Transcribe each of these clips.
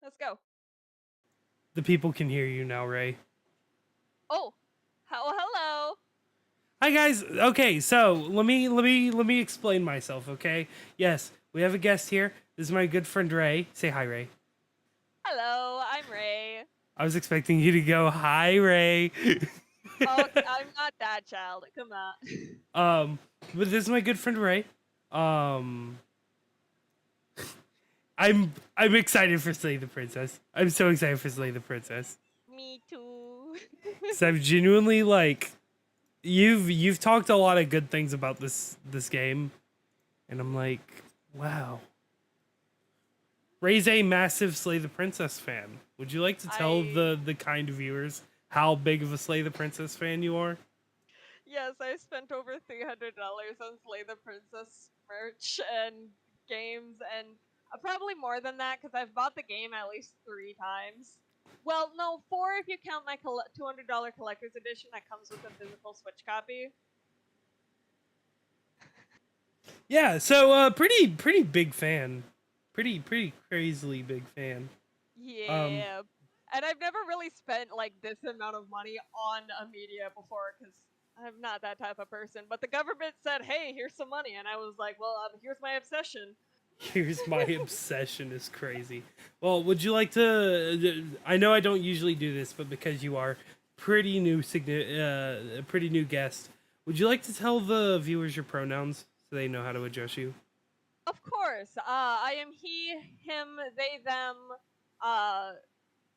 Let's go. The people can hear you now, Ray. Oh, hello. Hi guys. Okay, so let me explain myself, okay? Yes, we have a guest here. This is my good friend Ray. Say hi, Ray. Hello, I'm Ray. I was expecting you to go hi, Ray. Oh, I'm not that child. Come on. um, but this is my good friend Ray. Um, I'm excited for Slay the Princess. I'm so excited for Slay the Princess. Me too. Cuz I'm genuinely like you've talked a lot of good things about this game and I'm like, wow. Ray's a massive Slay the Princess fan. Would you like to tell I the kind viewers how big of a Slay the Princess fan you are? yes, I spent over $300 on Slay the Princess merch and games, and probably more than that because I've bought the game at least 3 times. Well, no, four if you count my $200 collector's edition that comes with a physical Switch copy. Yeah, so pretty big fan. Pretty crazily big fan. Um Yeah. And I've never really spent like this amount of money on a media before because I'm not that type of person. But the government said, hey, here's some money. And I was like, well, here's my obsession. here's my obsession is crazy. Well, would you like to I know I don't usually do this, but because you are a pretty new guest, would you like to tell the viewers your pronouns so they know how to address you? Of course. I am he, him, they, them. Uh,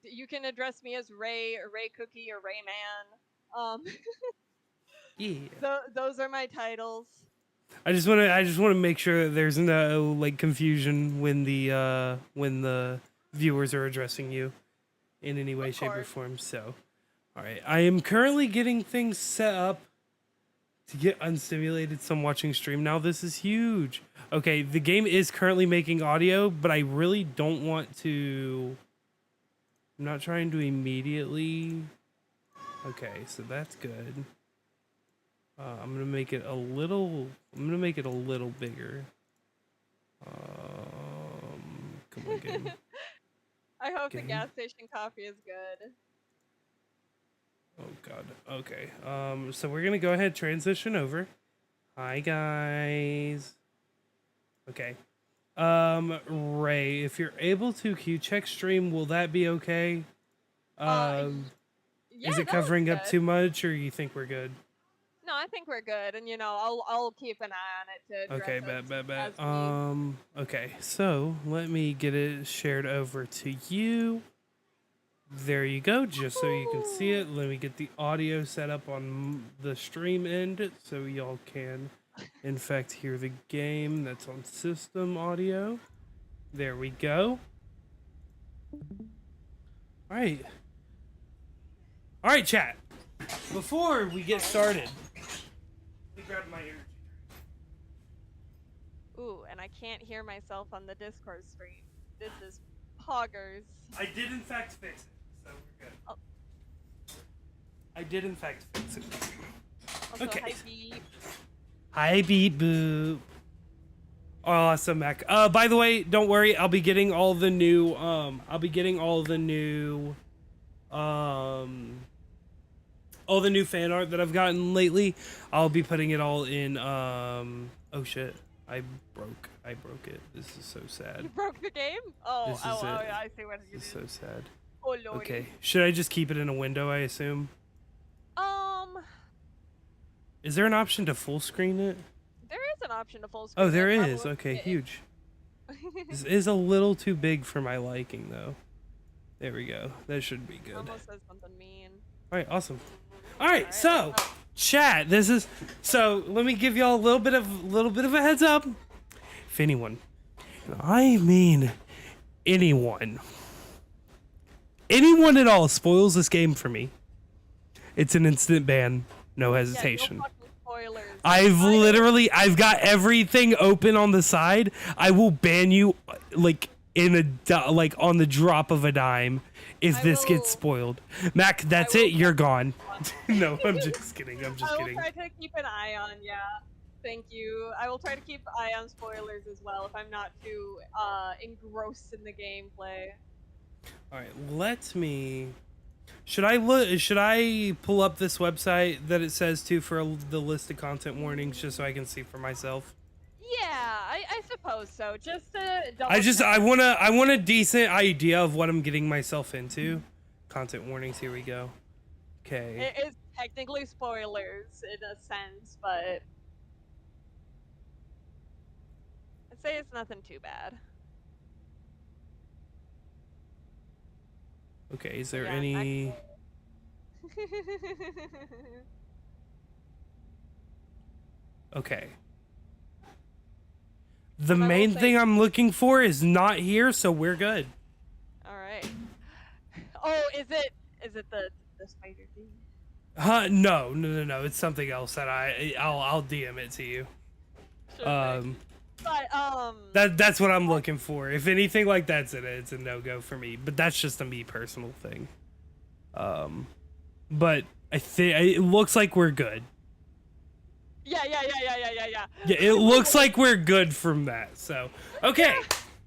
you can address me as Ray, or Ray Cookie, or Ray Man. Yeah. Those are my titles. I just want to make sure that there's no like confusion when the viewers are addressing you in any way, Of shape, or course. form. So, all right, I am currently getting things set up to get unstimulated. So I'm watching stream now. This is huge. Okay, the game is currently making audio, but I really don't want to. I'm not trying to immediately. Okay, so that's good. I'm gonna make it a little. I'm gonna make it a little bigger. Come on, game. I hope the Game. gas station coffee is good. Oh God. Okay. So we're gonna go ahead and transition over. Hi guys. Okay. Ray, if you're able to queue check stream, will that be okay? Um, Yeah, is it that looks covering up good. too much, or you think we're good? No, I think we're good, and I'll keep an eye on it to address Okay, as bet. we need. Okay. So let me get it shared over to you. There you go, just so you can see Ooh. it. Let me get the audio set up on the stream end so y'all can, in fact, hear the game that's on system audio. There we go. All right. All right, chat. Before we get started, let me grab my energy Ooh, and I can't hear myself on the Discord stream. This is poggers. drink. I did, in fact, fix it, so we're good. Oh, I did, in fact, fix it. also, Okay. hi Beep. Hi, beep boop. Awesome, Mac. By the way, don't worry. I'll be getting all the new. Um, all the new fan art that I've gotten lately. I'll be putting it all in. Oh shit! I broke it. This is so sad. You broke the game? Oh, This is it. yeah, I see what you This is did. so sad. Oh lordy. Okay. Should I just keep it in a window? I assume. Um, Is there an option to full screen it? there is an option to full Oh, screen there it. is. Probably. Okay, huge. This is a little too big for my liking, though. There we go. That should be good. Almost says something mean. All right, awesome. All right, All right, so let's go. chat. This is so. Let me give y'all a little bit of a heads up. If anyone, and I mean anyone, anyone at all spoils this game for me, it's an instant ban, no Yeah, no hesitation. fucking spoilers. I've got everything open on the side. I will ban you like like on the drop of a dime if I this gets will. spoiled. Mac, that's will it. You're try gone. No, I'm just kidding. I'm just I will kidding. try to keep an eye on. Yeah. Thank you. I will try to keep eye on spoilers as well if I'm not too engrossed in the gameplay. All right, let me. Should I look? Should I pull up this website that it says to for the list of content warnings, just so I can see for myself? Yeah, I suppose so. Just to double I just check. I want a decent idea of what I'm getting myself into. Content warnings. Here we go. Okay. It is technically spoilers in a sense, but I'd say it's nothing too bad. Okay. Is But there yeah, any? Okay. The and I will main say, thing I'm looking for is not here, so we're good. all right. Oh, is it the spider thing? Huh? No, no, no, no. It's something else that I'll DM it to you. Sure thing. Um, But that's what I'm looking for. If anything like that's in it, it's a no go for me. But that's just a me personal thing. But I think it looks like we're good. yeah. Yeah, it looks like we're good from that. So, okay.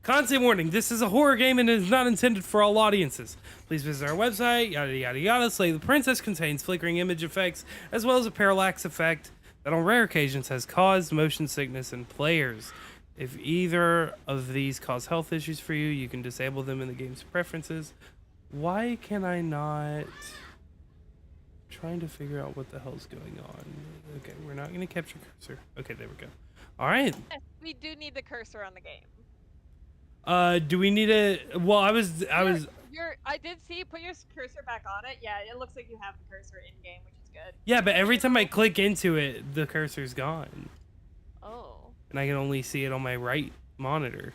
Content warning. This is a horror game and is not intended for all audiences. Please visit our website, yada yada yada. Slay the Princess contains flickering image effects as well as a parallax effect that on rare occasions has caused motion sickness in players. If either of these cause health issues for you, you can disable them in the game's preferences. Why can I not... Trying to figure out what the hell's going on. Okay, we're not going to capture cursor. Okay, there we go. All right. yes, we do need the cursor on the game. Do we need a? Well, I was. I did see you put your cursor back on it. Yeah, it looks like you have the cursor in game, which is good. Yeah, but every time I click into it, the cursor's gone, Oh. and I can only see it on my right monitor.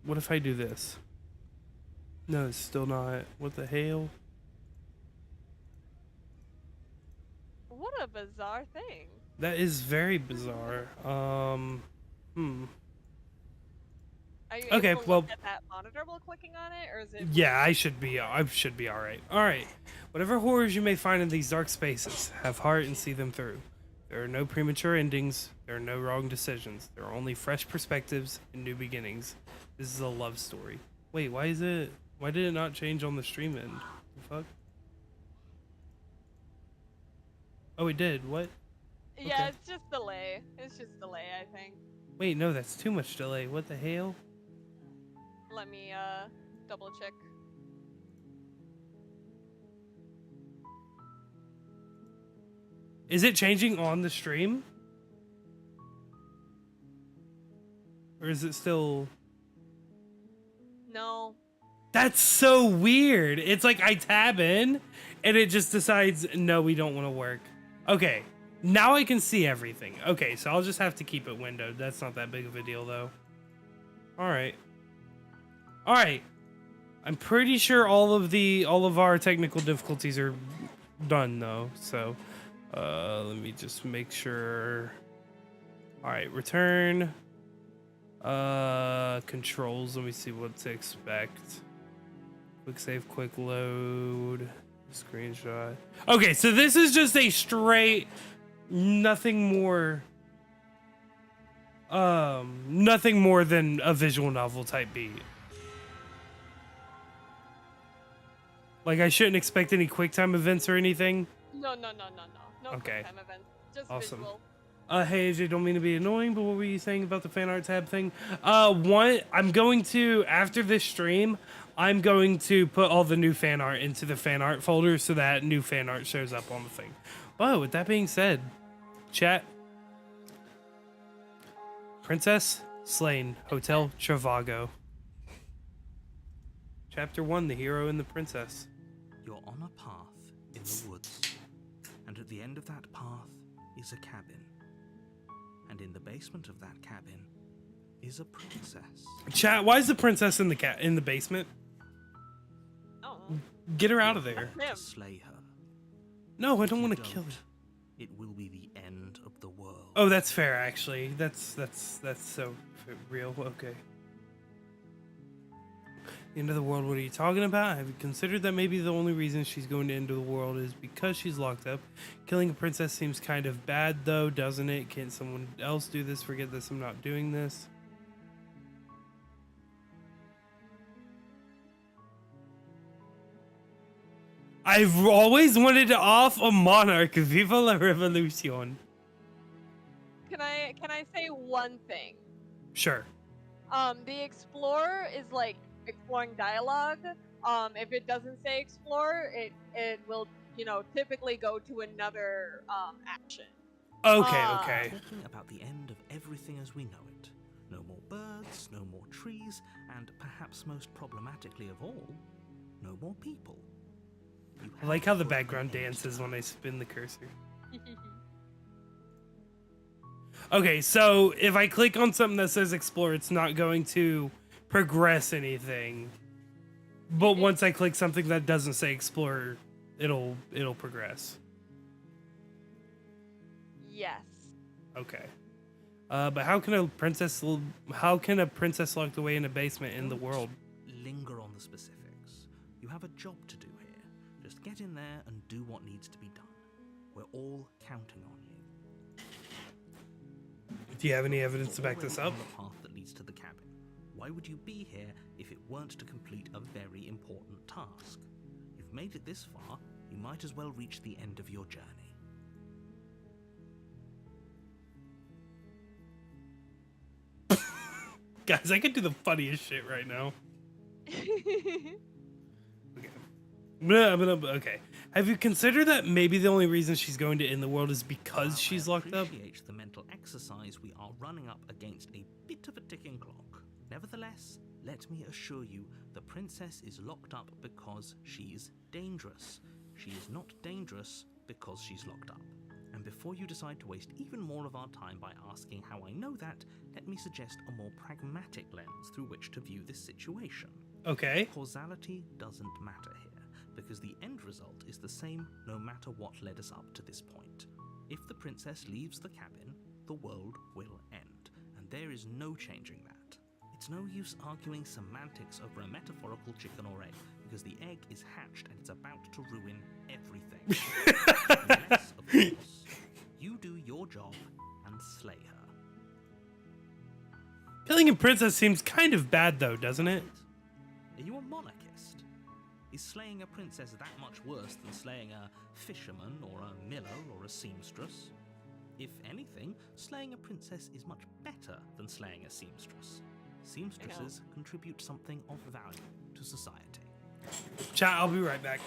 What if I do this? No, it's still not. What the hell? What a bizarre thing. That is very bizarre. Are you Okay, able to well, look at that monitor while clicking on it, or is it? yeah, I should be all right. All right. Whatever horrors you may find in these dark spaces, have heart and see them through. There are no premature endings. There are no wrong decisions. There are only fresh perspectives and new beginnings. This is a love story. Wait, why did it not change on the stream end? The fuck? Oh, it did. What? Yeah, Okay. it's just delay. It's just delay, I think. Wait, no, that's too much delay. What the hell? Let me double check. Is it changing on the stream? Or is it still... No. That's so weird. It's like I tab in and it just decides, no, we don't want to work. Okay, now I can see everything. Okay, so I'll just have to keep it windowed. That's not that big of a deal though. All right. All right. I'm pretty sure all of our technical difficulties are done though. So, let me just make sure. All right, return. Controls. Let me see what to expect. Quick save, quick load, screenshot. Okay, so this is just a straight, nothing more than a visual novel type beat. Like I shouldn't expect any QuickTime events or anything. No. No Okay. QuickTime events. Just Awesome. visual. Hey AJ, don't mean to be annoying, but what were you saying about the fan art tab thing? I'm going to, after this stream, I'm going to put all the new fan art into the fan art folder so that new fan art shows up on the thing. But with that being said, chat. Princess slain, Hotel Trivago. Chapter 1, The Hero and the Princess. You're on a path in the woods, and at the end of that path is a cabin. And in the basement of that cabin is a princess. Chat, why is the princess in the basement? Oh. Get her out of there. Him. To slay her. No, I If don't you want to kill her. It will be the end of the world. Oh, that's fair, actually. That's so real. Okay. End of the world, what are you talking about? Have you considered that maybe the only reason she's going to end of the world is because she's locked up? Killing a princess seems kind of bad, though, doesn't it? Can't someone else do this? Forget this, I'm not doing this. I've always wanted to off a monarch. Viva la revolution. Can I say one thing? Sure. The explore is like exploring dialogue. If it doesn't say explore, it will, typically go to another action. Okay. Talking about the end of everything as we know it. No more birds, no more trees, and perhaps most problematically of all, no more people. I like how the background dances when I spin the cursor. Okay, so if I click on something that says explore, it's not going to progress anything. But once I click something that doesn't say explore, it'll progress. Yes. Okay. But how can a princess lock the way in a basement in the world? Linger on the specifics. You have a job to do here. Just get in there and do what needs to be done. We're all counting on you. Do you have any evidence to back this up? On the path that leads to the cabin. Why would you be here if it weren't to complete a very important task? You've made it this far, you might as well reach the end of your journey. Guys, I could do the funniest shit right now. Okay. Have you considered that maybe the only reason she's going to end the world is because she's locked up? I appreciate the mental exercise we are running up against a bit of a ticking clock. Nevertheless, let me assure you, the princess is locked up because she's dangerous. She is not dangerous because she's locked up. And before you decide to waste even more of our time by asking how I know that, let me suggest a more pragmatic lens through which to view this situation. Okay. Causality doesn't matter here, because the end result is the same no matter what led us up to this point. If the princess leaves the cabin, the world will end, and there is no changing that. It's no use arguing semantics over a metaphorical chicken or egg, because the egg is hatched and it's about to ruin everything. Unless, of course, you do your job and slay her. Killing a princess seems kind of bad though, doesn't it? Are you a monarchist? Is slaying a princess that much worse than slaying a fisherman or a miller or a seamstress? If anything, slaying a princess is much better than slaying a seamstress. Seamstresses contribute something of value to society. Chat, I'll be right back.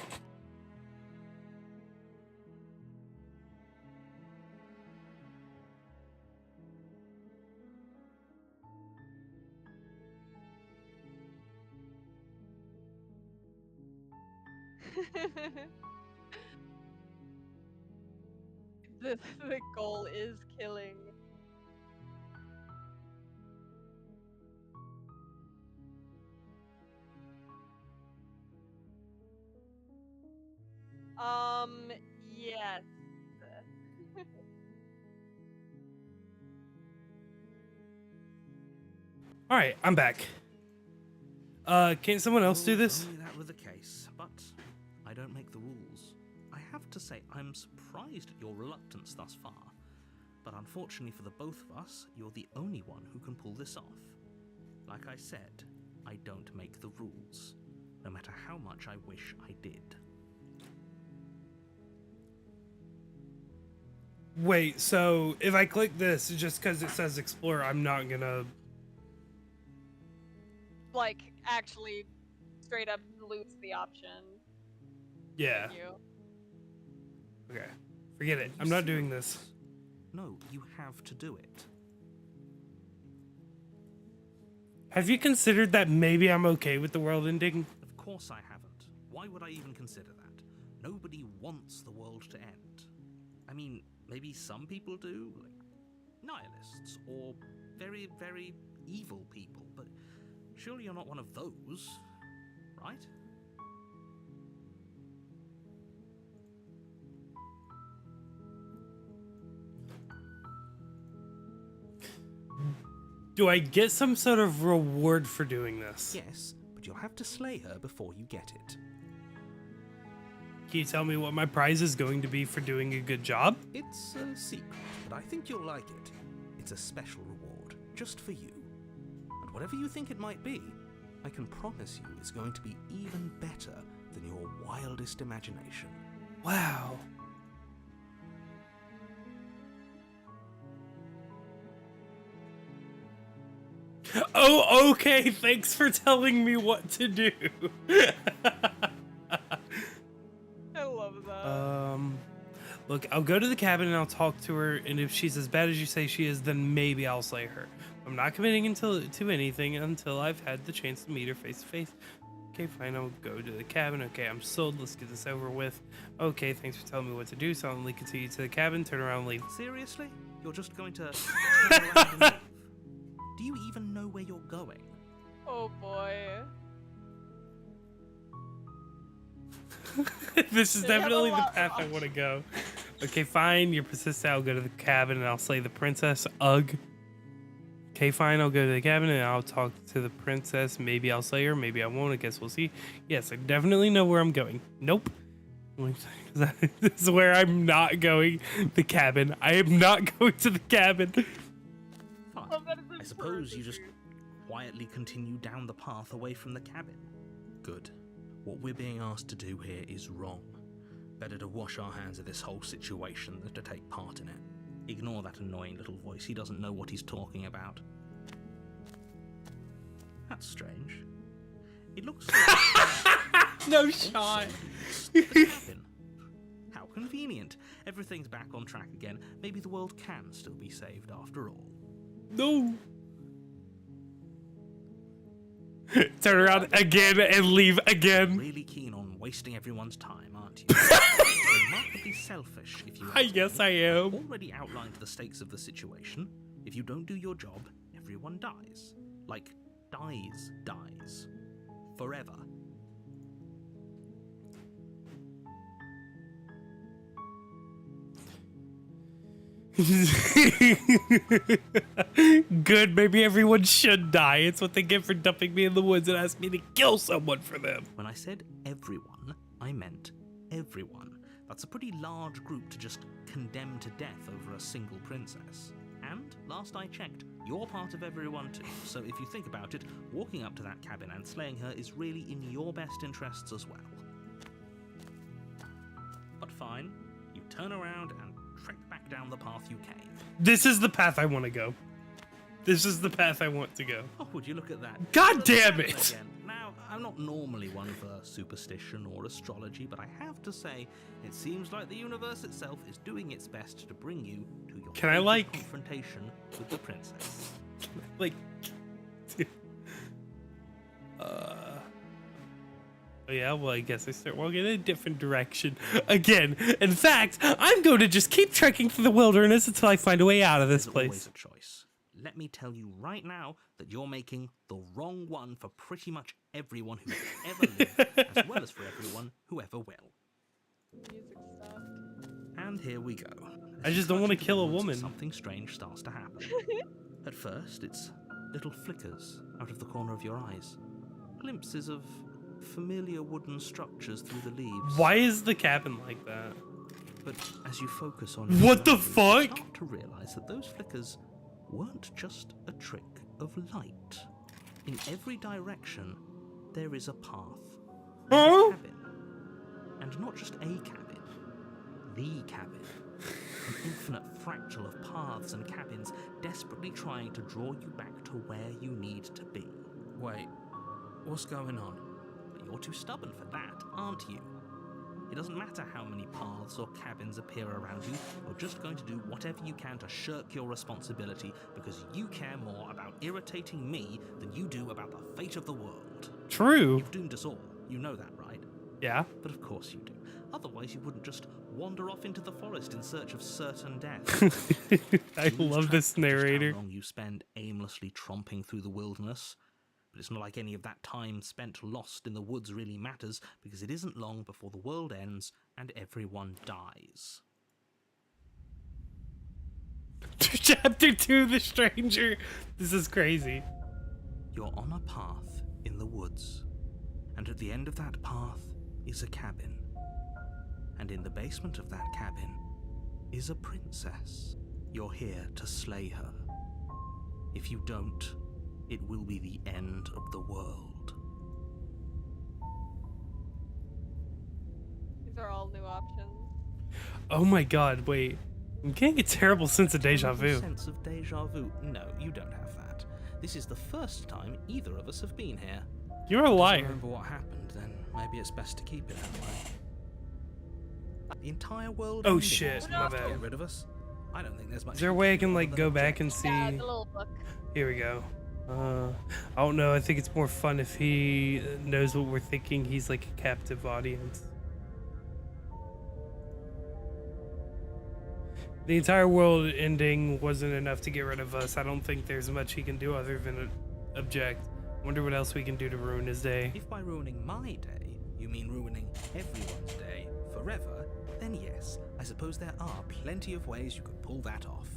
the goal is killing. Yes. All right, I'm back. Can't someone else do this? Only that were the case, but I don't make the rules. I have to say, I'm surprised at your reluctance thus far. But unfortunately for the both of us, you're the only one who can pull this off. Like I said, I don't make the rules, no matter how much I wish I did. Wait, so if I click this just because it says explore, I'm not gonna... Like, actually, straight up lose the option. Yeah. Okay. Forget it. I'm not doing this. No, you have to do it. Have you considered that maybe I'm okay with the world ending? Of course I haven't. Why would I even consider that? Nobody wants the world to end. I mean, maybe some people do, like nihilists or very, very evil people, but surely you're not one of those, right? Do I get some sort of reward for doing this? Yes, but you'll have to slay her before you get it. Can you tell me what my prize is going to be for doing a good job? It's a secret, but I think you'll like it. It's a special reward, just for you. And whatever you think it might be, I can promise you it's going to be even better than your wildest imagination. Wow. Oh, okay. Thanks for telling me what to do. I love that. Look, I'll go to the cabin and I'll talk to her, and if she's as bad as you say she is, then maybe I'll slay her. I'm not committing to anything until I've had the chance to meet her face to face. Okay, fine, I'll go to the cabin. Okay, I'm sold. Let's get this over with. Okay, thanks for telling me what to do. Silently continue to the cabin, turn around and leave. Seriously? You're just going to turn around and leave? Do you even know where you're going? Oh boy. This is They have a definitely the lot of path I want to go. Okay, fine. You're persistent. I'll go to the cabin and I'll slay the princess. Ugh. Okay, fine. I'll go to the cabin and I'll talk to the princess. Maybe I'll slay her. Maybe I won't. I guess we'll see. Yes, I definitely know where I'm going. Nope. This is where I'm not going. The cabin. I am not going to the cabin. Fine. Oh, that is I suppose you just quietly continue down the path away from the cabin. Good. What we're being asked to do here is wrong. Better to wash our hands of this whole situation than to take part in it. Ignore that annoying little voice. He doesn't know what he's talking about. That's strange. It looks like No shot. the cabin. How convenient. Everything's back on track again. Maybe the world can still be saved after all. No. Turn around again and leave again. Really keen on wasting everyone's time, aren't you? Remarkably selfish, if you ask I guess me. I am. Already outlined the stakes of the situation. If you don't do your job, everyone dies. Like, dies. Forever. Good, maybe everyone should die. It's what they get for dumping me in the woods and asking me to kill someone for them. When I said everyone, I meant everyone. That's a pretty large group to just condemn to death over a single princess. And, last I checked, you're part of everyone too. So if you think about it, walking up to that cabin and slaying her is really in your best interests as well. But fine, you turn around and trek back down the path you came. This is the path I want to go. This is the path I want to go. Oh, would you look at that? God Look at damn that it! again. Now, I'm not normally one for superstition or astrology, but I have to say, it seems like the universe itself is doing its best to bring you to your Can I, fated like- confrontation with the princess. Like, oh yeah, well, I guess I start walking in a different direction. Again, in fact, I'm going to just keep trekking through the wilderness until I find a way out of this There's place. always a choice. Let me tell you right now that you're making the wrong one for pretty much everyone who's ever lived, as well as for everyone who ever will. Music stopped. And here we go. I just don't wanna kill a woman. Something strange starts to happen. At first, it's little flickers out of the corner of your eyes. Glimpses of familiar wooden structures through the leaves. Why is the cabin like that? But as you focus on What the your surroundings, you fuck? start to realize that those flickers weren't just a trick of light. In every direction, there is a path. Huh? A cabin. And not just a cabin. The cabin. An infinite fractal of paths and cabins desperately trying to draw you back to where you need to be. Wait, what's going on? But you're too stubborn for that, aren't you? It doesn't matter how many paths or cabins appear around you, you're just going to do whatever you can to shirk your responsibility because you care more about irritating me than you do about the fate of the world. True. You've doomed us all, you know that, right? Yeah. But of course you do. Otherwise you wouldn't just wander off into the forest in search of certain death. I Lose love track this of just narrator. How long you spend aimlessly tromping through the wilderness. But it's not like any of that time spent lost in the woods really matters, because it isn't long before the world ends and everyone dies. Chapter 2, The Stranger. This is crazy. You're on a path in the woods, and at the end of that path is a cabin. And in the basement of that cabin is a princess. You're here to slay her. If you don't, it will be the end of the world. all new options. Oh my god, wait. I'm getting a terrible sense of deja Terrible vu. Sense of deja vu? No, you don't have that. This is the first time either of us have been here. You're a If you liar. remember what happened, then maybe it's best to keep it that way. The entire world. Oh ending shit, was my enough to bad. get rid of us. I don't think there's much. Is there a you way I do can other like than go back object. and see? Yeah, the little book. Here we go. I don't know. I think it's more fun if he knows what we're thinking. He's like a captive audience. The entire world ending wasn't enough to get rid of us. I don't think there's much he can do other than object. Wonder what else we can do to ruin his day. If by ruining my day you mean ruining everyone's day forever, then yes, I suppose there are plenty of ways you could pull that off.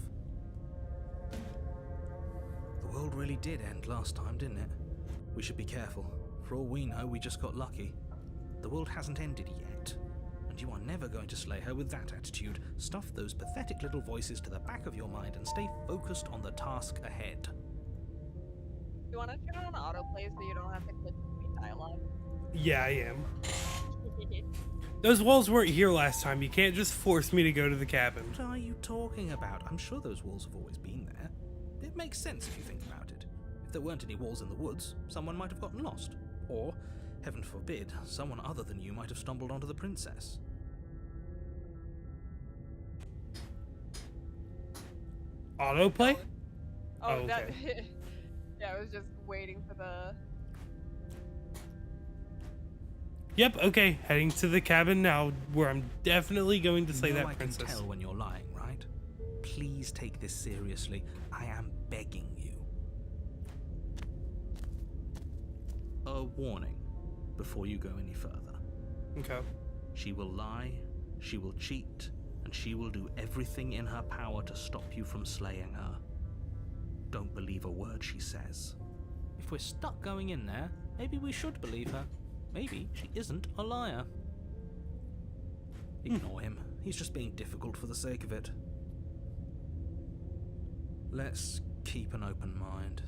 The world really did end last time, didn't it? We should be careful. For all we know, we just got lucky. The world hasn't ended yet, and you are never going to slay her with that attitude. Stuff those pathetic little voices to the back of your mind and stay focused on the task ahead. You want to turn on autoplay so you don't have to click between dialogue? Yeah, I am. Those walls weren't here last time. You can't just force me to go to the cabin. What are you talking about? I'm sure those walls have always been there. It makes sense if you think about it. If there weren't any walls in the woods, someone might have gotten lost. Or, heaven forbid, someone other than you might have stumbled onto the princess. Autoplay? Oh, Oh, that. okay. Yeah, I was just waiting for the. Yep, okay. Heading to the cabin now, where I'm definitely going to slay You know that I princess. can tell when you're lying, right? Please take this seriously. I am begging you. A warning before you go any further. Okay. She will lie, she will cheat, and she will do everything in her power to stop you from slaying her. Don't believe a word she says. If we're stuck going in there, maybe we should believe her. Maybe she isn't a liar. Ignore him. He's just being difficult for the sake of it. Let's keep an open mind.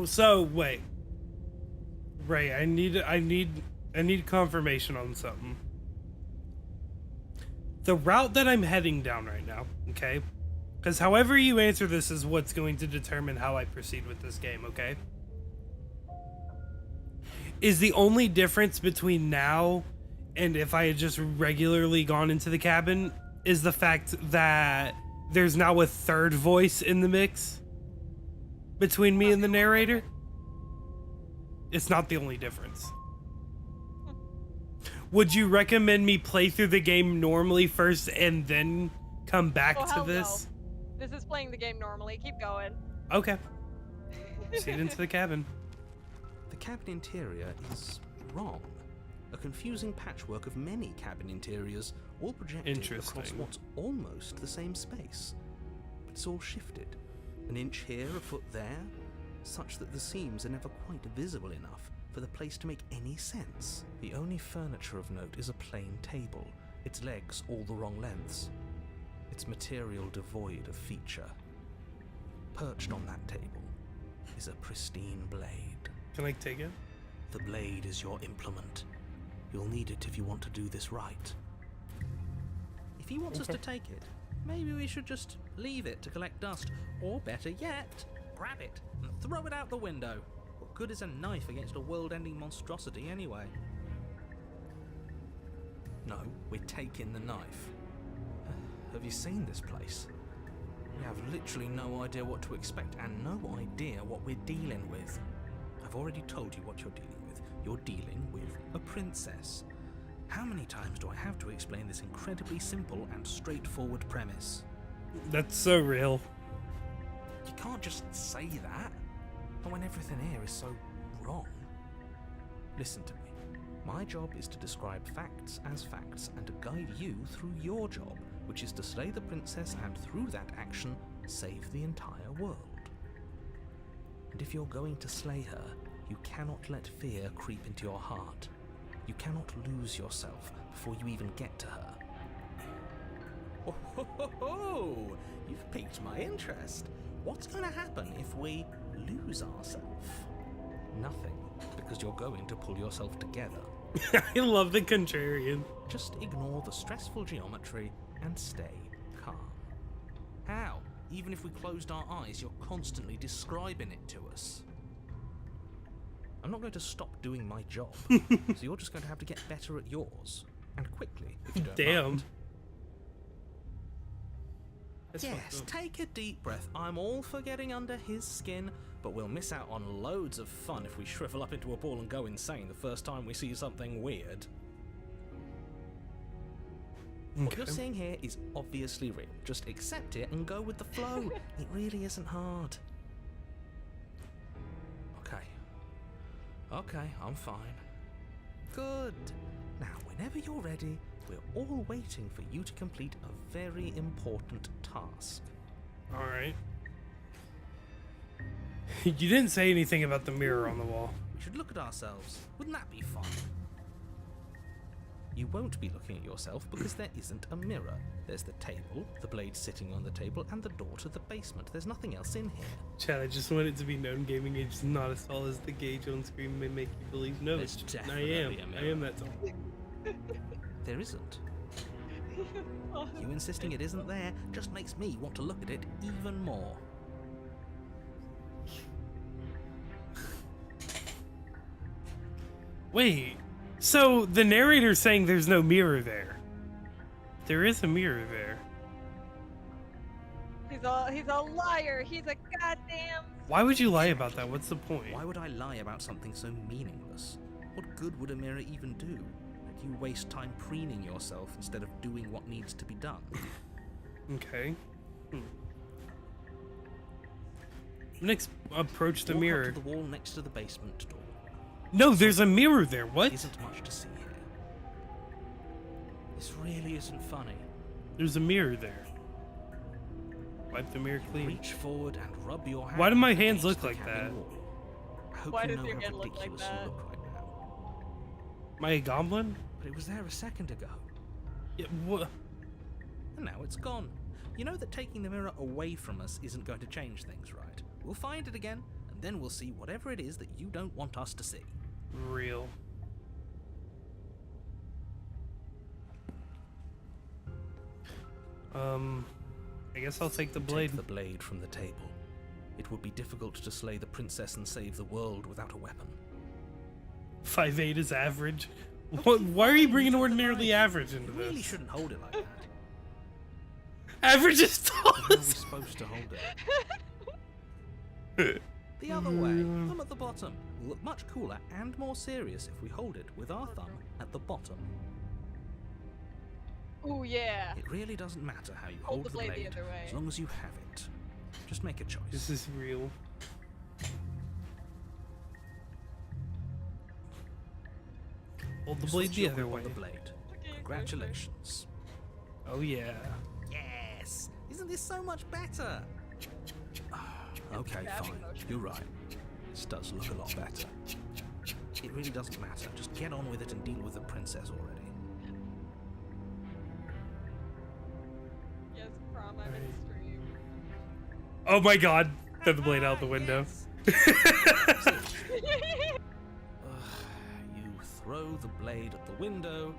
So wait, Ray, I need confirmation on something. The route that I'm heading down right now, okay? Because however you answer this is what's going to determine how I proceed with this game, okay? Is the only difference between now and if I had just regularly gone into the cabin is the fact that there's now a third voice in the mix between me and the narrator? It's not the only difference. Would you recommend me play through the game normally first and then come back Oh, to hell this? no. This is playing the game normally. Keep going. Okay. Proceed into the cabin. The cabin interior is wrong. A confusing patchwork of many cabin interiors, all projected across Interesting. what's almost the same space. But it's all shifted. An inch here, a foot there, such that the seams are never quite visible enough for the place to make any sense. The only furniture of note is a plain table, its legs all the wrong lengths, its material devoid of feature. Perched on that table is a pristine blade. Can I take it? The blade is your implement. You'll need it if you want to do this right. If he wants us to take it, maybe we should just leave it to collect dust. Or better yet, grab it and throw it out the window. What good is a knife against a world-ending monstrosity anyway? No, we're taking the knife. Have you seen this place? We have literally no idea what to expect and no idea what we're dealing with. I've already told you what you're dealing with. You're dealing with a princess. How many times do I have to explain this incredibly simple and straightforward premise? That's so real. You can't just say that. Not when everything here is so wrong. Listen to me. My job is to describe facts as facts and to guide you through your job, which is to slay the princess and through that action, save the entire world. And if you're going to slay her, you cannot let fear creep into your heart. You cannot lose yourself before you even get to her. Oh, ho, ho, ho. You've piqued my interest. What's going to happen if we lose ourselves? Nothing, because because you're going to pull yourself together. I love the contrarian. Just ignore the stressful geometry and stay calm. How? Even if we closed our eyes, you're constantly describing it to us. I'm not going to stop doing my job, so you're just going to have to get better at yours. And quickly, if you don't Damn. mind. That's Yes, fucked up. take a deep breath. I'm all for getting under his skin, but we'll miss out on loads of fun if we shrivel up into a ball and go insane the first time we see something weird. What you're Okay. seeing here is obviously real. Just accept it and go with the flow. It really isn't hard. Okay, I'm fine. Good. Now, whenever you're ready, we're all waiting for you to complete a very important task. All right. You didn't say anything about the mirror on the wall. We should look at ourselves. Wouldn't that be fun? You won't be looking at yourself because there isn't a mirror. There's the table, the blade sitting on the table, and the door to the basement. There's nothing else in here. Chad, I just want it to be known gaming age is not as tall as the gauge on screen may make you believe. No, There's it's I definitely am. a I mirror. am that tall. There isn't. You insisting it isn't there just makes me want to look at it even more. Wait, so the narrator's saying there's no mirror there. There is a mirror there. He's a liar. He's a goddamn. Why would you lie about that? What's the point? Why would I lie about something so meaningless? What good would a mirror even do? That you waste time preening yourself instead of doing what needs to be done. Okay. Next, approach the Walk mirror. up to the wall next to the basement door. No, there's a mirror there. What? Isn't much to see here. This really isn't funny. There's a mirror there. Wipe the mirror clean. Reach forward and rub your hand. Why do my hands against look the like cabin that? wall. I hope Why you does know your how hand look like ridiculous that? you look right now. Am I a goblin? But it was there a second ago, Yeah, what? and now it's gone. You know that taking the mirror away from us isn't going to change things, right? We'll find it again, and then we'll see whatever it is that you don't want us to see. Real. I guess I'll take the blade. Take the blade from the table. It would be difficult to slay the princess and save the world without a weapon. 5'8" is average. What? Why are you bringing ordinarily average into You really this? shouldn't hold it like that. Average is tall. How are we supposed to hold it? The other way, thumb at the bottom. Will look much cooler and more serious if we hold it with our thumb at the bottom. Oh yeah. It really doesn't matter how you Hold hold the the blade blade, the other way. as long as you have it. Just make a choice. This is real. Hold the blade Switch the your other grip way. on the blade. Okay, Congratulations. Oh yeah. Yes! Isn't this so much better? Okay, Dabbing fine. motion. You're right. This does look a lot better. It really doesn't matter. Just get on with it and deal with the princess already. Yes, prom. I'm in stream. Oh my god. Throw the blade out the window. You throw the blade at the window,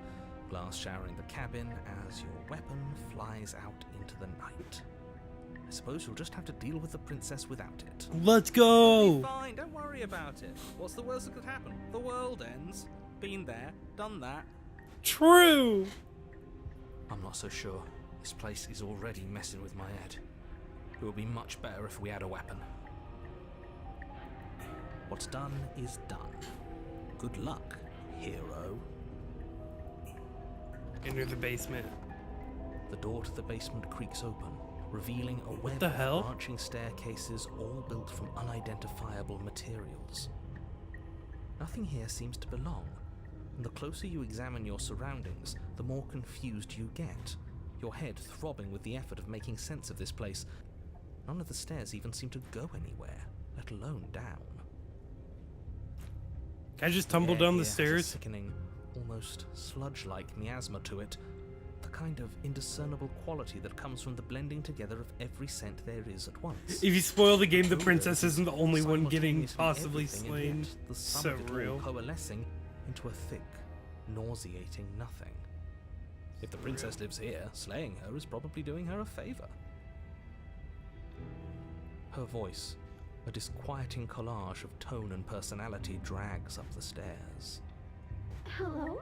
glass showering the cabin as your weapon flies out into the night. I suppose you'll just have to deal with the princess without it. Let's It'll be go. fine, don't worry about it. What's the worst that could happen? The world ends. Been there, done that. True. I'm not so sure. This place is already messing with my head. It would be much better if we had a weapon. What's done is done. Good luck, hero. Enter the basement. The door to the basement creaks open, revealing a web the of hell? branching staircases all built from unidentifiable materials. Nothing here seems to belong, and the closer you examine your surroundings, the more confused you get, your head throbbing with the effort of making sense of this place. None of the stairs even seem to go anywhere, let alone down. Can I just tumble air down the here has a stairs? sickening, almost sludge-like miasma to it. the kind of indiscernible quality that comes from the blending together of every scent there is at once. If you spoil the game, the odor princess is isn't the only one getting simultaneously possibly everything, and slain. yet the sum So of it all real. coalescing into a thick, nauseating nothing. If the princess lives here, slaying her is probably doing her a favor. Her voice, a disquieting collage of tone and personality, drags up the stairs. Hello?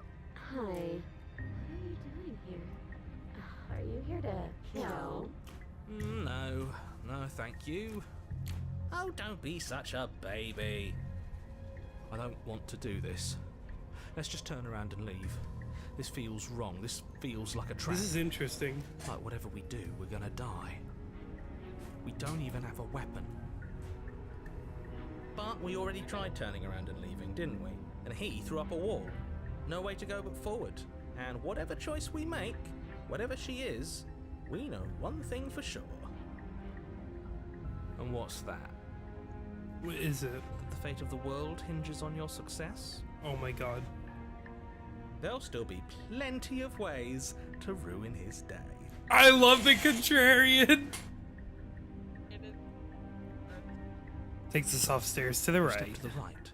Hi. What are you doing here? Are you here to kill? No, thank you. Oh, don't be such a baby. I don't want to do this. Let's just turn around and leave. This feels wrong. This feels like a trap. This is interesting. Like whatever we do, we're gonna die. We don't even have a weapon. But we already tried turning around and leaving, didn't we? And he threw up a wall. No way to go but forward. And whatever choice we make, whatever she is, we know one thing for sure. And what's that? What is it? That the fate of the world hinges on your success? Oh my god. There'll still be plenty of ways to ruin his day. I love the contrarian. It is. Takes us off stairs to the Step right. to the right.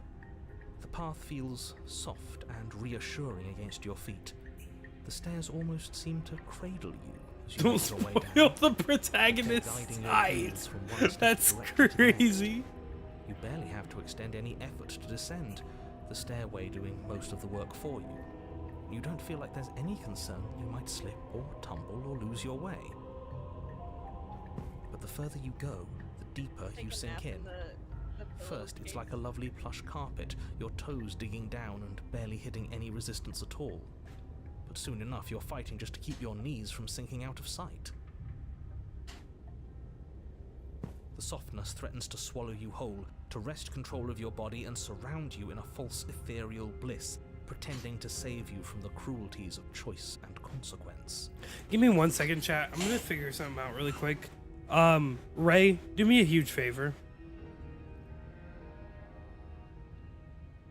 The path feels soft and reassuring against your feet. The stairs almost seem to cradle you as you Don't make your way spoil down. the protagonist's guiding your eyes. heels from one step That's directly to the next. crazy. You barely have to extend any effort to descend, the stairway doing most of the work for you. You don't feel like there's any concern you might slip or tumble or lose your way. But the further you go, the deeper Take you a sink nap in. the First, it's pillowcase. like a lovely plush carpet, your toes digging down and barely hitting any resistance at all. But soon enough, you're fighting just to keep your knees from sinking out of sight. The softness threatens to swallow you whole, to wrest control of your body and surround you in a false ethereal bliss, pretending to save you from the cruelties of choice and consequence. Give me 1 second, chat. I'm gonna figure something out really quick. Ray, do me a huge favor.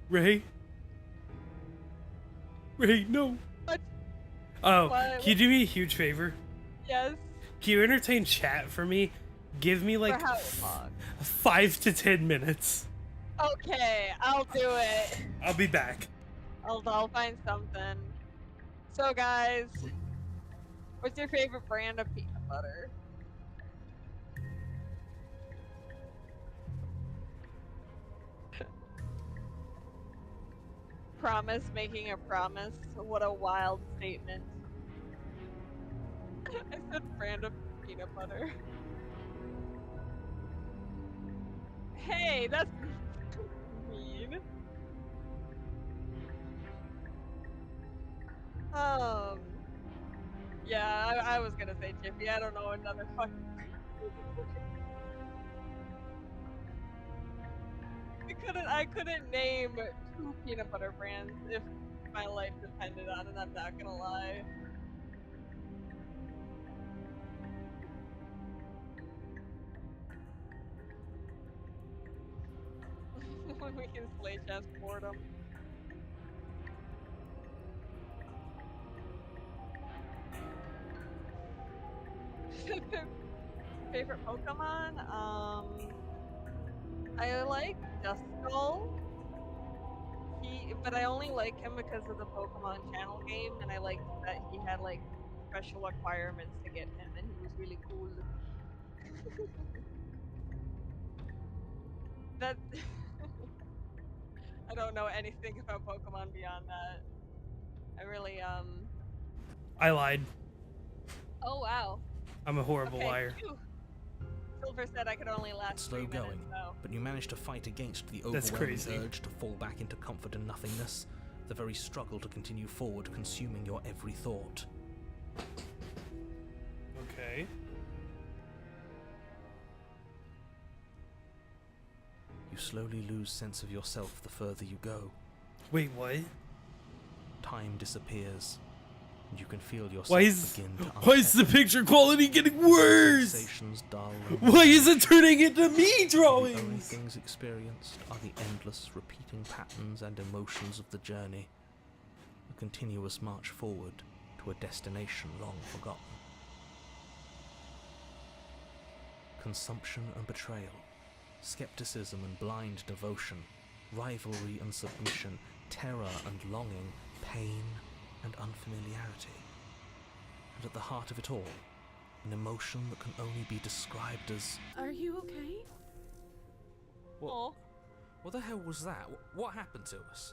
Ray? Ray, no. What? Oh, What? can you do me a huge favor? Yes. Can you entertain chat for me? Give me like For how long? 5 to 10 minutes. Okay, I'll do it. I'll be back. I'll find something. So guys, what's your favorite brand of peanut butter? Promise making a promise. What a wild statement. I said brand of peanut butter. Hey, that's mean. Yeah, I was gonna say Jiffy. I don't know another fucking. I couldn't name 2 peanut butter brands if my life depended on it. I'm not gonna lie. We can slay chest boredom. Favorite Pokemon? I like Duskull. But I only like him because of the Pokemon Channel game, and I liked that he had like special requirements to get him, and he was really cool. That I don't know anything about Pokemon beyond that. I really I lied. Oh wow. I'm a horrible Okay. liar. Phew. Silver said I could only last Slow 3 minutes, going, so. but you manage to fight against the That's overwhelming crazy. urge to fall back into comfort and nothingness, the very struggle to continue forward consuming your every thought. Okay. You slowly lose sense of yourself the further you go. Wait, what? Time disappears, and you can feel yourself Why is begin to the unsettle. picture quality getting worse? Sensations dull and Why is it turning into me the only drawings? things experienced are the endless repeating patterns and emotions of the journey. A continuous march forward to to a destination long forgotten. Consumption and betrayal, skepticism and blind devotion, rivalry and submission, terror and longing, pain and unfamiliarity. And at the heart of it all, an emotion that can only be described as... Are you okay? Oh, What the hell was that? What happened to us?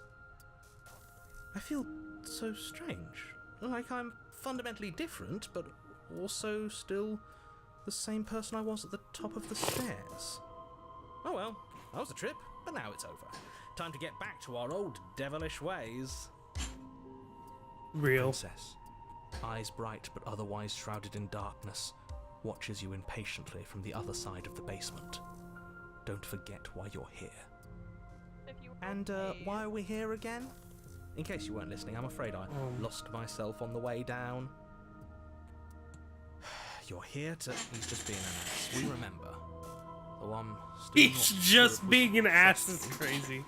I feel so strange. Like I'm fundamentally different, but also still the same person I was at the top of the stairs. Oh well, that was a trip, but now it's over. Time to get back to our old devilish ways. Real. Princess, eyes bright but otherwise shrouded in darkness, watches you impatiently from the other side of the basement. Don't forget why you're here. if you And why are we here again? In case you weren't listening, I'm afraid I lost myself on the way down. You're here to... He's just being an ass. We remember. Though I'm still He's not sure just if we being should an ass trust is him. crazy.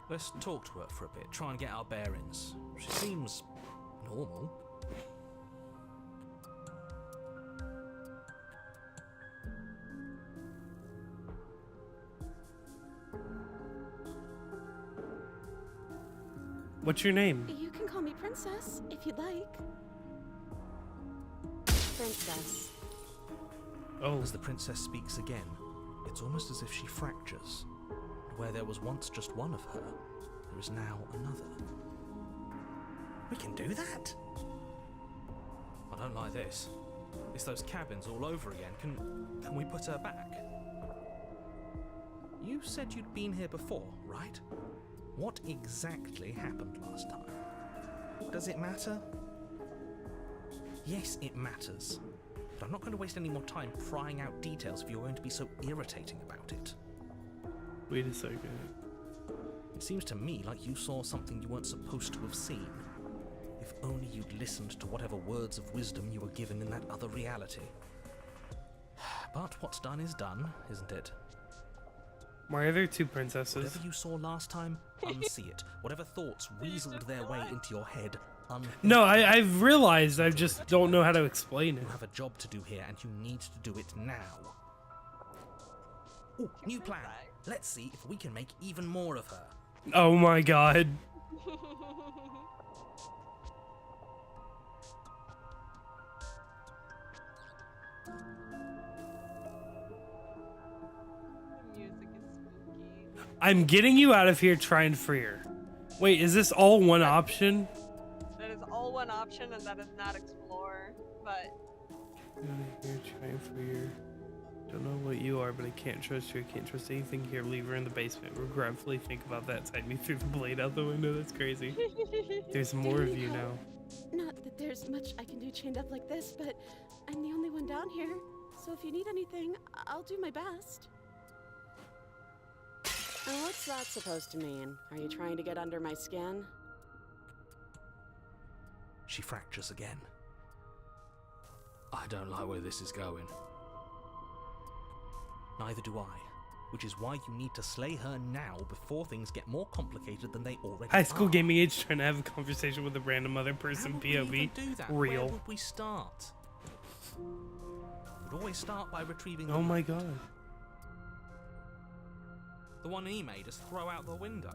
Let's talk to her for a bit, try and get our bearings. She seems normal. What's your name? You can call me Princess, if you'd like. Princess. Oh, As the princess speaks again, it's almost as if she fractures. And where there was once just one of her, there is now another. We can do that? I don't like this. It's those cabins all over again. Can we put her back? You said you'd been here before, right? What exactly happened last time? Does it matter? Yes, it matters. But I'm not going to waste any more time prying out details if you're going to be so irritating about it. wait a second. It seems to me like you saw something you weren't supposed to have seen. If only you'd listened to whatever words of wisdom you were given in that other reality. But what's done is done, isn't it? Why are there two princesses? Whatever you saw last time, unsee it. Whatever thoughts weaseled their way into your head, No, I've realized. I just don't know how to explain it. You have a job to do here, and you need to do it now. Ooh, new plan. Let's see if we can make even more of her. Oh my god. The music is spooky. I'm getting you out of here. Try and free her. Wait, is this all one option? That is all one option, and that is not explore. But Get out of here. Try and free her. Don't know what you are, but I can't trust you. I can't trust anything here. Leave her in the basement. Regretfully think about that. Side me through the blade out the window. That's crazy. There's more of you now. Not that there's much I can do chained up like this, but I'm the only one down here. So if you need anything, I'll do my best. What's that supposed to mean? Are you trying to get under my skin? She fractures again. I don't like where this is going. Neither do I, which is why you need to slay her now before things get more complicated than they already High school are. gaming age trying to have a conversation with a random other person. How would we POV. even do that? Real. Where would we start? We'd always start by retrieving Oh my god. the one he made us throw out the window.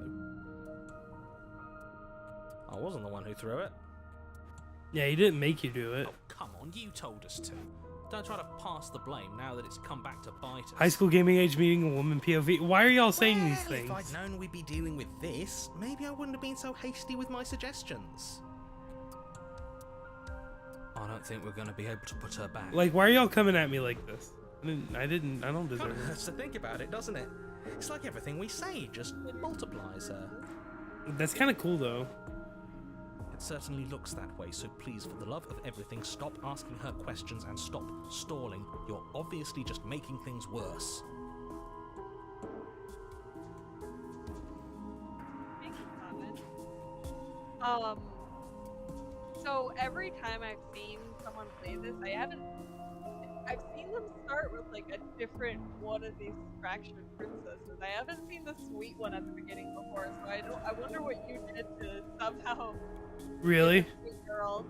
I wasn't the one who threw it. Yeah, he didn't make you do it. Oh, come on, you told us to. Don't try to pass the blame now that it's come back to bite us. High school gaming age meeting a woman POV. Why are y'all saying these Well, things? If I'd known we'd be dealing with this, maybe I wouldn't have been so hasty with my suggestions. I don't think we're going to be able to put her back. Like, why are y'all coming at me like this? I don't Kind deserve of it. hurts to think about it, doesn't it? It's like everything we say just multiplies her. That's kind of cool though. It certainly looks that way, so please, for the love of everything, stop asking her questions and stop stalling. You're obviously just making things worse. make a comment. So every time I've seen someone play this, I've seen them start with like a different one of these fractured princesses. I haven't seen the sweet one at the beginning before, so I wonder what you did to somehow Really? get a sweet girl.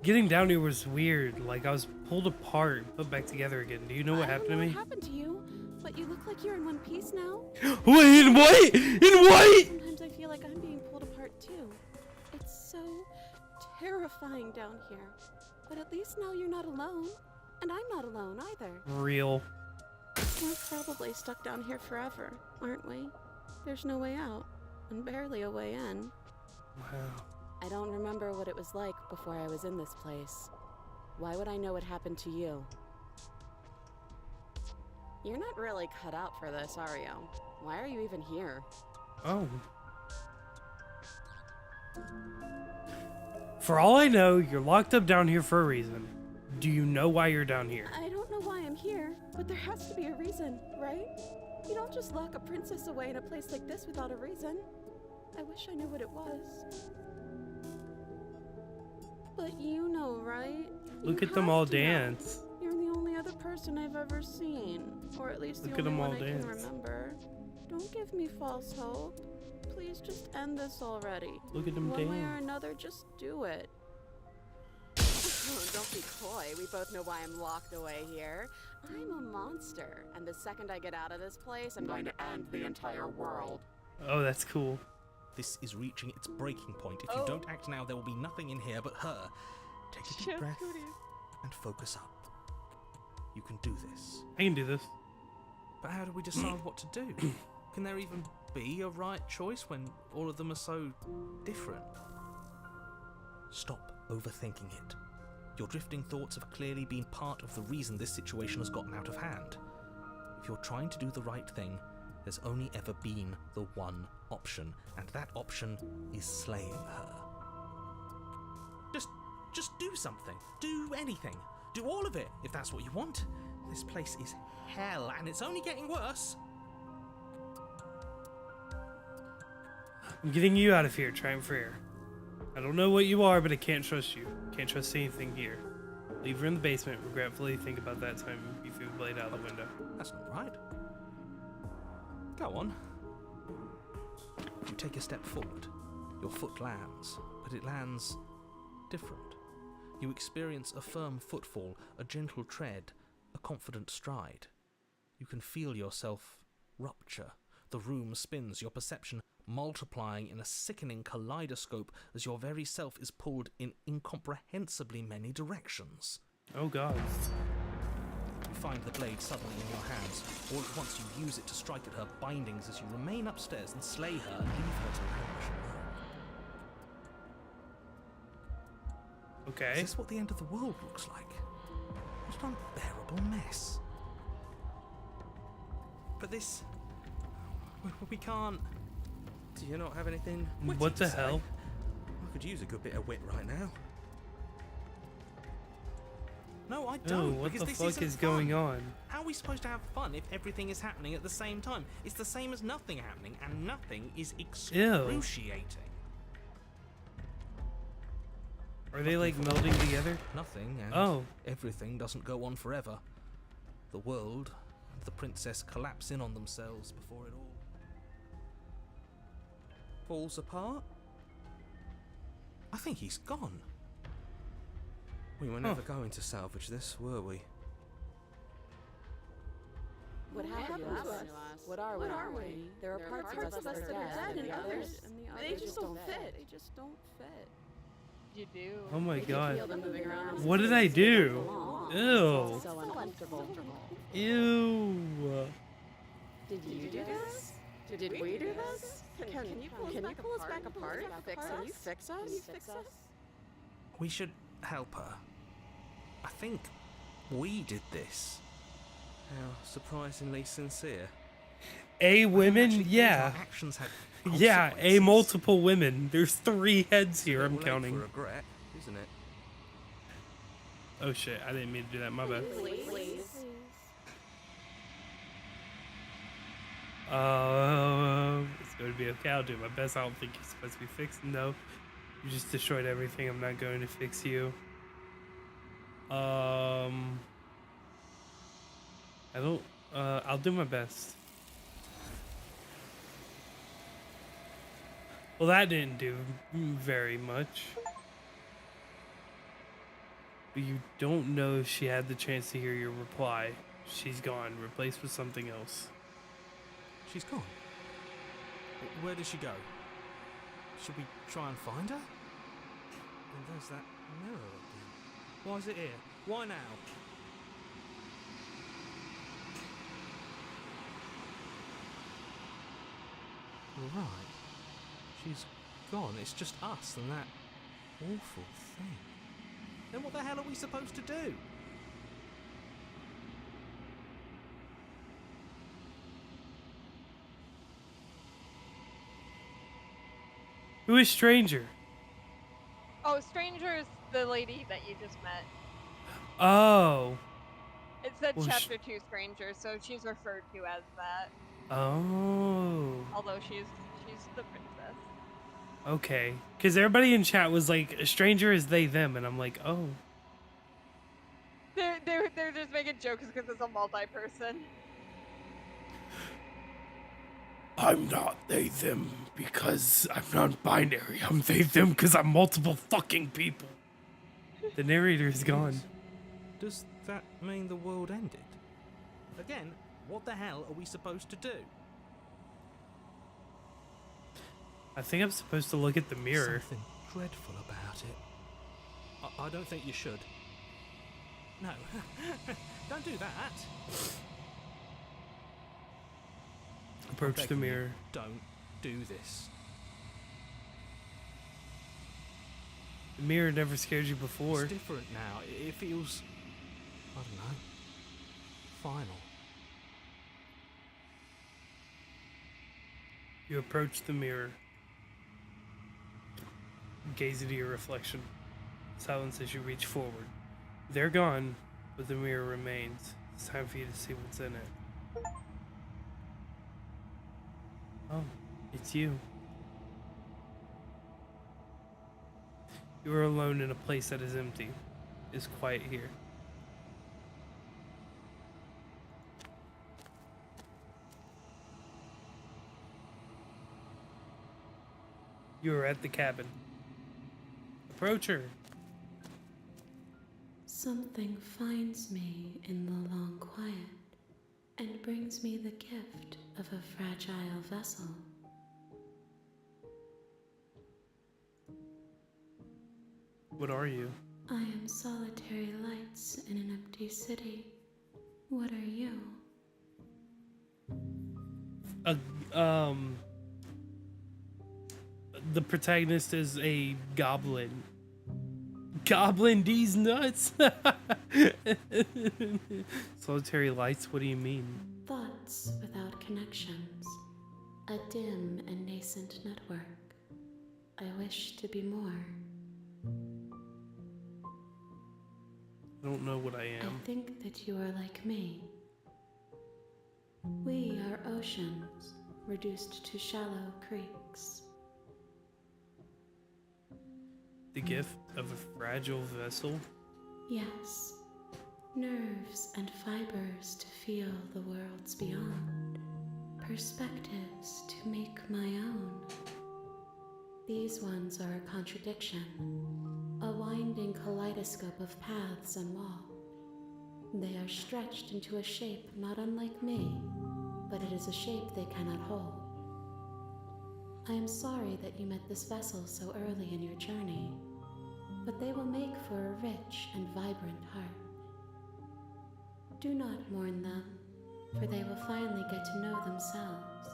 Getting down here was weird. Like I was pulled apart, put back together again. Do you know what happened to I don't know me? what happened to you, but you look like you're in one piece now. Wait, in what? In what? Sometimes I feel like I'm being pulled apart too. It's so terrifying down here. But at least now you're not alone. And I'm not alone either. Real. We're probably stuck down here forever, aren't we? There's no way out, and barely a way in. Wow. I don't remember what it was like before I was in this place. Why would I know what happened to you? You're not really cut out for this, are you? Why are you even here? Oh. For all I know, you're locked up down here for a reason. Do you know why you're down here? I don't know why I'm here, but there has to be a reason, right? You don't just lock a princess away in a place like this without a reason. I wish I knew what it was. But you know, right? Look You at them have all to know. dance. You're the only other person I've ever seen, or at least Look the at only them one all I can dance. remember. Don't give me false hope. Please just end this already. Look at them One way or dance. another, just do it. Don't be coy. We both know why I'm locked away here. I'm a monster, and the second I get out of this place, I'm going to end the entire world. Oh, that's cool. This is reaching its breaking point. If you Oh. don't act now, there will be nothing in here but her. Take a deep Chef breath Cooties. and focus up. You can do this. I can do this. But how do we decide what to do? Can there even be a right choice when all of them are so different? Stop overthinking it. Your drifting thoughts have clearly been part of the reason this situation has gotten out of hand. If you're trying to do the right thing, there's only ever been the one option, and that option is slaying her. Just do something. Do anything. Do all of it, if that's what you want. This place is hell, and it's only getting worse. I'm getting you out of here, trying for air. I don't know what you are, but I can't trust you. Can't trust anything here. Leave her in the basement. Regretfully think about that time you threw the blade out the window. That's not right. Go on. You take a step forward. Your foot lands, but it lands different. You experience a firm footfall, a gentle tread, a confident stride. You can feel yourself rupture. The room spins, your perception multiplying in a sickening kaleidoscope as your very self is pulled in incomprehensibly many directions. Oh god. You find the blade suddenly in your hands. All at once you use it to strike at her bindings as you remain upstairs and slay her and leave her to languish alone. Okay. Is this what the end of the world looks like? What an unbearable mess. But this... We can't... Do you not have anything witty What to the say? hell? I could use a good bit of wit right now. No, I Oh, don't, what because the this fuck isn't is fun. going on? How are we supposed to have fun if everything is happening at the same time? It's the same as nothing happening, and nothing is excruciating. Are they like melding together? Nothing, and Oh. everything doesn't go on forever. The world and the princess collapse in on themselves before it all falls apart. I think he's gone. We were never going to salvage this, were we? What happened to us? What are we? There are parts of us that are dead, and others, they just don't fit. They just don't fit. You do. Oh my Feel god. them moving around. What did I do? Ew. So uncomfortable. Ew. Did you do this? Did we do this? Can you pull us back apart? Can you fix us? We should help her. I think we did this. How surprisingly sincere. A I don't women? actually think Yeah. our actions had Yeah, a consequences. multiple women. There's 3 heads here, I'm Little late counting. For regret, isn't it? Oh shit, I didn't mean to do that, my bad. Please. It's going to be okay, I'll do my best. I don't think you're supposed to be fixed. No, you just destroyed everything. I'm not going to fix you. I don't, I'll do my best. Well, that didn't do very much. but you don't know if she had the chance to hear your reply. She's gone, replaced with something else. She's gone. Where did she go? Should we try and find her? And there's that mirror again. Why is it here? Why now? Right. She's gone. It's just us and that awful thing. Then what the hell are we supposed to do? Who is Stranger? Oh, Stranger is the lady that you just met. Oh. It said Well, Chapter 2 Stranger, so she's referred to as that. Oh. Although she's the princess. Okay. Because everybody in chat was like, Stranger is they, them. And I'm like, oh. They're just making jokes because it's a multi-person. I'm not they, them because I'm non-binary. I'm they, them because I'm multiple fucking people. The narrator is gone. Does that mean the world ended? Again, what the hell are we supposed to do? I think I'm supposed to look at the mirror. Something dreadful about it. I don't think you should. No, don't do that. Approach the mirror. Don't do this. The mirror never scared you before. It's different now. It feels, I don't know, final. You approach the mirror. Gaze into your reflection. Silence as you reach forward. They're gone, but the mirror remains. It's time for you to see what's in it. Oh, it's you. You are alone in a place that is empty. It's quiet here. You are at the cabin. Approach her. Something finds me in the long quiet and brings me the gift of a fragile vessel. What are you? I am solitary lights in an empty city. What are you? The protagonist is a goblin. Goblin D's nuts. Solitary lights, what do you mean? Thoughts without connections. A dim and nascent network. I wish to be more. I don't know what I am. I think that you are like me. We are oceans, reduced to shallow creeks. The gift of a fragile vessel? Yes, nerves and fibers to feel the worlds beyond, perspectives to make my own. These ones are a contradiction, a winding kaleidoscope of paths and wall. They are stretched into a shape not unlike me, but it is a shape they cannot hold. I am sorry that you met this vessel so early in your journey, but they will make for a rich and vibrant heart. Do not mourn them, for they will finally get to know themselves.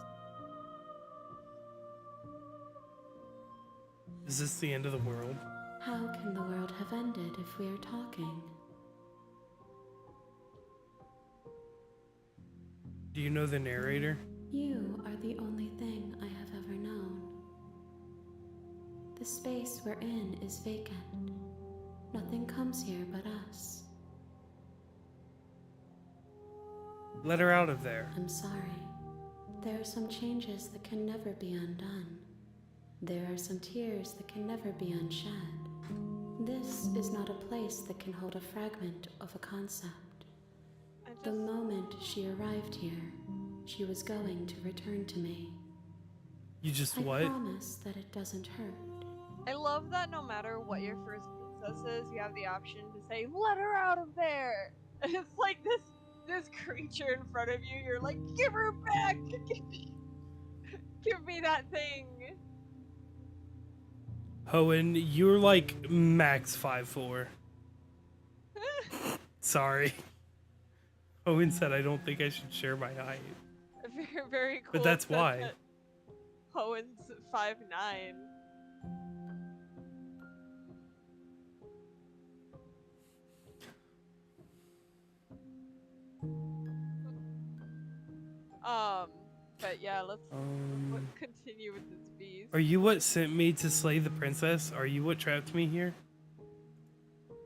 Is this the end of the world? How can the world have ended if we are talking? Do you know the narrator? You are the only thing I have ever known. The space we're in is vacant. Nothing comes here but us. Let her out of there. I'm sorry. There are some changes that can never be undone. There are some tears that can never be unshed. This is not a place that can hold a fragment of a concept. The moment she arrived here, she was going to return to me. You just I what? promise that it doesn't hurt. I love that no matter what your first princesses, you have the option to say, "Let her out of there." And it's like this creature in front of you. You're like, "Give her back! Give me that thing!" Hoenn, you're like max 5'4". Sorry. Hoenn said I don't think I should share my height. Very, very cool. But that's why. Hoenn's 5'9". But yeah, let's continue with this beast. Are you what sent me to slay the princess? Are you what trapped me here?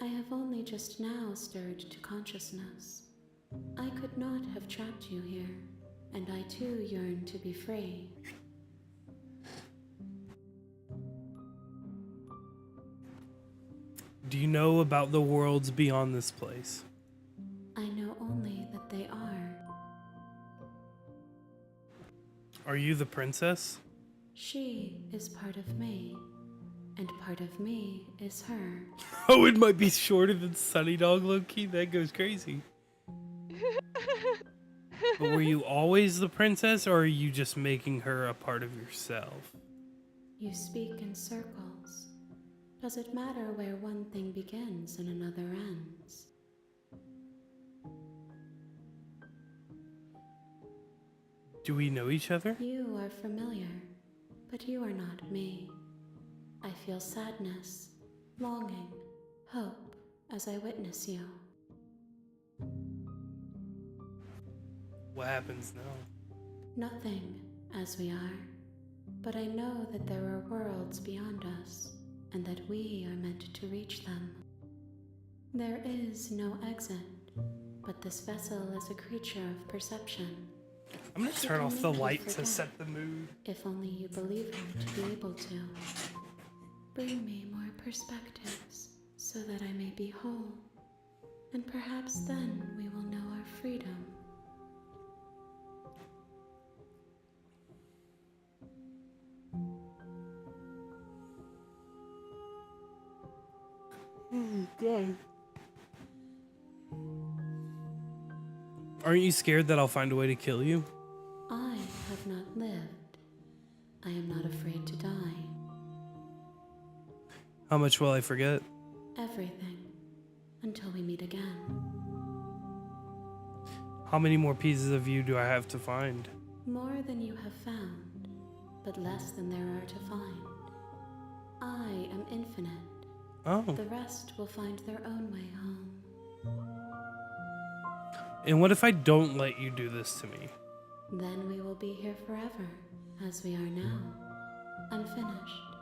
I have only just now stirred to consciousness. I could not have trapped you here, and I too yearn to be free. Do you know about the worlds beyond this place? I know only that they are. Are you the princess? She is part of me, and part of me is her. Oh, it might be shorter than Sunny Dog low-key. That goes crazy. But were you always the princess, or are you just making her a part of yourself? You speak in circles. Does it matter where one thing begins and another ends? Do we know each other? You are familiar, but you are not me. I feel sadness, longing, hope as I witness you. What happens now? Nothing, as we are, but I know that there are worlds beyond us, and that we are meant to reach them. There is no exit, but this vessel is a creature of perception. I'm gonna turn off the light to set the mood. If only you believe her to be able to. Bring me more perspectives, so that I may be whole, and perhaps then we will know our freedom. God. Aren't you scared that I'll find a way to kill you? I have not lived. I am not afraid to die. How much will I forget? Everything, until we meet again. How many more pieces of you do I have to find? More than you have found, but less than there are to find. I am infinite. Oh. The rest will find their own way home. And what if I don't let you do this to me? Then we will be here forever, as we are now. Unfinished,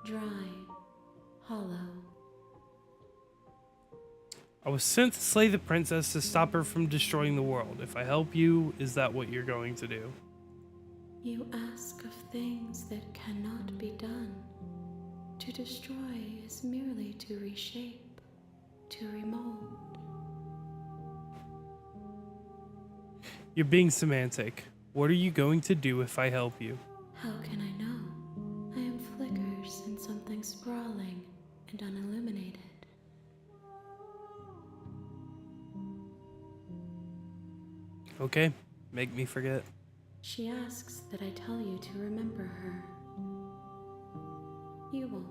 dry, hollow. I was sent to slay the princess to stop her from destroying the world. If I help you, is that what you're going to do? You ask of things that cannot be done. To destroy is merely to reshape, to remold. You're being semantic. What are you going to do if I help you? How can I know? I am flickers in something sprawling and unilluminated. Okay, make me forget. She asks that I tell you to remember her. You won't.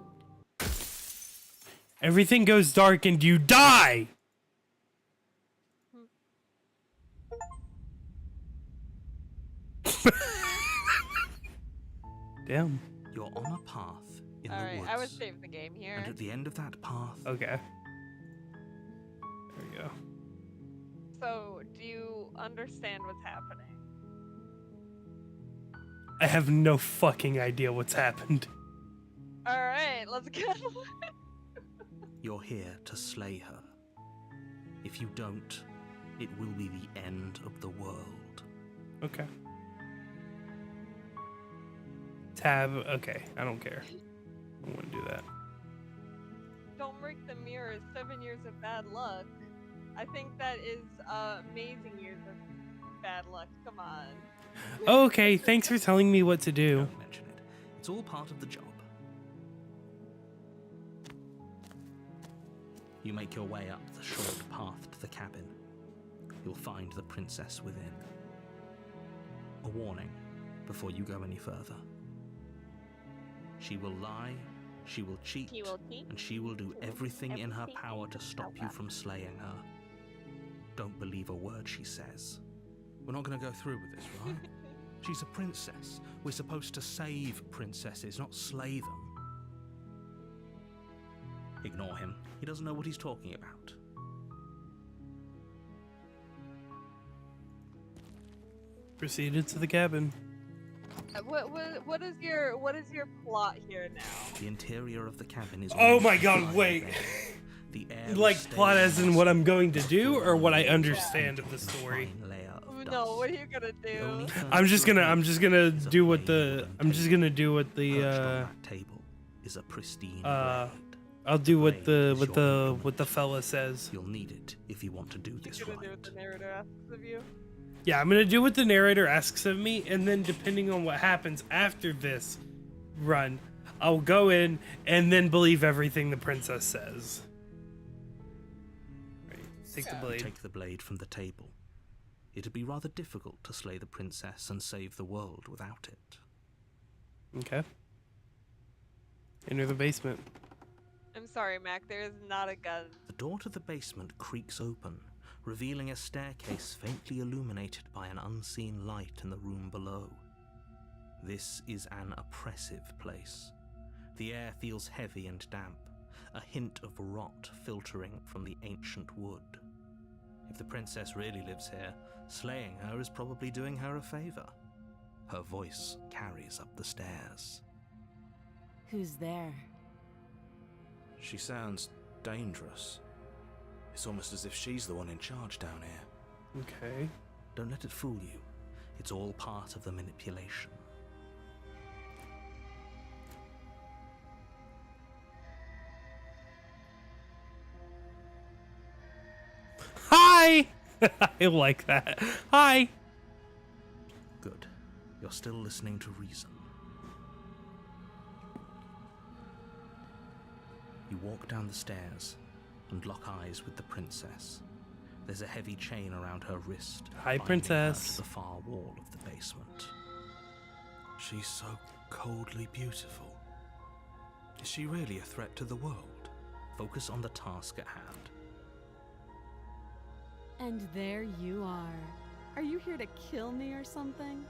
Everything goes dark and you die! Damn. You're on a path in the Alright, woods. I would save the game here. And at the end of that path, Okay. There we go. So, do you understand what's happening? I have no fucking idea what's happened. Alright, let's go. you're here to slay her. If you don't, it will be the end of the world. Okay. Tab, okay, I don't care. I wouldn't do that. Don't break the mirror. 7 years of bad luck. I think that is amazing years of bad luck. Come on. Okay, thanks for telling me what to do. Don't mention it. It's all part of the job. You make your way up the short path to the cabin. You'll find the princess within. A warning before you go any further. She will lie, she will cheat, and she will do everything in her power to stop you from slaying her. Don't believe a word she says. We're not going to go through with this, right? She's a princess. We're supposed to save princesses, not slay them. Ignore him. He doesn't know what he's talking about. Proceeded to the cabin. What is your plot here now? The interior of the cabin is. Oh my god, wait. The air Like plot as in what I'm going to do or what I understand of the story? No, what are you gonna do? I'm just gonna do what the table is a pristine I'll do what the fella says. You'll need it if you want to do this You're gonna do right. what the narrator asks of you? Yeah, I'm gonna do what the narrator asks of me, and then depending on what happens after this run, I'll go in and then believe everything the princess says. Right, take the blade. Take the blade from the table. It'd be rather difficult to slay the princess and save the world without it. Okay. Enter the basement. I'm sorry, Mac, there is not a gun. The door to the basement creaks open, revealing a staircase faintly illuminated by an unseen light in the room below. This is an oppressive place. The air feels heavy and damp, a hint of rot filtering from the ancient wood. If the princess really lives here, slaying her is probably doing her a favor. Her voice carries up the stairs. Who's there? She sounds dangerous. It's almost as if she's the one in charge down here. Okay. Don't let it fool you. It's all part of the manipulation. Hi! I like that. Hi! Good. You're still listening to reason. You walk down the stairs and lock eyes with the princess. There's a heavy chain around her wrist. Hi, binding her princess. to the far wall of the basement. She's so coldly beautiful. Is she really a threat to the world? Focus on the task at hand. And there you are. Are you here to kill me or something?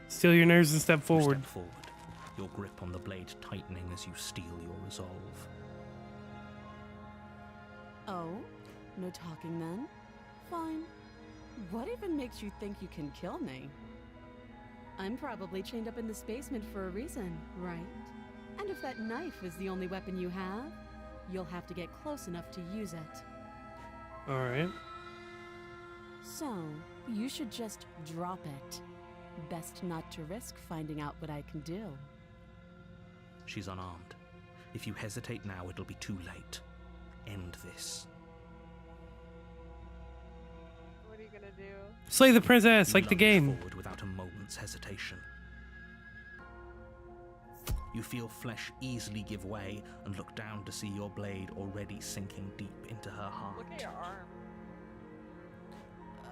Steal your nerves and step You forward. step forward, your grip on the blade tightening as you steel your resolve. Oh? No talking then? Fine. What even makes you think you can kill me? I'm probably chained up in this basement for a reason, right? And if that knife is the only weapon you have, you'll have to get close enough to use it. Alright. So, you should just drop it. Best not to risk finding out what I can do. She's unarmed. If you hesitate now, it'll be too late. End this. What are you gonna do? Slay the princess, You like the lunge game. forward without a moment's hesitation. You feel flesh easily give way and look down to see your blade already sinking deep into her heart. Look at your arm.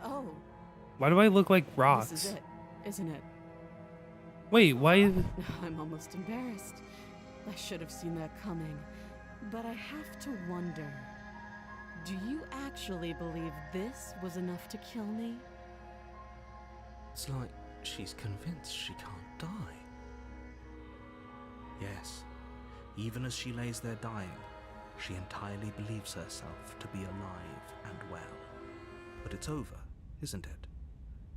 Oh, Why do I look like this rocks? is it, isn't it? Wait, why? I'm almost embarrassed. I should have seen that coming. But I have to wonder, do you actually believe this was enough to kill me? It's like she's convinced she can't die. Yes, even as she lays there dying, she entirely believes herself to be alive and well. But it's over, isn't it?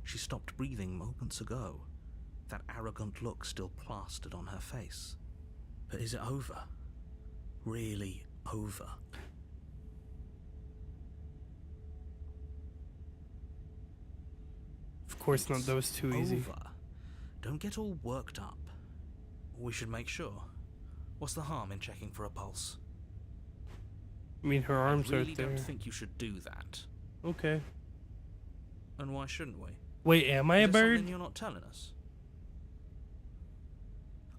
She stopped breathing moments ago, that arrogant look still plastered on her face. But is it over? Really over? Of course not, that was too easy. Over. Don't get all worked up. We should make sure. What's the harm in checking for a pulse? I mean, her arms I are really there. don't think you should do that. Okay. And why shouldn't we? Wait, am I a Is there bird? something you're not telling us?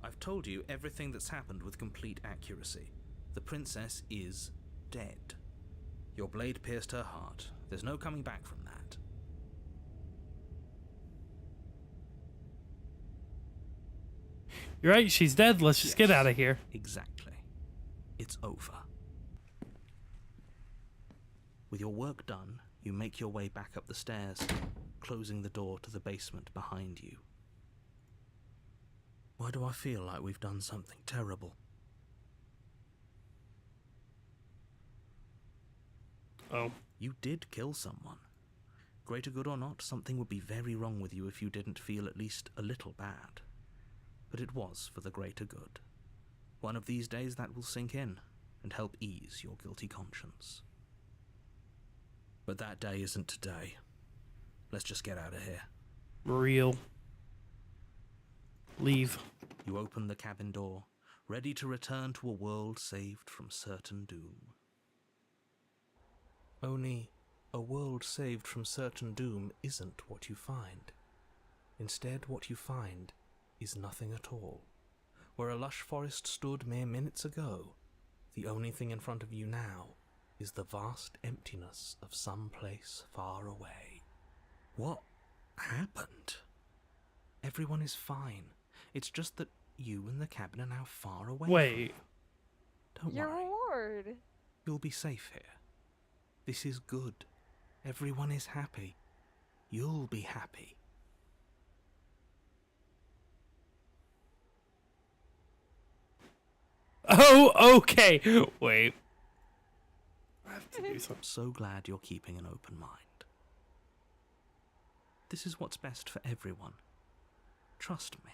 I've told you everything that's happened with complete accuracy. The princess is dead. Your blade pierced her heart. There's no coming back from that. You're right, she's dead. Let's just get Yes, out of here. Exactly. It's over. With your work done, you make your way back up the stairs, closing the door to the basement behind you. Why do I feel like we've done something terrible? Oh. You did kill someone. Greater good or not, something would be very wrong with you if you didn't feel at least a little bad. But it was for the greater good. One of these days that will sink in and help ease your guilty conscience. But that day isn't today. Let's just get out of here. Real. Leave. You open the cabin door, ready to return to a world saved from certain doom. Only, a world saved from certain doom isn't what you find. Instead, what you find is nothing at all. Where a lush forest stood mere minutes ago, the only thing in front of you now is the vast emptiness of some place far away. What happened? Everyone is fine. It's just that you and the cabin are now far away. Wait. Don't Your worry. reward. You'll be safe here. This is good. Everyone is happy. You'll be happy. Oh, okay. Wait. I have to do something. I'm so glad you're keeping an open mind. This is what's best for everyone. Trust me.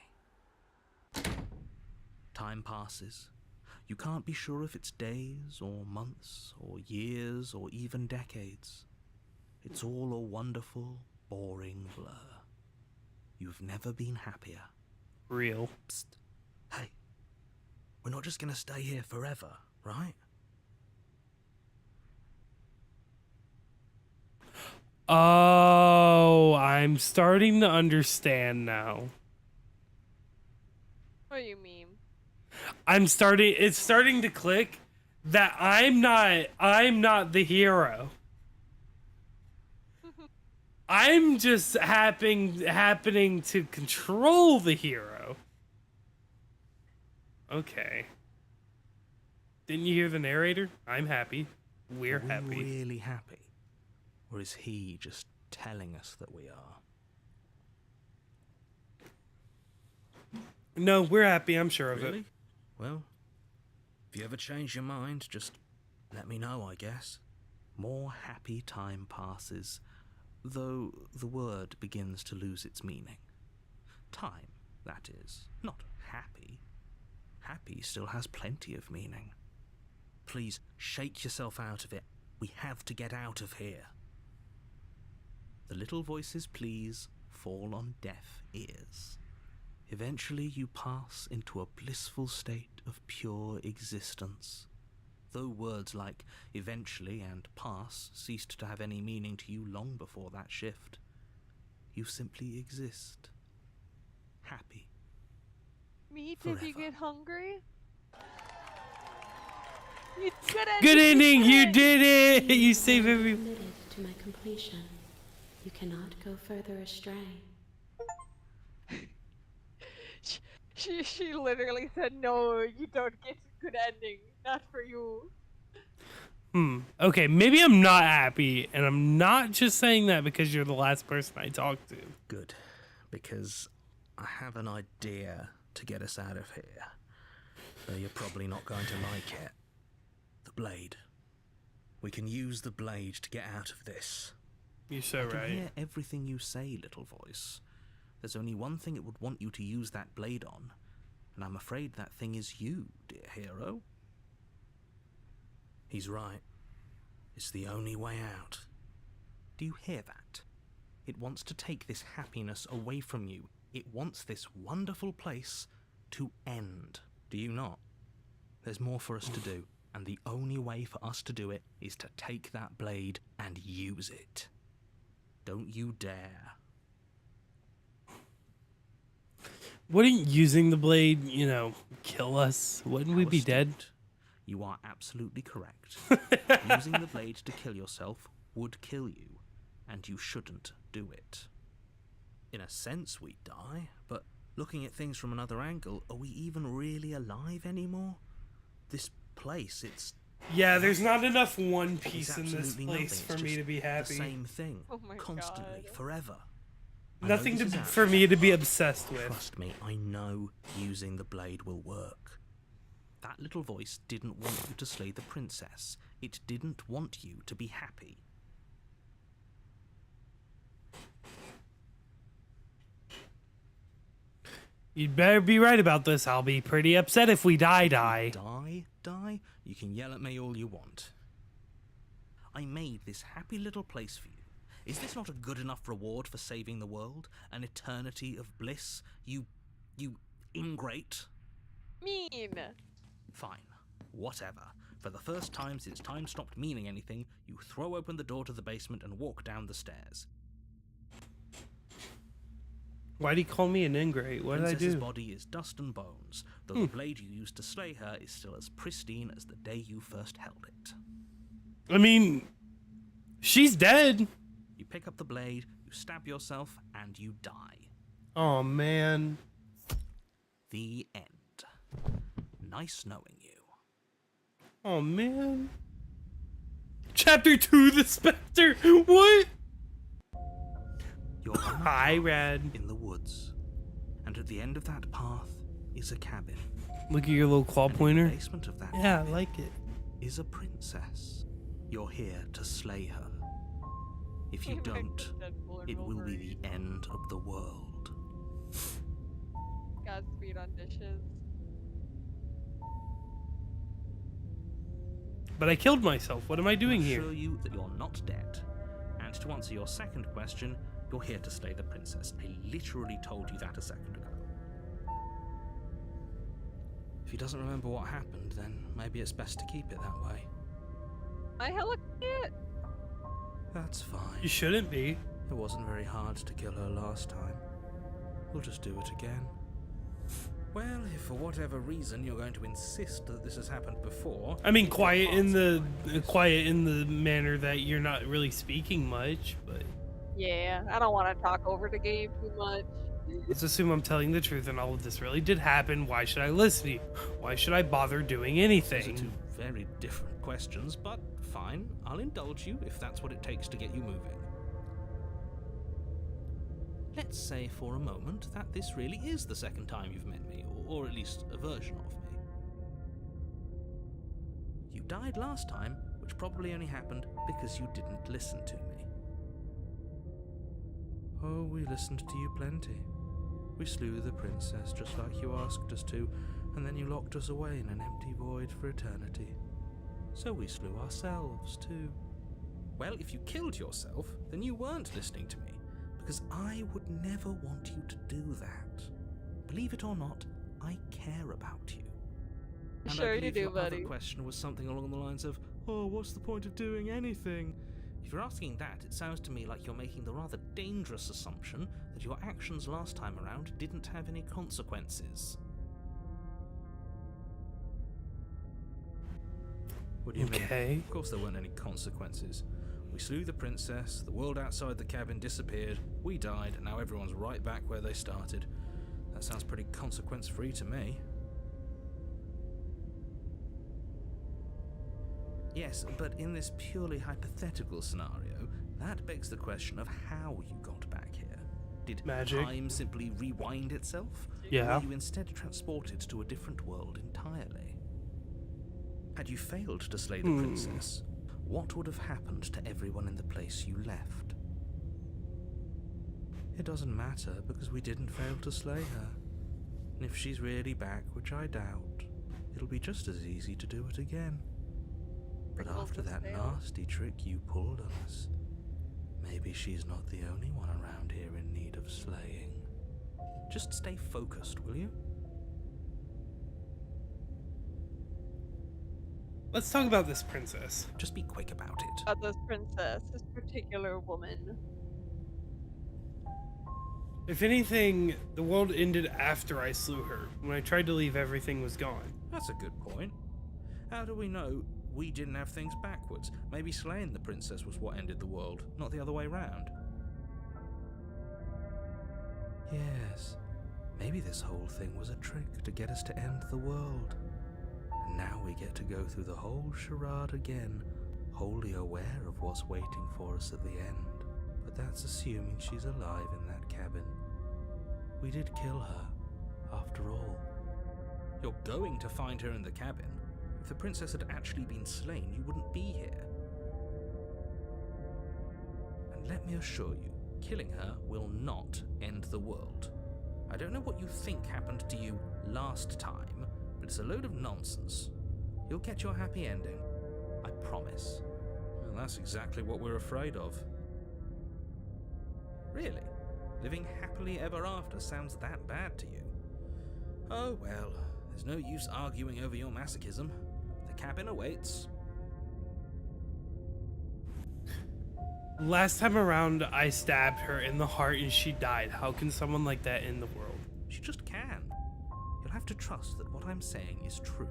Time passes. You can't be sure if it's days or months or years or even decades. It's all a wonderful, boring blur. You've never been happier. Real. Psst. Hey, we're not just gonna stay here forever, right? Oh, I'm starting to understand now. What do you mean? It's starting to click that I'm not the hero. I'm just happening to control the hero. Okay. Didn't you hear the narrator? I'm happy. We're Are we happy. really happy? Or is he just telling us that we are? No, we're happy. I'm sure of it. Really? Well, if you ever change your mind, just let me know, I guess. More happy time passes, though the word begins to lose its meaning. Time, that is, not happy. Happy still has plenty of meaning. Please, shake yourself out of it. We have to get out of here. The little voice's pleas fall on deaf ears. Eventually you pass into a blissful state of pure existence. Though words like eventually and pass ceased to have any meaning to you long before that shift, you simply exist. Happy. Meat if you Forever. get hungry? You did it! Good ending. You it! did it. You saved every. Committed to my completion. You cannot go further astray. She literally said, no, you don't get a good ending. Not for you. Okay, maybe I'm not happy, and I'm not just saying that because you're the last person I talked to. Good, because I have an idea to get us out of here, though you're probably not going to like it. The blade. We can use the blade to get out of this. You're so I can right. hear everything you say, little voice. There's only one thing it would want you to use that blade on, and I'm afraid that thing is you, dear hero. He's right. It's the only way out. Do you hear that? It wants to take this happiness away from you. It wants this wonderful place to end. Do you not? There's more for us to do, and the only way for us to do it is to take that blade and use it. Don't you dare. Wouldn't using the blade, kill us? Wouldn't we How be dead? astute. You are absolutely correct. Using the blade to kill yourself would kill you, and you shouldn't do it. In a sense, we die, but looking at things from another angle, are we even really alive anymore? This place, it's Yeah, there's not enough one it's piece in this absolutely place nothing. for It's me just to be the happy. same thing, Oh my constantly, God. forever. I know Nothing this is out for there, me to be but obsessed with. trust me, I know using the blade will work. That little voice didn't want you to slay the princess. It didn't want you to be happy. You'd better be right about this. I'll be pretty upset if we die. Die? You can yell at me all you want. I made this happy little place for you. Is this not a good enough reward for saving the world? An eternity of bliss? You ingrate? Mean. Fine. Whatever. For the first time since time stopped meaning anything, you throw open the door to the basement and walk down the stairs. Why'd he call me an ingrate? What did I Princess's do? body is dust and bones, though the blade you used to slay her is still as pristine as the day you first held it. I mean, she's dead. You pick up the blade, you stab yourself, and you die. Oh, man. The end. Nice knowing you. Oh, man. Chapter 2, The Spectre. What? You're on a Hi, path Rad. in the woods, and at the end of that path is a cabin. Look at your little claw And in pointer. the basement of that Yeah, I cabin like it. is a princess. You're here to slay her. If you Like don't, Deadpool and it will be Wolverine. the end of the world. Godspeed on dishes. But I killed myself. What am I doing To here? assure you that you're not dead. And to answer your second question, you're here to slay the princess. I literally told you that a second ago. If he doesn't remember what happened, then maybe it's best to keep it that way. I hella can't. That's fine. You shouldn't be. It wasn't very hard to kill her last time. We'll just do it again. Well, if for whatever reason you're going to insist that this has happened before... I mean, it's quiet in part the manner that you're not really speaking much, but Yeah, I don't want to talk over the game too much. let's assume I'm telling the truth and all of this really did happen. Why should I listen to you? Why should I bother doing Those are anything? two very different questions, but fine. I'll indulge you if that's what it takes to get you moving. Let's say for a moment that this really is the second time you've met me, or at least a version of me. You died last time, which probably only happened because you didn't listen to me. Oh, we listened to you plenty. We slew the princess just like you asked us to, and then you locked us away in an empty void for eternity. So we slew ourselves too. Well, if you killed yourself, then you weren't listening to me, because I would never want you to do that. Believe it or not, I care about you. And Sure I you believe do, your buddy. other question was something along the lines of, oh, what's the point of doing anything? If you're asking that, it sounds to me like you're making the rather dangerous assumption that your actions last time around didn't have any consequences. What do you mean? Okay. Of course there weren't any consequences. We slew the princess, the world outside the cabin disappeared, we died, and now everyone's right back where they started. That sounds pretty consequence-free to me. Yes, but in this purely hypothetical scenario, that begs the question of how you got back here. Did Magic. time simply rewind itself? Yeah. Or were you instead transported to a different world entirely? Had you failed to slay the princess, what would have happened to everyone in the place you left? It doesn't matter, because we didn't fail to slay her. And if she's really back, which I doubt, it'll be just as easy to do it again. But Wrinkles after was that failed. nasty trick you pulled on us, maybe she's not the only one around here in need of slaying. Just stay focused, will you? Let's talk about this princess. Just be quick about it. About this princess, this particular woman. If anything, the world ended after I slew her. When I tried to leave, everything was gone. That's a good point. How do we know we didn't have things backwards? Maybe slaying the princess was what ended the world, not the other way round. Yes, maybe this whole thing was a trick to get us to end the world. And now we get to go through the whole charade again, wholly aware of what's waiting for us at the end. But that's assuming she's alive in that cabin. We did kill her, after all. You're going to find her in the cabin. If the princess had actually been slain, you wouldn't be here. And let me assure you, killing her will not end the world. I don't know what you think happened to you last time, but it's a load of nonsense. You'll get your happy ending. I promise. Well, that's exactly what we're afraid of. Really? Living happily ever after sounds that bad to you? Oh well, there's no use arguing over your masochism. The cabin awaits. Last time around, I stabbed her in the heart and she died. How can someone like that end the world? She just can. You'll have to trust that what I'm saying is true.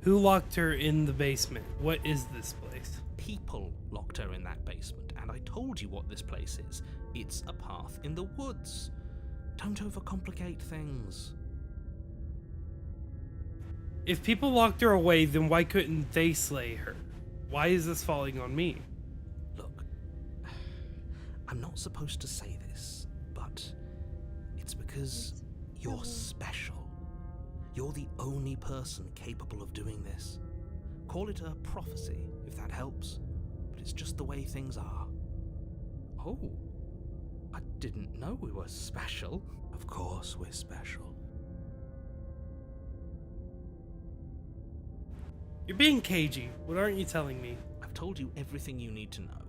Who locked her in the basement? What is this place? People locked her in that basement, and I told you what this place is. It's a path in the woods. Don't overcomplicate things. If people locked her away, then why couldn't they slay her? Why is this falling on me? Look, I'm not supposed to say this, but it's because you're special. You're the only person capable of doing this. Call it a prophecy, if that helps, but it's just the way things are. Oh, I didn't know we were special. Of course we're special. You're being cagey. What aren't you telling me? I've told you everything you need to know.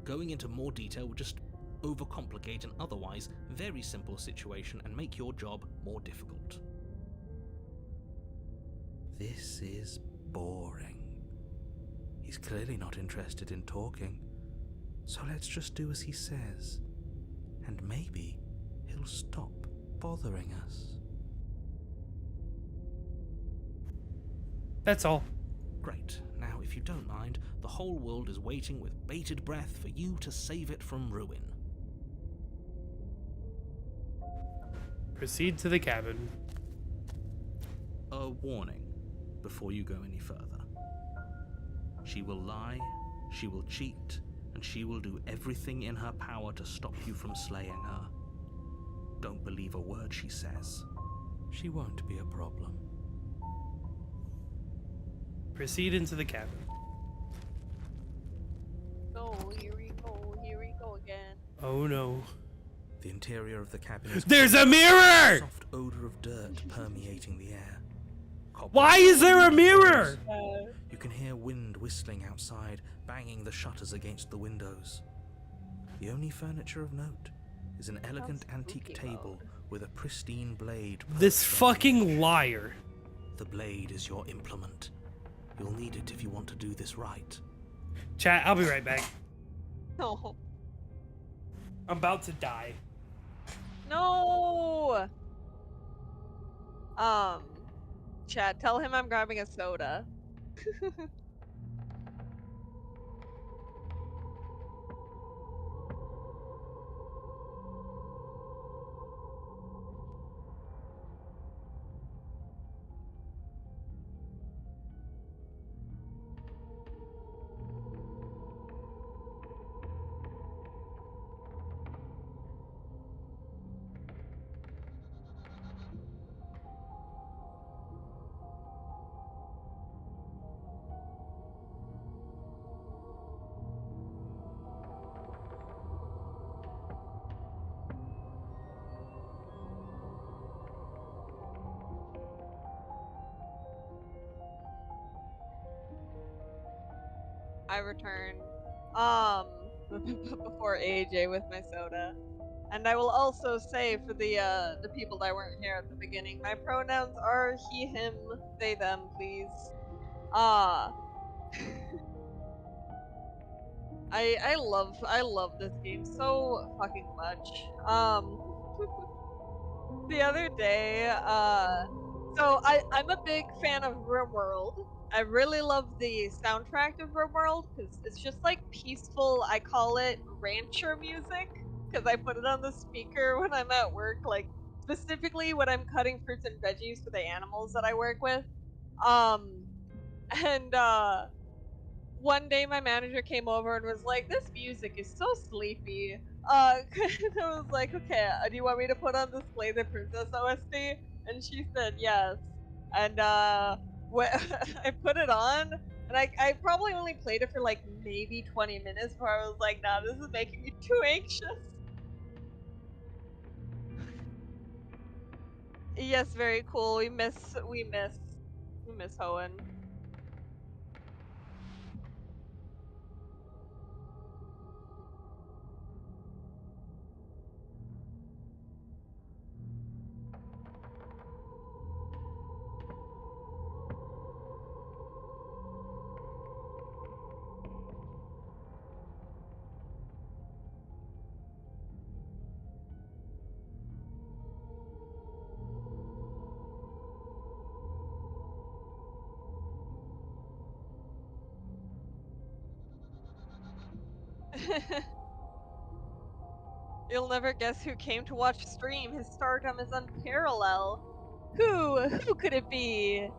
Going into more detail would just overcomplicate an otherwise very simple situation and make your job more difficult. This is boring. He's clearly not interested in talking, so let's just do as he says, and maybe he'll stop bothering us. That's all. Great. Now, if you don't mind, the whole world is waiting with bated breath for you to save it from ruin. Proceed to the cabin. A warning before you go any further. She will lie, she will cheat, and she will do everything in her power to stop you from slaying her. Don't believe a word she says. She won't be a problem. Proceed into the cabin. Oh, here we go again. Oh no. The interior of the cabin is There's a a mirror! soft odor of dirt permeating the air. Why is there a mirror? You can hear wind whistling outside, banging the shutters against the windows. The only furniture of note is an elegant antique table with a pristine blade. This perched on the fucking edge. liar. The blade is your implement. You'll need it if you want to do this right. Chat, I'll be right back. No. I'm about to die. No. Chad, tell him I'm grabbing a soda. I return. Before AJ with my soda. And I will also say for the people that weren't here at the beginning, my pronouns are he, him, they, them, please. I I love this game so fucking much. The other day, so I'm a big fan of RimWorld. I really love the soundtrack of RimWorld because it's just like peaceful. I call it rancher music because I put it on the speaker when I'm at work, like specifically when I'm cutting fruits and veggies for the animals that I work with. Um, and one day my manager came over and was like, "This music is so sleepy." And I was like, "Okay, do you want me to put on the Slay the Princess OST?" And she said yes. And I put it on, and I probably only played it for like maybe 20 minutes before I was like, "Nah, this is making me too anxious." Yes, very cool. We miss Hoenn. You'll never guess who came to watch stream. His stardom is unparalleled. Who could it be?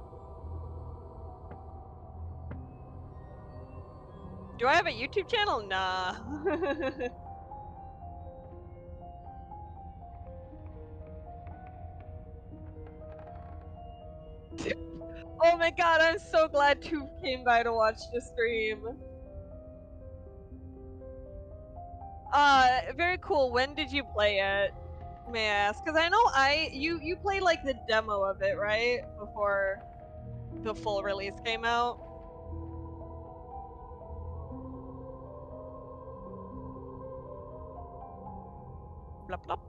Do I have a YouTube channel? Nah. Oh my god, I'm so glad Toof came by to watch the stream. Very cool. When did you play it? May I ask? Because I know you played like the demo of it, right? Before the full release came out. Blup blup.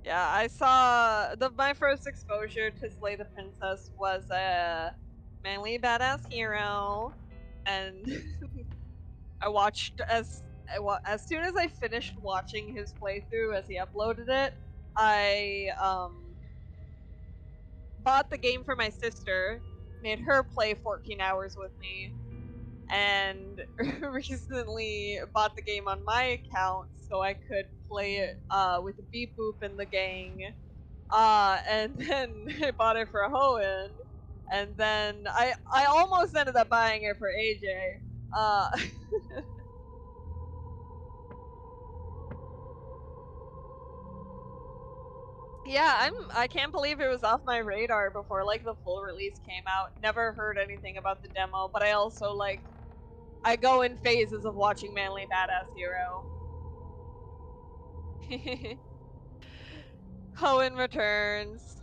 Yeah, I saw my first exposure to Slay the Princess was a manly badass hero, and I watched as soon as I finished watching his playthrough as he uploaded it, I bought the game for my sister, made her play 14 hours with me, and recently bought the game on my account so I could play it with Beep Boop and the gang. And then I bought it for Hoenn, and then I almost ended up buying it for AJ. Uh, yeah, I can't believe it was off my radar before like the full release came out. Never heard anything about the demo, but I also like I go in phases of watching Manly Badass Hero. Hoenn returns.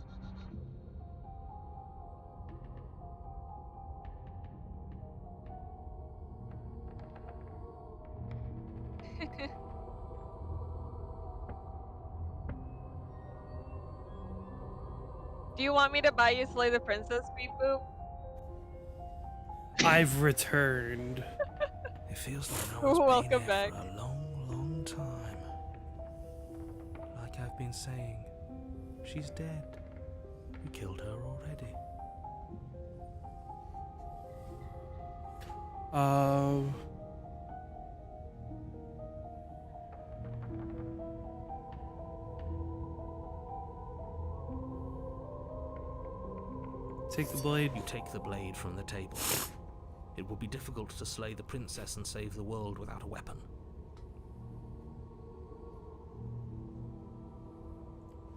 Do you want me to buy you Slay the Princess, Beep Boop? I've returned. It feels like no one's been Welcome here back. for a long, long time. Like I've been saying, she's dead. We killed her already. Take the blade. You take the blade from the table. It will be difficult to slay the princess and save the world without a weapon.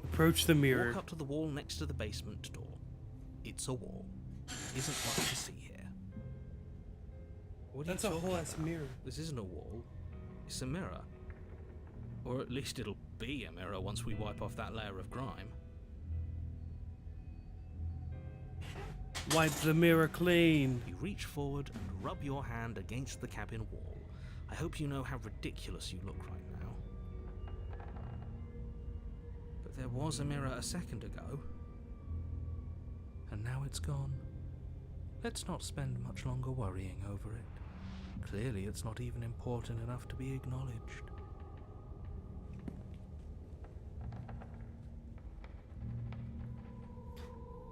Approach the mirror. Walk up to the wall next to the basement door. It's a wall. Isn't much to see here. What are That's a you talking whole ass about? mirror. This isn't a wall. It's a mirror. Or at least it'll be a mirror once we wipe off that layer of grime. Wipe the mirror clean. You reach forward and rub your hand against the cabin wall. I hope you know how ridiculous you look right now. But there was a mirror a second ago, and now it's gone. Let's not spend much longer worrying over it. Clearly, it's not even important enough to be acknowledged.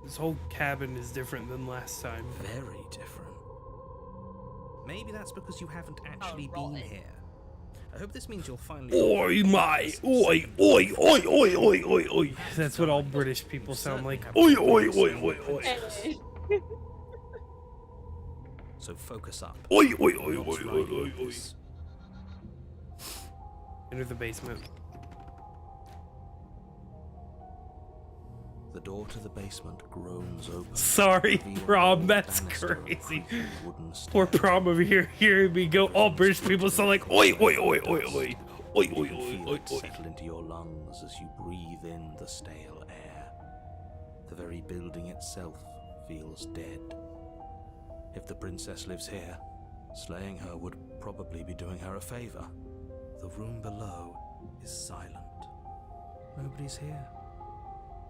This whole cabin is different than last time. Very different. Maybe that's because you haven't actually roll been it. here. I hope this means you'll finally... Oi, mate! Oi, oi, oi, oi, oi, oi, oi. That's what all British people sound like. Oi, oi, oi, oi, oi. Hey. So focus up. Oi, oi, oi, You're oi, not oi, riding oi, with oi. this. Enter the basement. The door to the basement groans open. Sorry, revealing Prom, a that's banister of crazy. creaky wooden Poor stairs. Prom over here hearing me go, all British people sound like, oi, oi, oi, oi, oi. Oi, You oi, can oi, feel oi, it oi. settle into your lungs as you breathe in the stale air. The very building itself feels dead. If the princess lives here, slaying her would probably be doing her a favor. The room below is silent. Nobody's here.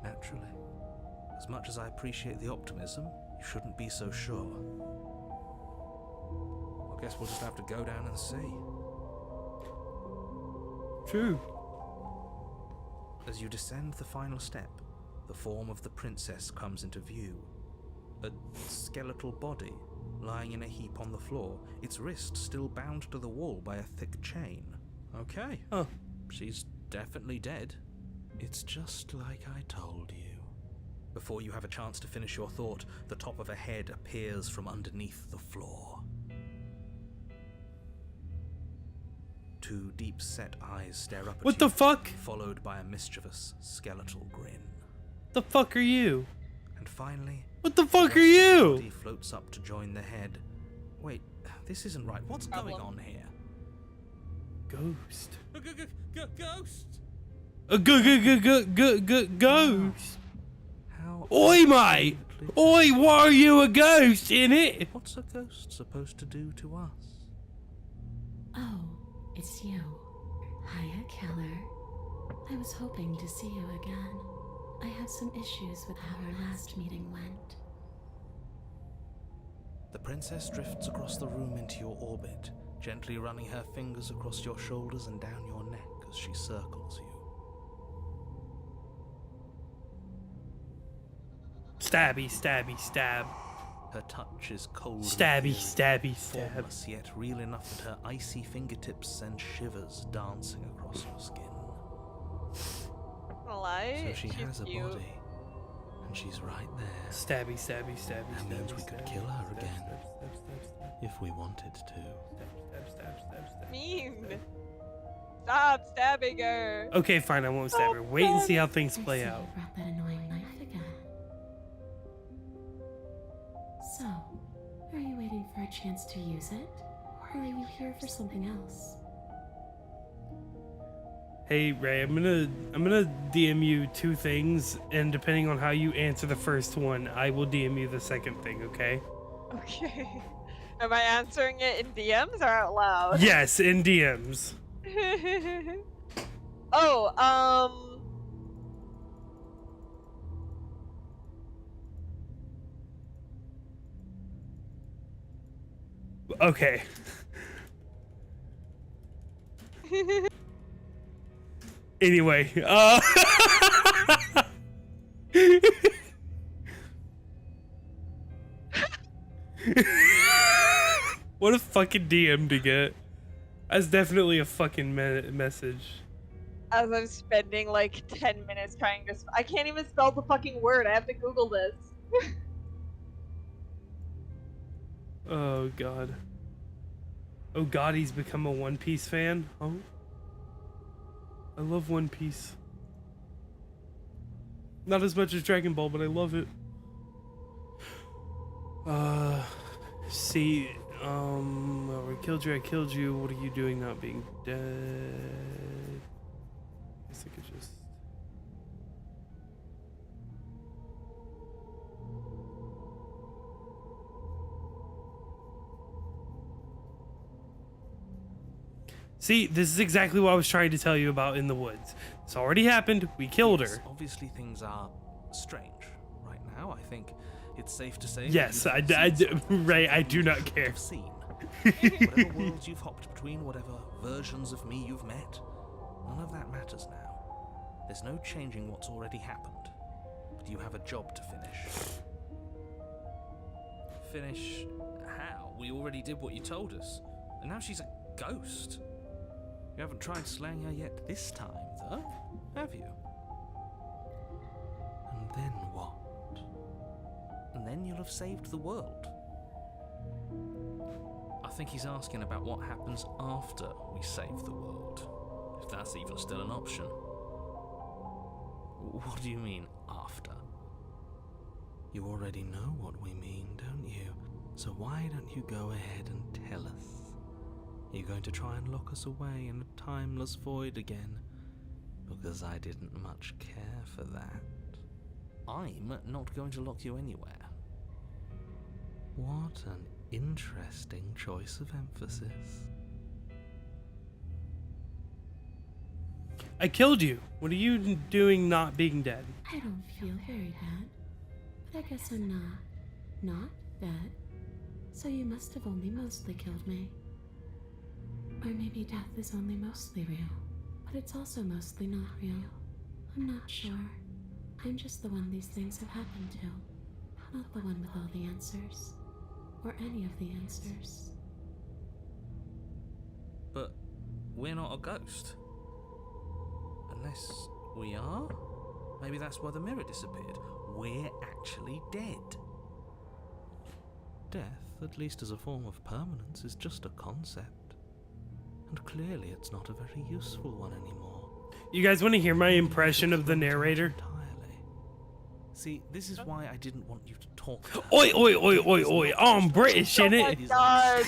Naturally. As much as I appreciate the optimism, you shouldn't be so sure. I guess we'll just have to go down and see. True. As you descend the final step, the form of the princess comes into view. A skeletal body lying in a heap on the floor, its wrist still bound to the wall by a thick chain. Okay, Huh. she's definitely dead. It's just like I told you. Before you have a chance to finish your thought, the top of a head appears from underneath the floor. Two deep-set eyes stare up at What you, the fuck? followed by a mischievous skeletal grin. The fuck are you? And finally, What the fuck the are rest of the you? body floats up to join the head. Wait, this isn't right. What's going on here? Ghost. Ghost? Ghost. How? Oi, mate! Oi, why are you a ghost in it? What's a ghost supposed to do to us? Oh, it's you. Hiya, Keller. I was hoping to see you again. I have some issues with how our last meeting went. The princess drifts across the room into your orbit, gently running her fingers across your shoulders and down your neck as she circles you. Stabby, stabby, stab. Her touch is cold, and Stabby, fearing, stabby, stab. formless yet real enough that her icy fingertips send shivers dancing across your skin. Gonna lie, So she she's has a cute. body, and she's right there. Stabby, stabby, stabby, That means we could kill her again. If we wanted to. Mean. Stop stabbing her. Okay, fine, I won't stab her. Wait and see how things I play see out. you brought that annoying knife again. So, are you waiting for a chance to use it? Or are you here for something else? Hey Ray, I'm gonna DM you two things, and depending on how you answer the first one, I will DM you the second thing, okay? Okay. Am I answering it in DMs or out loud? Yes, in DMs. Oh, Okay. Anyway, what a fucking DM to get. That's definitely a fucking message. as I'm spending like 10 minutes trying to I can't even spell the fucking word. I have to Google this. Oh god. Oh god, he's become a One Piece fan? Oh. I love One Piece. Not as much as Dragon Ball, but I love it. See, well, I killed you. What are you doing not being dead? Guess I could just... See, this is exactly what I was trying to tell you about in the woods. It's already happened. We killed Yes, her. obviously things are strange right now. I think it's safe to say. Yes, that Ray, I do not care. Have seen. Whatever worlds you've hopped between, whatever versions of me you've met, none of that matters now. There's no changing what's already happened. But you have a job to finish. Finish how? We already did what you told us. And now she's a ghost. You haven't tried slaying her yet this time, though, have you? And then what? And then you'll have saved the world. I think he's asking about what happens after we save the world. If that's even still an option. What do you mean, after? You already know what we mean, don't you? So why don't you go ahead and tell us? Are you going to try and lock us away in a timeless void again? Because I didn't much care for that. I'm not going to lock you anywhere. What an interesting choice of emphasis. I killed you. What are you doing not being dead? I don't feel very bad. But I guess I'm not dead. So you must have only mostly killed me. Or maybe death is only mostly real, but it's also mostly not real. I'm not sure. I'm just the one these things have happened to. Not the one with all the answers. Or any of the answers. But we're not a ghost. Unless we are? Maybe that's why the mirror disappeared. We're actually dead. Death, at least as a form of permanence, is just a concept. And clearly it's not a very useful one anymore. You guys want to hear my impression of the narrator? Entirely. See, this is why I didn't want you to talk. Oi, oi, oi, oi, oi. Oh, I'm British, Oh my innit? god!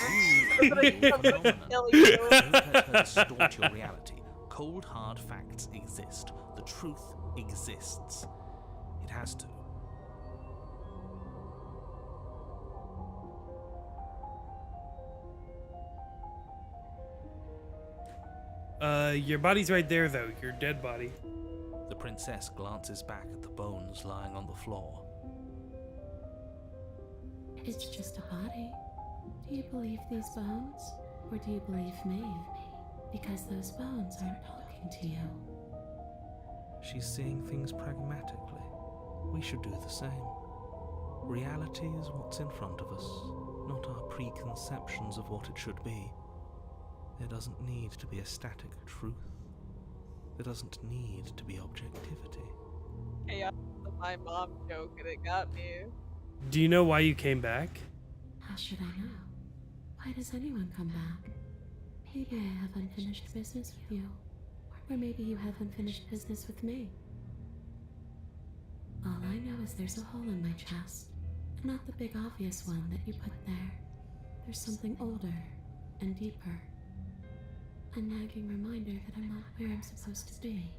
Kill you. Don't let her distort your reality. Cold, hard facts exist. The truth exists. It has to. Your body's right there, though. Your dead body. The princess glances back at the bones lying on the floor. It's just a body. Do you believe these bones? Or do you believe me? Because those bones aren't talking to you. She's seeing things pragmatically. We should do the same. Reality is what's in front of us, not our preconceptions of what it should be. There doesn't need to be a static truth. There doesn't need to be objectivity. Hey, my mom joke and it got me. Do you know why you came back? How should I know? Why does anyone come back? Maybe I have unfinished business with you. Or maybe you have unfinished business with me. All I know is there's a hole in my chest. Not the big obvious one that you put there. There's something older and deeper. A nagging reminder that I'm not where I'm supposed to be.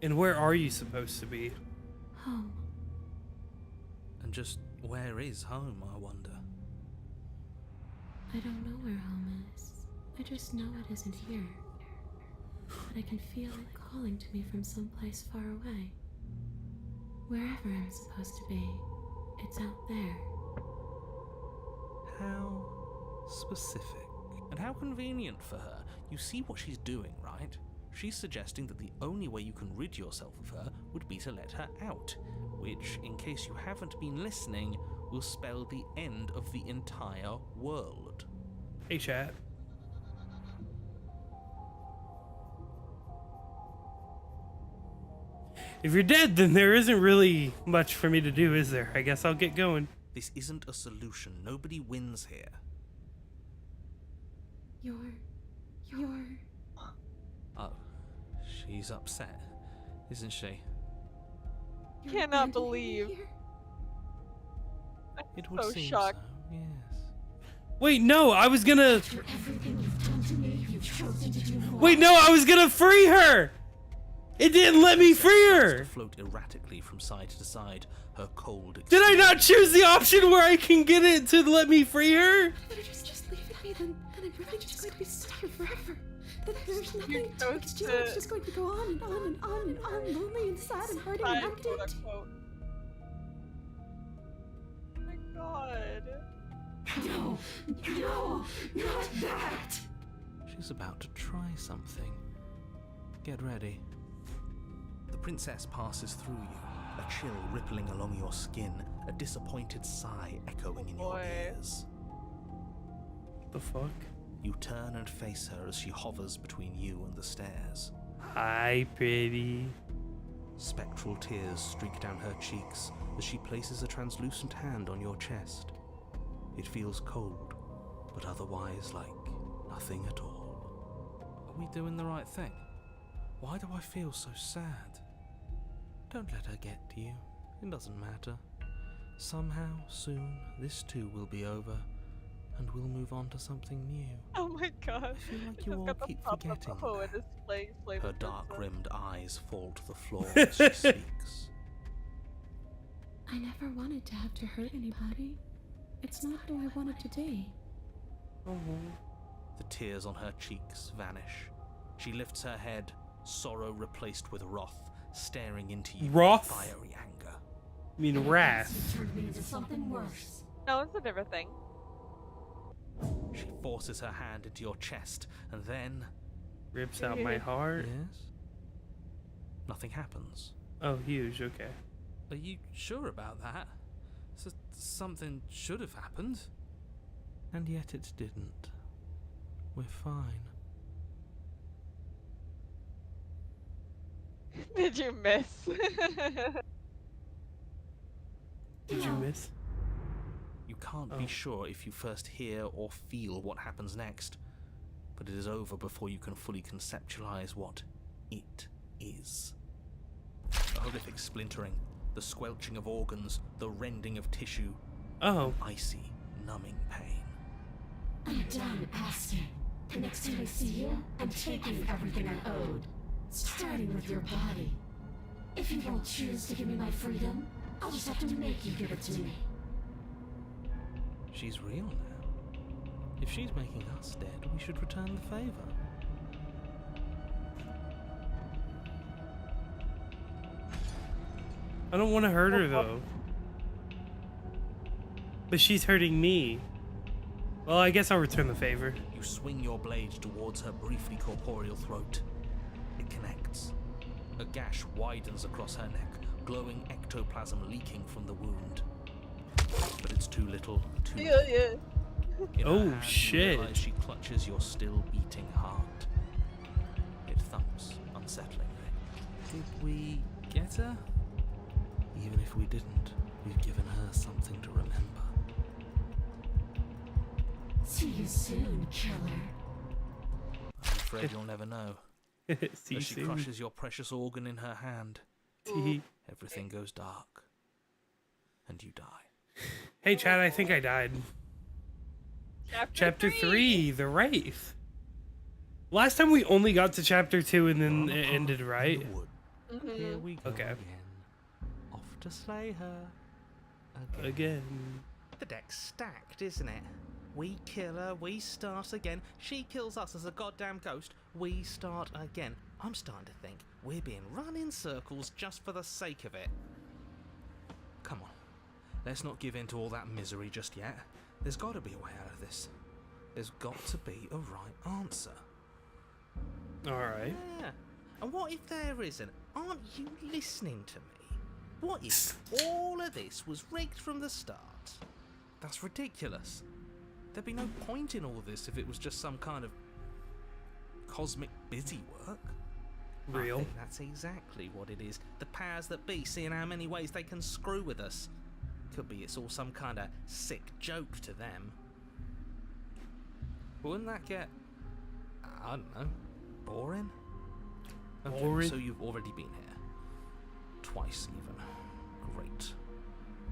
And where are you supposed to be? Home. And just where is home, I wonder? I don't know where home is. I just know it isn't here. But I can feel it calling to me from someplace far away. Wherever I'm supposed to be, it's out there. How specific. And how convenient for her. You see what she's doing, right? She's suggesting that the only way you can rid yourself of her would be to let her out, which, in case you haven't been listening, will spell the end of the entire world. Hey, chat. If you're dead, then there isn't really much for me to do, is there? I guess I'll get going. This isn't a solution. Nobody wins here. You're... Oh, she's upset, isn't she? you're Cannot going to believe. be here? It would So seem shocked. so, yes. Wait, no, I was gonna... For everything you've done to me, you've chosen to do more. Wait, no, I was gonna free her! It didn't let me free To her! float erratically from side to side, her cold. Did I not choose the option where I can get it to let me free her? Better just leave then I'm really just going to be stuck here forever. That there's nothing You we can chose do. to- It's just going to go on and on and on and on, lonely and sad and hurting and Fine, empty. quote unquote. Oh my god. No, no, not that. She's about to try something. Get ready. The princess passes through you, a chill rippling along your skin, a disappointed sigh echoing in your Boy. ears. The fuck? You turn and face her as she hovers between you and the stairs. Hi, pretty. Spectral tears streak down her cheeks as she places a translucent hand on your chest. It feels cold, but otherwise like nothing at all. Are we doing the right thing? Why do I feel so sad? Don't let her get to you. It doesn't matter. Somehow, soon, this too will be over, and we'll move on to something new. Oh my god. I feel like He's you all got the keep pop-up forgetting O that. and is playing Slay the Her Princess. dark-rimmed eyes fall to the floor as she speaks. I never wanted to have to hurt anybody. It's not who I wanted to be. The tears on her cheeks vanish. She lifts her head, sorrow replaced with wrath, staring into you Wrath? with fiery anger. I mean, wrath. Turned me into something worse. No, it's a different thing. She forces her hand into your chest, and then... Rips out my heart. Yes? Nothing happens. Oh, huge. Okay. Are you sure about that? Something should have happened. And yet it didn't. We're fine. Did you miss? Did you miss? You can't Oh. be sure if you first hear or feel what happens next, but it is over before you can fully conceptualize what it is. The horrific splintering, the squelching of organs, the rending of tissue, Oh. icy, numbing pain. I'm done asking. The next time I see you, I'm taking everything I owed. Starting with your body. If you won't choose to give me my freedom, I'll just have to make you give it to me. She's real now. If she's making us dead, we should return the favor. I don't want to hurt her though. But she's hurting me. Well, I guess I'll return the favor. You swing your blade towards her briefly corporeal throat. It connects. A gash widens across her neck, glowing ectoplasm leaking from the wound. But it's too little, too late. Yeah. In her Oh, hand, you shit. realize she clutches your still beating heart. It thumps unsettlingly. Did we get her? Even if we didn't, we've given her something to remember. See you soon, killer. I'm afraid you'll never know. See you As she soon. crushes your precious organ in her hand, Tee. everything goes dark. And you die. Hey, Chad, I think I died. Chapter 3, The Wraith. Last time we only got to chapter 2 and then it ended, In right? the wood. Here we go Okay. again. Off to slay her. Again. The deck's stacked, isn't it? We kill her, we start again. She kills us as a goddamn ghost, we start again. I'm starting to think we're being run in circles just for the sake of it. Come on, let's not give in to all that misery just yet. There's got to be a way out of this. There's got to be a right answer. Alright. Yeah. And what if there isn't? Aren't you listening to me? What if all of this was rigged from the start? That's ridiculous. There'd be no point in all this if it was just some kind of cosmic busy work. I Real. think that's exactly what it is. The powers that be seeing how many ways they can screw with us. Could be it's all some kind of sick joke to them. Wouldn't that get, I don't know, boring? Okay, Boring? so you've already been here. Twice even. Great.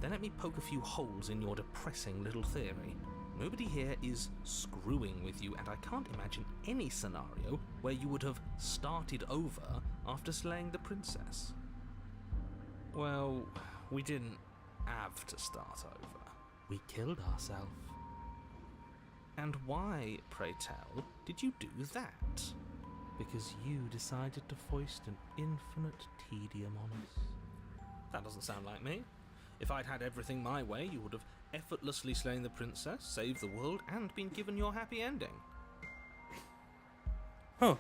Then let me poke a few holes in your depressing little theory. Nobody here is screwing with you, and I can't imagine any scenario where you would have started over after slaying the princess. Well, we didn't have to start over. We killed ourselves. And why, pray tell, did you do that? Because you decided to foist an infinite tedium on us. That doesn't sound like me. If I'd had everything my way, you would have effortlessly slain the princess, saved the world, and been given your happy ending. Huh.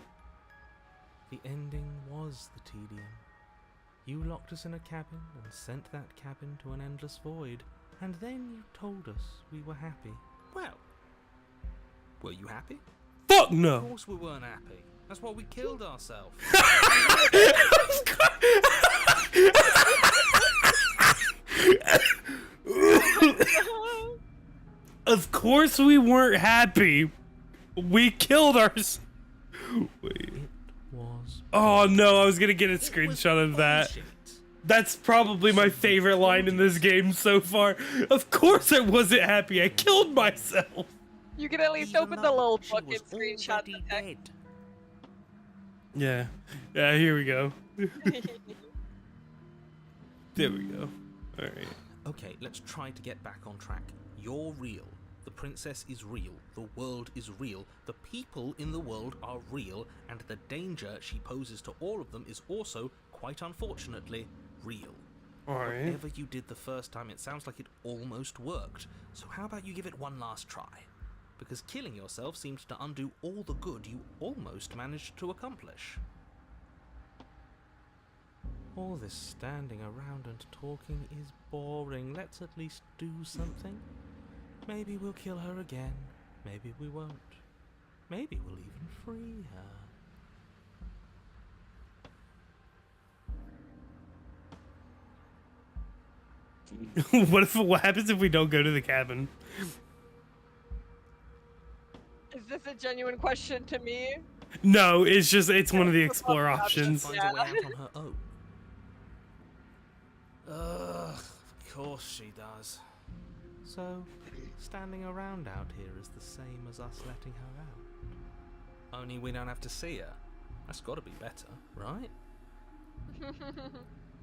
The ending was the tedium. You locked us in a cabin and sent that cabin to an endless void, and then you told us we were happy. Well, were you happy? Fuck Of no. course we weren't happy. That's why we killed ourselves. Of course we weren't happy. We killed ourselves. Wait. It was. Oh no, I was gonna get a screenshot of that. Bullshit. That's probably my favorite line in this game so far. Of course I wasn't happy. I killed myself. You can at least Even open the though little she book was and screenshot already the text. dead. Yeah. Yeah, here we go. There we go. Alright. Okay, let's try to get back on track. You're real. The princess is real. The world is real. The people in the world are real. And the danger she poses to all of them is also, quite unfortunately, real. Alright. Whatever you did the first time, it sounds like it almost worked. So how about you give it one last try? Because killing yourself seemed to undo all the good you almost managed to accomplish. All this standing around and talking is boring. Let's at least do something. Maybe we'll kill her again. Maybe we won't. Maybe we'll even free her. What happens if we don't go to the cabin? Is this a genuine question to me? No, it's one of the explore Options. options. Finds Yeah. a way out on her own. Ugh, of course she does. So, standing around out here is the same as us letting her out. Only we don't have to see her. That's got to be better, right?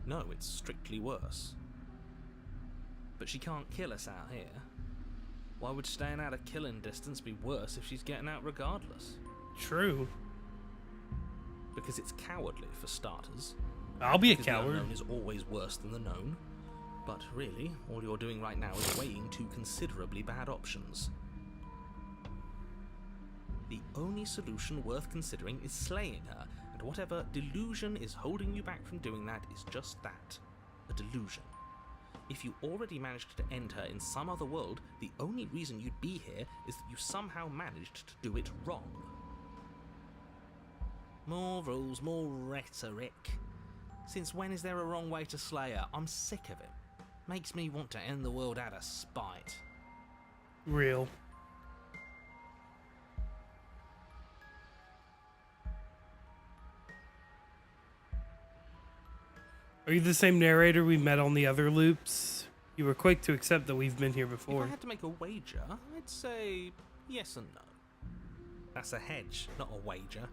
No, it's strictly worse. But she can't kill us out here. Why would staying out of killing distance be worse if she's getting out regardless? True. Because it's cowardly, for starters. I'll be a Because the coward. unknown is always worse than the known. But really, all you're doing right now is weighing two considerably bad options. The only solution worth considering is slaying her, and whatever delusion is holding you back from doing that is just that, a delusion. If you already managed to end her in some other world, the only reason you'd be here is that you somehow managed to do it wrong. More rules, more rhetoric. Since when is there a wrong way to slay her? I'm sick of it. Makes me want to end the world out of spite. Real. Are you the same narrator we met on the other loops? You were quick to accept that we've been here If before. I had to make a wager, I'd say yes and no. That's a hedge, not a wager.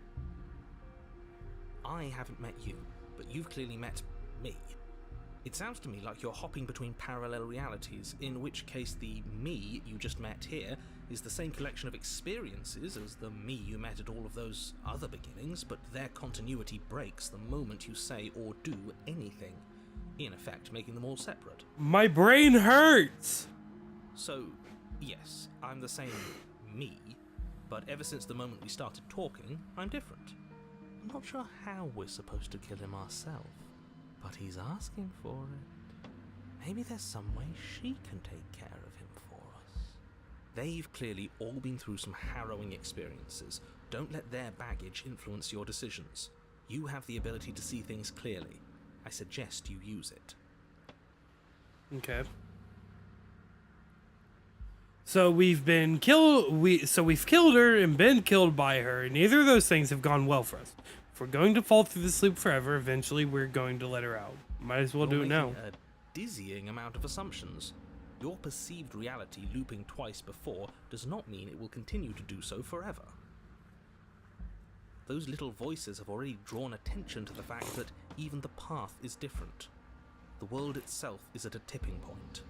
I haven't met you, but you've clearly met me. It sounds to me like you're hopping between parallel realities, in which case the me you just met here is the same collection of experiences as the me you met at all of those other beginnings, but their continuity breaks the moment you say or do anything, in effect making them all separate. My brain hurts! So, yes, I'm the same me, but ever since the moment we started talking, I'm different. I'm not sure how we're supposed to kill him ourselves, but he's asking for it. Maybe there's some way she can take care of him for us. They've clearly all been through some harrowing experiences. Don't let their baggage influence your decisions. You have the ability to see things clearly. I suggest you use it. Okay. So we've been we've killed her and been killed by her. Neither of those things have gone well for us. If we're going to fall through this loop forever, eventually we're going to let her out. Might as well do You're it now. making a dizzying amount of assumptions. Your perceived reality looping twice before does not mean it will continue to do so forever. Those little voices have already drawn attention to the fact that even the path is different. The world itself is at a tipping point.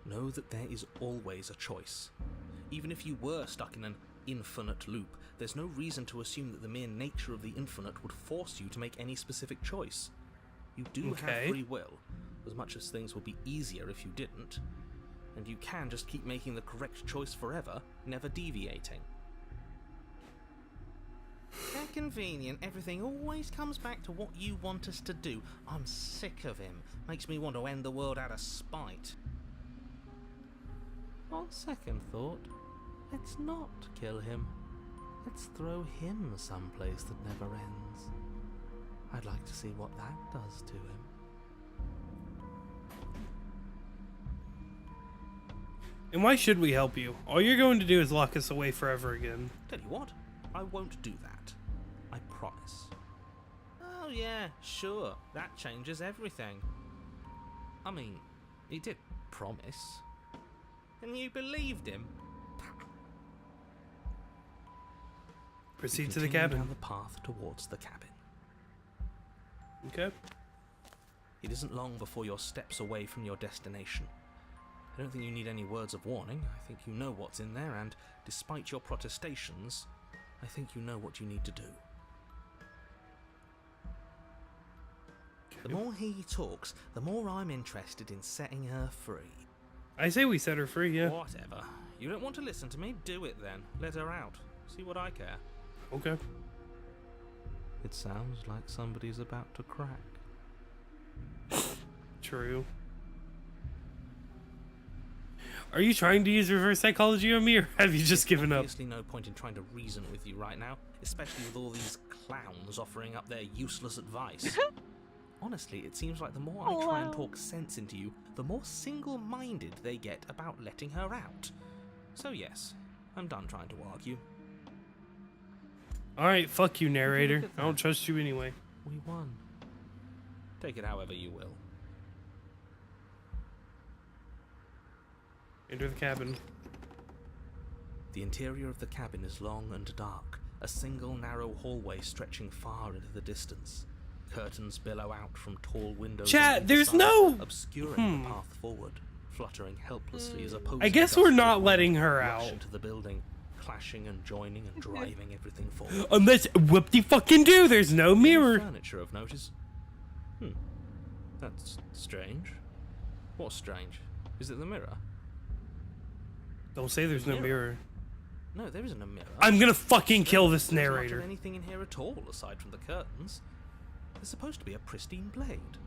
Know that there is always a choice. Even if you were stuck in an infinite loop, there's no reason to assume that the mere nature of the infinite would force you to make any specific choice. You do have free will, as much as things would be easier if you didn't, and you can just keep making the correct choice forever, never deviating. How convenient, everything always comes back to what you want us to do. I'm sick of him. Makes me want to end the world out of spite. On second thought, let's not kill him. Let's throw him someplace that never ends. I'd like to see what that does to him. And why should we help you? All you're going to do is lock us away forever again. Tell you what, I won't do that. I promise. Oh yeah, sure, that changes everything. I mean, he did promise. And you believed him? Proceed to the Continue cabin. down the path towards the cabin. Okay. It isn't long before you're steps away from your destination. I don't think you need any words of warning. I think you know what's in there, and despite your protestations, I think you know what you need to do. The more he talks, the more I'm interested in setting her free. I say we set her free, yeah. Whatever. You don't want to listen to me? Do it then. Let her out. See what I care. Okay. It sounds like somebody's about to crack. True. Are you trying to use reverse psychology on me, or have you just given up? Obviously no point in trying to reason with you right now, especially with all these clowns offering up their useless advice. Honestly, it seems like the more I try and talk sense into you, the more single-minded they get about letting her out. So yes, I'm done trying to argue. Alright, fuck you, narrator. I don't trust you anyway. We won. Take it however you will. Enter the cabin. The interior of the cabin is long and dark, a single narrow hallway stretching far into the distance. Curtains billow out from tall windows. Chat, on either there's side, no- obscuring the path forward, fluttering helplessly as opposing I guess gusts we're of not wind letting her rush out. into the building, clashing and joining and driving everything forward. Unless whoop-de-fucking-do, there's no Any mirror. furniture of notice? That's strange. What's strange? Is it the mirror? Don't say there's no mirror. No, there isn't a mirror. I'm gonna fucking kill this There's not much narrator. of anything in here at all, aside from the curtains. There's supposed to be a pristine blade.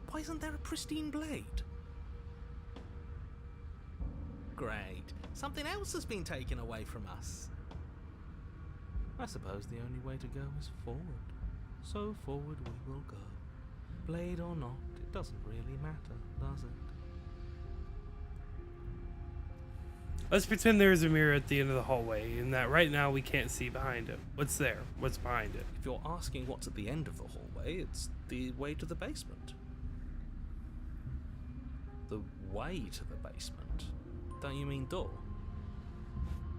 Why isn't there a pristine blade? Great. Something else has been taken away from us. I suppose the only way to go is forward. So forward we will go. Blade or not, it doesn't really matter, does it? Let's pretend there's a mirror at the end of the hallway, and that right now we can't see behind it. What's there? What's behind it? If you're asking what's at the end of the hallway, it's the way to the basement. The way to the basement? Don't you mean door?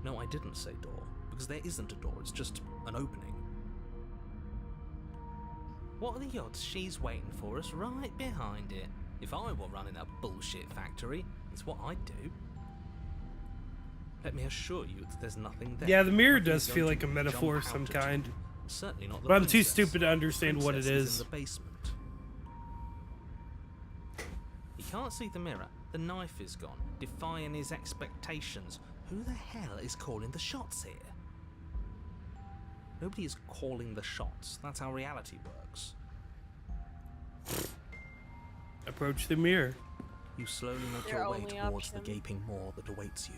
No, I didn't say door, because there isn't a door, it's just an opening. What are the odds she's waiting for us right behind it? If I were running a bullshit factory, it's what I'd do. Let me assure you that there's nothing there. Yeah, the mirror Nothing does is feel going like a to metaphor of jump some out at kind. you. Certainly not the But I'm too princess. stupid to understand what it Princess is. in the basement. He can't see the mirror. The knife is gone, defying his expectations. Who the hell is calling the shots here? Nobody is calling the shots. That's how reality works. Approach the mirror. You slowly make Your your way only towards the option. gaping maw that awaits you.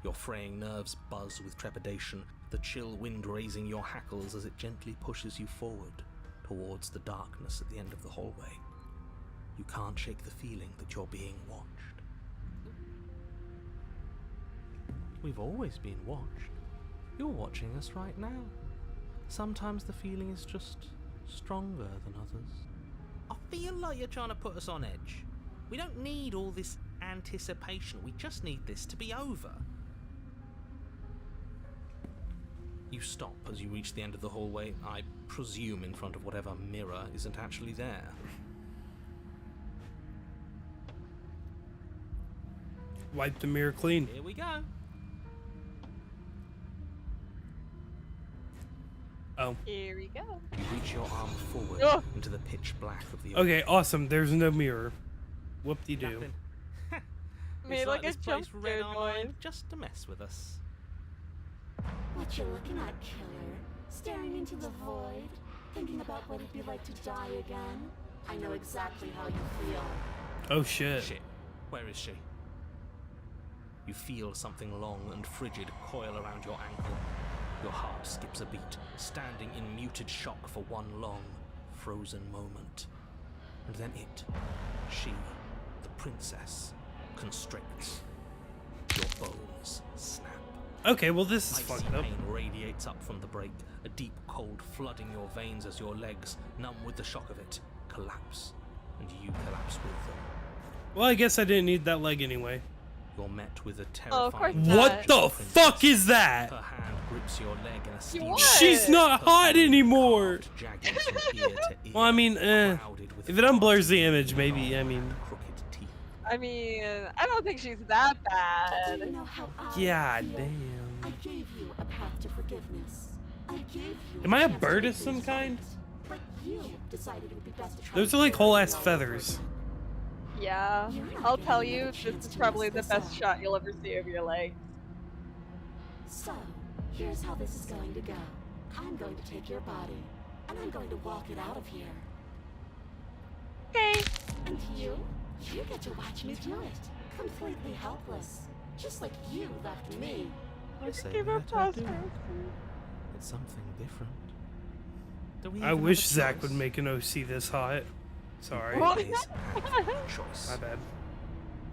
Your fraying nerves buzz with trepidation, the chill wind raising your hackles as it gently pushes you forward towards the darkness at the end of the hallway. You can't shake the feeling that you're being watched. We've always been watched. You're watching us right now. Sometimes the feeling is just stronger than others. I feel like you're trying to put us on edge. We don't need all this anticipation. We just need this to be over. You stop as you reach the end of the hallway, I presume in front of whatever mirror isn't actually there. Wipe the mirror clean. Here we go. Oh. Here we go. You reach your arm forward Ugh. into the pitch black of the Okay, awesome. There's no mirror. Whoop-de-doo. Nothing. Made It's like a this place jump read scare online noise. just to mess with us. What you looking at, killer? Staring into the void? Thinking about what it'd be like to die again? I know exactly how you feel. Oh, shit. Shit. Where is she? You feel something long and frigid coil around your ankle. Your heart skips a beat, standing in muted shock for one long, frozen moment. And then it, she, the princess, constricts. Your bones snap. Okay, well, this is Icy fucked up. pain radiates up from the break, a deep cold flooding your veins as your legs, numb with the shock of it, collapse. And you collapse with them. Well, I guess I didn't need that leg anyway. You're met with a Oh, of course terrifying... not. What the fuck is that? Her hand grips your leg in a steamy... what? She's not hot anymore. Jagged from ear to ear, Well, I mean, crowded with if it unblurs the image, maybe, I mean... crooked teeth. I mean, I don't think she's that Do bad. you know how I God feel? I damn. gave you a path to forgiveness. I gave you Am I a chance to bird make of some things kind? right. But you decided it would be best to try Those to are like start whole-ass all over feathers. again. Yeah, I'll tell you, this is probably the best shot you'll ever see of your leg. So, here's how this is going to go. I'm going to take your body, and I'm going to walk it out of here. Okay. And you get to watch me do it. Completely helpless. Just like you left me. I say Give we her let her do prosperity. it. It's something different. Do we I even wish have a Zach would choice? make an OC this hot. Sorry. What? It is actually a choice. My bad.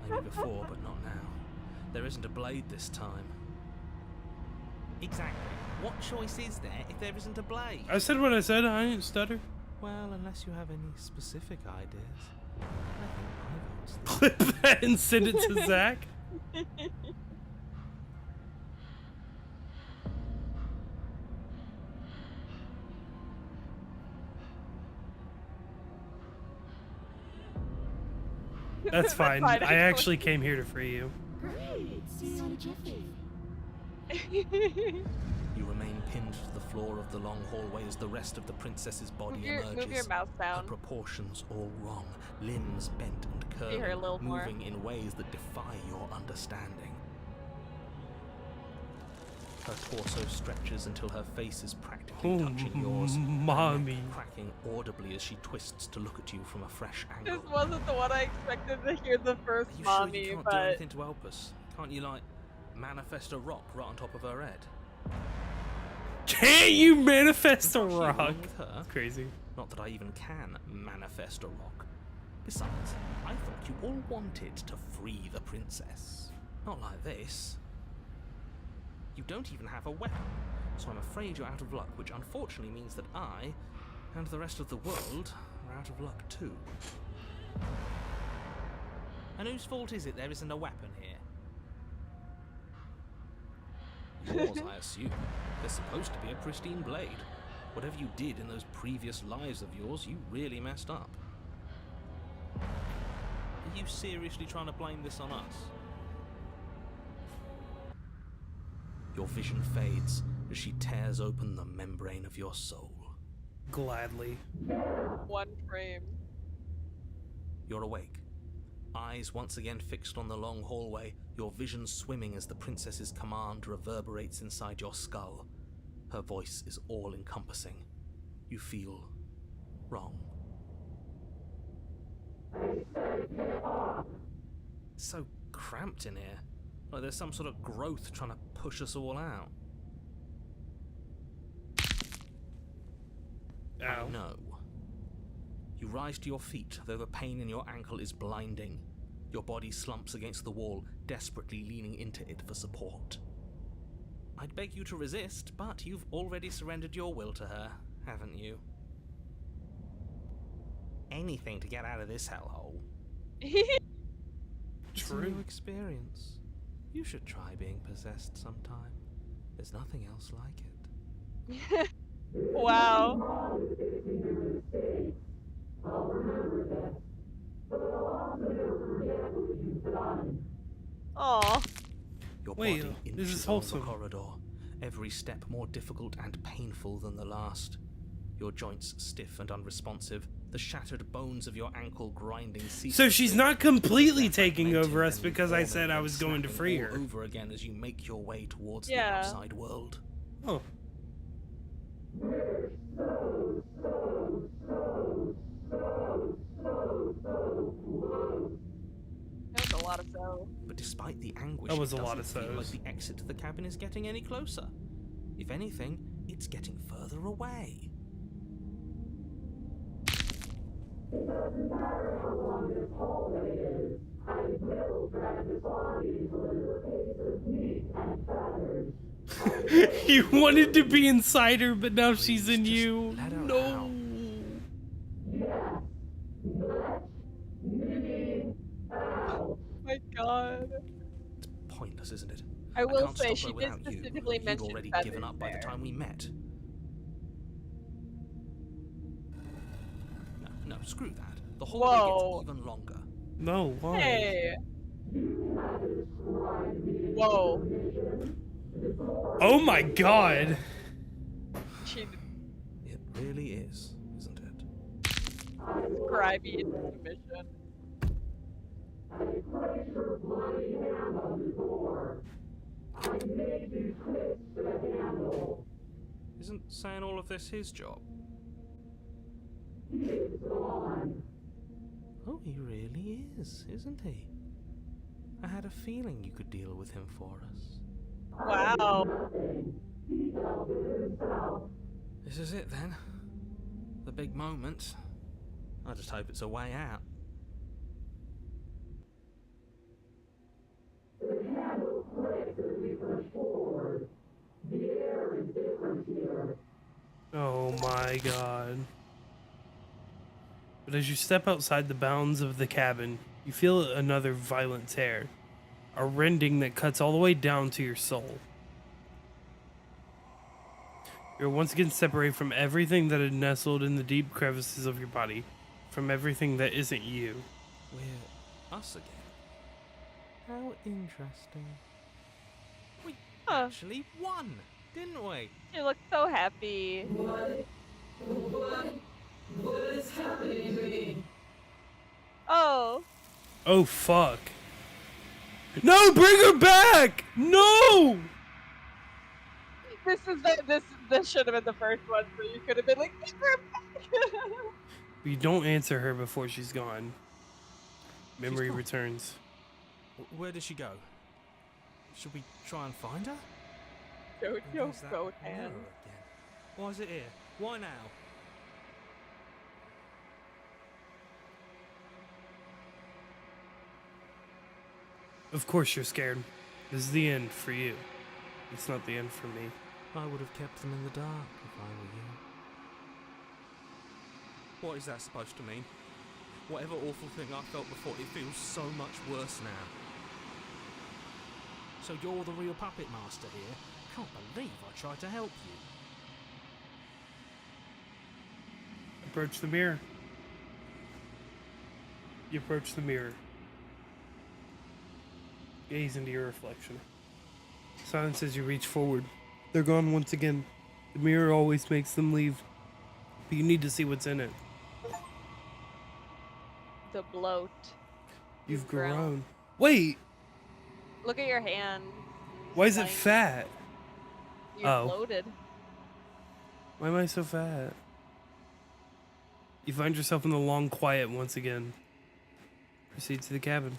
Maybe before, but not now. There isn't a blade this time. Exactly. What choice is there if there isn't a blade? I said what I said. I didn't stutter. Well, unless you have any specific ideas. I think my vote's the Clip that and send it to Zach. That's fine. fine, I actually came here to free you. Great. See you in a jiffy. You remain pinned to the floor of the long hallway as the rest of the princess's body emerges. Move your mouse Her down. proportions all wrong, limbs bent and See her a little curving, more. moving in ways that defy your understanding. Her torso stretches until her face is practically Oh, touching yours, her neck mommy. cracking audibly as she twists to look at you from a fresh This angle. wasn't the one I expected to hear the first Are you mommy, sure you can't do but anything to help us? Can't you, like, manifest a rock right on top of her head? Can't you manifest a Is that rock? wrong with her? Crazy. Not that I even can manifest a rock. Besides, I thought you all wanted to free the princess. Not like this. You don't even have a weapon, so I'm afraid you're out of luck, which unfortunately means that I, and the rest of the world, are out of luck too. And whose fault is it there isn't a weapon here? Yours, I assume. There's supposed to be a pristine blade. Whatever you did in those previous lives of yours, you really messed up. Are you seriously trying to blame this on us? Your vision fades as she tears open the membrane of your soul. Gladly. one frame. You're awake. Eyes once again fixed on the long hallway, your vision swimming as the princess's command reverberates inside your skull. Her voice is all-encompassing. You feel wrong. It's so cramped in here. Like there's some sort of growth trying to push us all out. I Ow. know. You rise to your feet, though the pain in your ankle is blinding. Your body slumps against the wall, desperately leaning into it for support. I'd beg you to resist, but you've already surrendered your will to her, haven't you? Anything to get out of this hellhole. It's a new True. experience. You should try being possessed sometime. There's nothing else like it. Wow. Aw. Your Wait, body this is inches along the wholesome. corridor, every step more difficult and painful than the last. Your joints stiff and unresponsive, the shattered bones of your ankle grinding ceaselessly. So she's not completely They're taking over fragmenting, us then because I reforming, said I then was going to snapping free all her. over again as you make your way towards the Yeah. outside world. Oh. That was a lot of so. But despite the anguish, That was it a lot doesn't of feel like so's. the exit to the cabin is getting any closer. If anything, it's getting further away. You wanted to be inside her, but now she's Please, in just you. let her No. out. My God. It's pointless, isn't it? I will can't say stop she her did without you. specifically You'd mention already feathers given up by the there. time we met. No, screw that. The hallway Whoa. gets even longer. No, why? Hey. Whoa. Oh my god. She It really is, isn't it? described me into submission. Isn't saying all of this his job? Oh, he really is, isn't he? I had a feeling you could deal with him for us. Wow. This is it then. The big moment. I just hope it's a way out. Oh my god. But as you step outside the bounds of the cabin, you feel another violent tear. A rending that cuts all the way down to your soul. You're once again separated from everything that had nestled in the deep crevices of your body. From everything that isn't you. We're us again. How interesting. We Huh. actually won, didn't we? She looked so happy. Oh. Oh fuck. No, bring her back! No! This should have been the first one, so you could have been like, "Give her back." You don't answer her before she's gone. Memory gone. returns. Where did she go? Should we try and find her? Jojo There's that goat mirror hand. again. Why is it here? Why now? Of course you're scared. This is the end for you. It's not the end for me. I would have kept them in the dark if I were you. What is that supposed to mean? Whatever awful thing I felt before, it feels so much worse now. So you're the real puppet master here? Can't believe I tried to help you. Approach the mirror. You approach the mirror. Gaze into your reflection. Silence as you reach forward. They're gone once again. The mirror always makes them leave. But you need to see what's in it. The bloat. You've grown. grown. Wait! Look at your hand. Why is it Tiny. fat? You're Oh. bloated. Why am I so fat? You find yourself in the long quiet once again. Proceed to the cabin.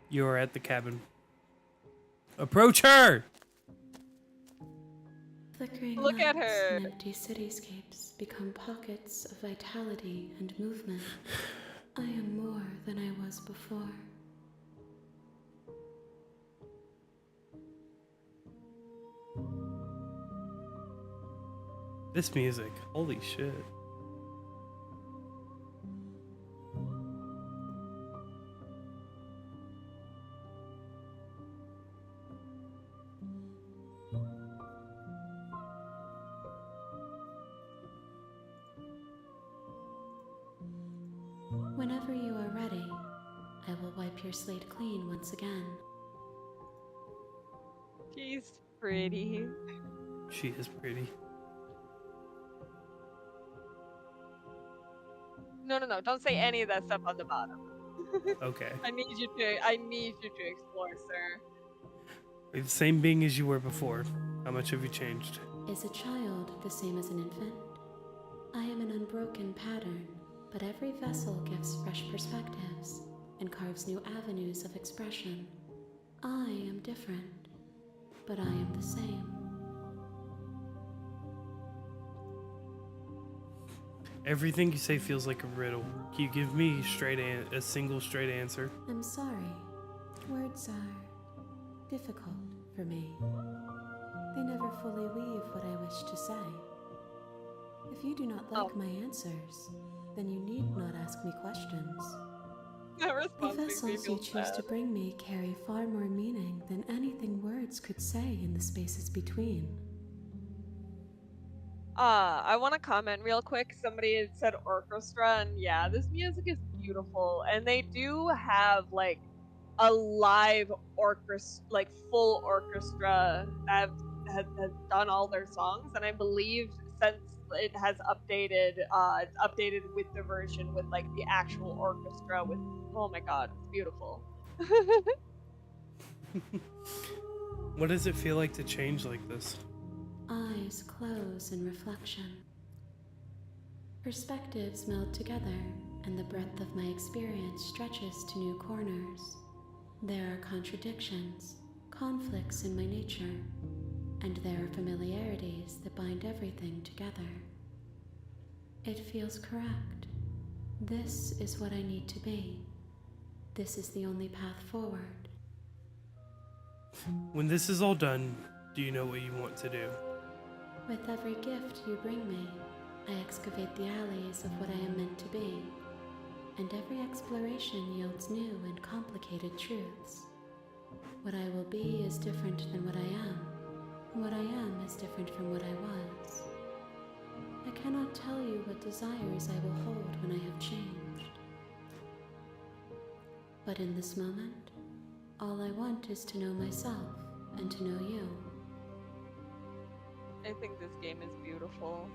You are at the cabin. Approach her! Flickering Look at lights her. and empty cityscapes become pockets of vitality and movement. I am more than I was before. This music, holy shit. Whenever you are ready, I will wipe wipe your slate clean once again. She's pretty. She is pretty. No, don't say any of that stuff on the bottom. Okay. I need you to explore, sir. You're the same being as you were before. How much have you changed? Is a child the same as an infant? I am an unbroken pattern, but every vessel gives fresh perspectives and carves new avenues of expression. I am different, but I am the same. Everything you say feels like a riddle. Can you give me a single straight answer? I'm sorry. Words are difficult for me. They never fully weave what I wish to say. If you do not like my answers, then you need not ask me questions. The vessels you choose to bring me carry far more meaning than anything words could say in the spaces between. I want to comment real quick. Somebody had said orchestra, and yeah, this music is beautiful, and they do have like a live orchestra, like full orchestra that has done all their songs, and I believe since it has updated, it's updated with the version with like the actual orchestra. With oh my god, it's beautiful. What does it feel like to change like this? Eyes close in reflection. Perspectives meld together, and the breadth of my experience stretches to new corners. There are contradictions, conflicts in my nature, and there are familiarities that bind everything together. It feels correct. This is what I need to be. This is the only path forward. When this is all done, do you know what you want to do? With every gift you bring me, I excavate the alleys of what I am meant to be, and every exploration yields new and complicated truths. What I will be is different than what I am. What I am is different from what I was. I cannot tell you what desires I will hold when I have changed. But in this moment, all I want is to know myself and to know you. I think this game is beautiful.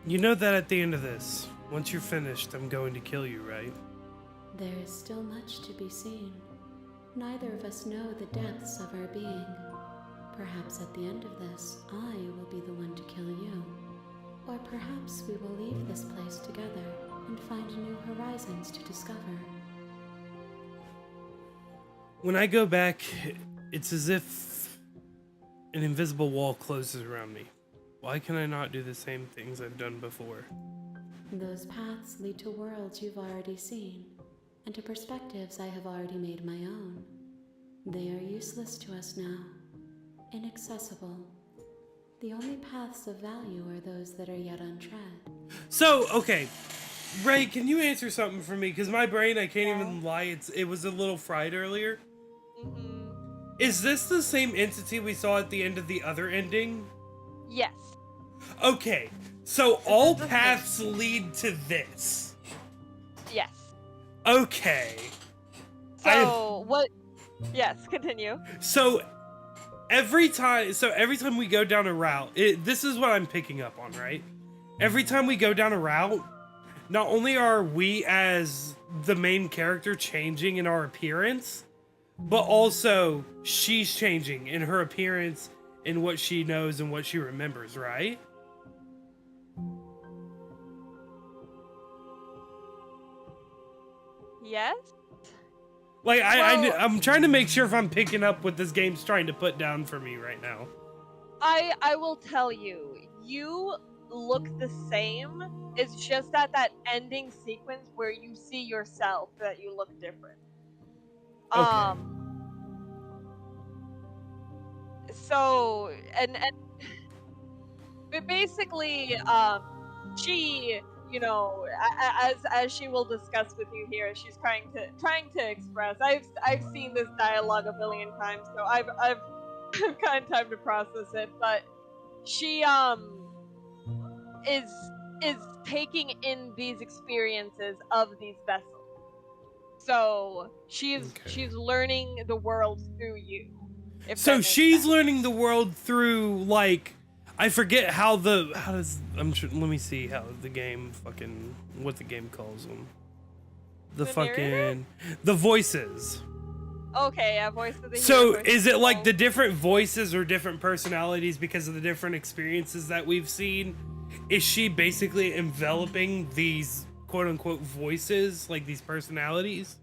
You know that at the end of this, once you're finished, I'm going to kill you, right? There is still much to be seen. Neither of us know the depths of our being. Perhaps at the end of this, I will be the one to kill you. Or perhaps we will leave this place together and find new horizons to discover. When I go back, it's as if an invisible wall closes around me. Why can I not do the same things I've done before? Those paths lead to worlds you've already seen, and to perspectives I have already made my own. They are useless to us now, inaccessible. The only paths of value are those that are yet untread. So, okay. Ray, can you answer something for me? Because my brain, I can't even lie, it was a little fried earlier. Mm-hmm. Is this the same entity we saw at the end of the other ending? Yes. Okay, so all paths lead to this. Yes. Okay. So what? Yes. Continue. So every time we go down a route, this is what I'm picking up on, right? Every time we go down a route, not only are we as the main character changing in our appearance, but also she's changing in her appearance and what she knows and what she remembers, right? Yes. Like, I'm trying to make sure if I'm picking up what this game's trying to put down for me right now. I will tell you, you look the same. It's just at that ending sequence where you see yourself that you look different. Okay. So but basically, she, you know, as she will discuss with you here, she's trying to express. I've seen this dialogue a billion times, so I've kind of time to process it. But she is taking in these experiences of these vessels. So she's Okay. learning the world through you. If So that makes she's sense. learning the world through, like, I forget how does, let me see how the game fucking, what the game calls them. The narrator? fucking, the voices. Okay, yeah, voice of the hero. So Voice is of it like the foe. different voices or different personalities because of the different experiences that we've seen? Is she basically enveloping these quote unquote voices, like these personalities?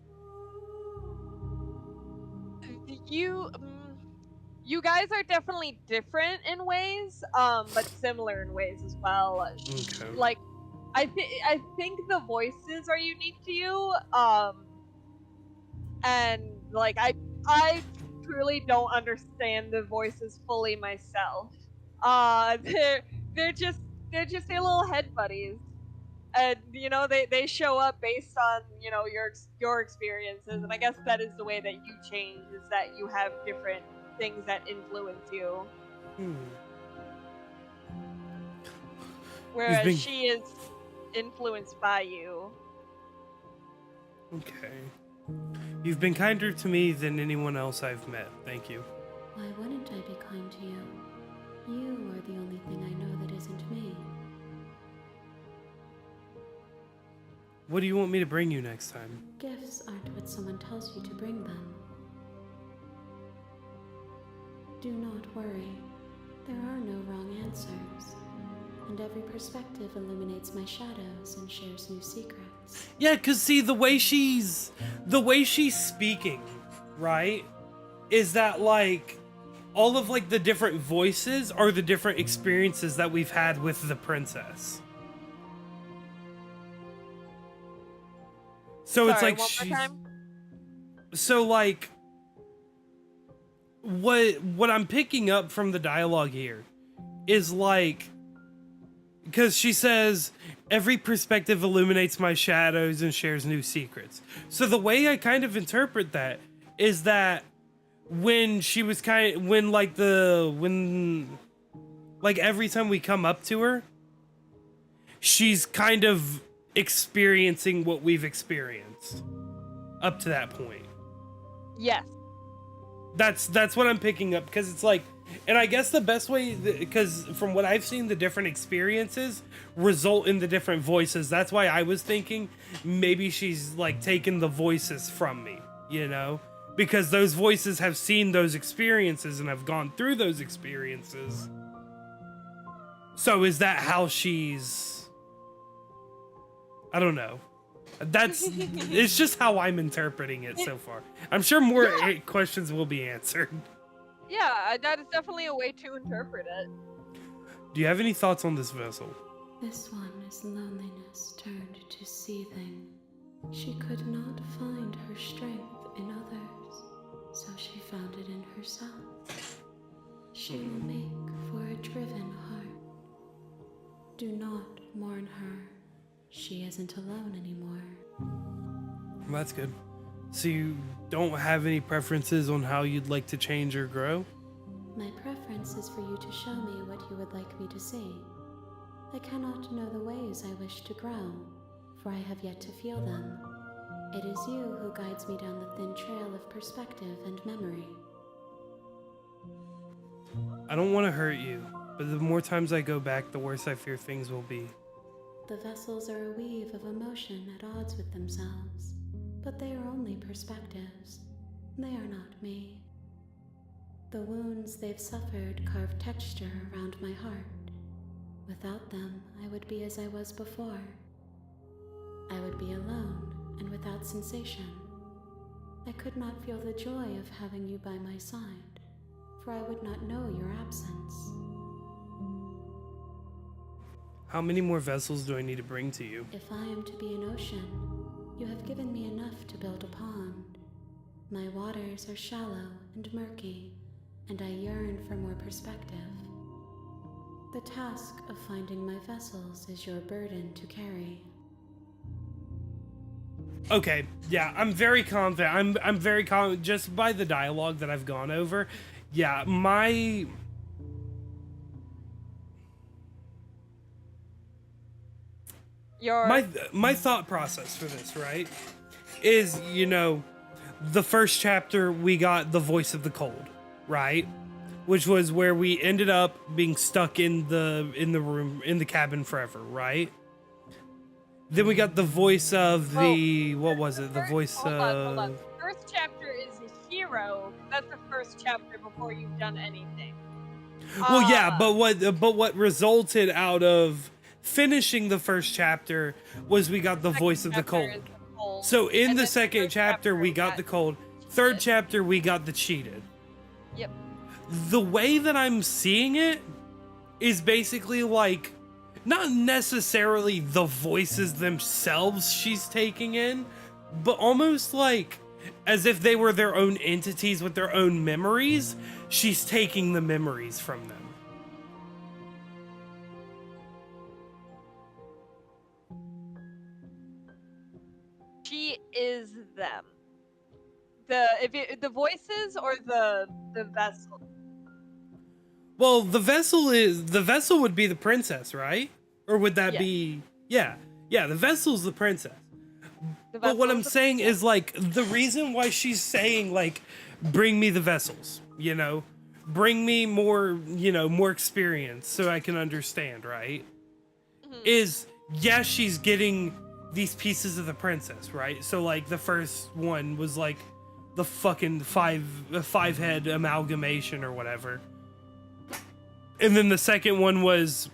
You guys are definitely different in ways, but similar in ways as well. Okay. Like, I think the voices are unique to you, and like I truly don't understand the voices fully myself. They're just their little head buddies, and they show up based on your experiences, and I guess that is the way that you change, is that you have different things that influence you, whereas been she is influenced by you. okay. You've been kinder to me than anyone else I've met. Thank you. Why wouldn't I be kind to you? You are the only thing I know that isn't me. What do you want me to bring you next time? Gifts aren't what someone tells you to bring them. Do not worry. There are no wrong answers. And every perspective illuminates my shadows and shares new secrets. Yeah, cause see the way she's speaking, right? Is that like all of like the different voices are the different experiences that we've had with the princess. So it's Sorry, like one she's more time? so like what I'm picking up from the dialogue here is like, because she says every perspective illuminates my shadows and shares new secrets. So the way I kind of interpret that is that when she was when every time we come up to her, she's kind of experiencing what we've experienced up to that point. Yes. That's what I'm picking up, because it's like, and I guess the best way, because from what I've seen, the different experiences result in the different voices. That's why I was thinking maybe she's like taking the voices from me, because those voices have seen those experiences and have gone through those experiences. So is that how she's, I don't know. It's just how I'm interpreting it so far. I'm sure more questions will be answered. Yeah, that is definitely a way to interpret it. Do you have any thoughts on this vessel? This one is loneliness turned to seething. She could not find her strength in others, so she found it in herself. She will make for a driven heart. Do not mourn her. She isn't alone anymore. Well, that's good. So you don't have any preferences on how you'd like to change or grow? My preference is for you to show me what you would like me to see. I cannot know the ways I wish to grow, for I have yet to feel them. It is you who guides me down the thin trail of perspective and memory. I don't want to hurt you, but the more times I go back, the worse I fear things will be. The vessels are a weave of emotion at odds with themselves, but they are only perspectives. They are not me. The wounds they've suffered carve texture around my heart. Without them, I would be as I was before. I would be alone and without sensation. I could not feel the joy of having you by my side, for I would not know your absence. How many more vessels do I need to bring to you? If I am to be an ocean, you have given me enough to build a pond. My waters are shallow and murky, and I yearn for more perspective. The task of finding my vessels is your burden to carry. Okay, yeah, I'm very confident. I'm very confident just by the dialogue that I've gone over. Yeah, my thought process for this, right, is, you know, the first chapter we got the voice of the cold, right? Which was where we ended up being stuck in the room in the cabin forever, right? Then we got the voice of the what was it? The voice Hold on. of First chapter is a hero. That's the first chapter before you've done anything. well, yeah, but what resulted out of finishing the first chapter was we got the voice of the chapter is cold. the cold. So in And the then second third chapter we got the cold. Third cheated. chapter we got the cheated. Yep. The way that I'm seeing it is basically like not necessarily the voices themselves she's taking in, but almost like as if they were their own entities with their own memories. She's taking the memories from them. She is them. The voices or the vessel. Well, the vessel would be the princess, right? Or would that Yeah. be yeah. Yeah, the vessel's the princess. The But what vessel I'm is the saying princess. is like the reason why she's saying like bring me the vessels, you know? Bring me more, you know, more experience so I can understand, right? Is yes, she's getting these pieces of the princess, right? So like the first one was like the fucking five head amalgamation or whatever. And then the second one was,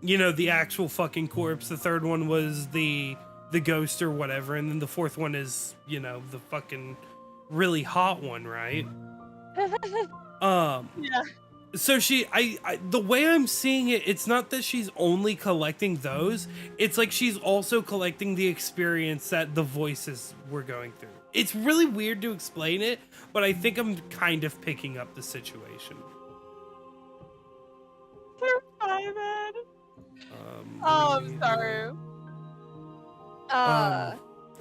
you know, the actual fucking corpse. The third one was the ghost or whatever. And then the fourth one is, you know, the fucking really hot one, right? Yeah. So I the way I'm seeing it, it's not that she's only collecting those. It's like she's also collecting the experience that the voices were going through. It's really weird to explain it, but I think I'm kind of picking up the situation. Simon. Um, Oh, let me- I'm sorry.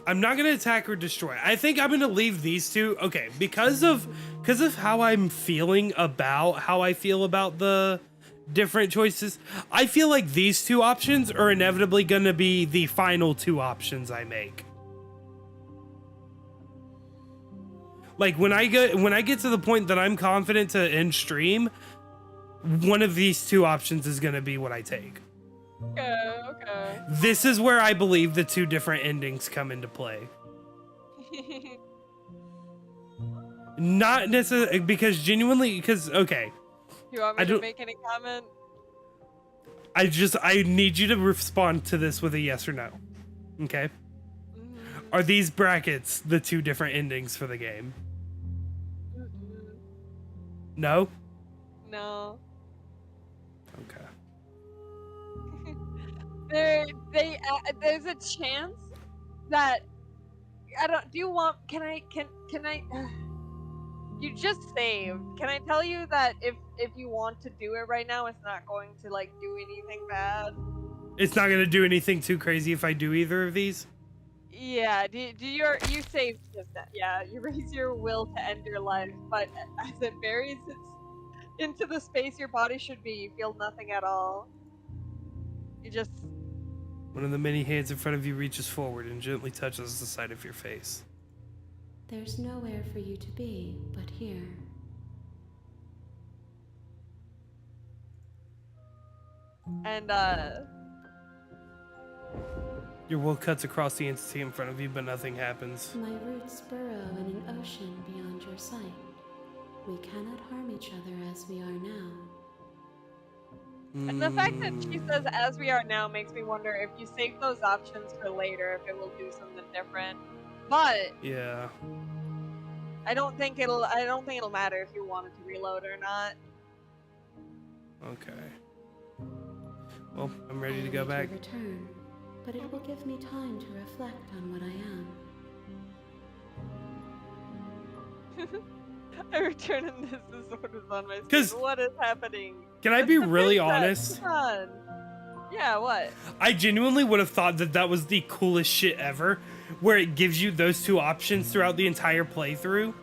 I'm not gonna attack or destroy. I think I'm gonna leave these two. Okay, because of how I'm feeling about how I feel about the different choices. I feel like these two options are inevitably gonna be the final two options I make. Like when I get to the point that I'm confident to end stream, one of these two options is gonna be what I take. Okay. This is where I believe the two different endings come into play. Not necessarily because okay, You want me to make any comment? I need you to respond to this with a yes or no. Okay? Are these brackets the two different endings for the game? No? No. Okay. There's a chance that I don't. Do you want? Can I? You just saved. Can I tell you that if you want to do it right now, it's not going to like do anything bad? It's not gonna do anything too crazy if I do either of these? Yeah. You saved just that? Yeah. You raise your will to end your life, but as it buries into the space your body should be, you feel nothing at all. You just. One of the many hands in front of you reaches forward and gently touches the side of your face. There's nowhere for you to be but here. And Your will cuts across the entity in front of you, but nothing happens. My roots burrow in an ocean beyond your sight. We cannot harm each other as we are now. And the fact that she says "as we are now" makes me wonder if you save those options for later, if it will do something different. But Yeah. I don't think it'll matter if you wanted to reload or not. Okay. Well, I'm ready I to go await back. your return, but it will give me time to reflect on what I am. I return and this is what is on my 'Cause- screen. What is happening? Can I It's be the really princess. honest? Come on. Yeah, what? I genuinely would have thought that that was the coolest shit ever, where it gives you those two options throughout the entire playthrough,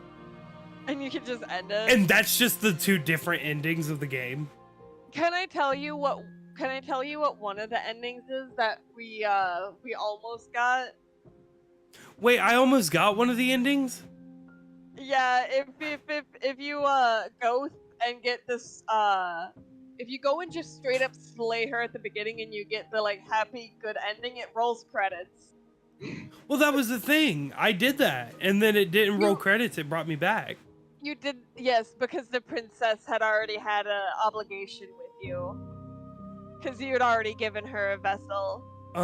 And you can just end it. and that's just the two different endings of the game. Can I tell you what one of the endings is that we almost got? Wait, I almost got one of the endings? Yeah, if you go and get this if you go and just straight up slay her at the beginning and you get the like happy good ending, it rolls credits. Well, that was the thing. I did that, and then it didn't roll You- credits. It brought me back. You did, yes, because the princess had already had a obligation with you. Because you had already given her a vessel. So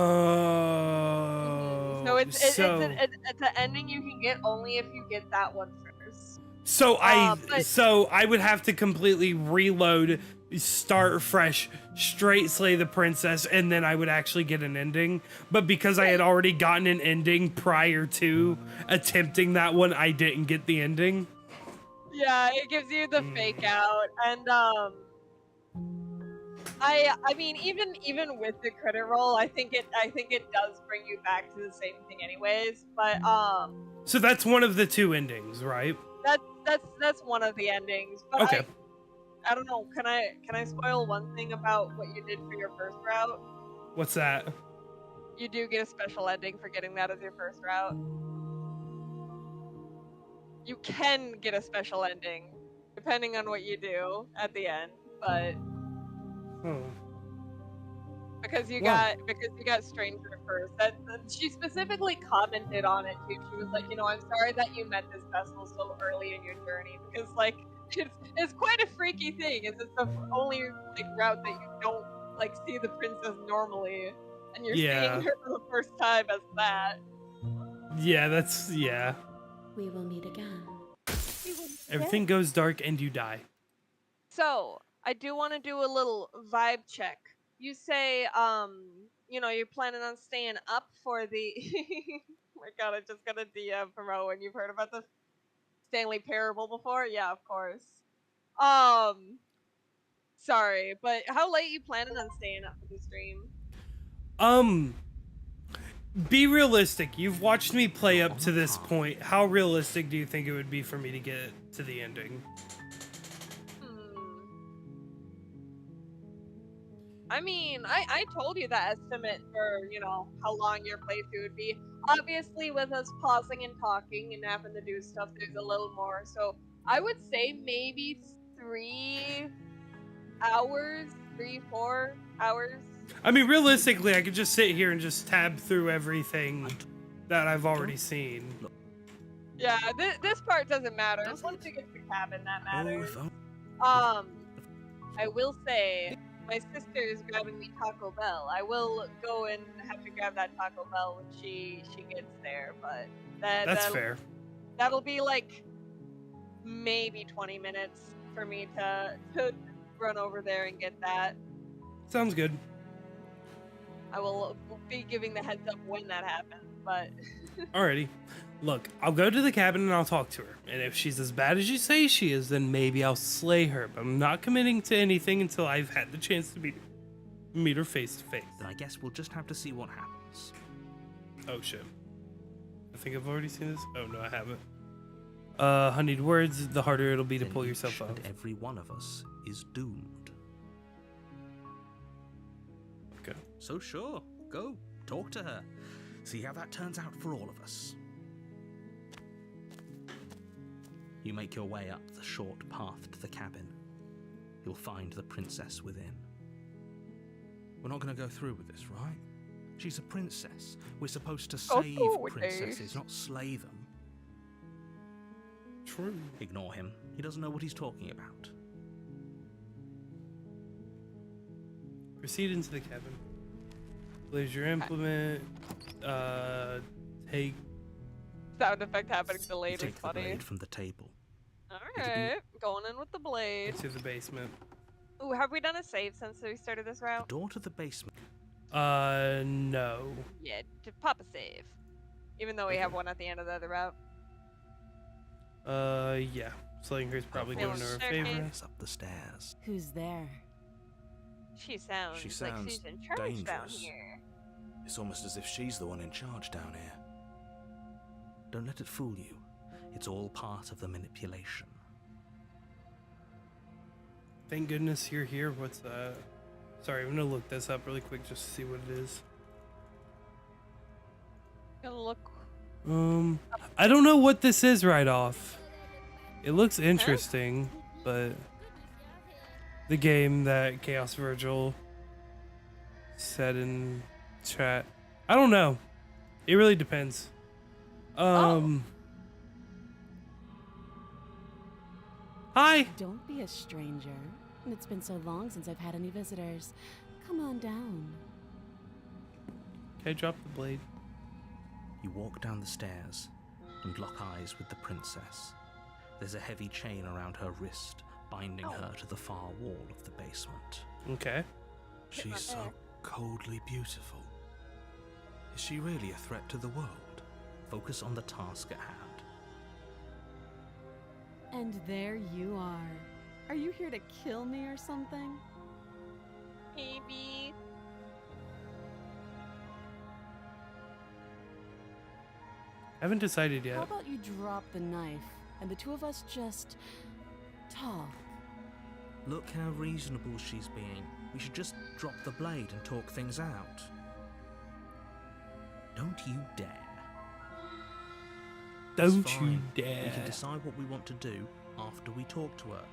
Oh, it's an ending you can get only if you get that one first. But so I would have to completely reload, start fresh, straight slay the princess, and then I would actually get an ending. But because I had already gotten an ending prior to attempting that one, I didn't get the ending. yeah, it gives you the fake out, and I mean even with the credit roll, I think it does bring you back to the same thing anyways. But So that's one of the two endings, right? that's one of the endings. But Okay. I don't know. Can I spoil one thing about what you did for your first route? What's that? You do get a special ending for getting that as your first route. You can get a special ending depending on what you do at the end, but Oh. because you Wow. got stranger first. That she specifically commented on it too. She was like, I'm sorry that you met this vessel so early in your journey because like it's quite a freaky thing. It's the only like route that you don't like see the princess normally, and you're Yeah. seeing her for the first time as that. Yeah. We will meet again. Everything goes dark and you die. So I do want to do a little vibe check. You say, you're planning on staying up for the. Oh my god, I just got a DM from Owen. You've heard about the Stanley Parable before? Yeah, of course. Sorry, but how late you planning on staying up for the stream? Be realistic. You've watched me play up to this point. How realistic do you think it would be for me to get to the ending? I mean, I told you that estimate for, how long your playthrough would be. Obviously, with us pausing and talking and having to do stuff, there's a little more. So I would say maybe 3 hours, 4 hours. I mean, realistically, I could just sit here and just tab through everything that I've already seen. Yeah, this part doesn't matter. Once you get to the cabin, that matters. I will say, my sister is grabbing me Taco Bell. I will go and have to grab that Taco Bell when she gets there, but That's fair. That'll be like maybe 20 minutes for me to run over there and get that. Sounds good. I will be giving the heads up when that happens, but Alrighty. Look, I'll go to the cabin and I'll talk to her. And if she's as bad as you say she is, then maybe I'll slay her. But I'm not committing to anything until I've had the chance to meet her face to face. Then I guess we'll just have to see what happens. Oh shit. I think I've already seen this. Oh no, I haven't. Honeyed words, the harder it'll be to Then pull each yourself up. and every one of us is doomed. Okay. So sure, go, talk to her. See how that turns out for all of us. You make your way up the short path to the cabin. You'll find the princess within. We're not going to go through with this, right? She's a princess. We're supposed to Go save through with princesses, this. not slay them. True. Ignore him. He doesn't know what he's talking about. Proceed into the cabin. Blaze your implement. Take. sound effect happening delayed is Take the funny. blade from the table. Alright, going in with the blade. Into the basement. Ooh, have we done a save since we started this The route? door to the basement. No. Yeah, to pop a save. Even though we have one at the end of the other route. Yeah. Slaying her's probably Feeling doing her a staircase. favor. Is up the stairs. Who's there? She sounds like sounds she's in charge down dangerous. here. It's almost as if she's the one in charge down here. Don't let it fool you. It's all part of the manipulation. Thank goodness you're here. What's that? Sorry, I'm gonna look this up really quick just to see what it is. Gonna look I don't know what this is right off. It looks interesting, but the game that Chaos Virgil said in chat, I don't know. It really depends. Hi. Don't be a stranger. It's been so long since I've had any visitors. Come on down. Can I drop the blade? You walk down the stairs and lock eyes with the princess. There's a heavy chain around her wrist, binding her to the far wall of the basement. Okay. She's so coldly beautiful. Is she really a threat to the world? Focus on the task at hand. And there you are. Are you here to kill me or something? Maybe. I haven't decided yet. How about you drop the knife and the two of us just talk? Look how reasonable she's being. We should just drop the blade and talk things out. Don't you dare. Don't It's you fine. dare. We can decide what we want to do after we talk to her.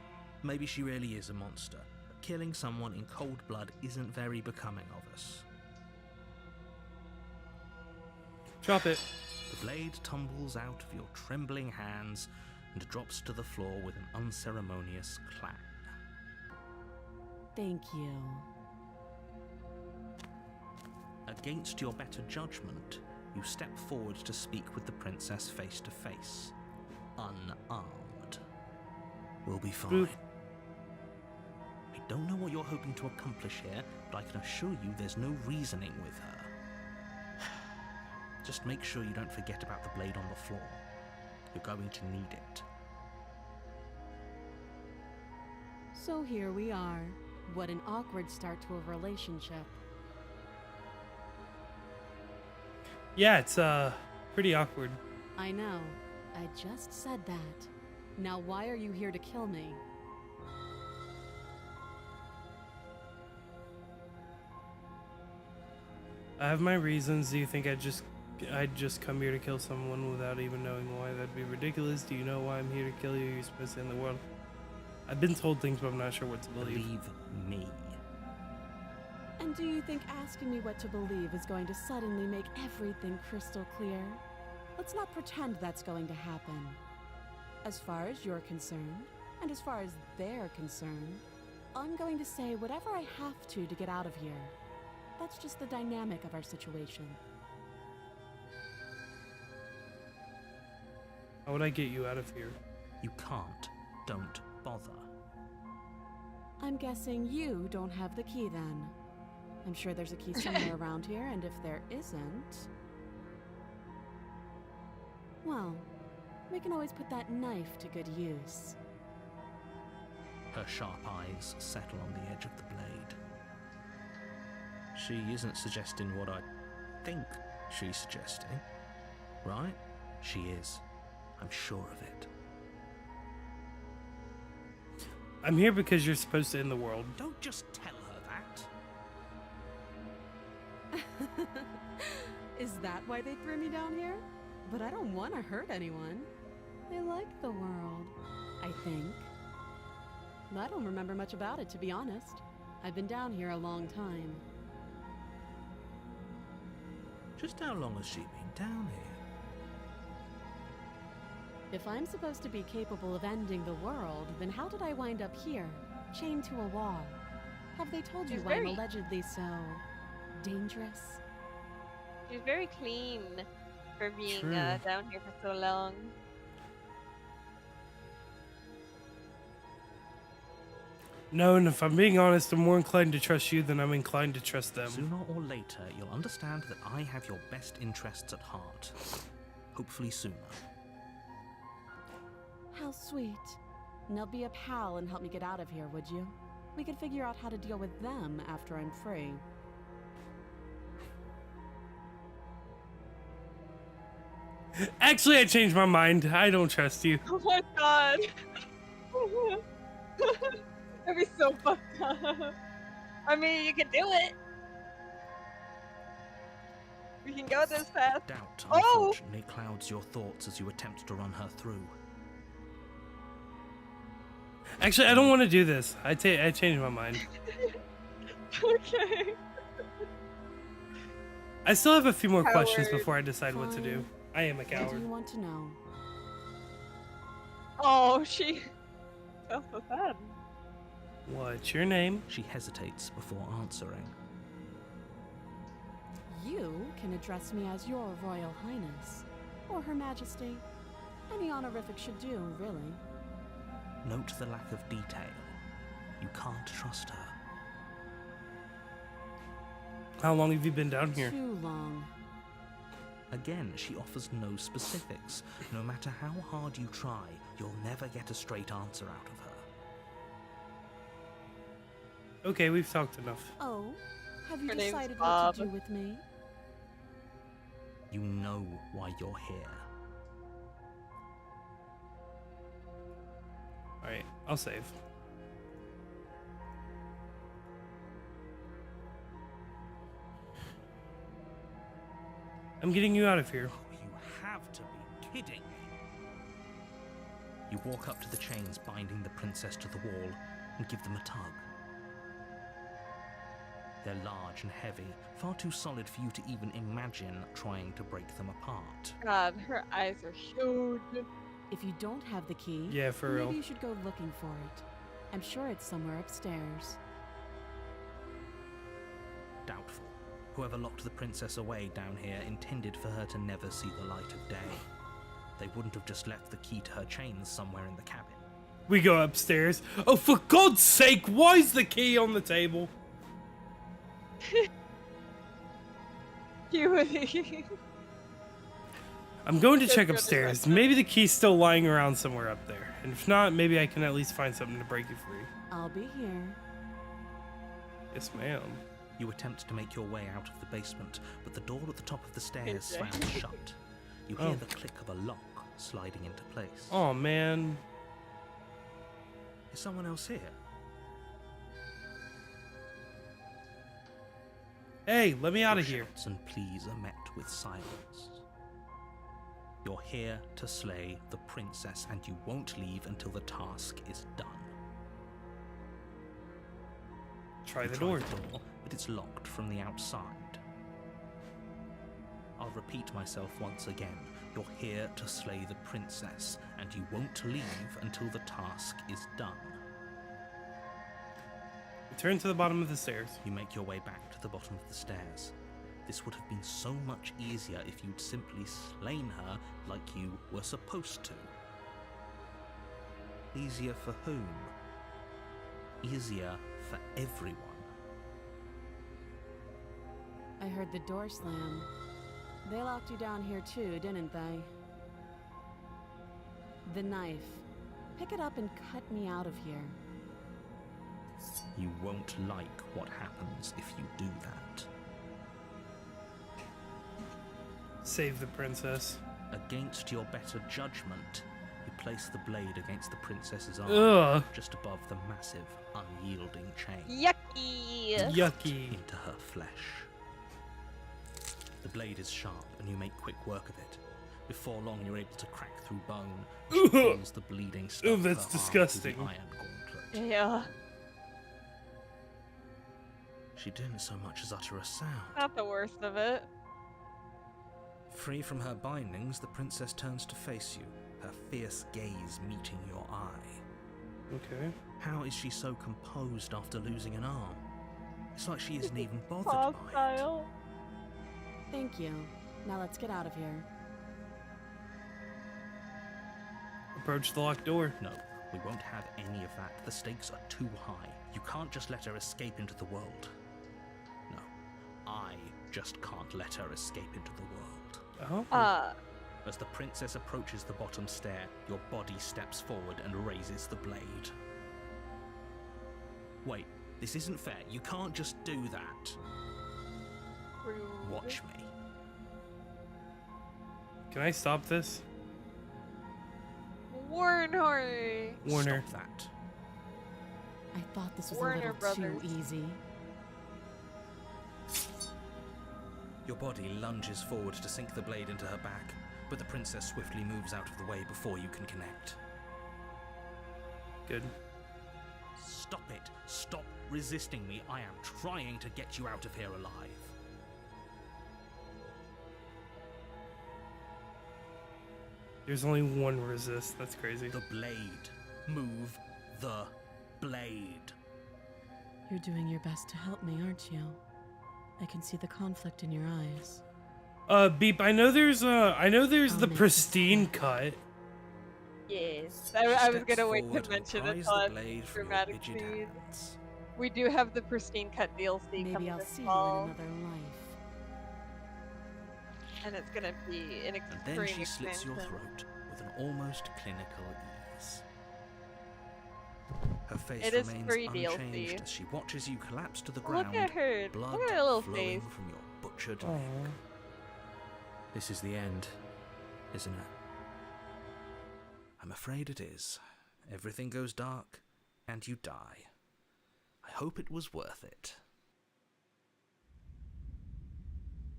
Maybe she really is a monster, but killing someone in cold blood isn't very becoming of us. Drop it. The blade tumbles out of your trembling hands and drops to the floor with an unceremonious clang. Thank you. Against your better judgment, you step forward to speak with the princess face to face, unarmed. We'll be fine. Boop. I don't know what you're hoping to accomplish here, but I can assure you there's no reasoning with her. Just make sure you don't forget about the blade on the floor. You're going to need it. So here we are. What an awkward start to a relationship. Yeah, it's pretty awkward. I know. I just said that. Now why are you here to kill me? I have my reasons. Do you think I'd just come here to kill someone without even knowing why? That'd be ridiculous. Do you know why I'm here to kill you? You're supposed to end the world. I've been told things, but I'm not sure what to believe. Believe me. And do you think asking me what to believe is going to suddenly make everything crystal clear? Let's not pretend that's going to happen. As far as you're concerned, and as far as they're concerned, I'm going to say whatever I have to get out of here. That's just the dynamic of our situation. How would I get you out of here? You can't. Don't bother. I'm guessing you don't have the key then. I'm sure there's a key somewhere around here, and if there isn't... well, we can always put that knife to good use. Her sharp eyes settle on the edge of the blade. She isn't suggesting what I think she's suggesting, right? She is. I'm sure of it. I'm here because you're supposed to end the world. Don't just tell her that. Is that why they threw me down here? But I don't want to hurt anyone. I like the world, I think. I don't remember much about it, to be honest. I've been down here a long time. Just how long has she been down here? If I'm supposed to be capable of ending the world, then how did I wind up here, chained to a wall? Have they told you She's why I'm very- allegedly so... dangerous? She's very clean for being True. down here for so long. No, and if I'm being honest, I'm more inclined to trust you than I'm inclined to trust them. Sooner or later, you'll understand that I have your best interests at heart. Hopefully sooner. How sweet. Now be a pal and help me get out of here, would you? We could figure out how to deal with them after I'm free. Actually, I changed my mind. I don't trust you. Oh my god. That'd be so fucked up. I mean, you can do it. We can go this path. Doubt, Oh! unfortunately, clouds your thoughts as you attempt to run her through. Actually, I don't want to do this. I changed my mind. Okay. I still have a few more questions Coward. before I decide what to do. Fine. I am a What do coward. you want to know? Oh, she. That's so sad. What's your name? She hesitates before answering. You can address me as your Royal Highness, or Her Majesty. Any honorific should do, really. Note the lack of detail. You can't trust her. How long have you been down here? Too long. Again, she offers no specifics. No matter how hard you try, you'll never get a straight answer out of her. Okay, we've talked enough. Oh, have you Her name's decided Bob. what to do with me? You know why you're here. Alright, I'll save. I'm getting you out of here. Oh, you have to be kidding me. You walk up to the chains binding the princess to the wall and give them a tug. They're large and heavy, far too solid for you to even imagine trying to break them apart. God, her eyes are huge. If you don't have the key, Yeah, for maybe real. you should go looking for it. I'm sure it's somewhere upstairs. Doubtful. Whoever locked the princess away down here intended for her to never see the light of day. They wouldn't have just left the key to her chains somewhere in the cabin. We go upstairs. Oh, for God's sake, why is the key on the table? Cutie. I'm going to That's check good upstairs. direction. Maybe the key's still lying around somewhere up there. And if not, maybe I can at least find something to break it free. I'll be here. Yes, ma'am. You attempt to make your way out of the basement, but the door at the top of the stairs Okay. slams shut. You hear Oh. the click of a lock sliding into place. Oh, man. Is someone else here? Hey, let me out Your of here. shouts and pleas are met with silence. You're here to slay the princess, and you won't leave until the task is done. Try You the door. but it's locked from the outside. I'll repeat myself once again. You're here to slay the princess, and you won't leave until the task is done. Return to the bottom of the stairs. You make your way back to the bottom of the stairs. This would have been so much easier if you'd simply slain her like you were supposed to. Easier for whom? Easier for everyone. I heard the door slam. They locked you down here too, didn't they? The knife. Pick it up and cut me out of here. You won't like what happens if you do that. Save the princess. Against your better judgment, you place the blade against the princess's arm, Ugh. just above the massive, unyielding chain. Yucky. Yucky. Into her flesh. The blade is sharp, and you make quick work of it. Before long, you're able to crack through bone. She Ugh. pulls the bleeding stuff of that's her arm disgusting. through the iron gauntlet. Yeah. She didn't so much as utter a sound. Not the worst of it. Free from her bindings, the princess turns to face you, her fierce gaze meeting your eye. Okay. How is she so composed after losing an arm? It's like she isn't even bothered Paw by it. style. Thank you. Now let's get out of here. Approach the locked door. No, we won't have any of that. The stakes are too high. You can't just let her escape into the world. No, I just can't let her escape into the world. Oh. As the princess approaches the bottom stair, your body steps forward and raises the blade. Wait, this isn't fair. You can't just do that. Rude. Watch me. Can I stop this? Warn her. Warner. Stop that. I thought this was Warner a little Brothers. too easy. Your body lunges forward to sink the blade into her back, but the princess swiftly moves out of the way before you can connect. Good. Stop it! Stop resisting me! I am trying to get you out of here alive. There's only one resist. That's crazy. The blade. Move the blade. You're doing your best to help me, aren't you? I can see the conflict in your eyes. Beep. I know there's the make pristine this cut. Yes. I was Steps gonna wait forward to and mention pries it the on blade from your dramatic rigid scenes. hands. We do have the pristine cut DLC Maybe coming I'll this see fall, you in another life. and it's gonna be an And extreme then she slits your expansion. throat with an almost clinical ease. Her face It is remains free unchanged DLC. as she watches you collapse to the Look ground, at her. blood Look at her little flowing face. from your butchered Aw. neck. This is the end, isn't it? I'm afraid it is. Everything goes dark, and you die. I hope it was worth it.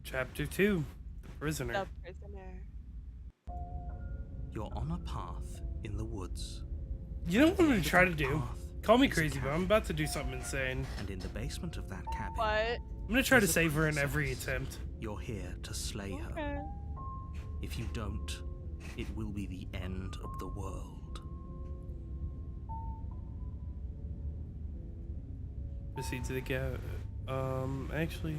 Chapter 2. The Prisoner. The prisoner. You're on a path in the woods. You know what I'm gonna At the try to end of do? the path Call me is a crazy, but I'm cabin, about to do something insane. And in the basement of that cabin, What? I'm gonna try to There's a save her in princess. every attempt. you're here to slay her. Okay. If you don't, it will be the end of the world. Proceed to the actually.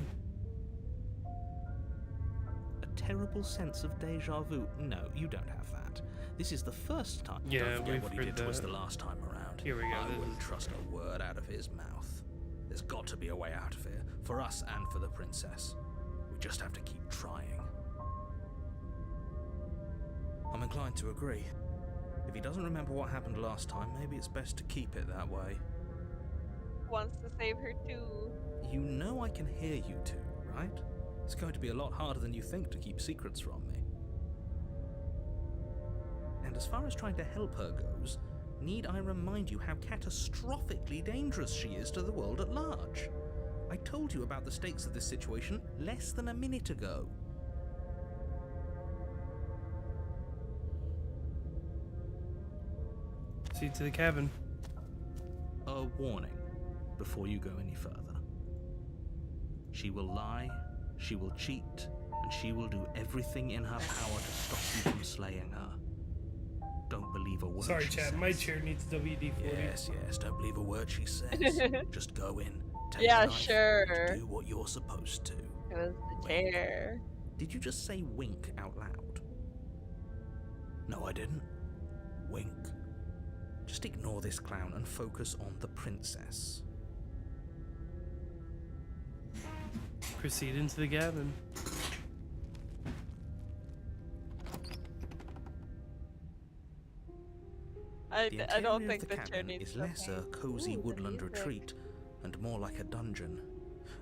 A terrible sense of deja vu. No, you don't have that. This is the first time. Yeah, don't forget we've what he heard did to us that. the last time around. Here we go, I this wouldn't is- trust a word out of his mouth. There's got to be a way out of here, for us and for the princess. We just have to keep trying. I'm inclined to agree. If he doesn't remember what happened last time, maybe it's best to keep it that way. Wants to save her too. You know I can hear you two, right? It's going to be a lot harder than you think to keep secrets from me. And as far as trying to help her goes, need I remind you how catastrophically dangerous she is to the world at large? I told you about the stakes of this situation less than a minute ago. Proceed to the cabin. A warning before you go any further. She will lie, she will cheat, and she will do everything in her power to stop you from slaying her. Don't believe a word Sorry, she chat. says. My chair needs WD-40. Yes, don't believe a word she says. Just go in, take Yeah, a knife, sure. and do what you're supposed to. It was the chair. Did you just say wink out loud? No, I didn't. Wink. Just ignore this clown and focus on the princess. Proceed into the cabin. I The don't interior think of the the chair cabin needs is less a cocaine. cozy Ooh, the woodland music. retreat and more like a dungeon.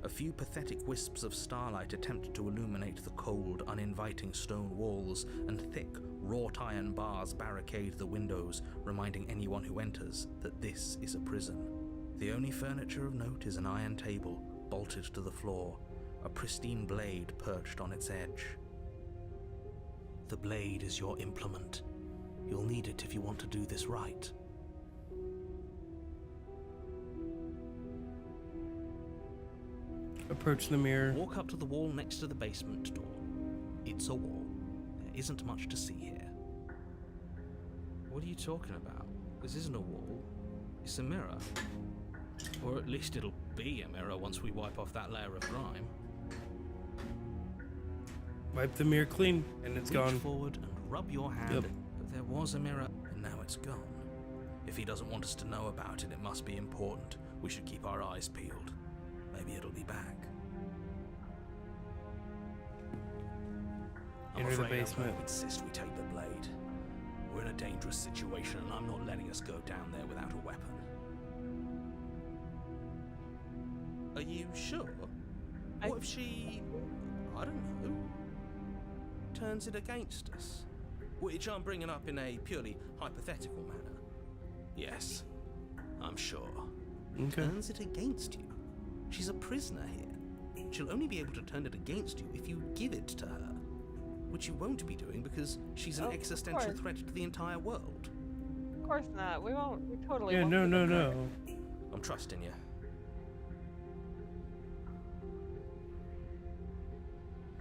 A few pathetic wisps of starlight attempt to illuminate the cold, uninviting stone walls, and thick, wrought iron bars barricade the windows, reminding anyone who enters that this is a prison. The only furniture of note is an iron table, bolted to the floor, a pristine blade perched on its edge. The blade is your implement. You'll need it if you want to do this right. Approach the mirror. Walk up to the wall next to the basement door. It's a wall. There isn't much to see here. What are you talking about? This isn't a wall. It's a mirror. Or at least it'll be a mirror once we wipe off that layer of grime. Wipe the mirror clean, and it's Reach gone. forward and rub your hand. Yep. But there was a mirror, and now it's gone. If he doesn't want us to know about it, it must be important. We should keep our eyes peeled. Maybe it'll be back. I'm Enter the afraid I basement. won't insist we take the blade. We're in a dangerous situation, and I'm not letting us go down there without a weapon. Are you sure? What if she, I don't know, turns it against us? Which I'm bringing up in a purely hypothetical manner. Yes, I'm sure. Okay. Turns it against you. She's a prisoner here. She'll only be able to turn it against you if you give it to her. Which you won't be doing because she's an existential course. threat to the entire world. Of course not. We won't. We totally Yeah, won't. no, give no, it to her. no. I'm trusting you.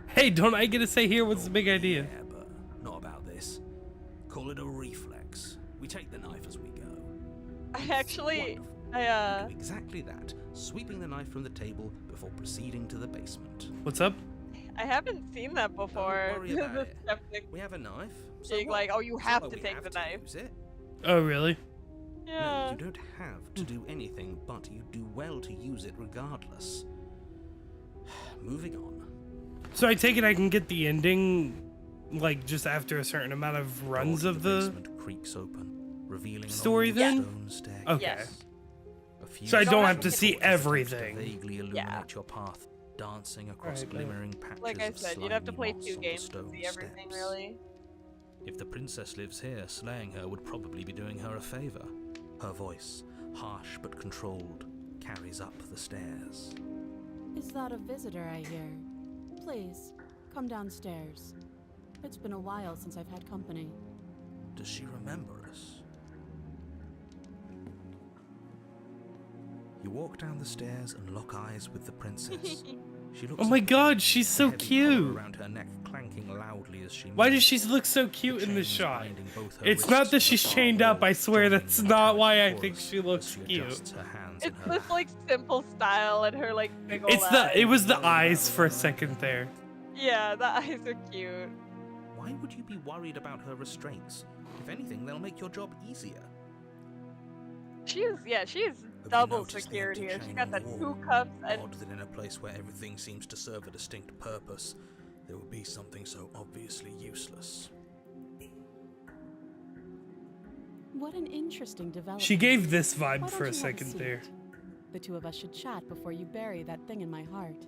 Hey, don't I get to say here what's the big idea? Yeah, but not about this. Call it a reflex. We take the knife as we go. I actually, Wonderful. You do exactly that, sweeping the knife from the table before proceeding to the basement. What's up? I haven't seen that before. Don't worry about The it. skeptic We have a knife. So being what? like, "Oh, you It's have not to like we take the to knife." use it. Oh, really? Yeah. No, you don't have to do anything, but you do well to use it regardless. Moving on. So I take it I can get the ending, like, just after a certain amount of runs Door of to the... basement creaks open, revealing an story old then? stone staircase. Okay. Yes. A few So I don't have small to see doors attempts everything. To vaguely illuminate Yeah. your path, dancing across Right, glimmering patches Like I of said, you'd have to slimy play moss 2 on the games to stone see everything, steps. really. If the princess lives here, slaying her would probably be doing her a favor. Her voice, harsh but controlled, carries up the stairs. Is that a visitor I hear? Please, come downstairs. It's been a while since I've had company. Does she remember us? You walk down the stairs and lock eyes with the princess. She looks Oh my up, god, she's the so heavy collar cute. around her neck clanking loudly as she Why does moves. she look so cute in this chains shot? binding both her It's not wrists that to the she's far chained up, wall, I swear, joining that's in a not metallic why I think chorus she looks as she cute. adjusts her hands It's in her this like simple style and her like big old It's eyes. it was the eyes for a second there. Yeah, the eyes are cute. Why would you be worried about her restraints? If anything, they'll make your job easier. She's you double noticed the secured empty here. She chain got on the the 2 wall? cups and Odd that in a place where everything seems to serve a distinct purpose, there would be something so obviously useless. What an interesting development. She gave this Why vibe don't for a you have second seat? there. The 2 of us should chat before you bury that thing in my heart.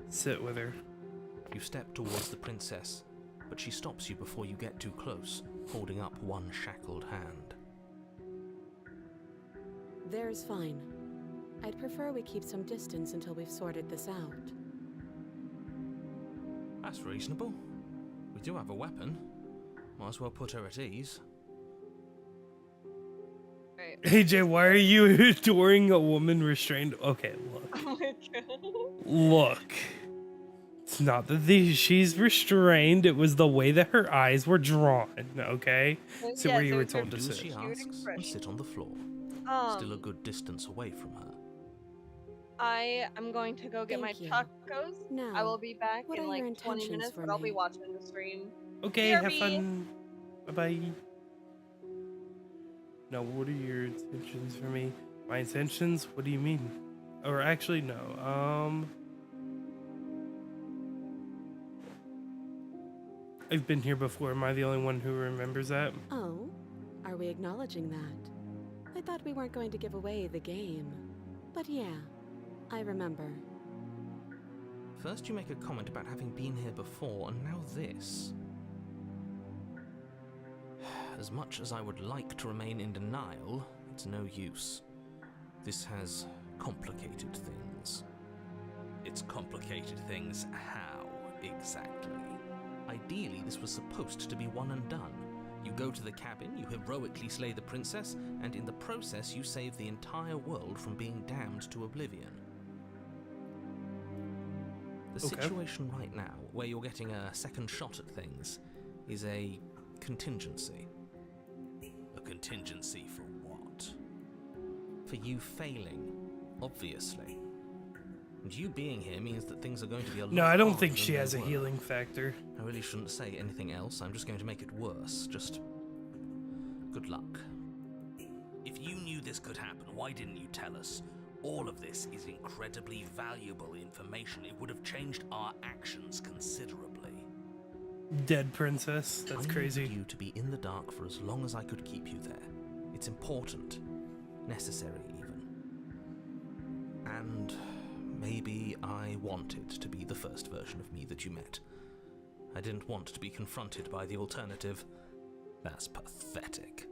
Sit with her. You step towards the princess, but she stops you before you get too close, holding up one shackled hand. There's fine. I'd prefer we keep some distance until we've sorted this out. That's reasonable. We do have a weapon. Might as well put her at ease. right. AJ, why are you adoring a woman restrained? Okay, look. Oh my god. Look. It's not that she's restrained, it was the way that her eyes were drawn, okay? So where you were told to Do as sit. she Cute asks and expression. sit on the floor, still a good distance away from her. I am going to go get Thank you. my tacos. Now, I will be back what in are your like 20 intentions minutes, for but I'll be me? watching the stream. Okay, Hear have me. fun. Bye-bye. Now, what are your intentions for me? My intentions? What do you mean? Or actually, no. I've been here before. Am I the only one who remembers that? Oh, are we acknowledging that? I thought we weren't going to give away the game. But yeah, I remember. First you make a comment about having been here before, and now this. As much as I would like to remain in denial, it's no use. This has complicated things. It's complicated things how, exactly? Ideally, this was supposed to be one and done. You go to the cabin, you heroically slay the princess, and in the process you save the entire world from being damned to oblivion. The Okay. situation right now, where you're getting a second shot at things, is a contingency. A contingency for what? For you failing, obviously. And you being here means that things are going to be a lot No, I don't harder think than she they has a were. healing factor. I really shouldn't say anything else. I'm just going to make it worse. Just good luck. If you knew this could happen, why didn't you tell us? All of this is incredibly valuable information. It would have changed our actions considerably. Dead princess. That's I crazy. needed you to be in the dark for as long as I could keep you there. It's important. Necessary, even. And maybe I wanted to be the first version of me that you met. I didn't want to be confronted by the alternative. That's pathetic.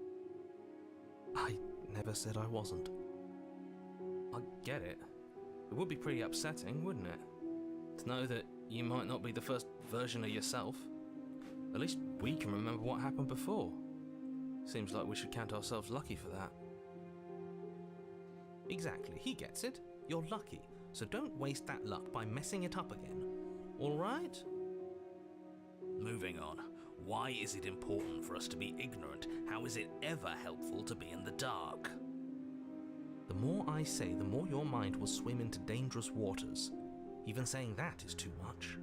I never said I wasn't. I get it. It would be pretty upsetting, wouldn't it? To know that you might not be the first version of yourself. At least we can remember what happened before. Seems like we should count ourselves lucky for that. Exactly, he gets it. You're lucky, so don't waste that luck by messing it up again. Alright? Moving on. Why is it important for us to be ignorant? How is it ever helpful to be in the dark? The more I say, the more your mind will swim into dangerous waters. Even saying that is too much.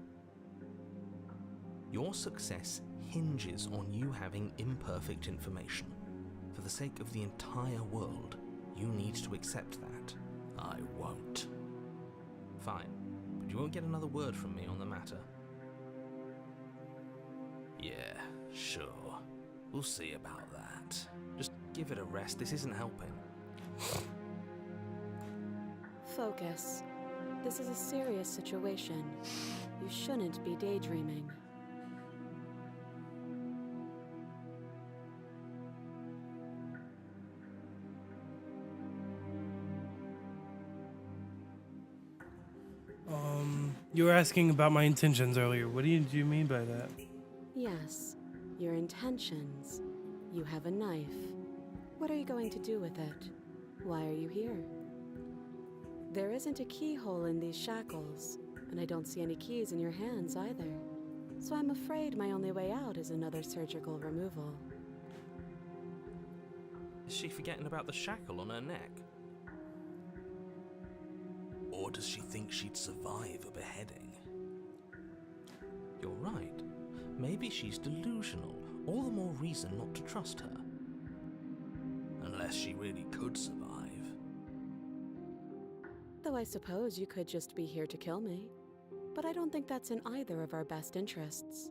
Your success hinges on you having imperfect information. For the sake of the entire world, you need to accept that. I won't. Fine, but you won't get another word from me on the matter. Yeah, sure. We'll see about that. Just give it a rest, this isn't helping. Focus. This is a serious situation. You shouldn't be daydreaming. You were asking about my intentions earlier. What do you mean by that? Yes, your intentions. You have a knife. What are you going to do with it? Why are you here? There isn't a keyhole in these shackles, and I don't see any keys in your hands either. So I'm afraid my only way out is another surgical removal. Is she forgetting about the shackle on her neck? Or does she think she'd survive a beheading? You're right. Maybe she's delusional. All the more reason not to trust her. Unless she really could survive. Though I suppose you could just be here to kill me. But I don't think that's in either of our best interests.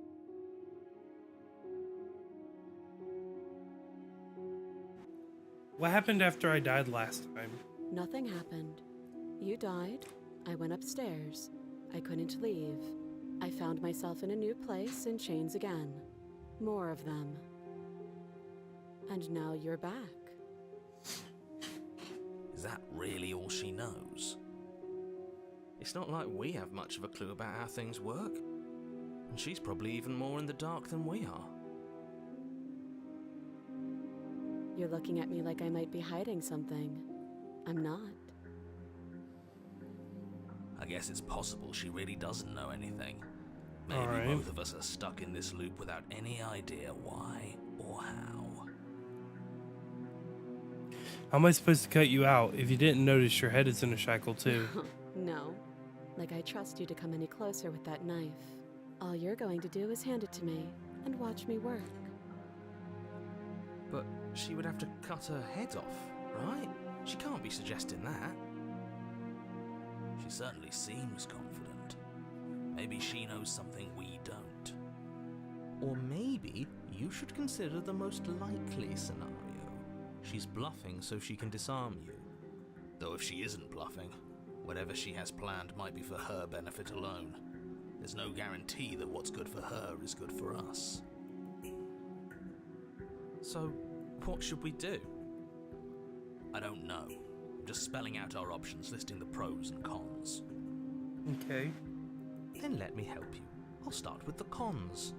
What happened after I died last time? Nothing happened. You died. I went upstairs. I couldn't leave. I found myself in a new place in chains again. More of them. And now you're back. Is that really all she knows? It's not like we have much of a clue about how things work. And she's probably even more in the dark than we are. You're looking at me like I might be hiding something. I'm not. I guess it's possible she really doesn't know anything. Maybe Alright. both of us are stuck in this loop without any idea why or how. How am I supposed to cut you out if you didn't notice your head is in a shackle too? No. Like I trust you to come any closer with that knife. All you're going to do is hand it to me and watch me work. But she would have to cut her head off, right? She can't be suggesting that. She certainly seems confident. Maybe she knows something we don't. Or maybe you should consider the most likely scenario. She's bluffing so she can disarm you. Though if she isn't bluffing, whatever she has planned might be for her benefit alone. There's no guarantee that what's good for her is good for us. So, what should we do? I don't know. I'm just spelling out our options, listing the pros and cons. Okay. Then let me help you. I'll start with the cons.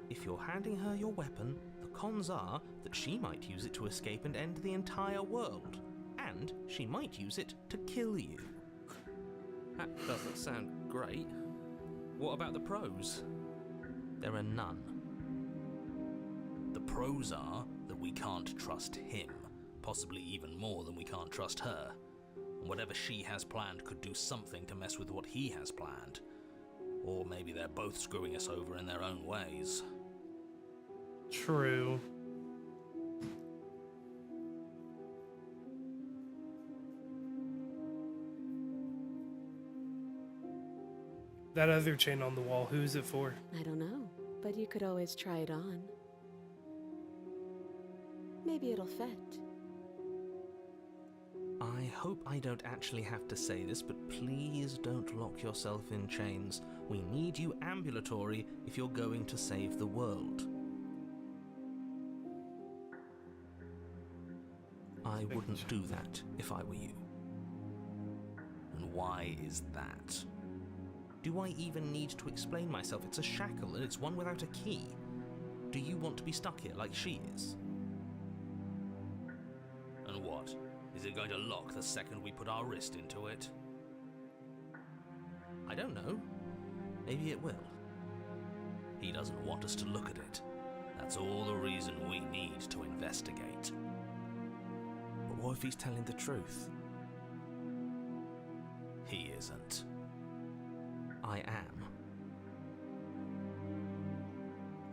If you're handing her your weapon, the cons are that she might use it to escape and end the entire world. And she might use it to kill you. That doesn't sound great. What about the pros? There are none. The pros are that we can't trust him, possibly even more than we can't trust her. And whatever she has planned could do something to mess with what he has planned. Or maybe they're both screwing us over in their own ways. True. That other chain on the wall, who's it for? I don't know, but you could always try it on. Maybe it'll fit. I hope I don't actually have to say this, but please don't lock yourself in chains. We need you ambulatory if you're going to save the world. I wouldn't do that if I were you. And why is that? Do I even need to explain myself? It's a shackle and it's one without a key. Do you want to be stuck here like she is? And what? Is it going to lock the second we put our wrist into it? I don't know. Maybe it will. He doesn't want us to look at it. That's all the reason we need to investigate. But what if he's telling the truth? He isn't. I am.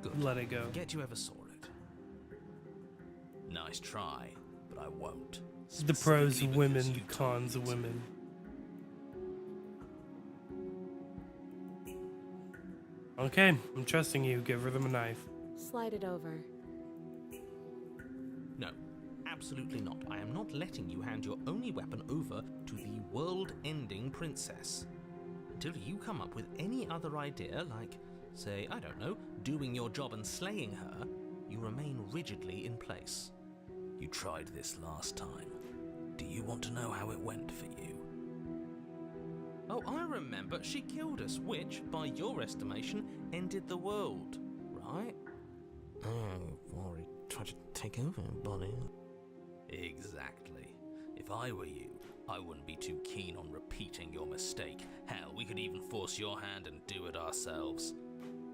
Good. Let it go. Forget you ever saw it. Nice try, but I won't. The pros Specifically women, because the you cons told me to. women. Okay, I'm trusting you. Give her them a knife. Slide it over. No, absolutely not. I am not letting you hand your only weapon over to the world-ending princess. Until you come up with any other idea, like, say, I don't know, doing your job and slaying her, you remain rigidly in place. You tried this last time. Do you want to know how it went for you? Oh, I remember. She killed us, which, by your estimation, ended the world, right? Oh, already tried to take over, buddy. Exactly. If I were you, I wouldn't be too keen on repeating your mistake. Hell, we could even force your hand and do it ourselves.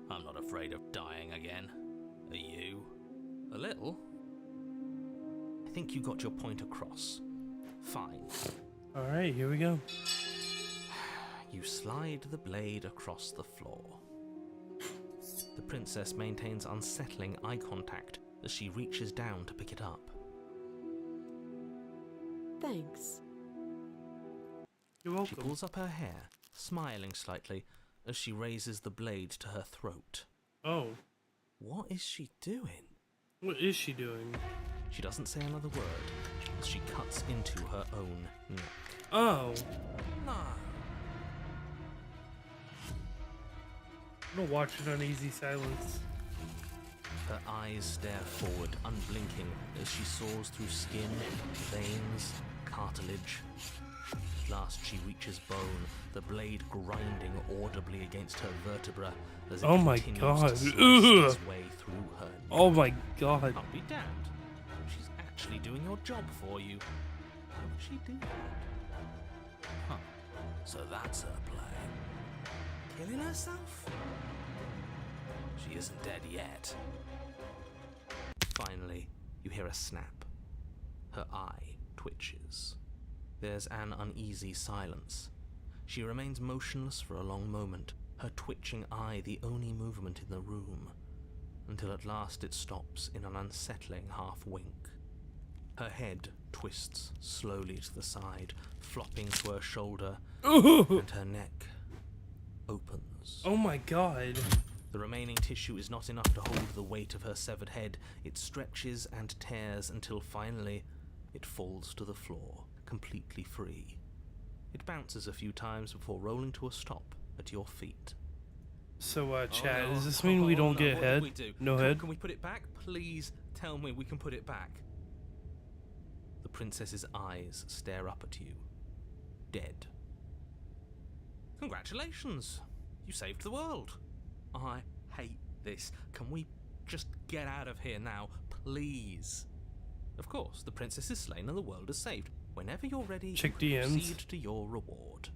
I'm not afraid of dying again. Are you? A little. I think you got your point across. Fine. Alright, here we go. You slide the blade across the floor. The princess maintains unsettling eye contact as she reaches down to pick it up. Thanks. You're She welcome. pulls up her hair, smiling slightly as she raises the blade to her throat. Oh, What is she doing? what is she doing? She doesn't say another word as she cuts into her own neck. Oh, No. I'm gonna watch it on easy silence. Her eyes stare forward, unblinking, as she saws through skin, veins, cartilage. At last she reaches bone, the blade grinding audibly against her vertebra as it Oh my continues God. to slice Ugh. its way through her neck. Oh my god. I'll be damned. She's actually doing your job for you. Why would she do that? Huh. So that's her plan. Killing herself? She isn't dead yet. Finally, you hear a snap. Her eye twitches. There's an uneasy silence. She remains motionless for a long moment, her twitching eye the only movement in the room, until at last it stops in an unsettling half-wink. Her head twists slowly to the side, flopping to her shoulder, and her neck opens. Oh my god. The remaining tissue is not enough to hold the weight of her severed head. It stretches and tears until finally it falls to the floor, completely free. It bounces a few times before rolling to a stop at your feet. So, Chad, Oh, no. does this mean we don't no. get What head? did we do? No Can- head? Can we put it back? Please tell me we can put it back. The princess's eyes stare up at you, dead. Congratulations! You saved the world. I hate this. Can we just get out of here now, please? Of course, the princess is slain and the world is saved. Whenever you're ready, Check you can DMs. proceed to your reward.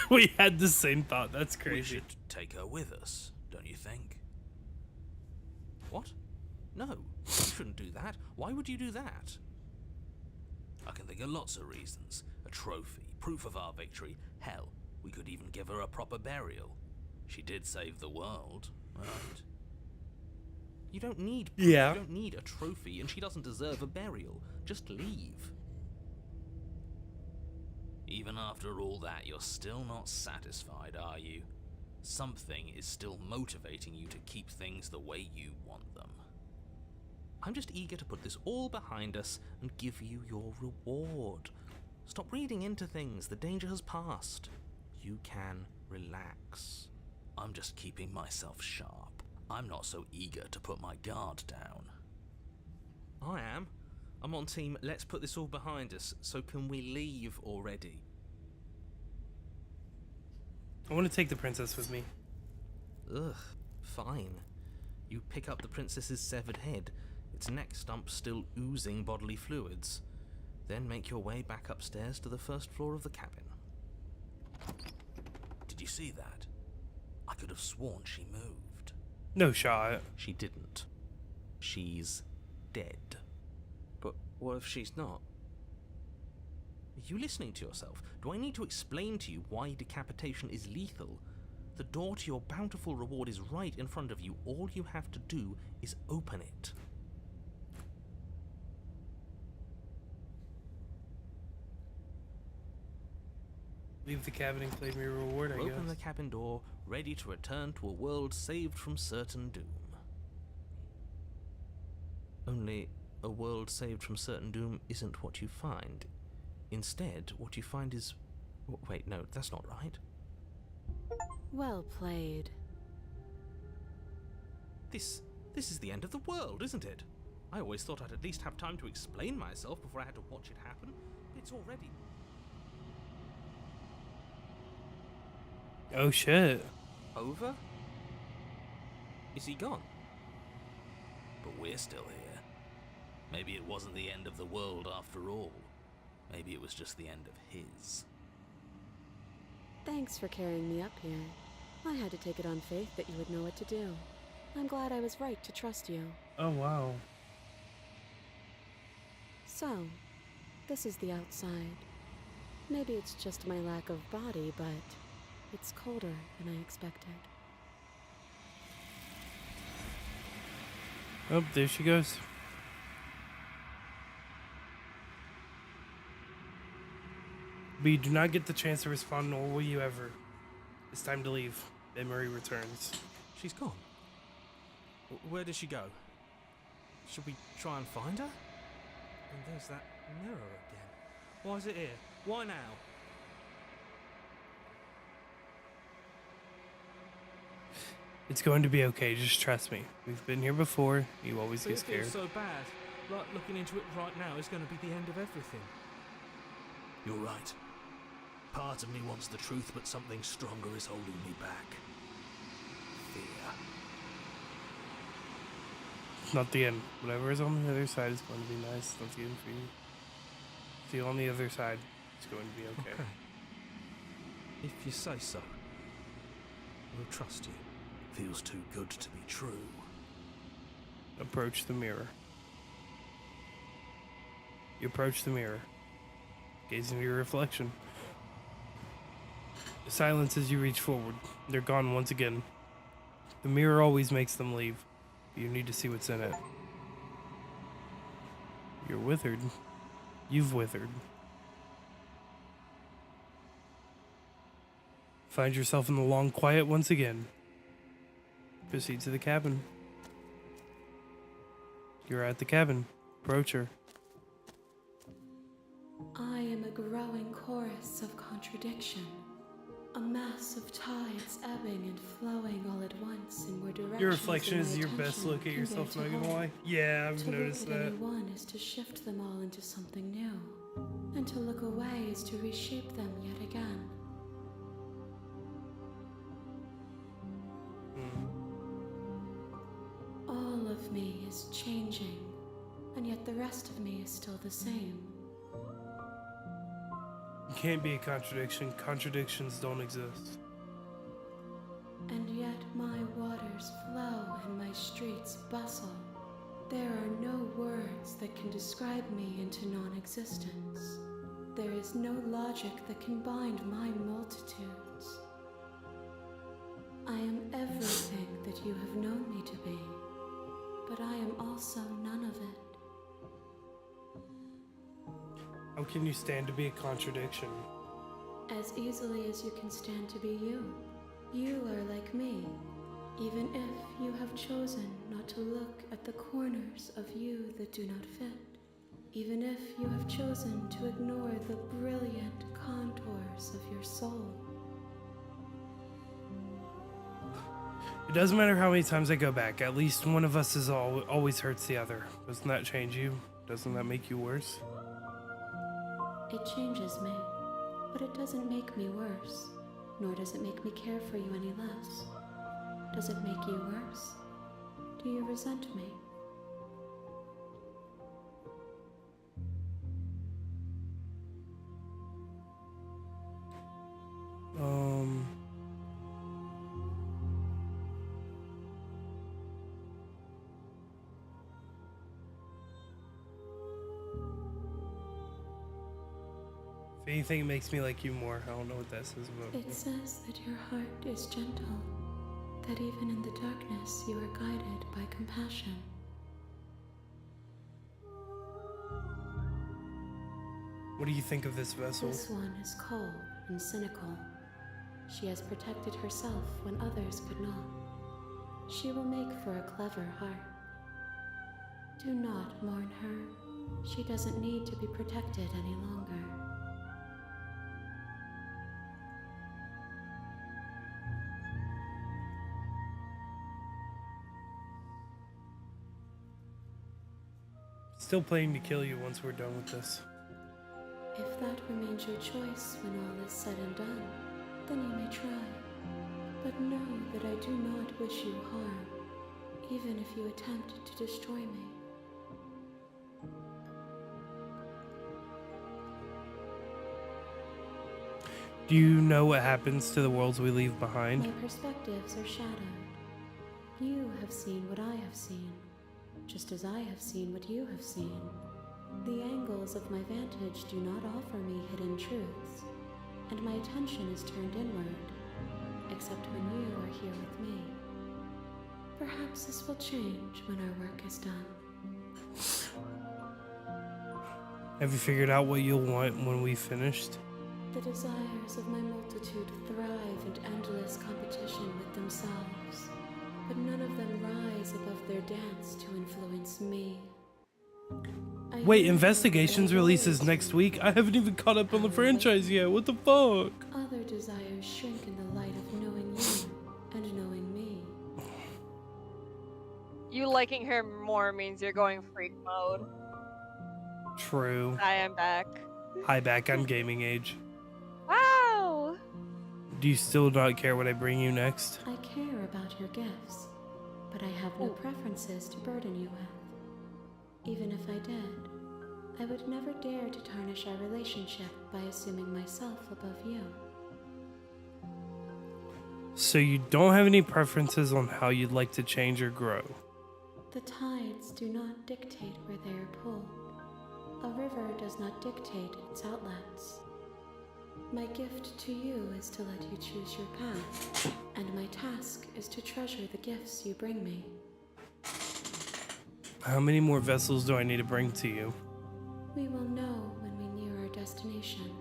We had the same thought. That's We crazy. should take her with us, don't you think? What? No, you shouldn't do that. Why would you do that? I can think of lots of reasons. A trophy, proof of our victory. Hell, we could even give her a proper burial. She did save the world, right? You don't need proof, Yeah. You don't need a trophy, and she doesn't deserve a burial. Just leave. Even after all that, you're still not satisfied, are you? Something is still motivating you to keep things the way you want them. I'm just eager to put this all behind us and give you your reward. Stop reading into things. The danger has passed. You can relax. I'm just keeping myself sharp. I'm not so eager to put my guard down. I am. I'm on team, let's put this all behind us, so can we leave already? I want to take the princess with me. Ugh, fine. You pick up the princess's severed head, its neck stump still oozing bodily fluids. Then make your way back upstairs to the first floor of the cabin. Did you see that? I could have sworn she moved. No shot. She didn't. She's dead. But what if she's not? Are you listening to yourself? Do I need to explain to you why decapitation is lethal? The door to your bountiful reward is right in front of you. All you have to do is open it. Leave the cabin and claim your reward, I guess. Open the cabin door, ready to return to a world saved from certain doom. Only, a world saved from certain doom isn't what you find. Instead, what you find is... Wait, no, that's not right. Well played. This is the end of the world, isn't it? I always thought I'd at least have time to explain myself before I had to watch it happen. It's already... Oh shit. over? Is he gone? But we're still here. Maybe it wasn't the end of the world after all. Maybe it was just the end of his. Thanks for carrying me up here. I had to take it on faith that you would know what to do. I'm glad I was right to trust you. Oh wow. So, this is the outside. Maybe it's just my lack of body, but it's colder than I expected. Oh, there she goes. But you do not get the chance to respond, nor will you ever. It's time to leave. Memory returns. She's gone. Where did she go? Should we try and find her? And there's that mirror again. Why is it here? Why now? It's going to be okay, just trust me. We've been here before, you always But get it feels scared. so bad. Like looking into it right now is going to be the end of everything. You're right. Part of me wants the truth, but something stronger is holding me back. Fear. It's not the end. Whatever is on the other side is going to be nice. That's the end for you. See you on the other side. It's going to be okay. If you say so. We'll trust you. Feels too good to be true. Approach the mirror. You approach the mirror. Gaze into your reflection. Silence as you reach forward. They're gone once again. The mirror always makes them leave. You need to see what's in it. You're withered. You've withered. Find yourself in the long quiet once again. Proceed to the cabin. You're at the cabin. Approach her. I am a growing chorus of contradiction, a mass of tides ebbing and flowing all at once in more directions. Your reflection than is my your best attention look at can yourself, bear not to gonna hold. lie. Yeah, I've To noticed look at that. any one is to shift them all into something new, and to look away is to reshape them yet again. All of me is changing, and yet the rest of me is still the same. You can't be a contradiction. Contradictions don't exist. And yet my waters flow and my streets bustle. There are no words that can describe me into non-existence. There is no logic that can bind my multitudes. I am everything that you have known me to be, but I am also none of it. How can you stand to be a contradiction? As easily as you can stand to be you. You are like me, even if you have chosen not to look at the corners of you that do not fit. Even if you have chosen to ignore the brilliant contours of your soul. It doesn't matter how many times I go back. At least one of us is always hurts the other. Doesn't that change you? Doesn't that make you worse? It changes me, but it doesn't make me worse, nor does it make me care for you any less. Does it make you worse? Do you resent me? If anything, it makes me like you more. I don't know what that says about me. It says that your heart is gentle, that even in the darkness you are guided by compassion. What do you think of this vessel? This one is cold and cynical. She has protected herself when others could not. She will make for a clever heart. Do not mourn her. She doesn't need to be protected any longer. Still planning to kill you once we're done with this. If that remains your choice when all is said and done, then you may try. But know that I do not wish you harm, even if you attempt to destroy me. Do you know what happens to the worlds we leave behind? My perspectives are shadowed. You have seen what I have seen, just as I have seen what you have seen. The angles of my vantage do not offer me hidden truths, and my attention is turned inward, except when you are here with me. Perhaps this will change when our work is done. Have you figured out what you'll want when we've finished? The desires of my multitude thrive in endless competition with themselves, but none of them rise above their dance to influence me. Wait, Investigations releases next week? I haven't even caught up on the franchise yet. What the fuck? Other desires shrink in the light of knowing you and knowing me. You liking her more means you're going freak mode. True. I am back. Hi back, I'm gaming age. Wow! Do you still not care what I bring you next? I care about your gifts, but I have no preferences to burden you with. Even if I did, I would never dare to tarnish our relationship by assuming myself above you. So you don't have any preferences on how you'd like to change or grow? The tides do not dictate where they are pulled. A river does not dictate its outlets. My gift to you is to let you choose your path, and my task is to treasure the gifts you bring me. How many more vessels do I need to bring to you? We will know when we near our destination.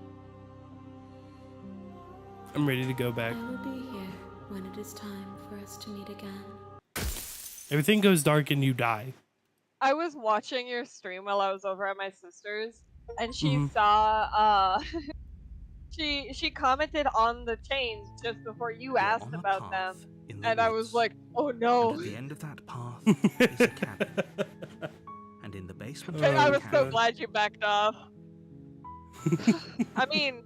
I'm ready to go back. I will be here when it is time for us to meet again. Everything goes dark and you die. I was watching your stream while I was over at my sister's, and she Mhm. saw, she commented on the chains just before you You're asked on a about them, path in the and I was woods, like, oh and no. at the end of that path is a cabin. And in the basement And of I the was so cabin, glad you backed off. I mean,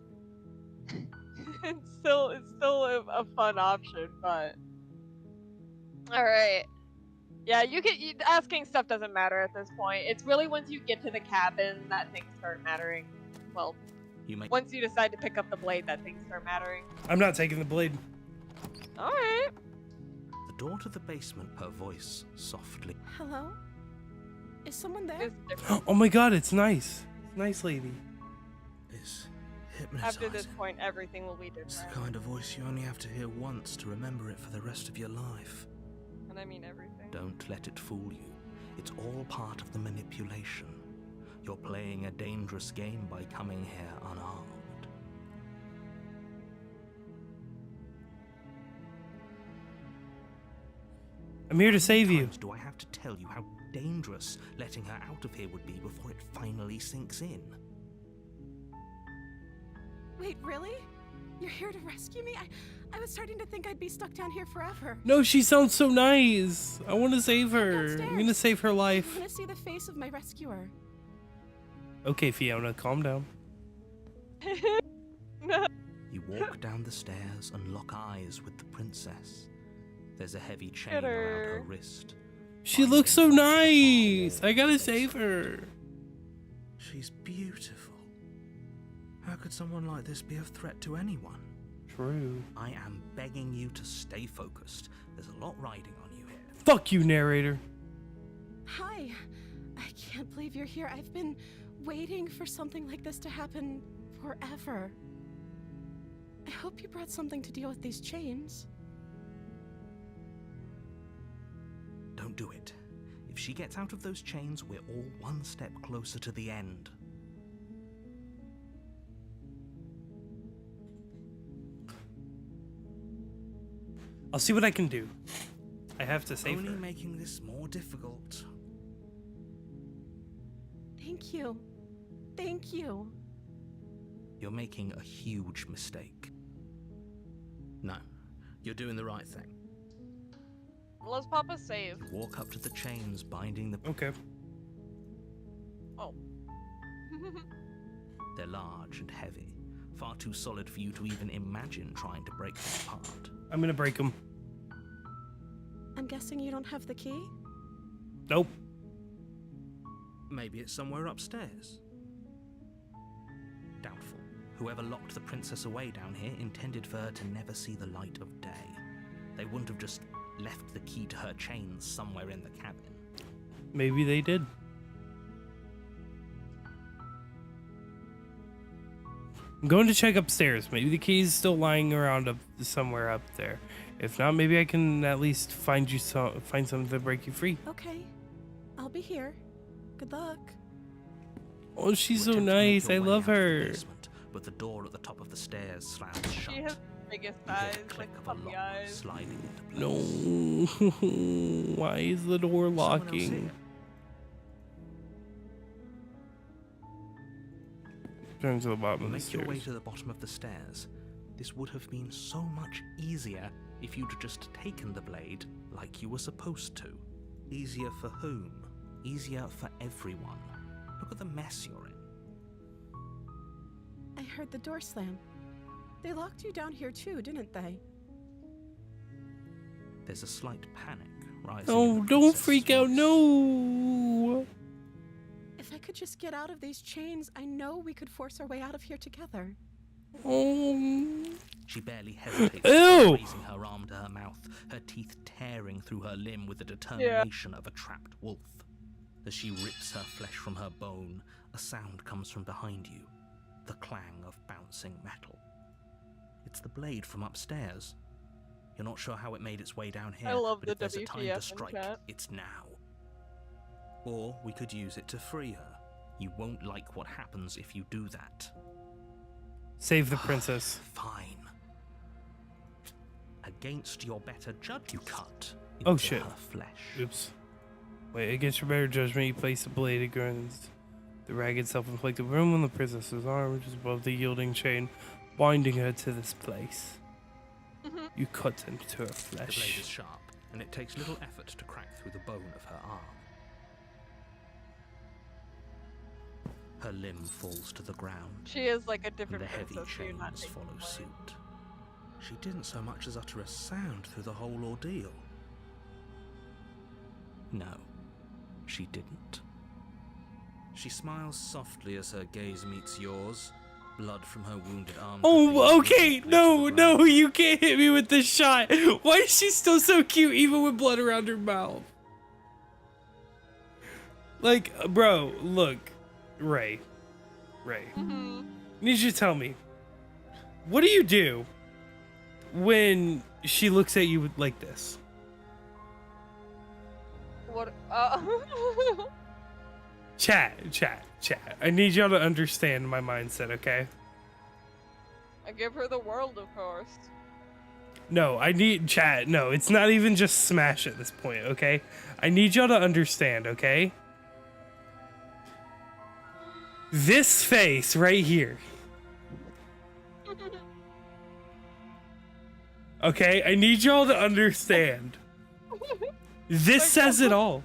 it's still a fun option, but all right. Yeah, asking stuff doesn't matter at this point. It's really once you get to the cabin that things start mattering. Well, you may once you decide to pick up the blade that things start mattering. I'm not taking the blade. All right. the door to the basement, her voice softly. Hello? Is someone there? It's different. Oh my god, it's nice. Nice lady. Is After this hypnotizing. point, everything will be It's the different. kind of voice you only have to hear once to remember it for the rest of your life. And I mean everything. Don't let it fool you. It's all part of the manipulation. You're playing a dangerous game by coming here unarmed. I'm here to save you. Times do I have to tell you how dangerous letting her out of here would be before it finally sinks in? Wait, really? You're here to rescue me? I was starting to think I'd be stuck down here forever. No, she sounds so nice. I want to save her. I'm Downstairs. gonna save her I life. want to see the face of my rescuer. Okay, Fiona, calm down. No. You walk down the stairs and lock eyes with the princess. There's a heavy chain Get around her her. wrist. She binding looks so her to the far nice. wall I gotta facing save her. She's beautiful. How could someone like this be a threat to anyone? True. I am begging you to stay focused. There's a lot riding on you here. Fuck you, narrator. Hi. I can't believe you're here. I've been waiting for something like this to happen forever. I hope you brought something to deal with these chains. Don't do it. If she gets out of those chains, we're all one step closer to the end. I'll see what I can do. I have to save Only her. making this more difficult. Thank you. Thank you. You're making a huge mistake. No, you're doing the right thing. Let's pop a save. You walk up to the chains binding the... Okay. Oh. They're large and heavy, far too solid for you to even imagine trying to break them apart. I'm gonna break them. I'm guessing you don't have the key? Nope. Maybe it's somewhere upstairs. Doubtful. Whoever locked the princess away down here intended for her to never see the light of day. They wouldn't have just left the key to her chains somewhere in the cabin. Maybe they did. I'm going to check upstairs. Maybe the key's still lying around up somewhere up there. If not, maybe I can at least find something to break you free. Okay. I'll be here. Good luck. Oh, she's You so attempt to make nice. your I way love out of the her. basement, but the door at the top of the stairs slams shut. She has the biggest You hear eyes, the click like of a puppy lock eyes. sliding into place. No. Why is the door Someone else locking? here? Turn to the bottom You of the make your way stairs. to the bottom of the stairs. This would have been so much easier if you'd just taken the blade like you were supposed to. Easier for whom? Easier for everyone. Look at the mess you're in. I heard the door slam. They locked you down here too, didn't they? There's a slight panic rising. Oh, in the don't princess's freak out. voice. No. If I could just get out of these chains, I know we could force our way out of here together. Oh. She barely hesitates, Ew! raising her arm to her mouth, her teeth tearing through her limb with the determination of a trapped wolf. As she rips her flesh from her bone, a sound comes from behind you, the clang of bouncing metal. It's the blade from upstairs. You're not sure how it made its way down here, I love but the if there's a time WTF to in strike, chat. it's now. Or we could use it to free her. You won't like what happens if you do that. Save the princess. Fine. Against your better judgment, you cut Oh, into shit. her flesh. Oops. Wait, against your better judgment, you place the blade against the ragged, self-inflicted wound on the princess's arm, which is above the yielding chain, binding her to this place. You cut into her The blade is flesh. sharp, and it takes little effort to crack through the bone of her arm. Her limb falls to the ground, She is like a and different the heavy princess, so you're not chains taking follow away. suit. She didn't so much as utter a sound through the whole ordeal. No, she didn't. She smiles softly as her gaze meets yours. Blood from her wounded arm. Oh, okay. No, you can't hit me with this shot. Why is she still so cute, even with blood around her mouth? Like, bro, look. Ray. Mhm. I need you to tell me, what do you do when she looks at you like this? What? Chat. I need y'all to understand my mindset, okay? I give her the world, of course. No, I need chat. No, it's not even just smash at this point, okay? I need y'all to understand, okay? This face right here. Okay, I need y'all to understand. This says it all.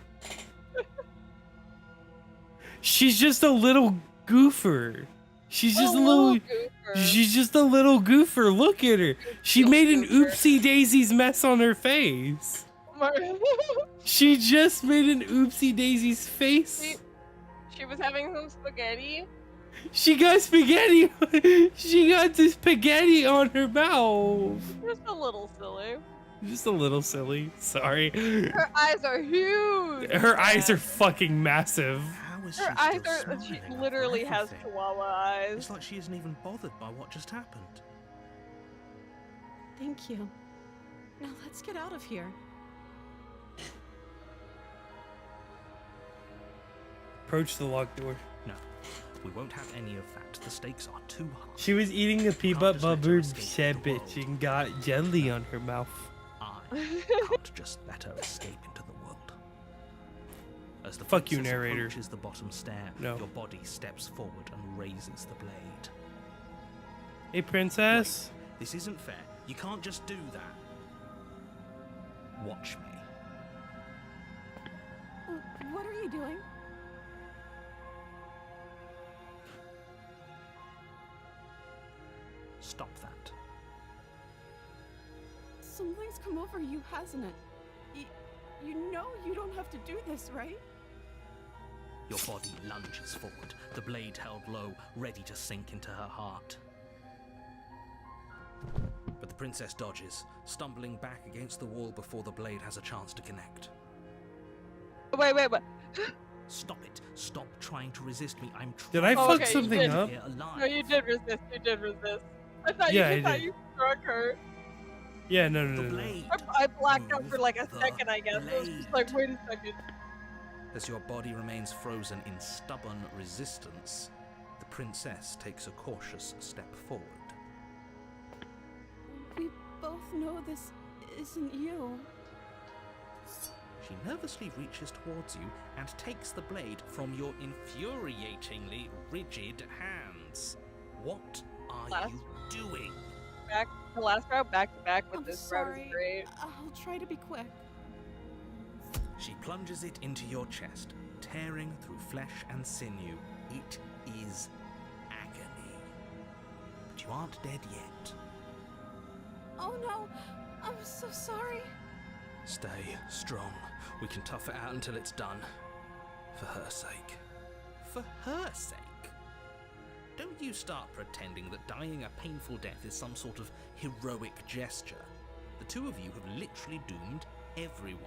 She's just a little goofer. She's just a little little. goofer. She's just a little goofer. Look at her. She Little made an goofer. oopsie daisies mess on her face. She just made an oopsie daisies face. She was having some spaghetti. She got spaghetti. She got this spaghetti on her mouth. Just a little silly. Just a little silly. Sorry. Her eyes are huge. Her eyes are fucking massive. How is Her she eyes still are. smiling She after literally has everything? chihuahua eyes. It's like she isn't even bothered by what just happened. Thank you. Now let's get out of here. Approach the locked door. No, we won't have any of that. The stakes are too high. She was eating a peanut Can't just let her butter escape the sandwich world. and got jelly on her mouth. I can't just let her escape into the world. As the Fuck you, princess narrator. approaches the bottom stair, No. your body steps forward and raises the blade. Hey, princess. Wait, this isn't fair. You can't just do that. Watch me. What are you doing? Stop that. Something's come over you, hasn't it? You know you don't have to do this, right? Your body lunges forward, the blade held low, ready to sink into her heart. But the princess dodges, stumbling back against the wall before the blade has a chance to connect. Wait. Stop it. Stop trying to resist me. I'm trying Did I to fuck okay, get you something did. up? here alive. No, you did resist. You did resist. I thought Yeah, you I thought did. you struck her. Yeah, no. The blade. I blacked out for like a Move second, I guess. I was just like, wait a second. As your body remains frozen in stubborn resistance, the princess takes a cautious step forward. We both know this isn't you. She nervously reaches towards you and takes the blade from your infuriatingly rigid hands. What are Last- you doing? The last route back to back with I'm this route sorry. is great. I'll try to be quick. She plunges it into your chest, tearing through flesh and sinew. It is agony. But you aren't dead yet. Oh no, I'm so sorry. Stay strong. We can tough it out until it's done. For her sake. For her sake? Don't you start pretending that dying a painful death is some sort of heroic gesture. The two of you have literally doomed everyone.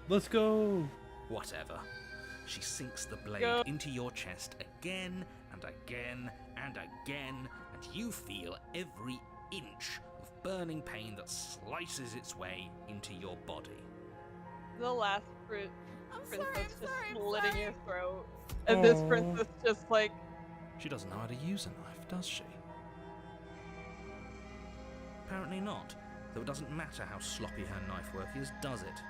Let's go. Whatever. She sinks the blade Go. into your chest again and again and again, and you feel every inch of burning pain that slices its way into your body. The last I'm princess sorry, I'm just sorry, I'm slitting sorry. your throat. And this Aw. princess just like, She doesn't know how to use a knife, does she? Apparently not, though it doesn't matter how sloppy her knife work is, does it?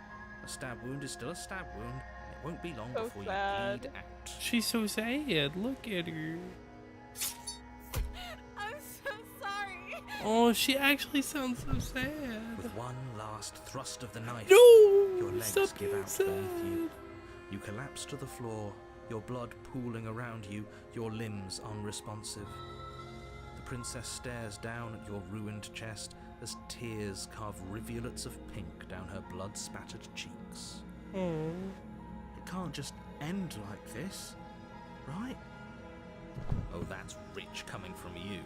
A stab wound is still a stab wound, and it won't be long So before sad. you bleed out. She's so sad. Look at her. I'm so sorry. Oh, she actually sounds so sad. With one last thrust of the knife, No! your legs Stop give being out sad. beneath you. You collapse to the floor, your blood pooling around you, your limbs unresponsive. The princess stares down at your ruined chest as tears carve rivulets of pink down her blood-spattered cheeks. Oh. It can't just end like this, right? Oh, that's rich coming from you.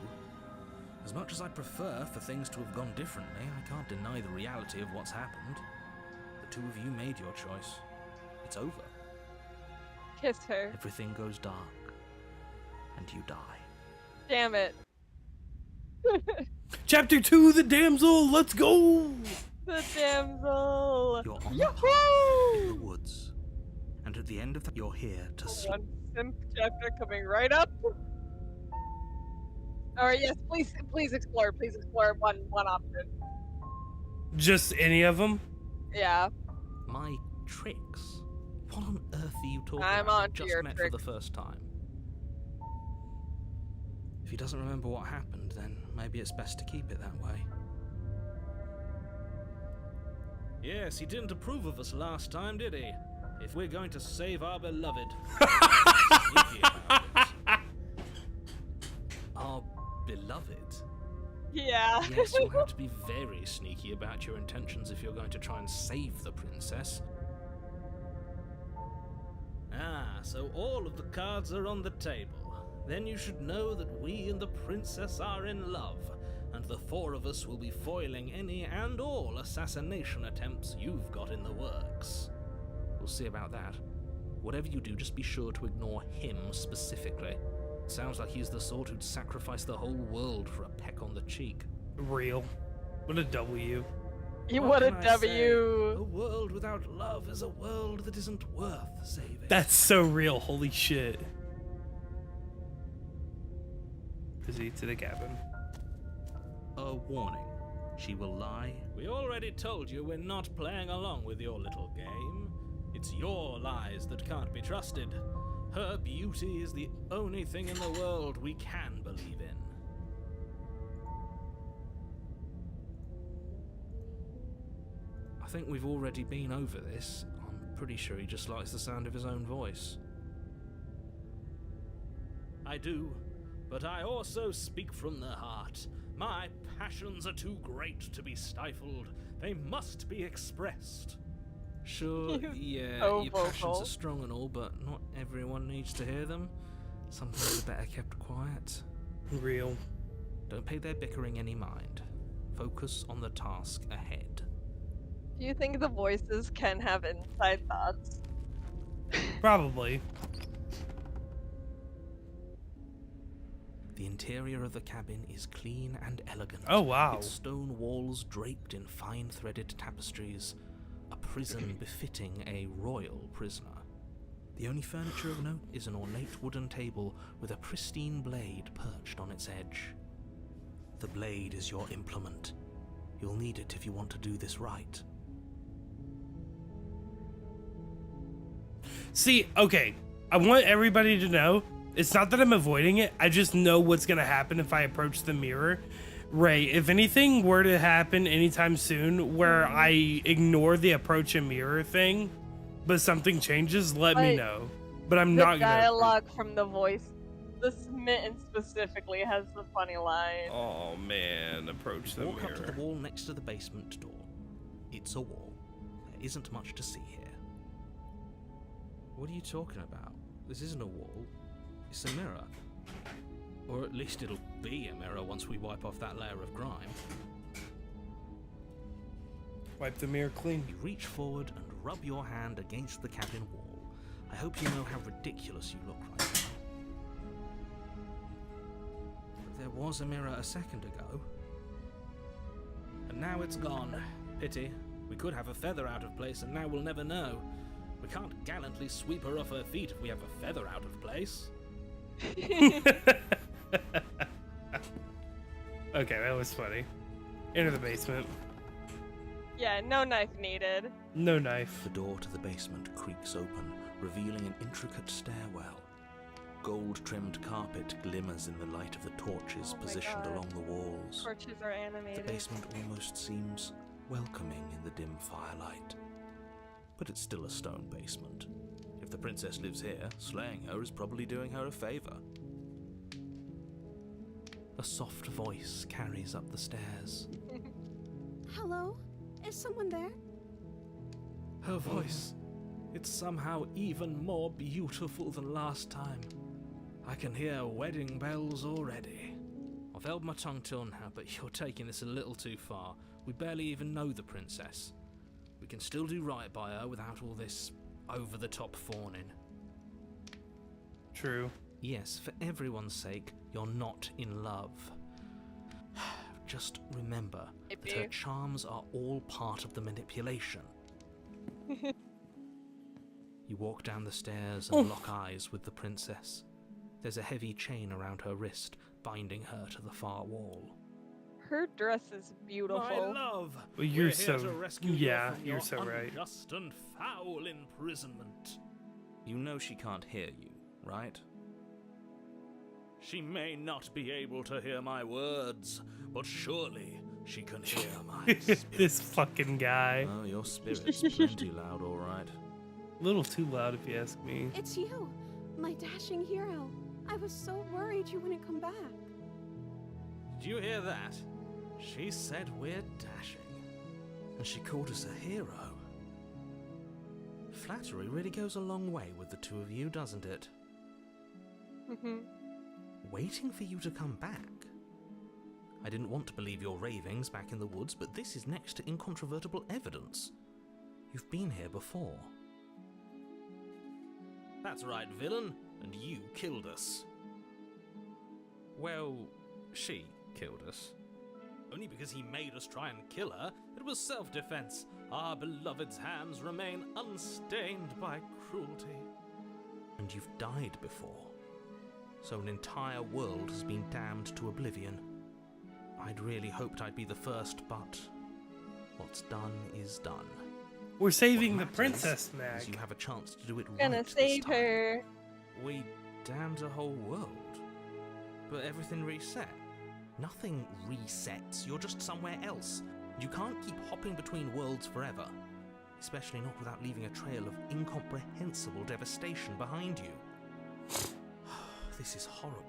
As much as I'd prefer for things to have gone differently, I can't deny the reality of what's happened. The two of you made your choice. It's over. kiss her. Everything goes dark, and you die. Damn it. Chapter 2, The Damsel. Let's go. The damsel. You're on the path in the woods, and at the end of that, you're here to sleep. One simp chapter coming right up. Alright, yes, please explore. Please explore one option. Just any of them? Yeah. My tricks? What on earth are you talking I'm about? on We to just your met tricks. for the first time. If he doesn't remember what happened, then maybe it's best to keep it that way. Yes, he didn't approve of us last time, did he? If we're going to save our beloved. Sneaky about it. beloved. Yeah. Yes, you'll have to be very sneaky about your intentions if you're going to try and save the princess. Ah, so all of the cards are on the table. Then you should know that we and the princess are in love, and the four of us will be foiling any and all assassination attempts you've got in the works. We'll see about that. Whatever you do, just be sure to ignore him specifically. Sounds like he's the sort who'd sacrifice the whole world for a peck on the cheek. Real. What a W. What a can I say? W. A world without love is a world that isn't worth saving. That's so real. Holy shit. Proceed to the cabin. A warning. She will lie. We already told you we're not playing along with your little game. It's your lies that can't be trusted. Her beauty is the only thing in the world we can believe in. I think we've already been over this. I'm pretty sure he just likes the sound of his own voice. I do, but I also speak from the heart. My passions are too great to be stifled. They must be expressed. Sure, yeah, so your passions vocal. are strong and all, but not everyone needs to hear them. Some things are better kept quiet. Real. Don't pay their bickering any mind. Focus on the task ahead. Do you think the voices can have inside thoughts? Probably. The interior of the cabin is clean and elegant. Oh, wow. Its stone walls draped in fine-threaded tapestries. A prison befitting a royal prisoner. The only furniture of note is an ornate wooden table with a pristine blade perched on its edge. The blade is your implement. You'll need it if you want to do this right. See, okay. I want everybody to know, it's not that I'm avoiding it. I just know what's going to happen if I approach the mirror. Ray, if anything were to happen anytime soon where I ignore the approach a mirror thing, but something changes, let me know. But I'm The not gonna. dialogue from the voice, the Smitten specifically, has the funny line. Oh man, approach the Walk up to mirror. the wall next to the basement door. It's a wall. There isn't much to see here. What are you talking about? This isn't a wall. It's a mirror. Or at least it'll be a mirror once we wipe off that layer of grime. Wipe the mirror clean. You reach forward and rub your hand against the cabin wall. I hope you know how ridiculous you look right now. But there was a mirror a second ago. And now it's gone. Pity. We could have a feather out of place and now we'll never know. We can't gallantly sweep her off her feet if we have a feather out of place. Okay, that was funny. Enter the basement. Yeah, no knife needed. No knife. The door to the basement creaks open, revealing an intricate stairwell. Gold-trimmed carpet glimmers in the light of the torches Oh my positioned God. along the walls. Torches are The animated. basement almost seems welcoming in the dim firelight. But it's still a stone basement. If the princess lives here, slaying her is probably doing her a favor. A soft voice carries up the stairs. Hello? Is someone there? Her voice. It's somehow even more beautiful than last time. I can hear wedding bells already. I've held my tongue till now, but you're taking this a little too far. We barely even know the princess. We can still do right by her without all this over-the-top fawning. True. Yes, for everyone's sake, you're not in love. Just remember that her Maybe. charms are all part of the manipulation. You walk down the stairs and lock eyes with the princess. There's a heavy chain around her wrist, binding her to the far wall. Her dress is beautiful. My love, Well, you're we're so- here to rescue yeah, you from you're your so right. unjust and foul imprisonment. You know she can't hear you, right? She may not be able to hear my words, but surely she can hear my spirit. This fucking guy. Oh, your spirit's plenty loud, all right. A little too loud if you ask me. It's you, my dashing hero. I was so worried you wouldn't come back. Did you hear that? She said we're dashing. And she called us a hero. Flattery really goes a long way with the two of you, doesn't it? Waiting for you to come back. I didn't want to believe your ravings back in the woods, but this is next to incontrovertible evidence. You've been here before. That's right, villain, and you killed us. Well, she killed us. Only because he made us try and kill her. It was self-defense. Our beloved's hands remain unstained by cruelty. And you've died before. So an entire world has been damned to oblivion. I'd really hoped I'd be the first, but what's done is done. We're saving the What matters princess, is Mag. you have a chance to do it right Gonna this save time. her. We damned a whole world. But everything reset. Nothing resets. You're just somewhere else. You can't keep hopping between worlds forever. Especially not without leaving a trail of incomprehensible devastation behind you. This is horrible.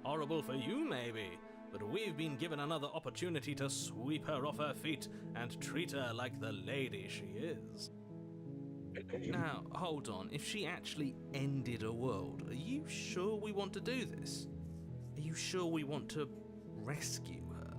Horrible for you, maybe. But we've been given another opportunity to sweep her off her feet and treat her like the lady she is. Now, hold on. If she actually ended a world, are you sure we want to do this? Are you sure we want to rescue her?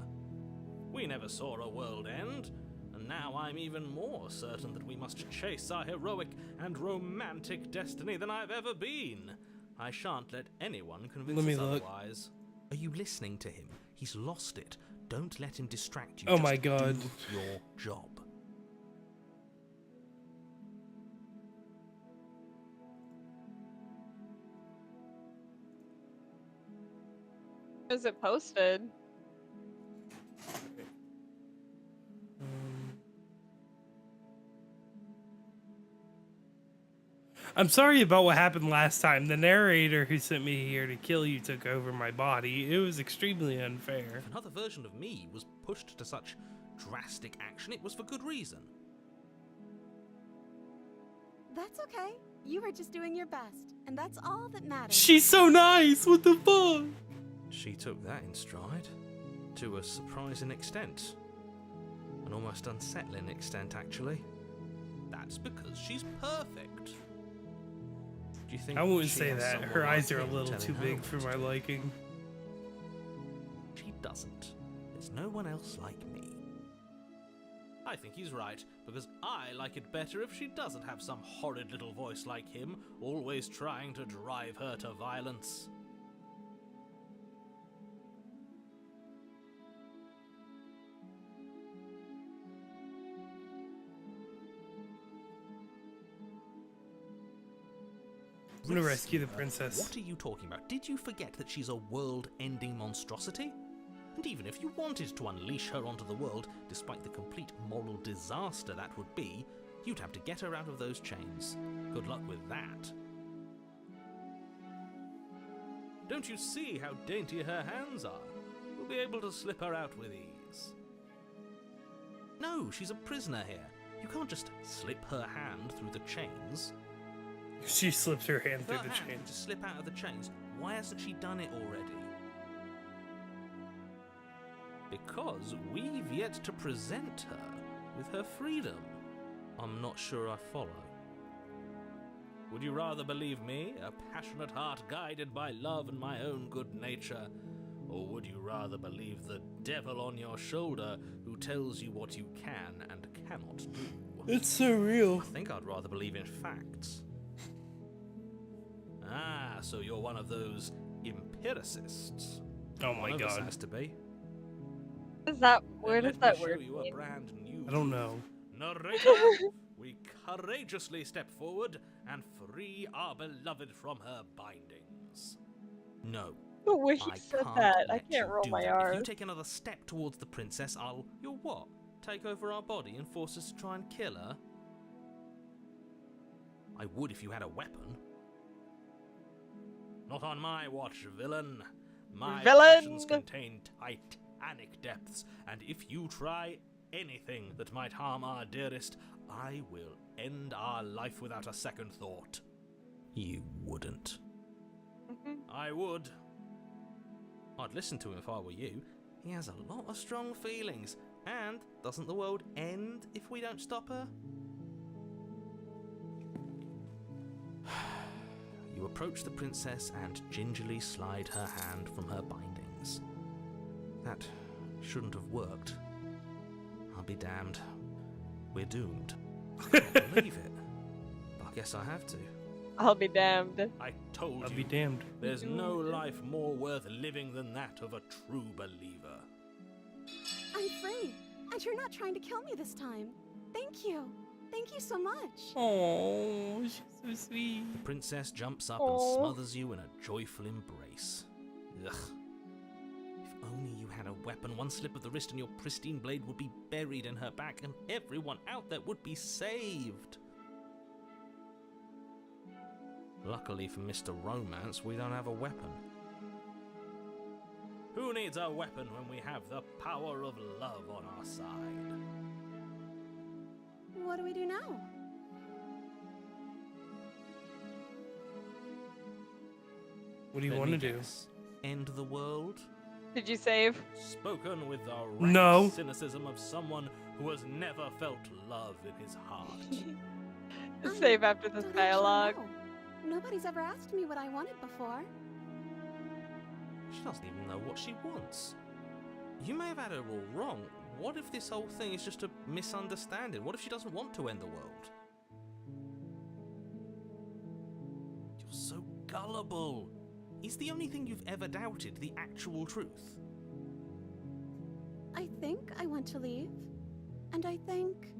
We never saw a world end, and now I'm even more certain that we must chase our heroic and romantic destiny than I've ever been. I shan't let anyone convince us otherwise. Are you listening to him? He's lost it. Don't let him distract you. Oh my God. Do your job. Is it posted? I'm sorry about what happened last time. The narrator who sent me here to kill you took over my body. It was extremely unfair. If another version of me was pushed to such drastic action, it was for good reason. That's okay. You were just doing your best, and that's all that matters. She's so nice. What the fuck? She took that in stride, to a surprising extent. An almost unsettling extent, actually. That's because she's perfect. Do you think I wouldn't she say has that. someone Her eyes like are a him little telling too her big what for to my do? liking. She doesn't. There's no one else like me. I think he's right, because I like it better if she doesn't have some horrid little voice like him, always trying to drive her to violence. I'm gonna rescue the princess. What are you talking about? Did you forget that she's a world-ending monstrosity? And even if you wanted to unleash her onto the world, despite the complete moral disaster that would be, you'd have to get her out of those chains. Good luck with that. Don't you see how dainty her hands are? We'll be able to slip her out with ease. No, she's a prisoner here. You can't just slip her hand through the chains. She slips her hand Her through the hand chains. to slip out of the chains. Why hasn't she done it already? Because we've yet to present her with her freedom. I'm not sure I follow. Would you rather believe me, a passionate heart guided by love and my own good nature? Or would you rather believe the devil on your shoulder who tells you what you can and cannot do? It's so real. I think I'd rather believe in facts. Ah, so you're one of those empiricists. Oh my One of us God. has to be. Is that where Then does let that me show word you a mean? brand new I don't know. narrator. We courageously step forward and free our beloved from her bindings. No, I wish you I said can't that. I let can't you roll do my that. If you R's. take another step towards the princess, you'll what? Take over our body and force us to try and kill her? I would if you had a weapon. Not on my watch, villain. My Villain! passions contain titanic depths, and if you try anything that might harm our dearest, I will end our life without a second thought. You wouldn't. I would. I'd listen to him if I were you. He has a lot of strong feelings. And doesn't the world end if we don't stop her? You approach the princess and gingerly slide her hand from her bindings. That shouldn't have worked. I'll be damned. We're doomed. I can't believe it. But I guess I have to. I'll be damned. I told I'll you. be damned. There's no life more worth living than that of a true believer. I'm free, and you're not trying to kill me this time. Thank you. Thank you so much. Oh, she's so sweet. The princess jumps up Aw. and smothers you in a joyful embrace. Ugh. If only you had a weapon, one slip of the wrist and your pristine blade would be buried in her back and everyone out there would be saved. Luckily for Mr. Romance, we don't have a weapon. Who needs a weapon when we have the power of love on our side? What do we do now? What do you Let want me to do? guess. End the world? Did you save? Spoken with the rank No. cynicism of someone who has never felt love in his heart. Save after this Don't dialogue. actually know. Nobody's ever asked me what I wanted before. She doesn't even know what she wants. You may have had her all wrong. What if this whole thing is just a misunderstanding? What if she doesn't want to end the world? You're so gullible. Is the only thing you've ever doubted the actual truth? I think I want to leave. And I think...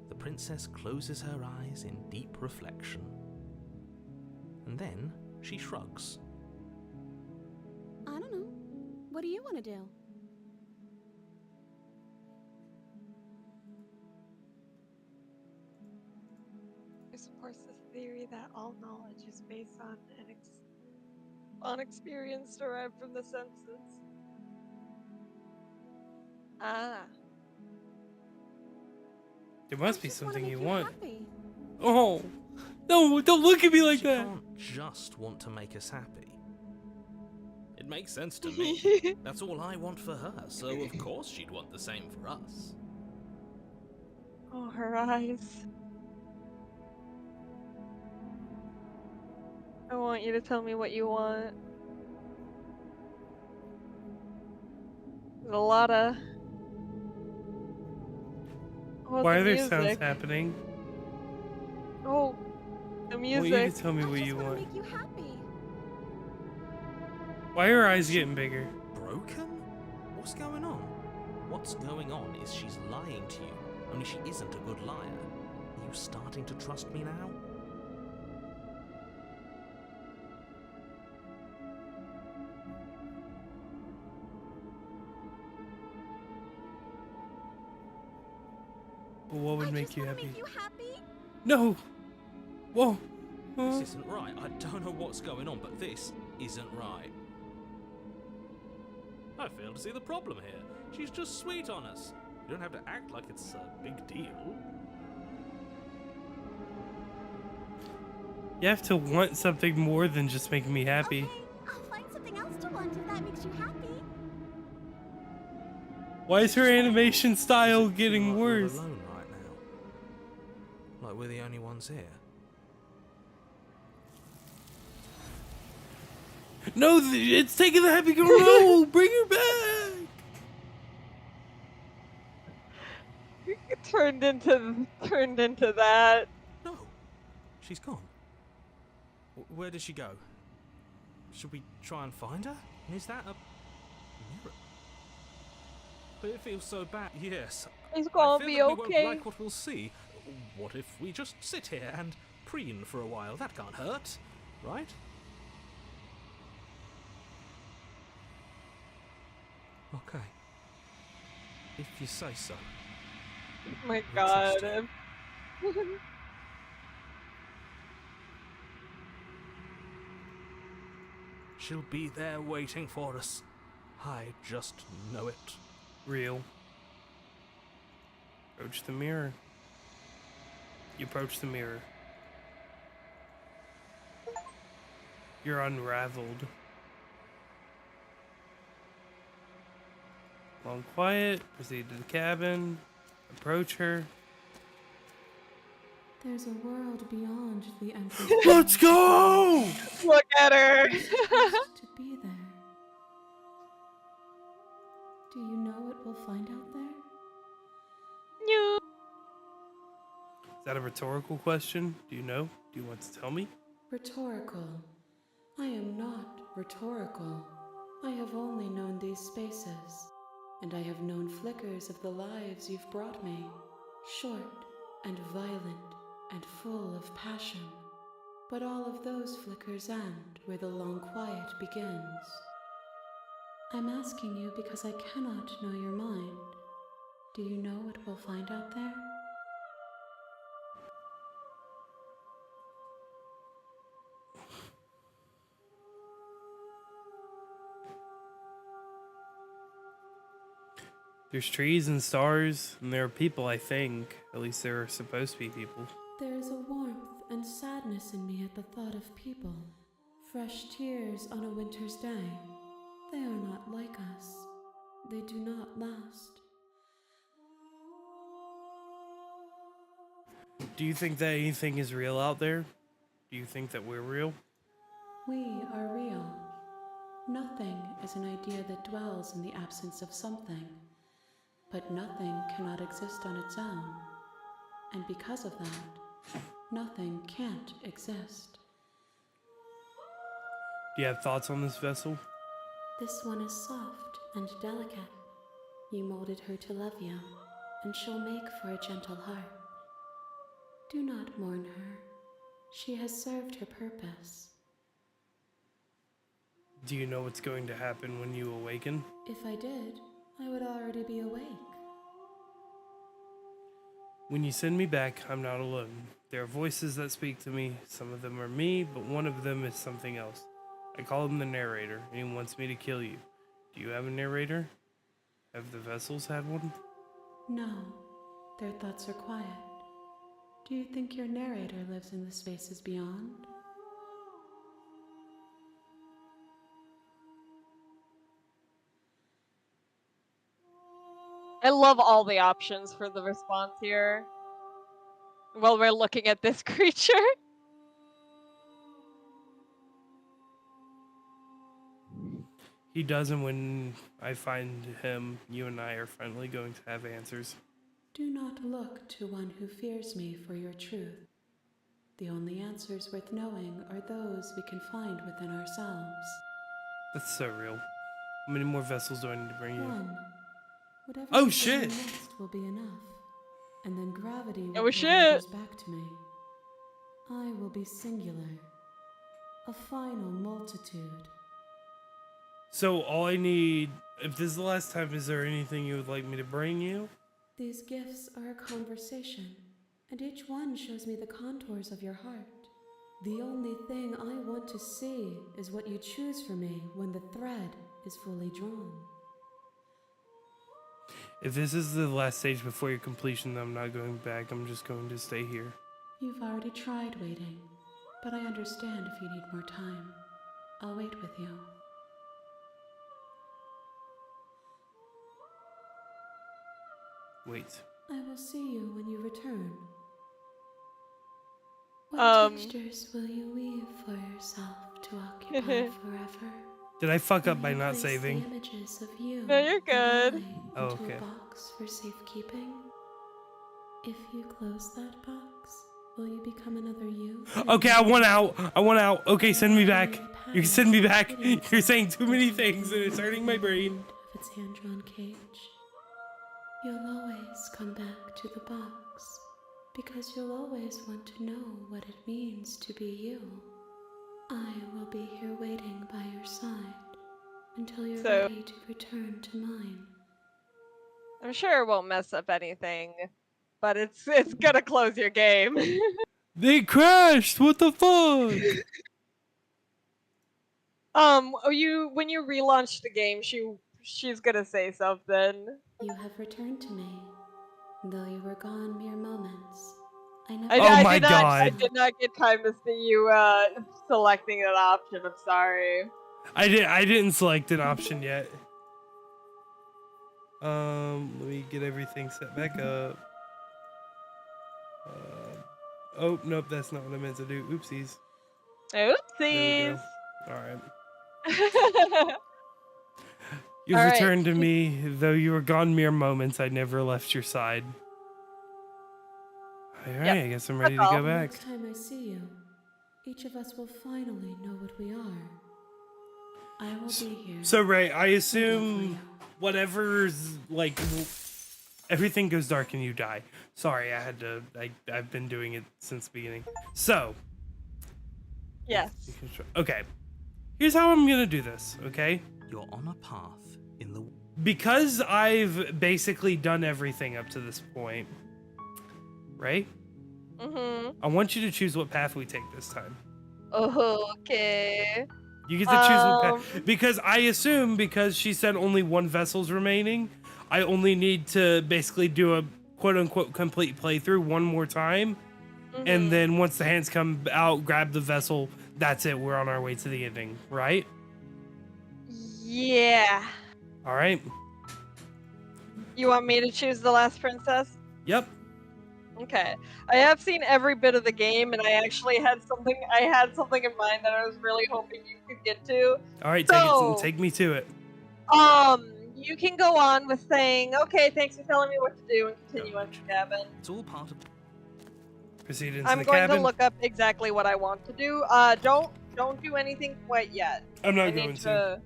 The princess closes her eyes in deep reflection. And then she shrugs. I don't know. What do you want to do? There's of course this theory that all knowledge is based on experience derived from the senses. Ah. There must I be just wanna something make you you want. happy. Oh, no, don't look at me like She that. can't just want to make us happy. It makes sense to me. That's all I want for her, so of course she'd want the same for us. Oh, her eyes. I want you to tell me what you want. There's a lot of... Oh, Why the are there sounds music. happening? Oh, the I want you to music. tell me I what just you want to want. make you happy. Why are her eyes getting bigger? Broken? What's going on? What's going on is she's lying to you, only she isn't a good liar. Are you starting to trust me now? Well, what would I make just you wanna happy? make you happy. No. Whoa. This isn't right. I don't know what's going on, but this isn't right. I fail to see the problem here. She's just sweet on us. You don't have to act like it's a big deal. You have to want something more than just making me happy. Okay, I'll find something else to want if that makes you happy. Why is her animation style Does it feel getting like we're worse? alone right now? Like we're the only ones here. No, it's taking the happy girl. No, bring her back. Turned into that. No, she's gone. Where did she go? Should we try and find her? And is that a mirror? But it feels so bad. Yes. It's I gonna fear be that we won't okay. like what we'll see. What if we just sit here and preen for a while? That can't hurt, right? Okay. If you say so. Oh my We'll trust god. She'll be there waiting for us. I just know it. Real. Approach the mirror. You approach the mirror. You're unraveled. Long quiet. Proceed to the cabin. Approach her. There's a world beyond the entrance. Let's go! Look at her. You're supposed to be there. Do you know what we'll find out there? Is that a rhetorical question? Do you know? Do you want to tell me? Rhetorical. I am not rhetorical. I have only known these spaces, and I have known flickers of the lives you've brought me. Short and violent and full of passion. But all of those flickers end where the long quiet begins. I'm asking you because I cannot know your mind. Do you know what we'll find out there? There's trees and stars, and there are people, I think. At least there are supposed to be people. There is a warmth and sadness in me at the thought of people. Fresh tears on a winter's day. They are not like us. They do not last. Do you think that anything is real out there? Do you think that we're real? We are real. Nothing is an idea that dwells in the absence of something. But nothing cannot exist on its own. And because of that, nothing can't exist. Do you have thoughts on this vessel? This one is soft and delicate. You molded her to love you, and she'll make for a gentle heart. Do not mourn her. She has served her purpose. Do you know what's going to happen when you awaken? If I did, I would already be awake. When you send me back, I'm not alone. There are voices that speak to me. Some of them are me, but one of them is something else. I call him the narrator, and he wants me to kill you. Do you have a narrator? Have the vessels had one? No, their thoughts are quiet. Do you think your narrator lives in the spaces beyond? I love all the options for the response here. While we're looking at this creature. He doesn't. When I find him, you and I are finally going to have answers. Do not look to one who fears me for your truth. The only answers worth knowing are those we can find within ourselves. That's so real. How many more vessels do I need to bring you? One. Whatever Oh, you shit. bring next will be enough. And then gravity will Oh, pull shit. others back to me. I will be singular. A final multitude. So all I need, if this is the last time, is there anything you would like me to bring you? These gifts are a conversation, and each one shows me the contours of your heart. The only thing I want to see is what you choose for me when the thread is fully drawn. If this is the last stage before your completion, I'm not going back. I'm just going to stay here. You've already tried waiting, but I understand if you need more time. I'll wait with you. Wait. I will see you when you return. What textures will you weave for yourself to occupy forever? Did I fuck up Will by you not place saving? the images of you No, you're and good. I Oh, into okay. a box for safekeeping? If you close that box, will you become another you? Okay, I want out. I want out. Okay, send me back. You can send me back. You're saying too many things and it's hurting my brain. Of its hand-drawn cage. You'll always come back to the box, because you'll always want to know what it means to be you. I will be here waiting by your side until you're So- ready to return to mine. I'm sure it won't mess up anything, but it's gonna close your game. They crashed. What the fuck? When you relaunch the game, she's gonna say something. You have returned to me, though you were gone mere moments. I never. Oh my I God. did not get time to see you selecting that option. I'm sorry. I didn't select an option yet. Let me get everything set back up. Oh, nope, that's not what I meant to do. Oopsies. There we Oopsies. go. All right. You've All right. returned to me, though you were gone mere moments. I never left your side. All right, Yep. I guess I'm ready to That's go all. back. Next time I see you, each of us will finally know what we are. I will be here. So, Ray, I waiting for assume you. whatever's like everything goes dark and you die. Sorry, I had to. I've been doing it since the beginning. So, Yes. okay. Here's how I'm gonna do this. Okay. You're on a path in the Because I've basically done everything up to this point, right? Mm-hmm. I want you to choose what path we take this time. Oh, okay. You get to choose what path. Because I assume, because she said only one vessel's remaining, I only need to basically do a quote-unquote complete playthrough one more time. And then once the hands come out, grab the vessel, that's it. We're on our way to the ending, right? Yeah. All right. You want me to choose the last princess? Yep. Okay. I have seen every bit of the game, and I actually had something. I had something in mind that I was really hoping you could get to. All right, So, take me to it. You can go on with saying, "Okay, thanks for telling me what to do," and continue on to the cabin. It's all part of Proceed into I'm the going cabin. to look up exactly what I want to do. Don't do anything quite yet. I'm not I going need to.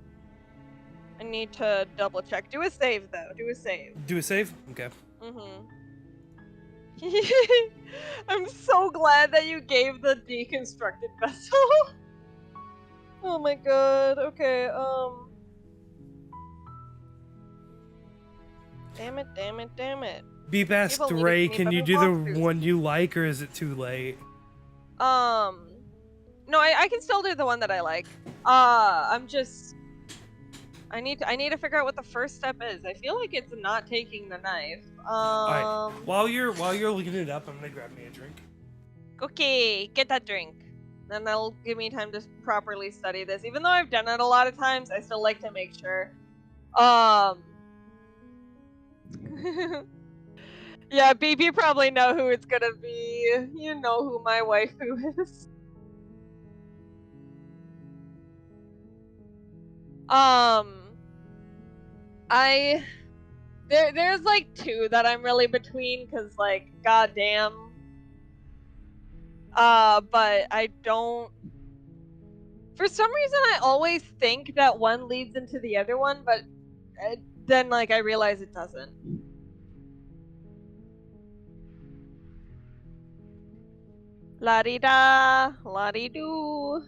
I need to double check. Do a save though. Do a save. Do a save? Okay. Mm-hmm. I'm so glad that you gave the deconstructed vessel. Oh my god. Okay. Damn it! Damn it! Damn it! Beep asked People need to Ray, give me can you better do the walkthroughs. one you like, or is it too late? No, I can still do the one that I like. I'm just. I need to figure out what the first step is. I feel like it's not taking the knife. All right. While you're looking it up, I'm gonna grab me a drink. Okay, get that drink. Then that'll give me time to properly study this. Even though I've done it a lot of times, I still like to make sure. Yeah, BB probably know who it's gonna be. You know who my waifu is. There's like two that I'm really between, cause like, goddamn. But I don't. For some reason, I always think that one leads into the other one, but then like I realize it doesn't. La-di-da, la-di-doo.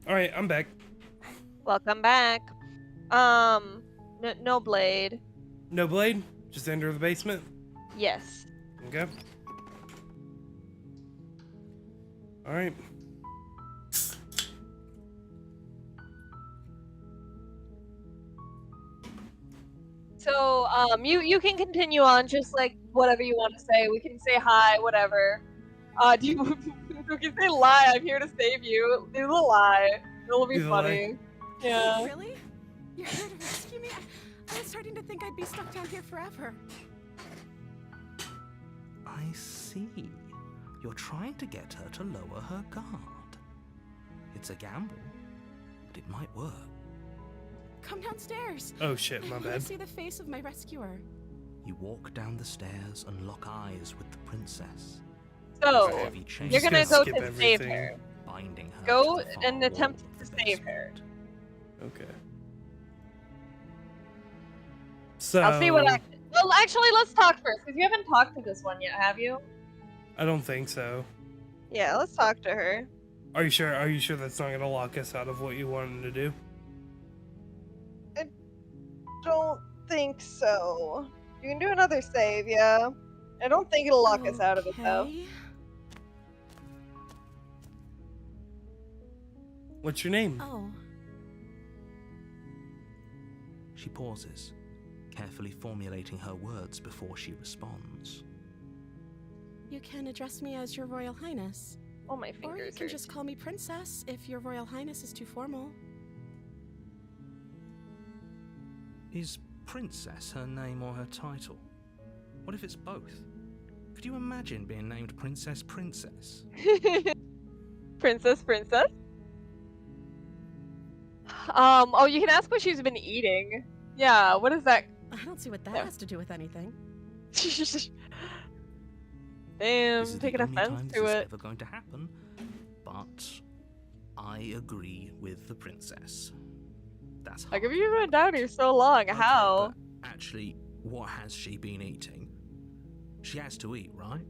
All right, I'm back. Welcome back. No blade. No blade. Just enter the basement. Yes. Okay. All right. So, you can continue on, just like whatever you want to say. We can say hi, whatever. You can say lie. I'm here to save you. Do the lie. It'll be Do the funny. Yeah. Really? You're here to rescue me? I was starting to think I'd be stuck down here forever. I see. You're trying to get her to lower her guard. It's a gamble, but it might work. Come downstairs. Oh shit, my I want to bad. see the face of my rescuer. You walk down the stairs and lock eyes with the princess. So, Heavy chains you're gonna gonna go skip to save everything. her. binding her Go to the far and attempt wall to of the save her. basement. Okay. So I'll see what I. Well, actually, let's talk first, because you haven't talked to this one yet, have you? I don't think so. Yeah, let's talk to her. Are you sure? Are you sure that's not gonna lock us out of what you wanted to do? Don't think so. You can do another save, yeah. I don't think it'll lock us out of it, though. Okay. What's your name? Oh, She pauses, carefully formulating her words before she responds. you can address me as Your Royal Highness. Oh, my Or you fingers can hurt. just call me Princess if Your Royal Highness is too formal. Is Princess her name or her title? What if it's both? Could you imagine being named Princess Princess? Princess. Oh, you can ask what she's been eating. Yeah, what is that? I don't see what that Yeah. has to do with anything. Damn, This is the taking only offense time this to is it. ever going to happen, but I agree with the princess. That's Like, hard. have you been down here so long? Okay, How? but actually, what has she been eating? She has to eat, right?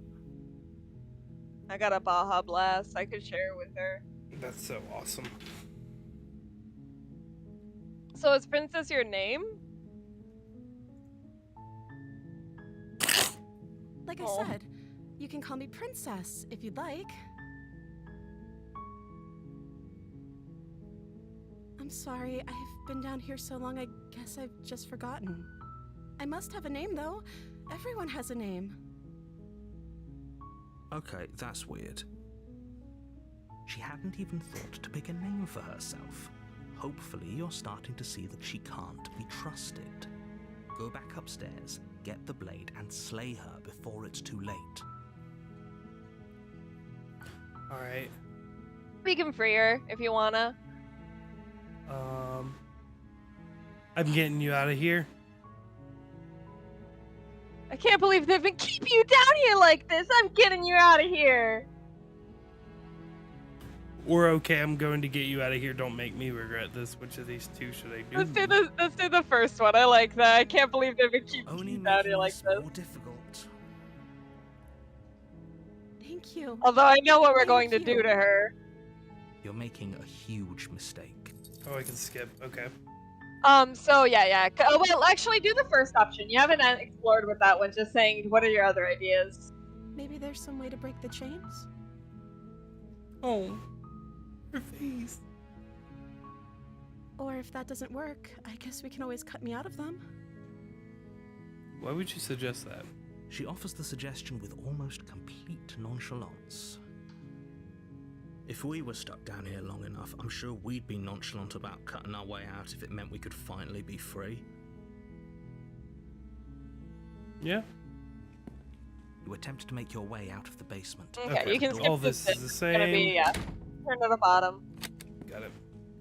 I got a Baja Blast. I could share with her. That's so awesome. So is Princess your name? Like I Oh. said, you can call me Princess if you'd like. I'm sorry, I've been down here so long, I guess I've just forgotten. I must have a name, though. Everyone has a name. Okay, that's weird. She hadn't even thought to pick a name for herself. Hopefully you're starting to see that she can't be trusted. Go back upstairs, get the blade, and slay her before it's too late. Alright. We can free her if you wanna. I'm getting you out of here. I can't believe they've been keeping you down here like this. I'm getting you out of here. Or okay, I'm going to get you out of here. Don't make me regret this. Which of these two should I do? Let's do the first one. I like that. I can't believe they've been keeping Only you down making here like this this. more difficult. Thank you. Although I know what we're Thank going to you. do to her. You're making a huge mistake. Oh, I can skip. Okay. So yeah. Oh, well, actually, do the first option. You haven't explored with that one. Just saying, what are your other ideas? Maybe there's some way to break the chains? Oh, her face. Or if that doesn't work, I guess we can always cut me out of them. Why would you suggest that? She offers the suggestion with almost complete nonchalance. If we were stuck down here long enough, I'm sure we'd be nonchalant about cutting our way out if it meant we could finally be free. Yeah. You attempt to make your way out of the basement. Okay, you can skip All this is the It's gonna be, same. yeah. Turn to the bottom. Got it.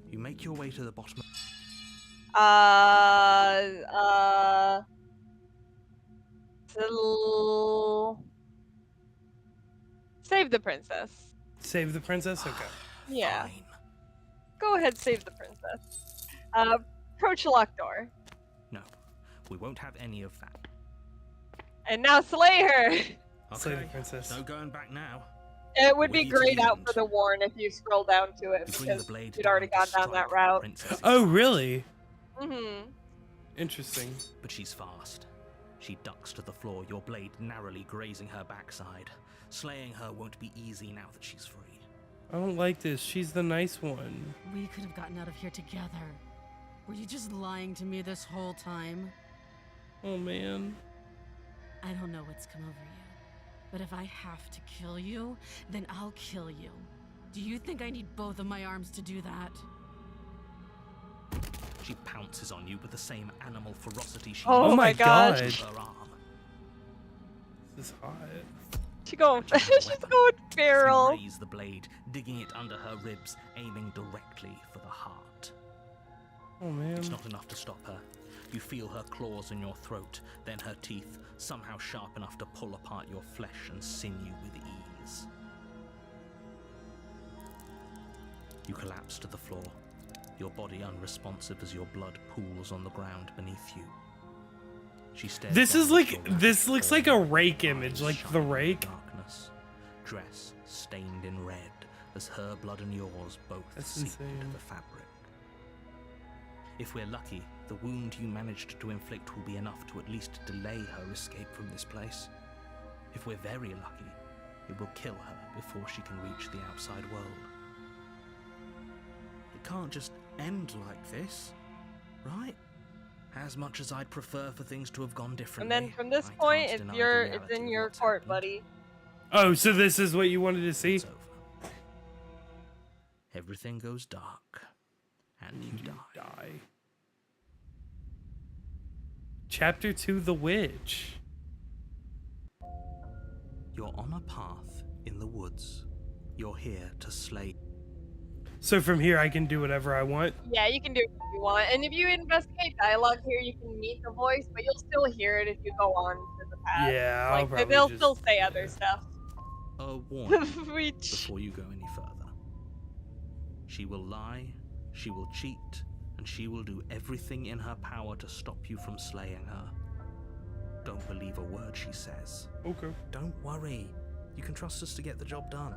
You make your way to the bottom. Save the princess. Save the princess? Okay. Yeah. Fine. Go ahead, save the princess. Approach the locked door. No, we won't have any of that. And now slay her! Slay the Okay, princess. no going back now. It would be We to grayed the out end. for the Warren if you scroll down to it, You bring the because blade you'd already down gone to down that strike the route. princess's Oh, head. really? Mm-hmm. Interesting. But she's fast. She ducks to the floor, your blade narrowly grazing her backside. Slaying her won't be easy now that she's free. I don't like this. She's the nice one. We could have gotten out of here together. Were you just lying to me this whole time? Oh, man. I don't know what's come over you, but if I have to kill you, then I'll kill you. Do you think I need both of my arms to do that? She pounces on you with the same animal ferocity she Oh my used to God. with her arm. This is hot. She's going Weapon. going You feral. raise the blade, digging it under her ribs, aiming directly for the heart. Oh, man. It's not enough to stop her. You feel her claws in your throat, then her teeth, somehow sharp enough to pull apart your flesh and sinew with ease. You collapse to the floor, your body unresponsive as your blood pools on the ground beneath you. She stares This down is at like- your this ragged looks like form, a rake eyes image, like the shining in rake. Darkness, dress stained in red as her blood and yours both That's seep insane. into the fabric. If we're lucky, the wound you managed to inflict will be enough to at least delay her escape from this place. If we're very lucky, it will kill her before she can reach the outside world. It can't just end like this, right? As much as I'd prefer for things to have gone And differently. then from this I can't point, it's deny the it's reality in of your what's court, happened. buddy. Oh, so this is what you wanted to see? It's over. Everything goes dark, and you die. Chapter 2, The Witch. You're on a path in the woods. You're here to slay. So from here, I can do whatever I want. Yeah, you can do what you want. And if you investigate dialogue here, you can mute the voice, but you'll still hear it if you go on to the path. Yeah, I'll Like, probably they'll just, still say yeah. other stuff. A warning Which... before you go any further. She will lie, she will cheat, and she will do everything in her power to stop you from slaying her. Don't believe a word she says. Okay. Don't worry. You can trust us to get the job done.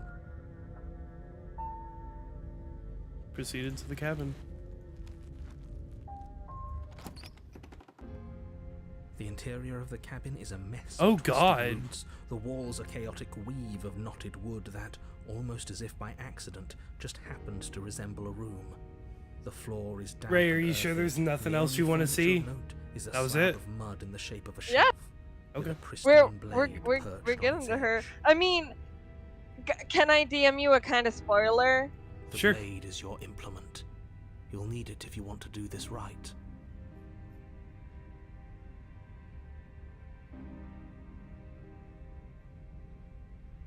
Proceed into the cabin. The interior of the cabin is a mess. Oh, of twisted God. roots. The walls a chaotic weave of knotted wood that, almost as if by accident, just happened to resemble a room. The floor is damp. Ray, are and you sure earthy. there's nothing The else you only want to furniture of see? note is a That was slab it? of mud in the shape of a Yeah. shelf. with Okay. a pristine We're blade perched we're on getting its to her. edge. I mean, can I DM you a kind of spoiler? The Sure. blade is your implement. You'll need it if you want to do this right.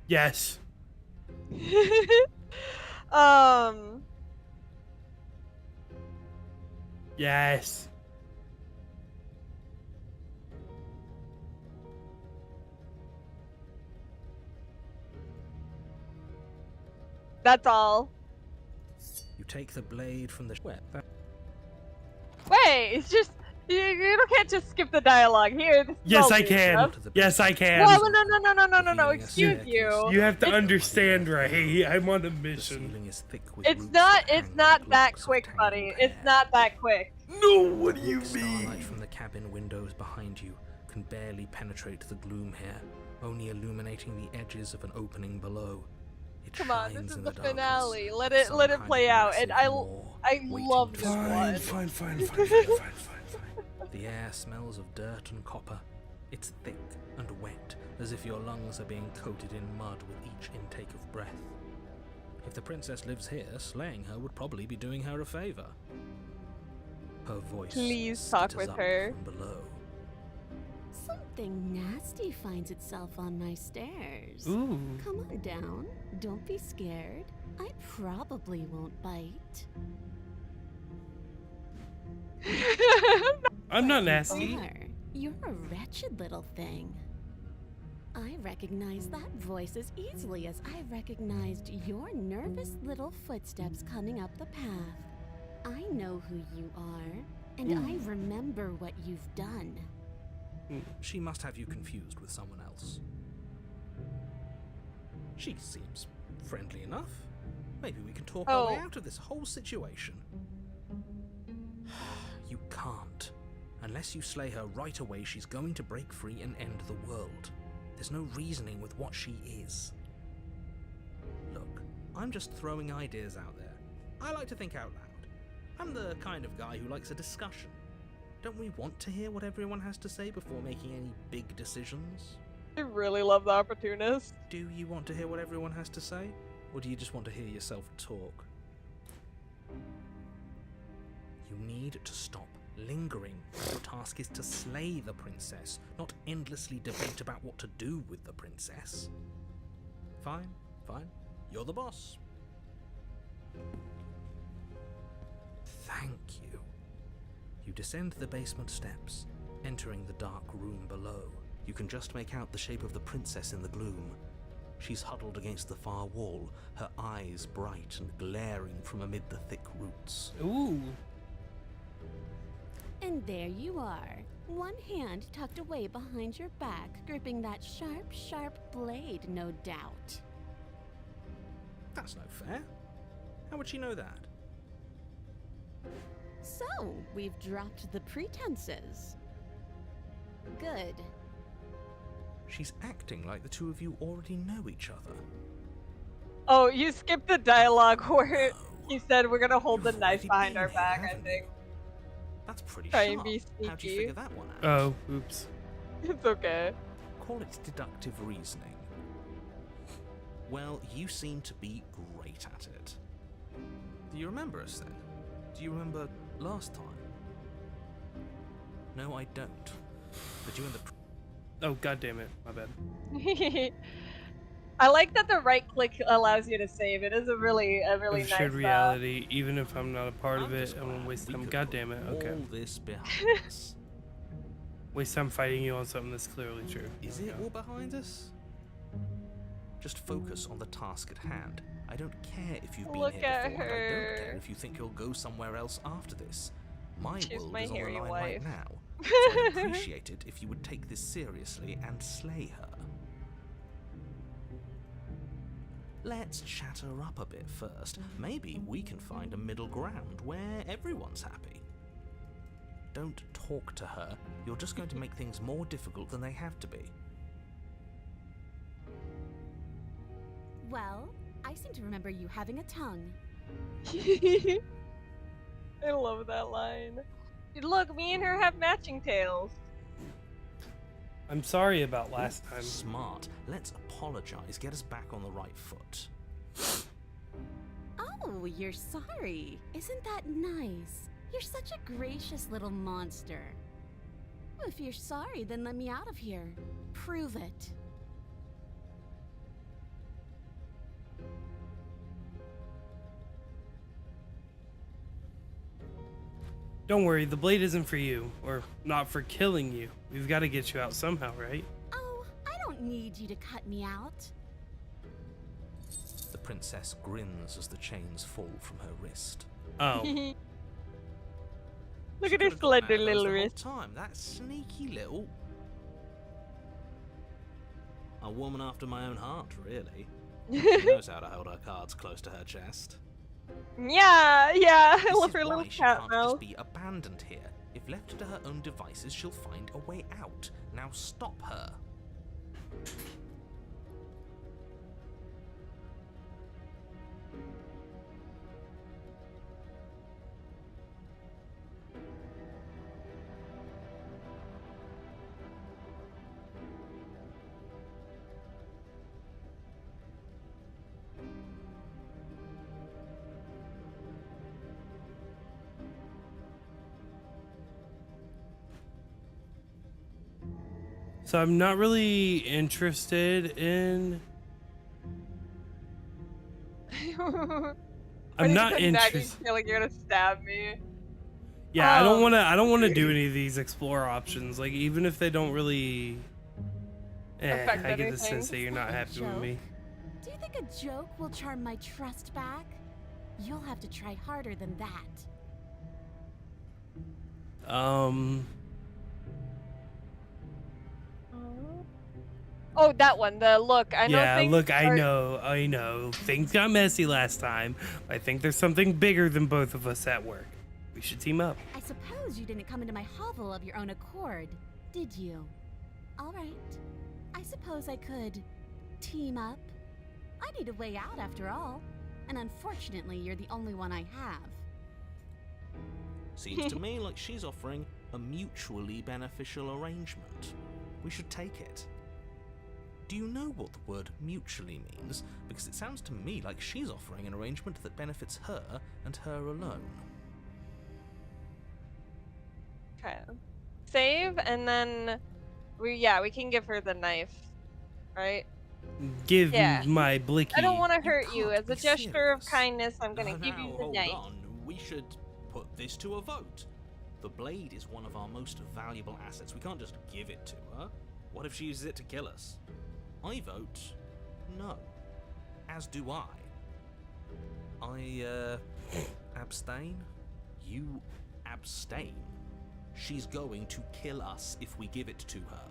Yes. um. Yes. That's all. You take the blade from the Wait, it's just you can't just skip the dialogue here. This is Yes, all I new can. stuff. Yes, I can. Well, no. Revealing a Excuse staircase. you. You have to It's- understand, Ray. I'm on a The mission. ceiling is thick with It's roots not. that It's hang not like that locks of quick, tangled buddy. hair. It's not that quick. No, what do you The starlight mean? from the cabin windows behind you can barely penetrate the gloom here, only illuminating the edges of an opening below. It Come on, this shines is in the darkness finale. of Let it some let it kind play of out. And massive maw I waiting love to this swallow one. Fine. The air smells of dirt and copper. It's thick and wet, as if your lungs are being coated in mud with each intake of breath. If the princess lives here, slaying her would probably be doing her a favor. Her voice Please talk skitters with up her. from below. Something nasty finds itself on my stairs. Ooh. Come on down. Don't be scared. I probably won't bite. I'm not nasty. Are. You're a wretched little thing. I recognize that voice as easily as I recognized your nervous little footsteps coming up the path. I know who you are, and I remember what you've done. She must have you confused with someone else. She seems friendly enough. Maybe we can talk our way out of this whole situation. You can't. Unless you slay her right away, she's going to break free and end the world. There's no reasoning with what she is. Look, I'm just throwing ideas out there. I like to think out loud. I'm the kind of guy who likes a discussion. Don't we want to hear what everyone has to say before making any big decisions? I really love the opportunist. Do you want to hear what everyone has to say? Or do you just want to hear yourself talk? You need to stop lingering. Your task is to slay the princess, not endlessly debate about what to do with the princess. Fine. You're the boss. Thank you. You descend the basement steps, entering the dark room below. You can just make out the shape of the princess in the gloom. She's huddled against the far wall, her eyes bright and glaring from amid the thick roots. Ooh. And there you are, one hand tucked away behind your back, gripping that sharp, sharp blade, no doubt. That's no fair. How would she know that? So, we've dropped the pretenses. Good. She's acting like the two of you already know each other. Oh, you skipped the dialogue where No. he said we're gonna hold the You've knife already behind been our here, back, I haven't think. you? That's pretty Try and sharp. be How'd you sneaky. figure that one out? Oh, oops. It's okay. Call it deductive reasoning. Well, you seem to be great at it. Do you remember us then? Do you remember last time? No, I don't. But you and the Oh, god damn it. My bad. I like that the right click allows you to save. It is a really Of nice shared reality, even if I'm not a part of I'm it, just I won't glad waste we time. could God put damn it. Okay. all this behind us. Waste time fighting you on something that's clearly true. Is Okay. it all behind us? Just focus on the task at hand. I don't care if you've been Look here at before, and I don't care her. if you think you'll go somewhere else after this. My She's world my is on the hairy line wife. right now, so I'd appreciate it if you would take this seriously and slay her. Let's chat her up a bit first. Maybe we can find a middle ground where everyone's happy. Don't talk to her. You're just going to make things more difficult than they have to be. Well, I seem to remember you having a tongue. I love that line. Look, me and her have matching tails. I'm sorry about last time. Smart. Let's apologize. Get us back on the right foot. Oh, you're sorry. Isn't that nice? You're such a gracious little monster. If you're sorry, then let me out of here. Prove it. Don't worry, the blade isn't for you, or not for killing you. We've got to get you out somehow, right? Oh, I don't need you to cut me out. The princess grins as the chains fall from her wrist. Oh. Look She at her could've gotten slender out of those little the whole wrist. time. That sneaky little... A woman after my own heart, really. She knows how to hold her cards close to her chest. Yeah, I This love is her why little she cat can't mouth. just be abandoned here. If left to her own devices, she'll find a way out. Now stop her. So I'm not really interested in. I'm not interested. I feel like you're gonna stab me. Yeah, I don't Um, want to. I don't want to do any of these explore options. Like even if they don't really. Affect I get the anything. sense that you're not happy with me. Do you think a joke will charm my trust back? You'll have to try harder than that. Oh, that one. The look. I know. Yeah, things look, I are- know. Things got messy last time. I think there's something bigger than both of us at work. We should team up. I suppose you didn't come into my hovel of your own accord, did you? All right. I suppose I could team up. I need a way out after all. And unfortunately, you're the only one I have. Seems to me like she's offering a mutually beneficial arrangement. We should take it. Do you know what the word mutually means? Because it sounds to me like she's offering an arrangement that benefits her and her alone. Okay. Save, and then we can give her the knife, right? Give Yeah. my blicky. I don't want to hurt you. can't As a be gesture of serious. kindness, I'm gonna give you Now, the hold knife. on. We should put this to a vote. The blade is one of our most valuable assets. We can't just give it to her. What if she uses it to kill us? I vote no. As do I. Abstain? You abstain. She's going to kill us if we give it to her.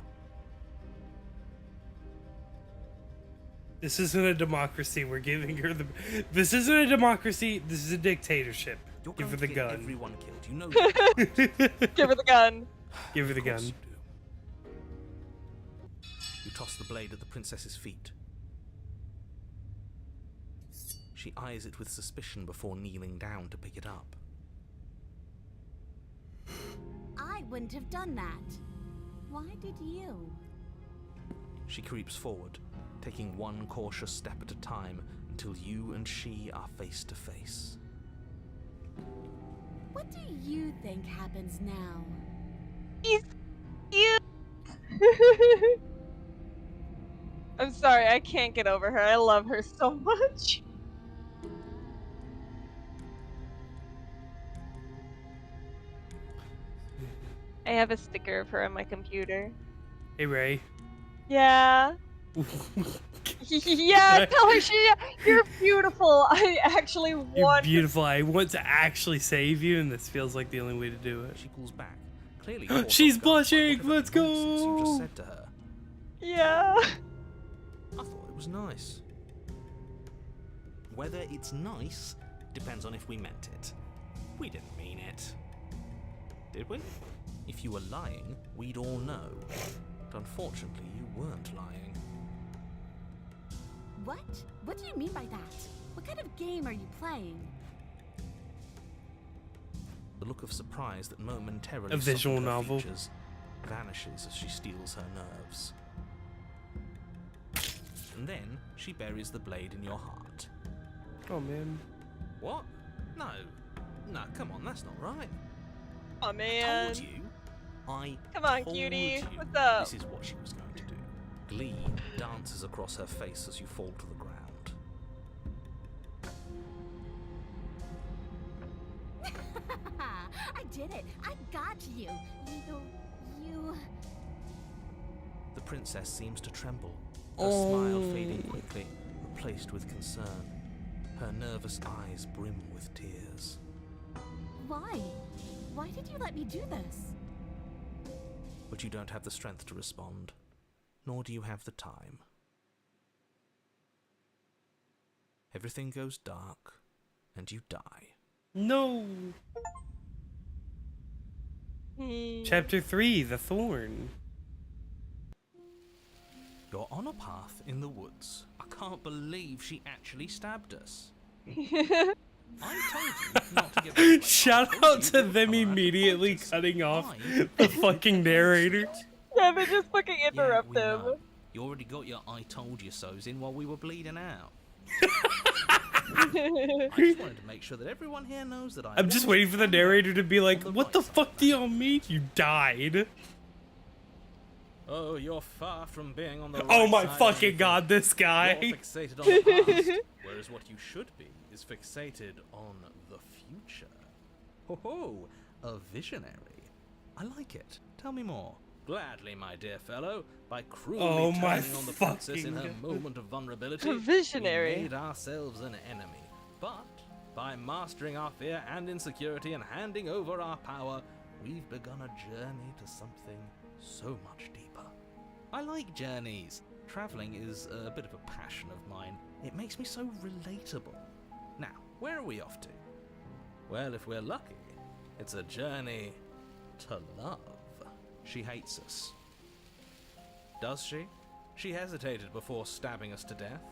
This isn't a democracy. We're giving her the. This isn't a democracy. This is a dictatorship. You're Give going her to the get gun. everyone killed. You know that. Give her the gun. Give her the Of course gun. you do. You toss the blade at the princess's feet. She eyes it with suspicion before kneeling down to pick it up. I wouldn't have done that. Why did you? She creeps forward, taking one cautious step at a time until you and she are face to face. What do you think happens now? He's you. I'm sorry, I can't get over her. I love her so much. I have a sticker of her on my computer. Hey, Ray. Yeah. Yeah, tell her you're beautiful. I actually You're want beautiful. I want to actually save you, and this feels like the only way to do it. She pulls back, clearly caught She's off guard by blushing. whatever Let's nonsense you just go. said to her. Yeah. I thought it was nice. Whether it's nice depends on if we meant it. We didn't mean it. Did we? If you were lying, we'd all know. But unfortunately, you weren't lying. What? What do you mean by that? What kind of game are you playing? The look of surprise that momentarily A visual softened her novel. features vanishes as she steels her nerves. And then she buries the blade in your heart. Oh man. What? No. No, come on, that's not right. Oh I man. told you. I Come on, told cutie. you What's up? This is what she was going to do. Glee dances across her face as you fall to the ground. I did it. I got you. You. The princess seems to tremble, her smile fading quickly, replaced with concern. Her nervous eyes brim with tears. Why? Why did you let me do this? But you don't have the strength to respond, nor do you have the time. Everything goes dark, and you die. No. Hmm. Chapter 3, The Thorn. You're on a path in the woods. I can't believe she actually stabbed us. I told you not to give up. Shout out to them immediately cutting off the fucking narrator. Yeah, they just fucking Yeah, interrupt we him. know. You already got your I told you so's in while we were bleeding out. I just wanted to make sure that everyone here knows that I'm just waiting for the narrator to be like, what the fuck do y'all mean you died? Oh, you're far from being on the right Oh my side of fucking anything. god, this guy. You're fixated on the past, whereas what you should be is fixated on the future. Ho ho, a visionary. I like it. Tell me more. Gladly, my dear fellow. By cruelly Oh my turning on the princess in her fucking moment of vulnerability, A visionary. we made ourselves an enemy. But by mastering our fear and insecurity and handing over our power, we've begun a journey to something so much deeper. I like journeys. Traveling is a bit of a passion of mine. It makes me so relatable. Now, where are we off to? Well, if we're lucky, it's a journey to love. She hates us. Does she? She hesitated before stabbing us to death.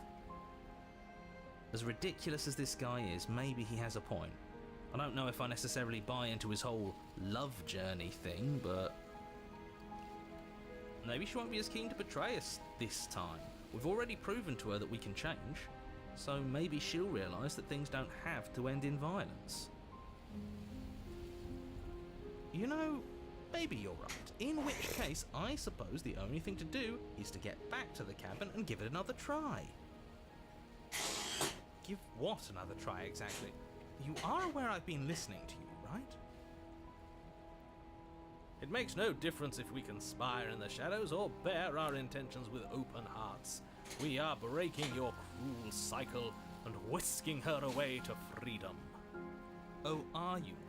As ridiculous as this guy is, maybe he has a point. I don't know if I necessarily buy into his whole love journey thing, but maybe she won't be as keen to betray us this time. We've already proven to her that we can change, so maybe she'll realise that things don't have to end in violence. You know, maybe you're right. In which case, I suppose the only thing to do is to get back to the cabin and give it another try. Give what another try exactly? You are aware I've been listening to you, right? It makes no difference if we conspire in the shadows or bear our intentions with open hearts. We are breaking your cruel cycle and whisking her away to freedom. Oh, are you now?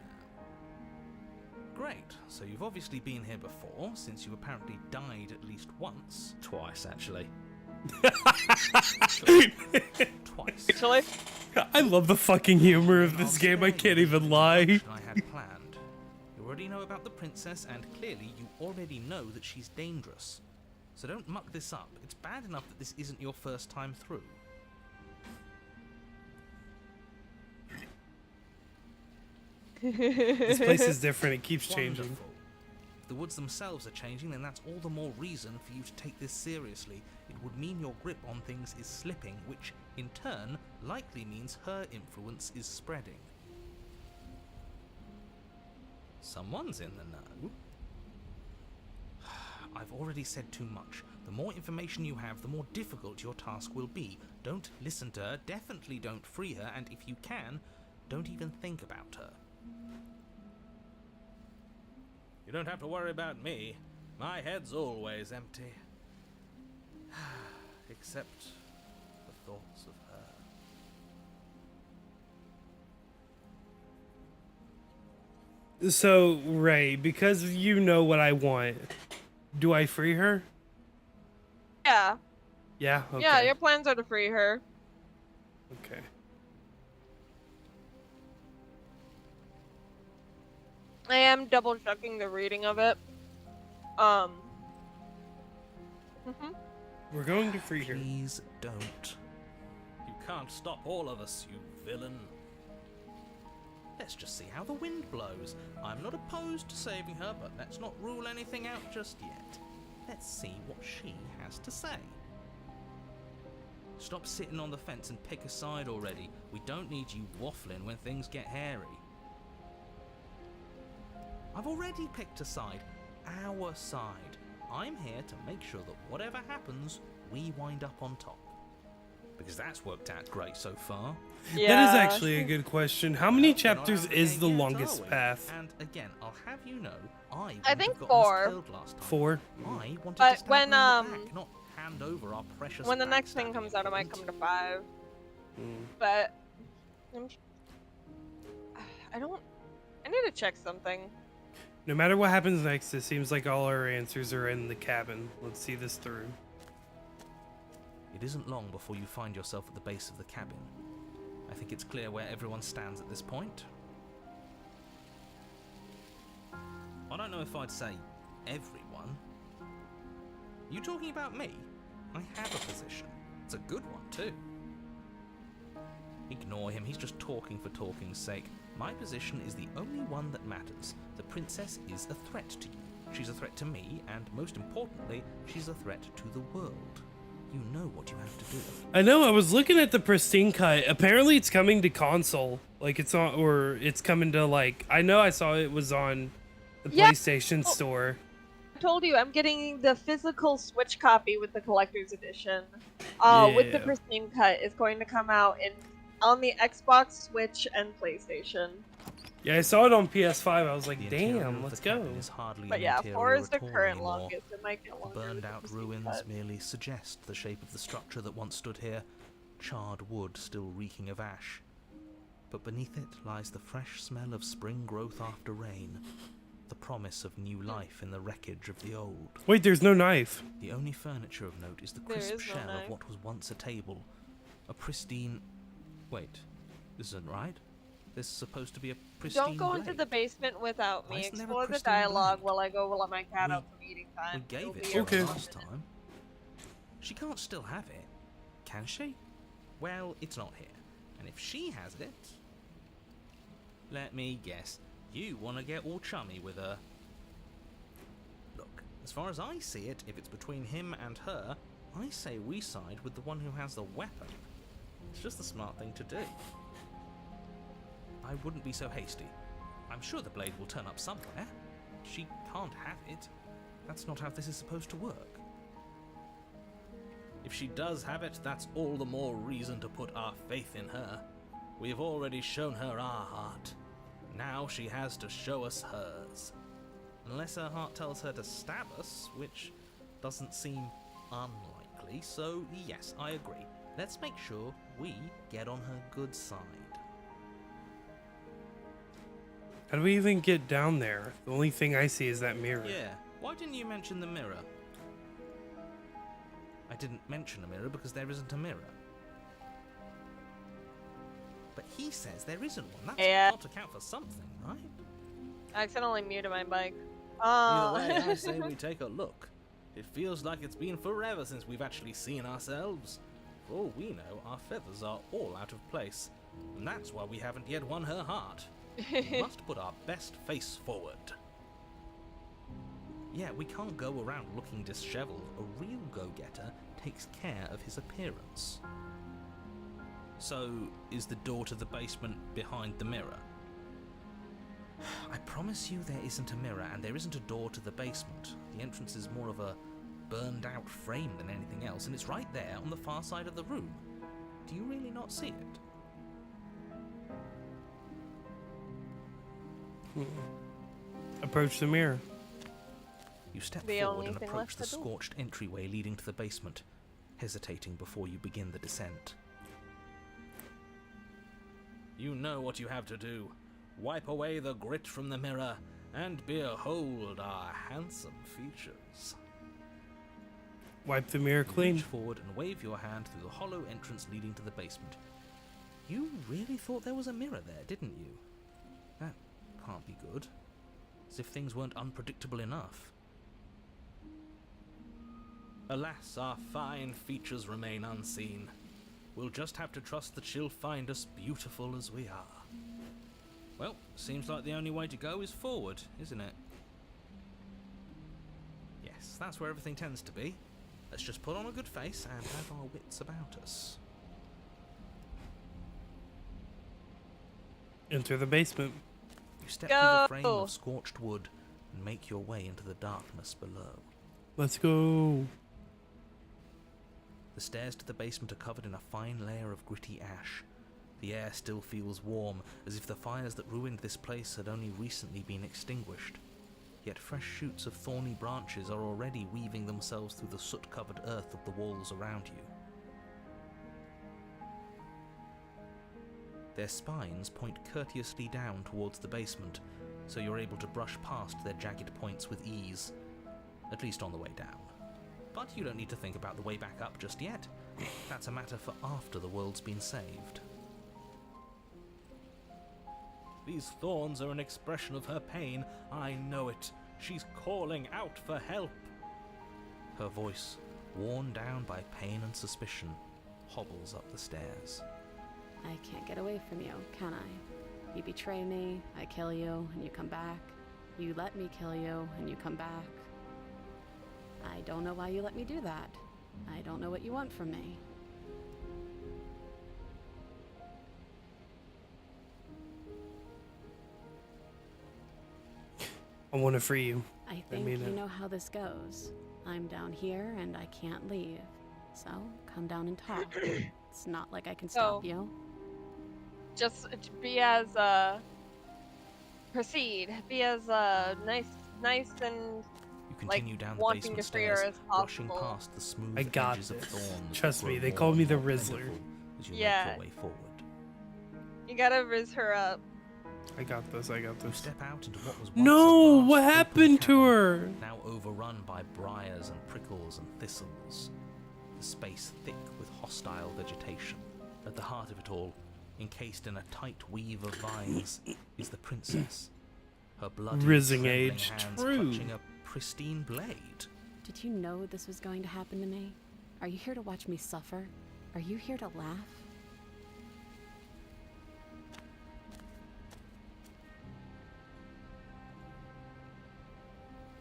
Great, so you've obviously been here before, since you apparently died at least once. Twice, actually. Twice. Actually, I love the fucking humor of this game, I can't even lie. I had planned. You already know about the princess, and clearly you already know that she's dangerous. So don't muck this up. It's bad enough that this isn't your first time through. This place is different, it keeps changing. Wonderful. If the woods themselves are changing, then that's all the more reason for you to take this seriously. It would mean your grip on things is slipping, which, in turn, likely means her influence is spreading. Someone's in the know. I've already said too much. The more information you have, the more difficult your task will be. Don't listen to her, definitely don't free her, and if you can, don't even think about her. You don't have to worry about me. My head's always empty. Except the thoughts of her. So, Ray, because you know what I want, do I free her? Yeah. Yeah? Okay. Yeah, your plans are to free her. Okay. I am double checking the reading of it. Mhm. We're going to free her. Please don't. You can't stop all of us, you villain. Let's just see how the wind blows. I'm not opposed to saving her, but let's not rule anything out just yet. Let's see what she has to say. Stop sitting on the fence and pick a side already. We don't need you waffling when things get hairy. I've already picked a side. Our side. I'm here to make sure that whatever happens, we wind up on top. Because that's worked out great so far. Yeah. That is actually a good question. How many Well, we're not chapters out of is game the yet, longest are we? path? And again, I'll have you know, I I wouldn't think have gotten 4. us killed last time. 4? I wanted But to stab when, her in the back, not hand over our precious When the next thing backstabbing comes out, it might come equipment. to 5. Mm. But I need to check something. No matter what happens next, it seems like all our answers are in the cabin. Let's see this through. It isn't long before you find yourself at the base of the cabin. I think it's clear where everyone stands at this point. I don't know if I'd say everyone. You talking about me? I have a position. It's a good one, too. Ignore him, he's just talking for talking's sake. My position is the only one that matters. The princess is a threat to you. She's a threat to me, and most importantly, she's a threat to the world. You know what you have to do. I know, I was looking at the pristine cut. Apparently it's coming to console. Like it's on, or it's coming to like, I know I saw it was on the Yeah. PlayStation Store. I told you I'm getting the physical Switch copy with the collector's edition. With the Yeah. pristine cut, it's going to come out on the Xbox, Switch, and PlayStation. Yeah, I saw it on PS5. I was like, The interior damn, of let's the go. cabin is hardly But an yeah, interior 4 is the at all current anymore. longest. It might get The longer. with burned the out pristine ruins cut. merely suggest the shape of the structure that once stood here, charred wood still reeking of ash. But beneath it lies the fresh smell of spring growth after rain, the promise of new life in the wreckage of the old. Wait, there's no knife. The only furniture of note is the There crisp is no shell knife. of what was once a table, a pristine... Wait, this isn't right? This is supposed to be a pristine Don't go into blade. the basement without Why me. isn't there a Explore the pristine dialogue blade? while I go let my cat We- out from eating time. We gave It'll it be to Okay. her over. last time. She can't still have it, can she? Well, it's not here. And if she has it... Let me guess. You want to get all chummy with her. Look, as far as I see it, if it's between him and her, I say we side with the one who has the weapon. It's just the smart thing to do. I wouldn't be so hasty. I'm sure the blade will turn up somewhere. She can't have it. That's not how this is supposed to work. If she does have it, that's all the more reason to put our faith in her. We have already shown her our heart. Now she has to show us hers. Unless her heart tells her to stab us, which doesn't seem unlikely, so yes, I agree. Let's make sure we get on her good side. How do we even get down there? The only thing I see is that mirror. Yeah, why didn't you mention the mirror? I didn't mention a mirror because there isn't a mirror. But he says there isn't one. That's Yeah. got to count for something, right? I accidentally muted my mic. Either way, I say we take a look. It feels like it's been forever since we've actually seen ourselves. For all we know, our feathers are all out of place. And that's why we haven't yet won her heart. We must put our best face forward. Yeah, we can't go around looking disheveled. A real go-getter takes care of his appearance. So, is the door to the basement behind the mirror? I promise you there isn't a mirror and there isn't a door to the basement. The entrance is more of a burned out frame than anything else, and it's right there on the far side of the room. Do you really not see it? Approach the mirror. You step The forward only and thing approach left the to do. scorched entryway leading to the basement, hesitating before you begin the descent. You know what you have to do. Wipe away the grit from the mirror and behold our handsome features. Wipe the mirror You clean. reach forward and wave your hand through the hollow entrance leading to the basement. You really thought there was a mirror there, didn't you? That can't be good. As if things weren't unpredictable enough. Alas, our fine features remain unseen. We'll just have to trust that she'll find us beautiful as we are. Well, seems like the only way to go is forward, isn't it? Yes, that's where everything tends to be. Let's just put on a good face and have our wits about us. Enter the basement. You step Go! through the frame of scorched wood and make your way into the darkness below. Let's go. The stairs to the basement are covered in a fine layer of gritty ash. The air still feels warm, as if the fires that ruined this place had only recently been extinguished. Yet fresh shoots of thorny branches are already weaving themselves through the soot-covered earth of the walls around you. Their spines point courteously down towards the basement, so you're able to brush past their jagged points with ease, at least on the way down. But you don't need to think about the way back up just yet. That's a matter for after the world's been saved. These thorns are an expression of her pain. I know it. She's calling out for help. Her voice, worn down by pain and suspicion, hobbles up the stairs. I can't get away from you, can I? You betray me, I kill you, and you come back. You let me kill you, and you come back. I don't know why you let me do that. I don't know what you want from me. I want to free you. I think mean you it. know how this goes. I'm down here, and I can't leave. So, come down and talk. It's not like I can stop So- you. Just be as proceed. Be as nice and You continue down the wanting basement to free her stairs, as brushing possible. past the smooth I got edges of this. thorns. Trust that me, grow they more call me and the more Rizzler. plentiful as you Yeah. make your way forward. you gotta riz her up. I got this. I got You this. step out into what was once No, a vast what open happened to cavern, her? now overrun by briars and prickles and thistles. The space thick with hostile vegetation. At the heart of it all, encased in a tight weave of vines, is the princess. Her bloody, Rizzing trembling age, hands true. clutching a pristine blade. Did you know this was going to happen to me? Are you here to watch me suffer? Are you here to laugh?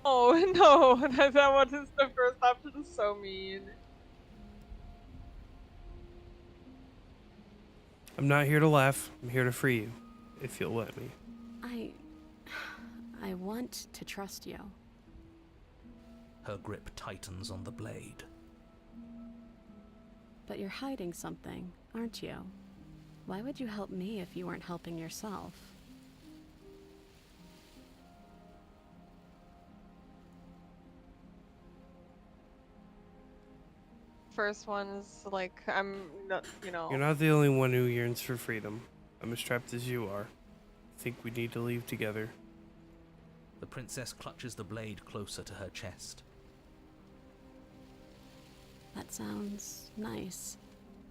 Oh no, that one is the first option is so mean. I'm not here to laugh. I'm here to free you. If you'll let me. I want to trust you. Her grip tightens on the blade. But you're hiding something, aren't you? Why would you help me if you weren't helping yourself? First one is like I'm not, You're not the only one who yearns for freedom. I'm as trapped as you are. I think we need to leave together. The princess clutches the blade closer to her chest. That sounds nice.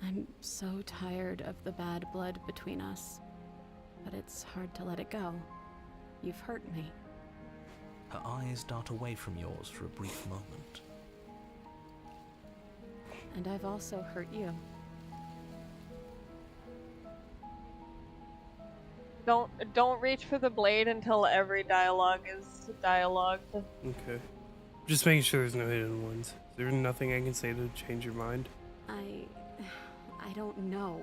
I'm so tired of the bad blood between us. But it's hard to let it go. You've hurt me. Her eyes dart away from yours for a brief moment. And I've also hurt you. Don't reach for the blade until every dialogue is dialogued. Okay. Just making sure there's no hidden ones. Is there nothing I can say to change your mind? I don't know.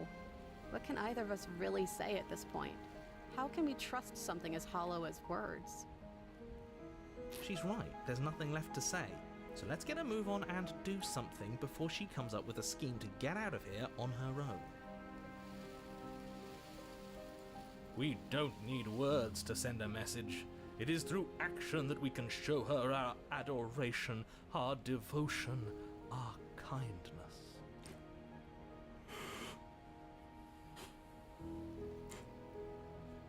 What can either of us really say at this point? How can we trust something as hollow as words? She's right, there's nothing left to say. So let's get a move on and do something before she comes up with a scheme to get out of here on her own. We don't need words to send a message. It is through action that we can show her our adoration, our devotion, our kindness.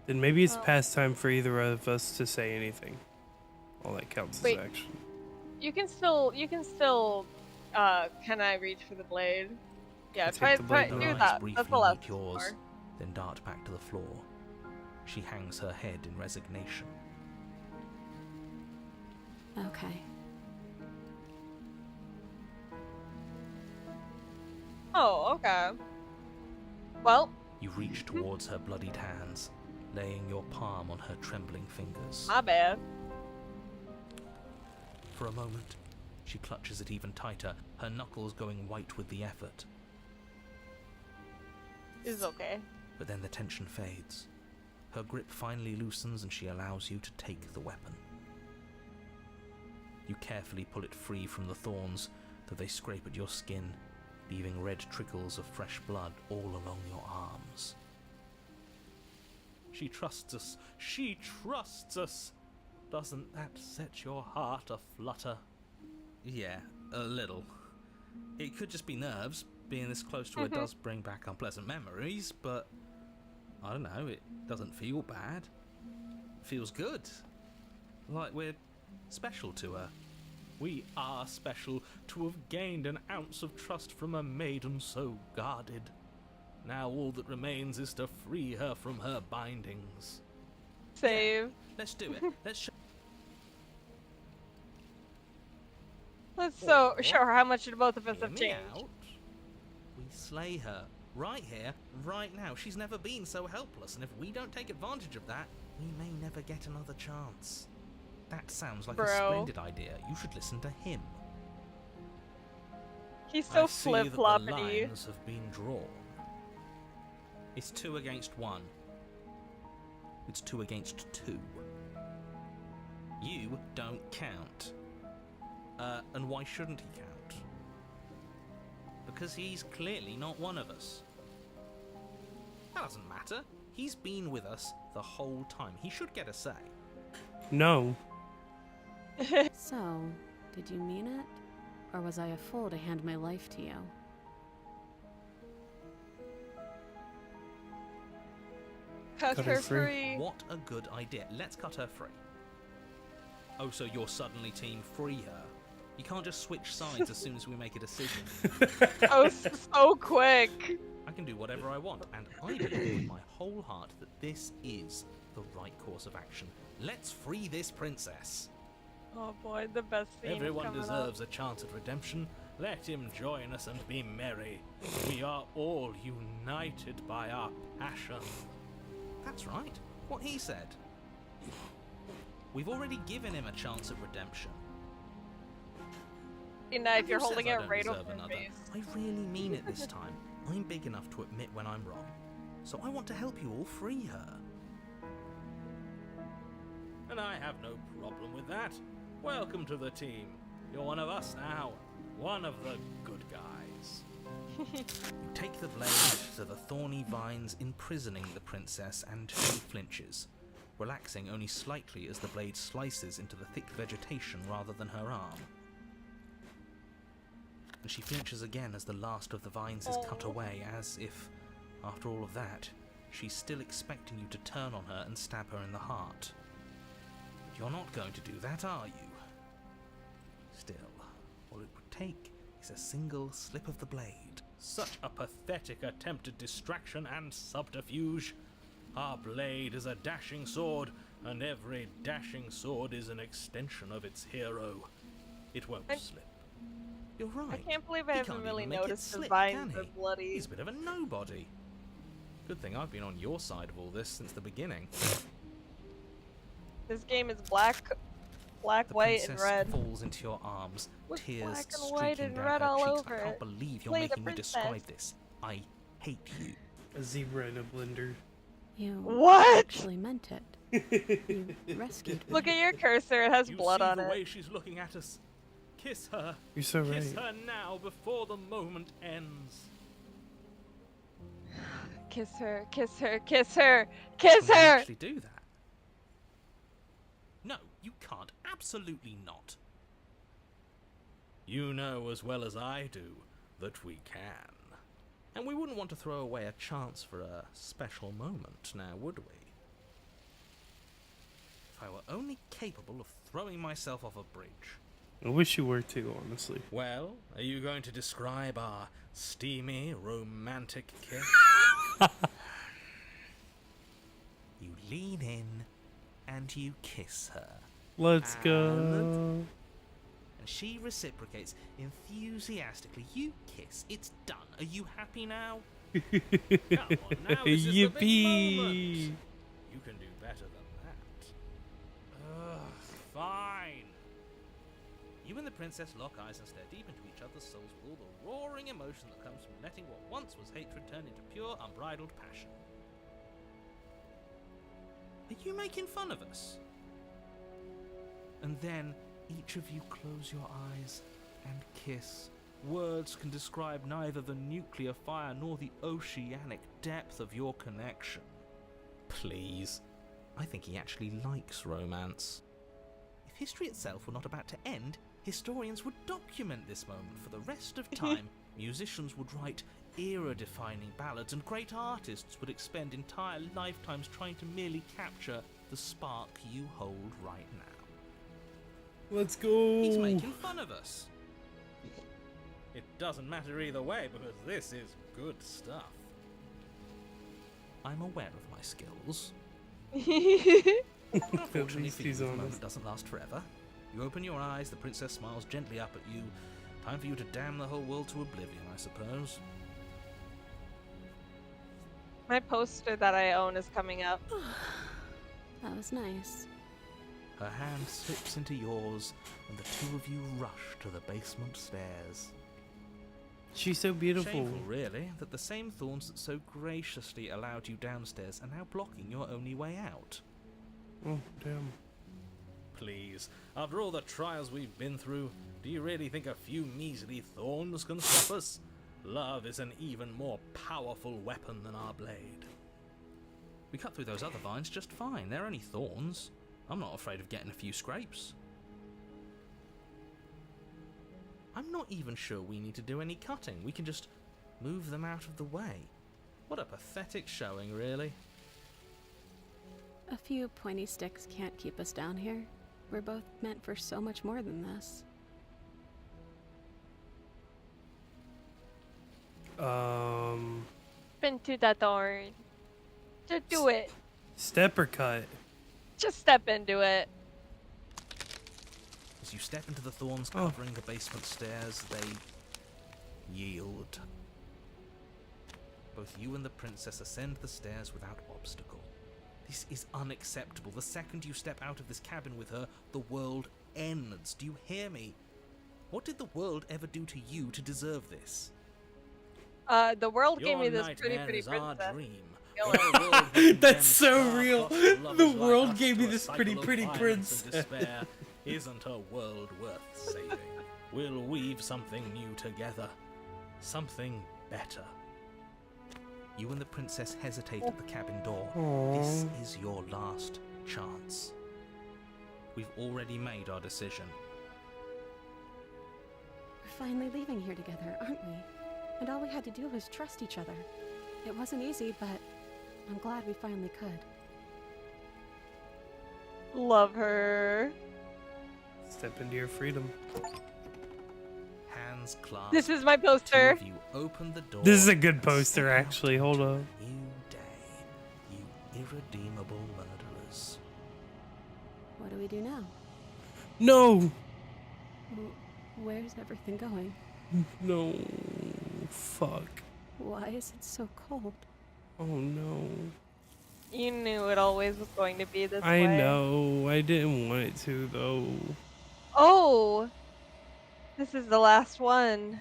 Then maybe it's past time for either of us to say anything. All that counts Wait. as action. You can still, can I reach for the blade? Yeah, I'll take try, the blade. do Her eyes that. briefly That's the last meet yours, more. then dart back to the floor. She hangs her head in resignation. Okay. Oh, okay. Well, You reach towards her bloodied hands, laying your palm on her trembling fingers. my bad. For a moment, she clutches it even tighter, her knuckles going white with the effort. It's okay. But then the tension fades. Her grip finally loosens and she allows you to take the weapon. You carefully pull it free from the thorns, though they scrape at your skin, leaving red trickles of fresh blood all along your arms. She trusts us. She trusts us. Doesn't that set your heart aflutter? Yeah, a little. It could just be nerves. Being this close to her does bring back unpleasant memories, but I don't know, it doesn't feel bad. It feels good. Like we're special to her. We are special to have gained an ounce of trust from a maiden so guarded. Now all that remains is to free her from her bindings. Save. Let's do it. Let's show her how much both of us Hear have me changed. out. We slay her. Right here, right now. She's never been so helpless, and if we don't take advantage of that, we may never get another chance. That sounds like a Bro. splendid idea. You should listen to him. He's so I see that the flip-floppity. lines have been drawn. It's 2 against 1. It's 2 against 2. You don't count. And why shouldn't he count? Because he's clearly not one of us. That doesn't matter. He's been with us the whole time. He should get a say. No. So, did you mean it? Or was I a fool to hand my life to you? Cut Cut her her free. free. What a good idea. Let's cut her free. Oh, so you're suddenly team free her. You can't just switch sides as soon as we make a decision. Oh, so quick. I can do whatever I want, and I believe with my whole heart that this is the right course of action. Let's free this princess. Oh boy, the best scene Everyone coming deserves a chance at redemption. Let him join us and be merry. We are all united by our passion. That's right. What he said. We've already given him a chance at redemption. You know, if Who you're says holding I it don't right over deserve her another? face. I really mean it this time. I'm big enough to admit when I'm wrong. So I want to help you all free her. And I have no problem with that. Welcome to the team. You're one of us now. One of the good guys. You take the blade to the thorny vines imprisoning the princess, and she flinches, relaxing only slightly as the blade slices into the thick vegetation rather than her arm. And she flinches again as the last of the vines is cut away, as if, after all of that, she's still expecting you to turn on her and stab her in the heart. But you're not going to do that, are you? Still, all it would take is a single slip of the blade. Such a pathetic attempt at distraction and subterfuge. Our blade is a dashing sword, and every dashing sword is an extension of its hero. It won't slip. You're right. I can't believe I He haven't can't really even make it noticed the slip, vines can are he? bloody. He's a bit of a nobody. Good thing I've been on your side of all this since the beginning. This game is black, The white, and princess red. falls into your arms, With tears black and streaking white and down red her all cheeks. over I can't it. believe you're Play the making me princess. describe this. I hate you. A zebra in a blender. You What? actually meant it. You rescued me. Look at your cursor, it has You blood see on the it. way she's looking at us. Kiss her. You're so Kiss right. her now before the moment ends. Kiss her, kiss her, kiss her, kiss Can we her! actually do that? No, you can't. Absolutely not. You know as well as I do that we can. And we wouldn't want to throw away a chance for a special moment, now would we? If I were only capable of throwing myself off a bridge. I wish you were too, honestly. Well, are you going to describe our steamy, romantic kiss? You lean in and you kiss her. Let's go. And she reciprocates enthusiastically. You kiss. It's done. Are you happy now? Come on now, this is the big Yippee! moment. You can do better than that. Ugh, fine. You and the princess lock eyes and stare deep into each other's souls with all the roaring emotion that comes from letting what once was hatred turn into pure, unbridled passion. Are you making fun of us? And then each of you close your eyes and kiss. Words can describe neither the nuclear fire nor the oceanic depth of your connection. Please. I think he actually likes romance. If history itself were not about to end, historians would document this moment for the rest of time. Musicians would write era-defining ballads, and great artists would expend entire lifetimes trying to merely capture the spark you hold right now. Let's go. He's making fun of us. It doesn't matter either way, because this is good stuff. I'm aware of my skills. But unfortunately least for you, he's the honest. moment doesn't last forever. You open your eyes, the princess smiles gently up at you. Time for you to damn the whole world to oblivion, I suppose. My poster that I own is coming up. That was nice. Her hand slips into yours, and the two of you rush to the basement stairs. She's so beautiful. Shameful, really, that the same thorns that so graciously allowed you downstairs are now blocking your only way out. Oh, damn. Please, after all the trials we've been through, do you really think a few measly thorns can stop us? Love is an even more powerful weapon than our blade. We cut through those other vines just fine. They're only thorns. I'm not afraid of getting a few scrapes. I'm not even sure we need to do any cutting. We can just move them out of the way. What a pathetic showing, really. A few pointy sticks can't keep us down here. We're both meant for so much more than this. Into that thorn. Just do it. Step or cut? Just step into it. As you step into the thorns covering the basement stairs, they yield. Both you and the princess ascend the stairs without obstacle. This is unacceptable. The second you step out of this cabin with her, the world ends. Do you hear me? What did the world ever do to you to deserve this? The world gave Your me this nightmare pretty is our princess. dream. Kill Where her. the world condemns That's so star-crossed real. lovers The like world us gave me to a this cycle of pretty violence prince. and despair isn't a world worth saving. We'll weave something new together. Something better. You and the princess hesitate at the cabin door. This is your last chance. We've already made our decision. We're finally leaving here together, aren't we? And all we had to do was trust each other. It wasn't easy, but I'm glad we finally could. Love her. Step into your freedom. Hands clasped. This is my Two poster. of you open the door. This is a good and poster, step out actually. Hold into on. a new day, you irredeemable murderers. What do we do now? No! Where's everything going? No. Fuck. Why is it so cold? Oh no. You knew it always was going to be this I way. know. I didn't want it to, though. Oh! This is the last one.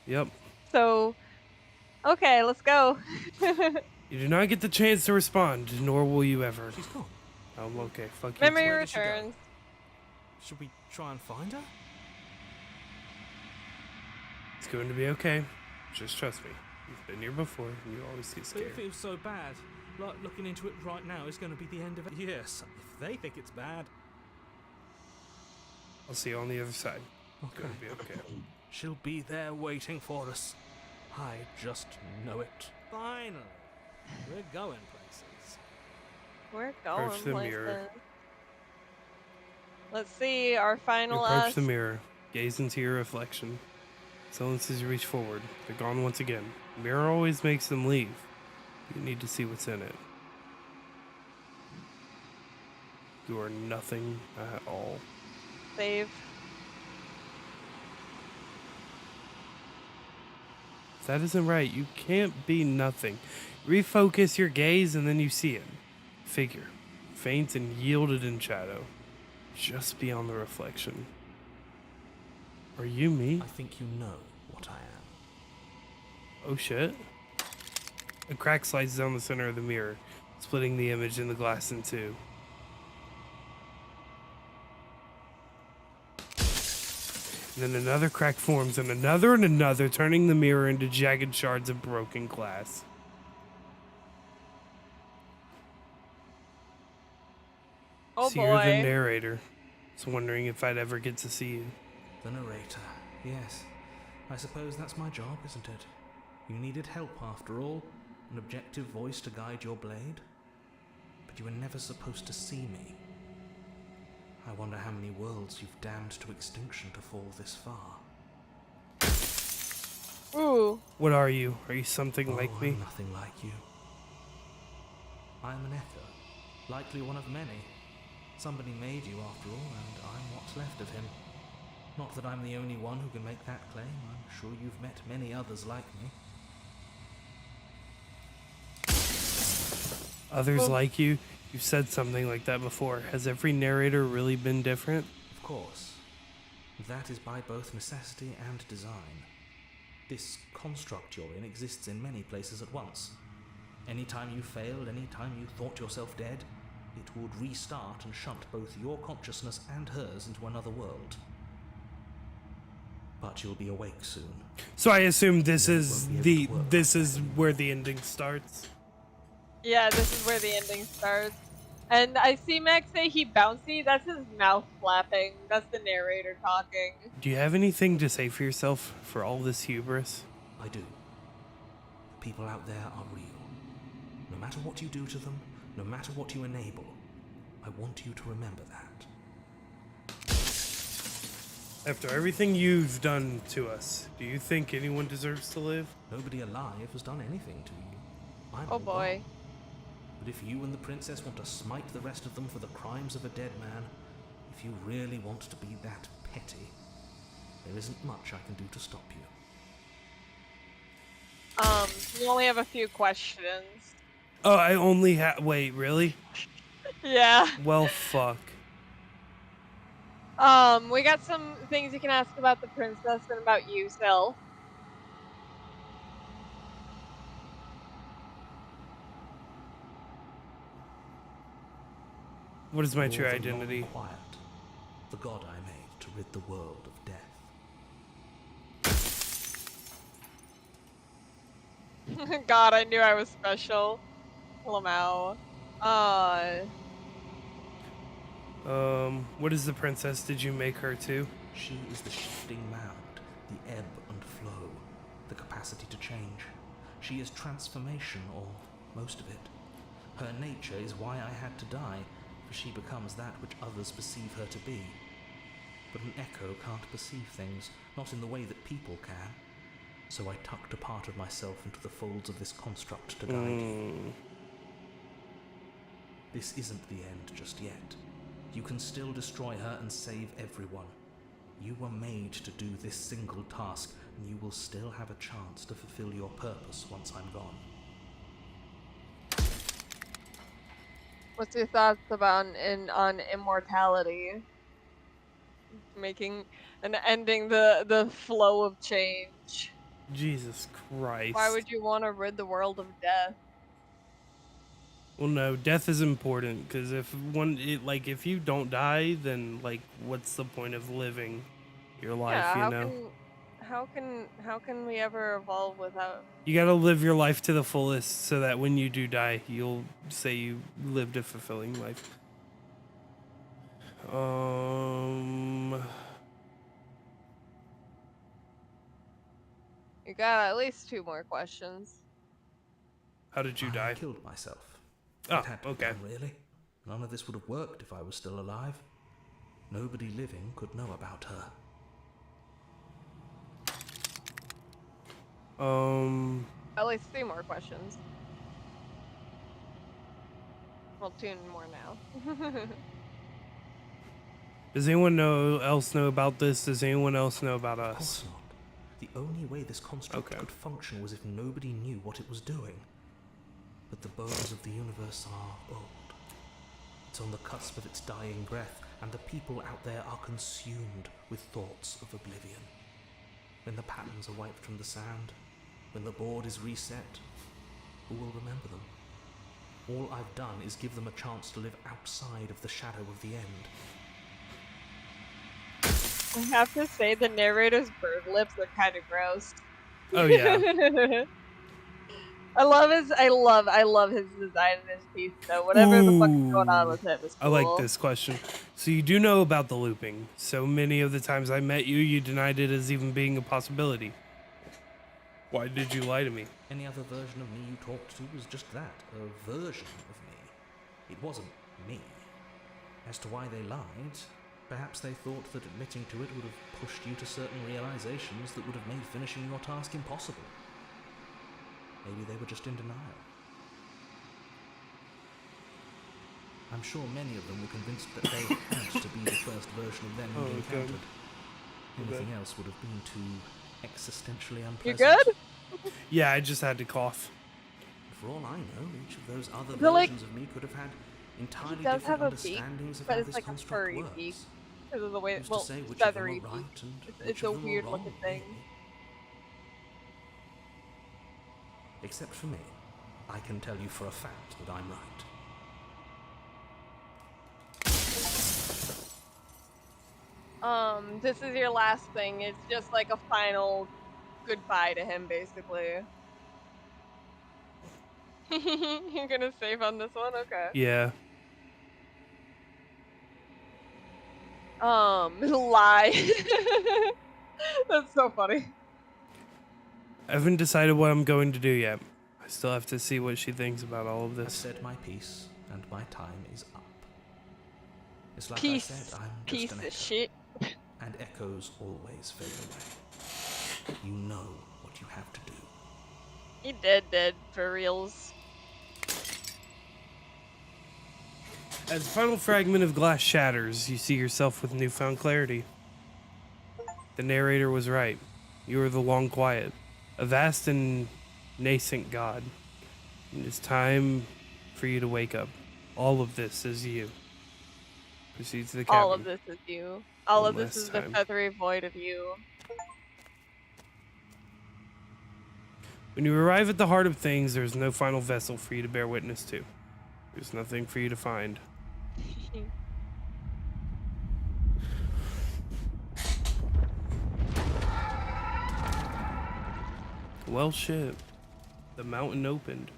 Yep. So, okay, let's go. You do not get the chance to respond, nor will you ever. She's gone. Okay, fuck you. Memory Where did she go? returns. Should we try and find her? It's going to be okay. Just trust me. You've been here before, and you always get But scared. it feels so bad. Like looking into it right now is going to be the end of it. Yes, if they think it's bad. I'll see you on the other side. It's Okay. going to be okay. She'll be there waiting for us. I just know it. Finally, we're going places. We're going Approach the places. mirror. Let's see our You final approach the mirror, gaze into your reflection. Silence as you reach forward. They're gone once again. The mirror always makes them leave. You need to see what's in it. You are nothing at all. Save. That isn't right. You can't be nothing. Refocus your gaze and then you see it. Figure. Faint and yielded in shadow. Just beyond the reflection. Are you me? I think you know what I am. Oh shit. A crack slices down the center of the mirror, splitting the image in the glass in two. And then another crack forms, and another, turning the mirror into jagged shards of broken glass. Oh So you're the boy. narrator. I was wondering if I'd ever get to see you. The narrator. Yes. I suppose that's my job, isn't it? You needed help after all. An objective voice to guide your blade. But you were never supposed to see me. I wonder how many worlds you've damned to extinction to fall this far. Ooh. What are you? Are you something like me? I'm nothing like you. I'm an echo. Likely one of many. Somebody made you after all, and I'm what's left of him. Not that I'm the only one who can make that claim. I'm sure you've met many others like me. Others like you? You've said something like that before. Has every narrator really been different? Of course. That is by both necessity and design. This construct you're in exists in many places at once. Anytime you failed, anytime you thought yourself dead, it would restart and shunt both your consciousness and hers into another world. But you'll be awake soon. So I assume this You is won't be able to work this like is that anymore. where the ending starts. Yeah, this is where the ending starts. And I see Max say he bouncy. That's his mouth flapping. That's the narrator talking. Do you have anything to say for yourself for all this hubris? I do. The people out there are real. No matter what you do to them, no matter what you enable, I want you to remember that. After everything you've done to us, do you think anyone deserves to live? Nobody alive has done anything to you. I'm Oh all boy. gone. But if you and the princess want to smite the rest of them for the crimes of a dead man, if you really want to be that petty, there isn't much I can do to stop you. We only have a few questions. Oh, I only have. Wait, really? Yeah. Well, fuck. We got some things you can ask about the princess and about you, Sil. What is my You're true the identity? long Quiet, the god I made to rid the world of death. God, I knew I was special. lmao. What is the princess? Did you make her too? She is the shifting mound, the ebb and flow, the capacity to change. She is transformation, or most of it. Her nature is why I had to die, for she becomes that which others perceive her to be. But an echo can't perceive things, not in the way that people can. So I tucked a part of myself into the folds of this construct to guide you. This isn't the end just yet. You can still destroy her and save everyone. You were made to do this single task, and you will still have a chance to fulfill your purpose once I'm gone. What's your thoughts about on immortality? Making and ending the flow of change. Jesus Christ. Why would you want to rid the world of death? Well, no, death is important because if you don't die, then like, what's the point of living your life? Yeah, You know, how can we ever evolve without? you got to live your life to the fullest so that when you do die, you'll say you lived a fulfilling life. You got at least 2 more questions. How did you I die? killed myself. Oh, It had to be okay. done, really. None of this would have worked if I was still alive. Nobody living could know about her. At least 3 more questions. Well, 2 more now. Does anyone else know about this? Does anyone else know about Of course us? not. The only way this construct Okay. could function was if nobody knew what it was doing. But the bones of the universe are old. It's on the cusp of its dying breath, and the people out there are consumed with thoughts of oblivion. When the patterns are wiped from the sand, when the board is reset, who will remember them? All I've done is give them a chance to live outside of the shadow of the end. I have to say the narrator's bird lips are kind of gross. Oh yeah. I love his design in this piece though. Whatever the fuck is going on Ooh. with him is I cool. like this question. So you do know about the looping. So many of the times I met you, you denied it as even being a possibility. Why did you lie to me? Any other version of me you talked to was just that, a version of me. It wasn't me. As to why they lied, perhaps they thought that admitting to it would have pushed you to certain realizations that would have made finishing your task impossible. Maybe they were just in denial. I'm sure many of them were convinced that they had to be the first version of them Oh, you'd okay. encountered. Anything else would have been too existentially unpleasant. You good? Yeah, I just had to cough. For all I know, each of those other feel like versions of me could have had entirely He does different have a beak, understandings of but how it's this like a construct furry works. beak because of the way, Who's well, to say which of them feathery are right beak. and It's which a of them weird are looking wrong, thing. really? Except for me, I can tell you for a fact that I'm right. This is your last thing. It's just like a final goodbye to him, basically. You're gonna save on this one? Okay. Yeah. Lie. That's so funny. I haven't decided what I'm going to do yet. I still have to see what she thinks about all of I've this. said my piece, and my time is up. It's like I said, Piece I'm just an of echo, shit. and echoes always fade away. You know what you have to do. He dead for reals. As the final fragment of glass shatters, you see yourself with newfound clarity. The narrator was right. You are the long quiet, a vast and nascent god. It is time for you to wake up. All of this is you. Proceed to the cabin. All of this is you. All One of this last is the time. feathery void of you. When you arrive at the heart of things, there is no final vessel for you to bear witness to. There's nothing for you to find. Well, shit. The mountain opened.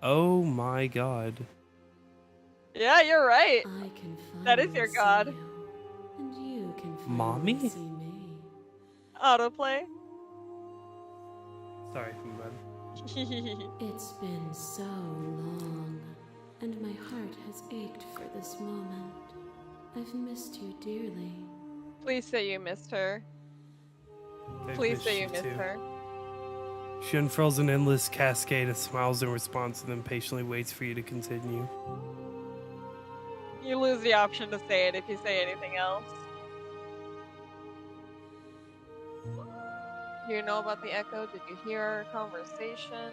Oh my god. Yeah, you're right. I can That is your finally god. see you, and you can finally Mommy? see me. Autoplay. Sorry, my bad. It's been so long, and my heart has ached for this moment. I've missed you dearly. Please say you missed her. I Please missed say you missed too. her. She unfurls an endless cascade of smiles in response and then patiently waits for you to continue. You lose the option to say it if you say anything else. Do you know about the echo? Did you hear our conversation?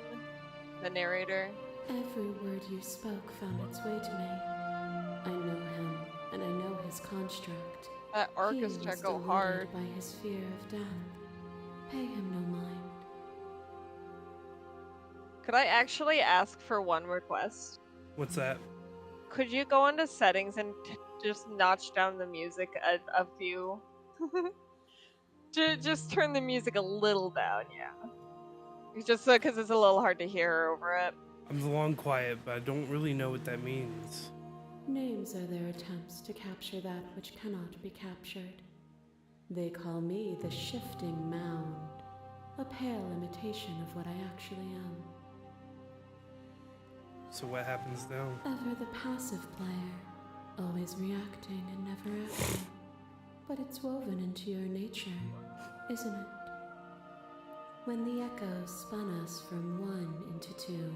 The narrator. Every word you spoke found its way to me. I know him, and I know his construct. That He orchestra was go deluded hard. by his fear of death. Pay him no mind. Could I actually ask for one request? What's that? Could you go into settings and just notch down the music a few? Just turn the music a little down, yeah. Just because it's a little hard to hear over it. I'm the long quiet, but I don't really know what that means. Names are their attempts to capture that which cannot be captured. They call me the shifting mound, a pale imitation of what I actually am. So what happens now? Ever the passive player, always reacting and never acting. But it's woven into your nature, isn't it? When the echo spun us from one into two,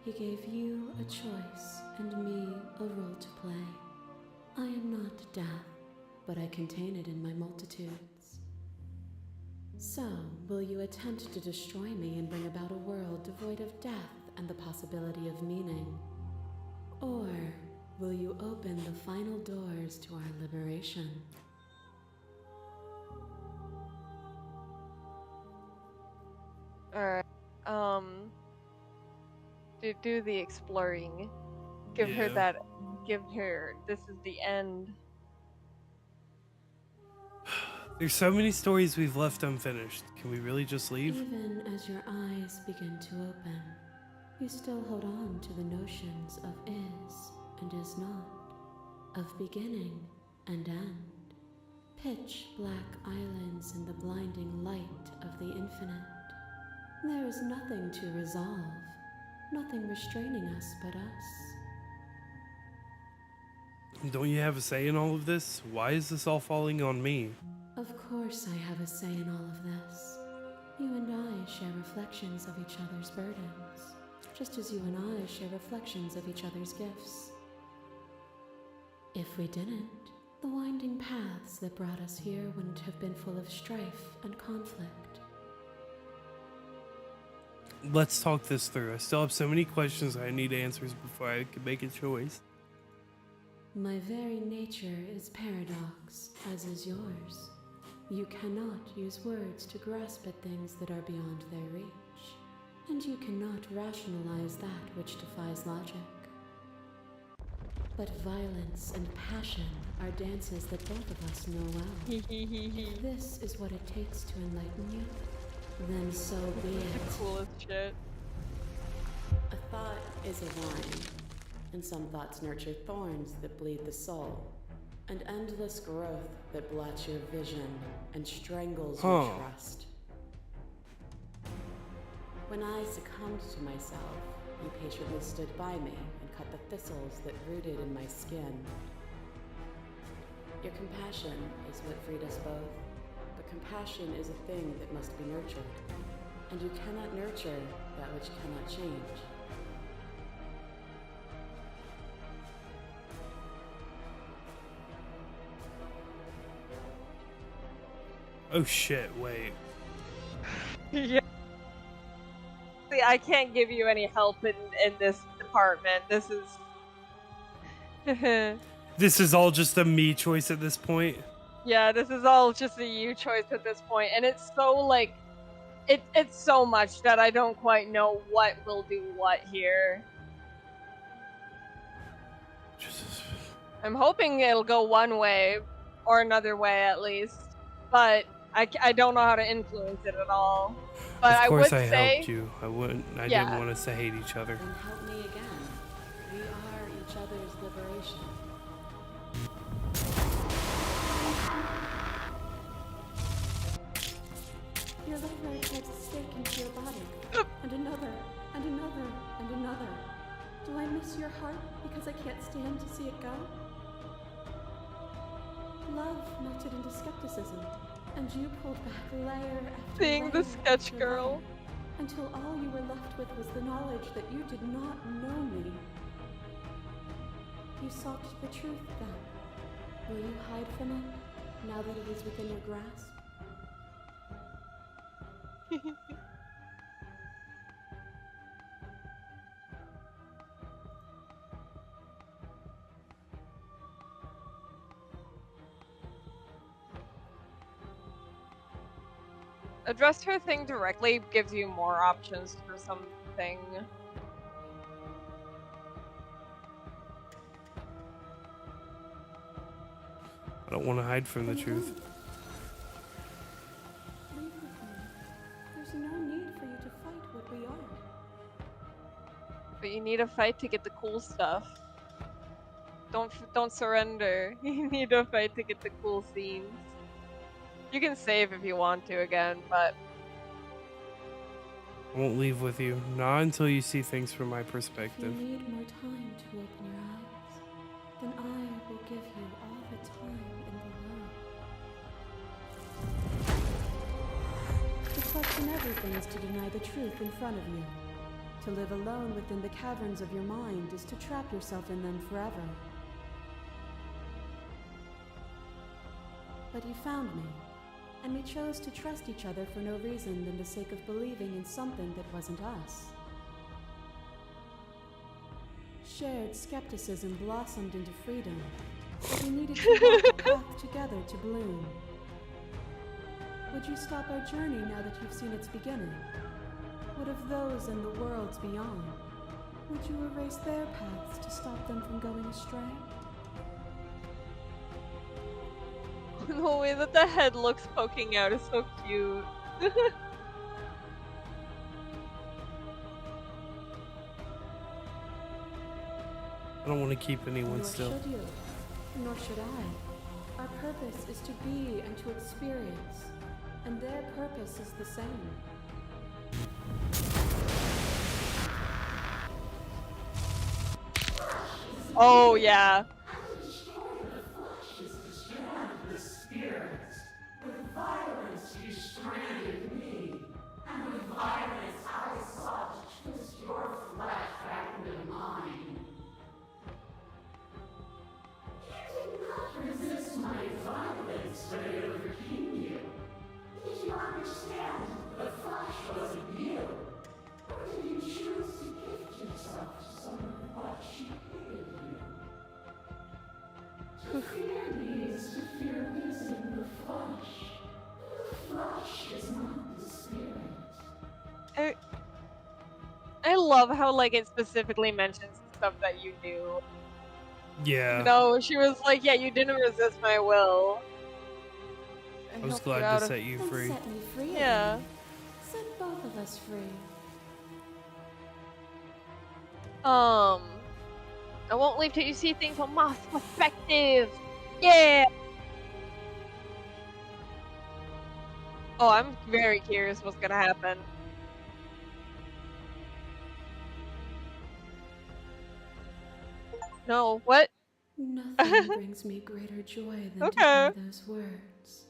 he gave you a choice and me a role to play. I am not death, but I contain it in my multitudes. So, will you attempt to destroy me and bring about a world devoid of death and the possibility of meaning? Or will you open the final doors to our liberation? Alright, do the exploring. Give her Yeah. that, this is the end. There's so many stories we've left unfinished. Can we really just leave? Even as your eyes begin to open, you still hold on to the notions of is and is not, of beginning and end. Pitch black islands in the blinding light of the infinite. There is nothing to resolve, nothing restraining us but us. Don't you have a say in all of this? Why is this all falling on me? Of course I have a say in all of this. You and I share reflections of each other's burdens, just as you and I share reflections of each other's gifts. If we didn't, the winding paths that brought us here wouldn't have been full of strife and conflict. Let's talk this through. I still have so many questions I need answers before I can make a choice. My very nature is paradox, as is yours. You cannot use words to grasp at things that are beyond their reach, and you cannot rationalize that which defies logic. But violence and passion are dances that both of us know well. If this is what it takes to enlighten you, then so be The it. coolest shit. A thought is a vine, and some thoughts nurture thorns that bleed the soul, and endless growth that blots your vision and strangles your trust. When I succumbed to myself, you patiently stood by me and cut the thistles that rooted in my skin. Your compassion is what freed us both, but compassion is a thing that must be nurtured, and you cannot nurture that which cannot change. Oh shit, wait. Yeah. See, I can't give you any help in this department. This is... This is all just a me choice at this point. Yeah, this is all just a you choice at this point, and it's so, like... It's so much that I don't quite know what will do what here. Jesus. I'm hoping it'll go one way, or another way at least, but I don't know how to influence it at all. But Of course I would say... helped you. I Yeah. didn't want us to hate each other. Then help me again. We are each other's liberation. Your life takes a stake into your body, and another, and another, and another. Do I miss your heart because I can't stand to see it go? Love melted into skepticism, and you pulled back layer after Being the layer sketch after girl. layer, until all you were left with was the knowledge that you did not know me. You sought the truth then. Will you hide from it, now that it is within your grasp? Address her thing directly gives you more options for some thing. I don't want to hide from the Then truth. leave. Leave with me. There's no need for you to fight what we are. But you need a fight to get the cool stuff. Don't surrender. You need a fight to get the cool scenes. You can save if you want to again, but I won't leave with you. Not until you see things from my If you perspective. need more time to open your eyes, then I will give you all the time in the world. To question everything is to deny the truth in front of you. To live alone within the caverns of your mind is to trap yourself in them forever. But you found me, and we chose to trust each other for no reason than the sake of believing in something that wasn't us. Shared skepticism blossomed into freedom, but we needed to walk the path together to bloom. Would you stop our journey now that you've seen its beginning? What of those in the worlds beyond? Would you erase their paths to stop them from going astray? the way that the head looks poking out is so cute. I don't want to keep anyone Nor still. should you, nor should I. Our purpose is to be and to experience, and their purpose is the same. Oh yeah. I love how like it specifically mentions stuff that you knew. Yeah. No, she was like, yeah, you didn't resist my will. I was helped you glad out to of- set you Then free. set me free Yeah. again. Set both of us free. I won't leave till you see things from my perspective. Yeah. Oh, I'm very curious what's gonna happen. No, what? Nothing brings me greater joy than to Okay. hear those words.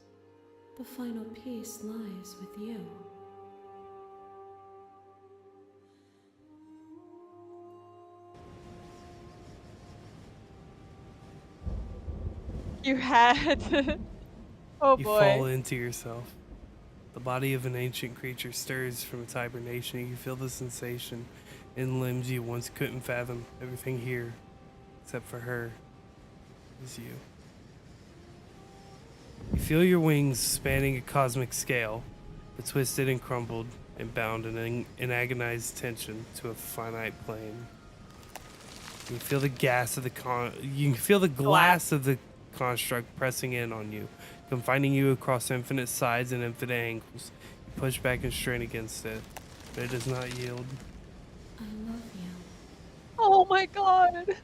The final peace lies with you. You had to. Oh You boy. fall into yourself. The body of an ancient creature stirs from its hibernation. You feel the sensation in limbs you once couldn't fathom. Everything here, except for her, is you. You feel your wings spanning a cosmic scale, but twisted and crumpled and bound in agonized tension to a finite plane. You feel the gas of you can feel the glass of the construct pressing in on you, confining you across infinite sides and infinite angles. You push back and strain against it, but it does not yield. I love you. Oh my god.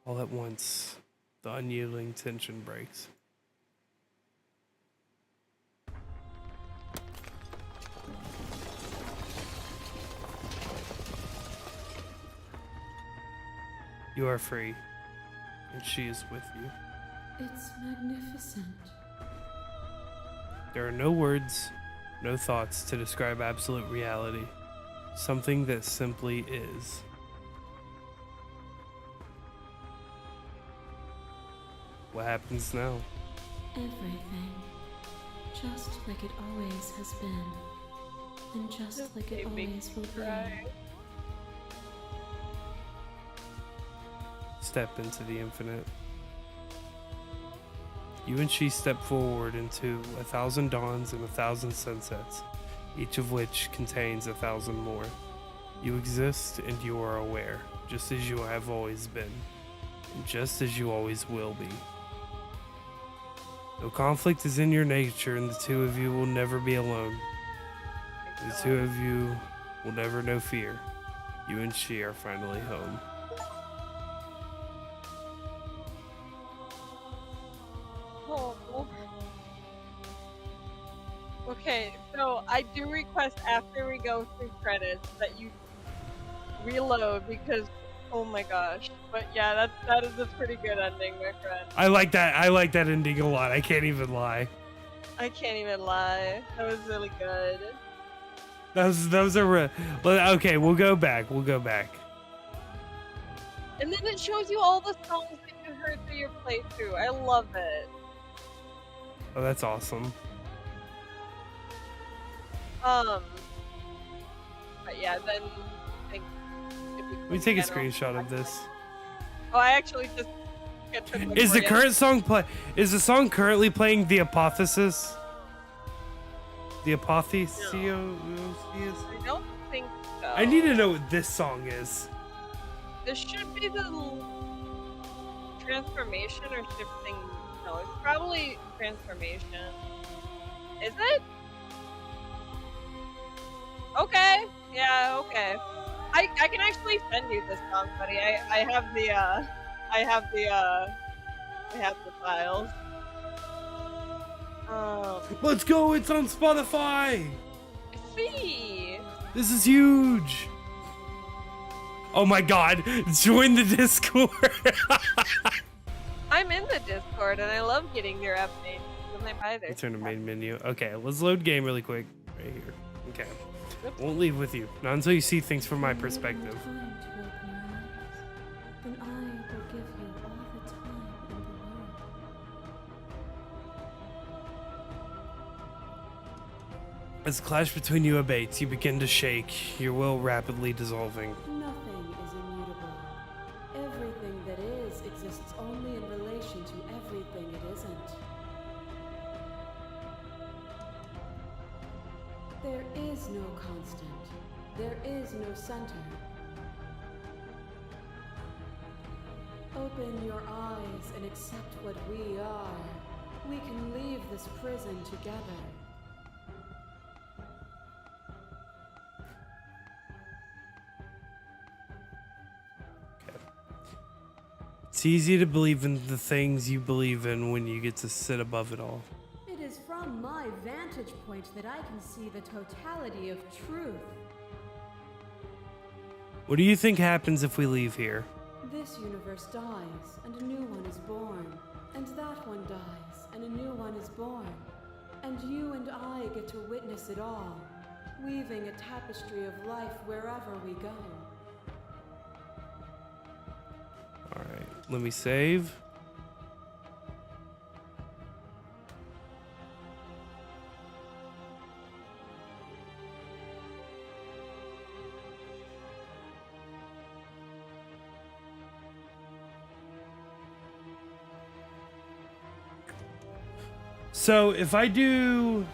All at once, the unyielding tension breaks. You are free, and she is with you. It's magnificent. There are no words, no thoughts to describe absolute reality. Something that simply is. What happens now? Everything. Just like it always has been. And just like it It makes always will be. Right. Step into the infinite. You and she step forward into 1,000 dawns and 1,000 sunsets, each of which contains 1,000 more. You exist and you are aware, just as you have always been, and just as you always will be. Though conflict is in your nature, and the two of you will never be alone. The two of you will never know fear. You and she are finally home. Oh. Okay, so I do request after we go through credits that you reload because, oh my gosh. But yeah, that is a pretty good ending, my friend. I like that. I like that ending a lot. I can't even lie. I can't even lie. That was really good. Those are okay. We'll go back. We'll go back. And then it shows you all the songs that you heard through your playthrough. I love it. Oh, that's awesome. But yeah, then I think Let me take a screenshot of this. Oh, I actually just get to Is the current song play? Is the song currently playing the Apotheosis? The Apotheosis? I don't think so. I need to know what this song is. This should be the transformation or shifting. No, it's probably transformation. Is it? Okay. Yeah. Okay. I can actually send you this song, buddy. I have the files. Let's go! It's on Spotify. See. This is huge. Oh my God! Join the Discord. I'm in the Discord and I love getting their updates when I buy their. Turn to main menu. Okay, let's load game really quick. Right here. Okay. Won't leave with you. Not until you see things from my perspective. Time to open your eyes. Then I will give you all the time in the world. As the clash between you abates, you begin to shake, your will rapidly dissolving. Nothing is immutable. Everything that is exists only in relation to everything it isn't. There is no constant. There is no center. Open your eyes and accept what we are. We can leave this prison together. It's easy to believe in the things you believe in when you get to sit above it all. It is from my vantage point that I can see the totality of truth. What do you think happens if we leave here? This universe dies, and a new one is born. And that one dies, and a new one is born. And you and I get to witness it all, weaving a tapestry of life wherever we go. Alright, let me save. So if I do...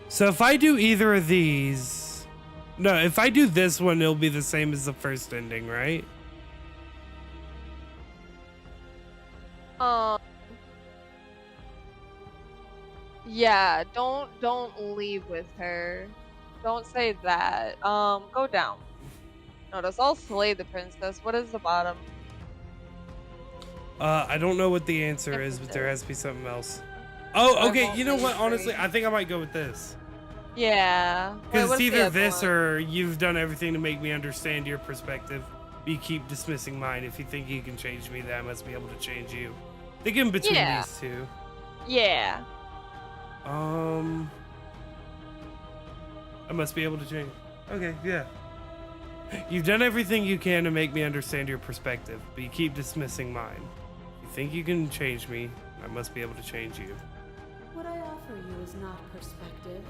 So if I do either of these... No, if I do this one, it'll be the same as the first ending, right? Yeah, don't leave with her. Don't say that. Go down. Notice I'll slay the princess. What is the bottom? I don't know what the answer is, but there has to be something else. Oh, okay. You know what? Honestly, I think I might go with this. Yeah. Because it's either this or you've done everything to make me understand your perspective. You keep dismissing mine. If you think you can change me, then I must be able to change you. Think in between these two. Yeah. I must be able to change. Okay, yeah. You've done everything you can to make me understand your perspective, but you keep dismissing mine. You think you can change me, I must be able to change you. What I offer you is not perspective.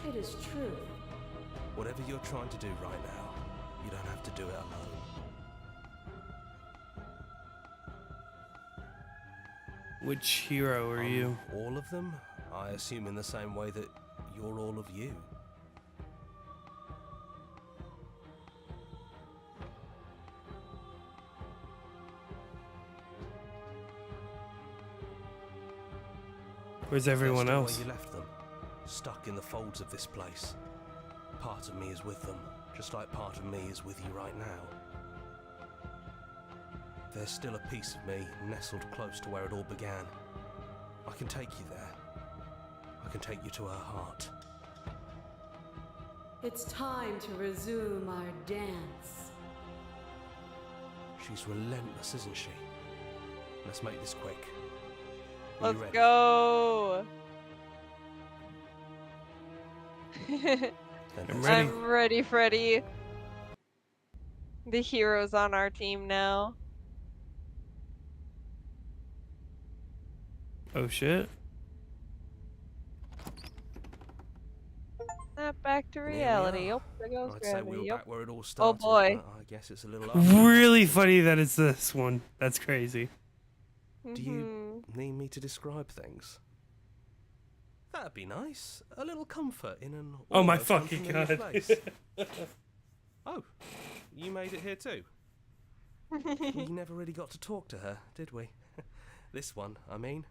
It is truth. Whatever you're trying to do right now, you don't have to do it alone. Which hero are you? All of them? I assume in the same way that you're all of you. Where's everyone They're still else? where you left them, stuck in the folds of this place. Part of me is with them, just like part of me is with you right now. There's still a piece of me nestled close to where it all began. I can take you there. I can take you to her heart. It's time to resume our dance. She's relentless, isn't she? Let's make this quick. Are you Let's ready? go. Then I'm let's- ready. I'm ready, Freddy. The hero's on our team now. Oh shit. Snap back to And here we reality. are. Oh, there goes I'd say we gravity. were Yep. back where it all started. boy. But I guess it's a little Really funny that it's this one. That's crazy. Do you need me to describe things? That'd be nice. A little comfort in an Oh my almost fucking unfamiliar god. place. Oh, you made it here too. We never really got to talk to her, did we? This one, I mean.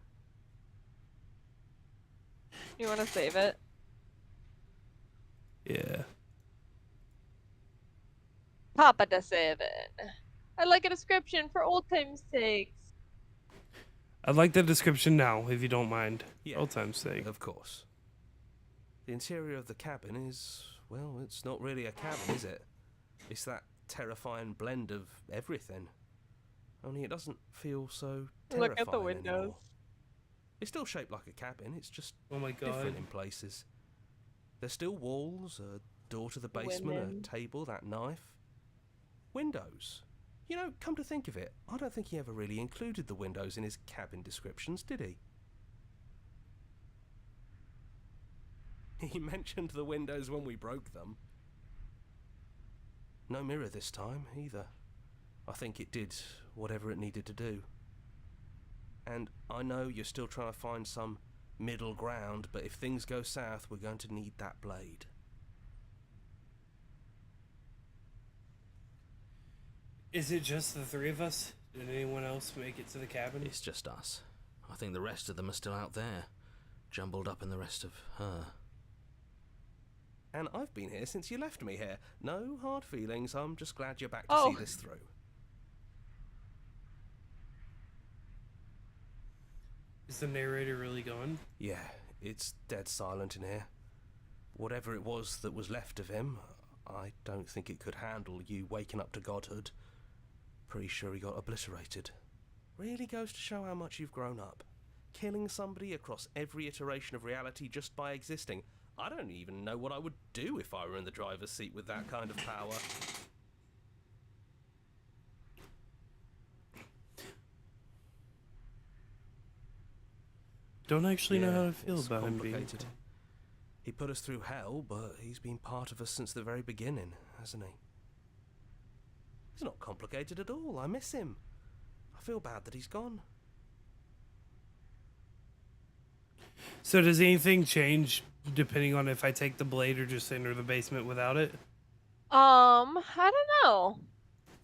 You want to save it? Yeah. Papa to 7. I'd like a description for old time's sakes. I'd like the description now, if you don't mind. Yeah. Old time's sake. Of course. The interior of the cabin is, well, it's not really a cabin, is it? It's that terrifying blend of everything. Only it doesn't feel so terrifying Look at the windows. anymore. It's still shaped like a cabin, it's just Oh my god. different in places. There's still walls, a door to the basement, Women. a table, that knife. Windows. You know, come to think of it, I don't think he ever really included the windows in his cabin descriptions, did he? He mentioned the windows when we broke them. No mirror this time, either. I think it did whatever it needed to do. And I know you're still trying to find some middle ground, but if things go south, we're going to need that blade. Is it just the three of us? Did anyone else make it to the cabin? It's just us. I think the rest of them are still out there, jumbled up in the rest of her. And I've been here since you left me here. No hard feelings, I'm just glad you're back to Oh. see this through. Is the narrator really gone? Yeah, it's dead silent in here. Whatever it was that was left of him, I don't think it could handle you waking up to godhood. Pretty sure he got obliterated. Really goes to show how much you've grown up. Killing somebody across every iteration of reality just by existing. I don't even know what I would do if I were in the driver's seat with that kind of power. Don't actually know Yeah, how to feel it's about him being. complicated. He put us through hell, but he's been part of us since the very beginning, hasn't he? It's not complicated at all. I miss him. I feel bad that he's gone. So does anything change depending on if I take the blade or just enter the basement without it? I don't know.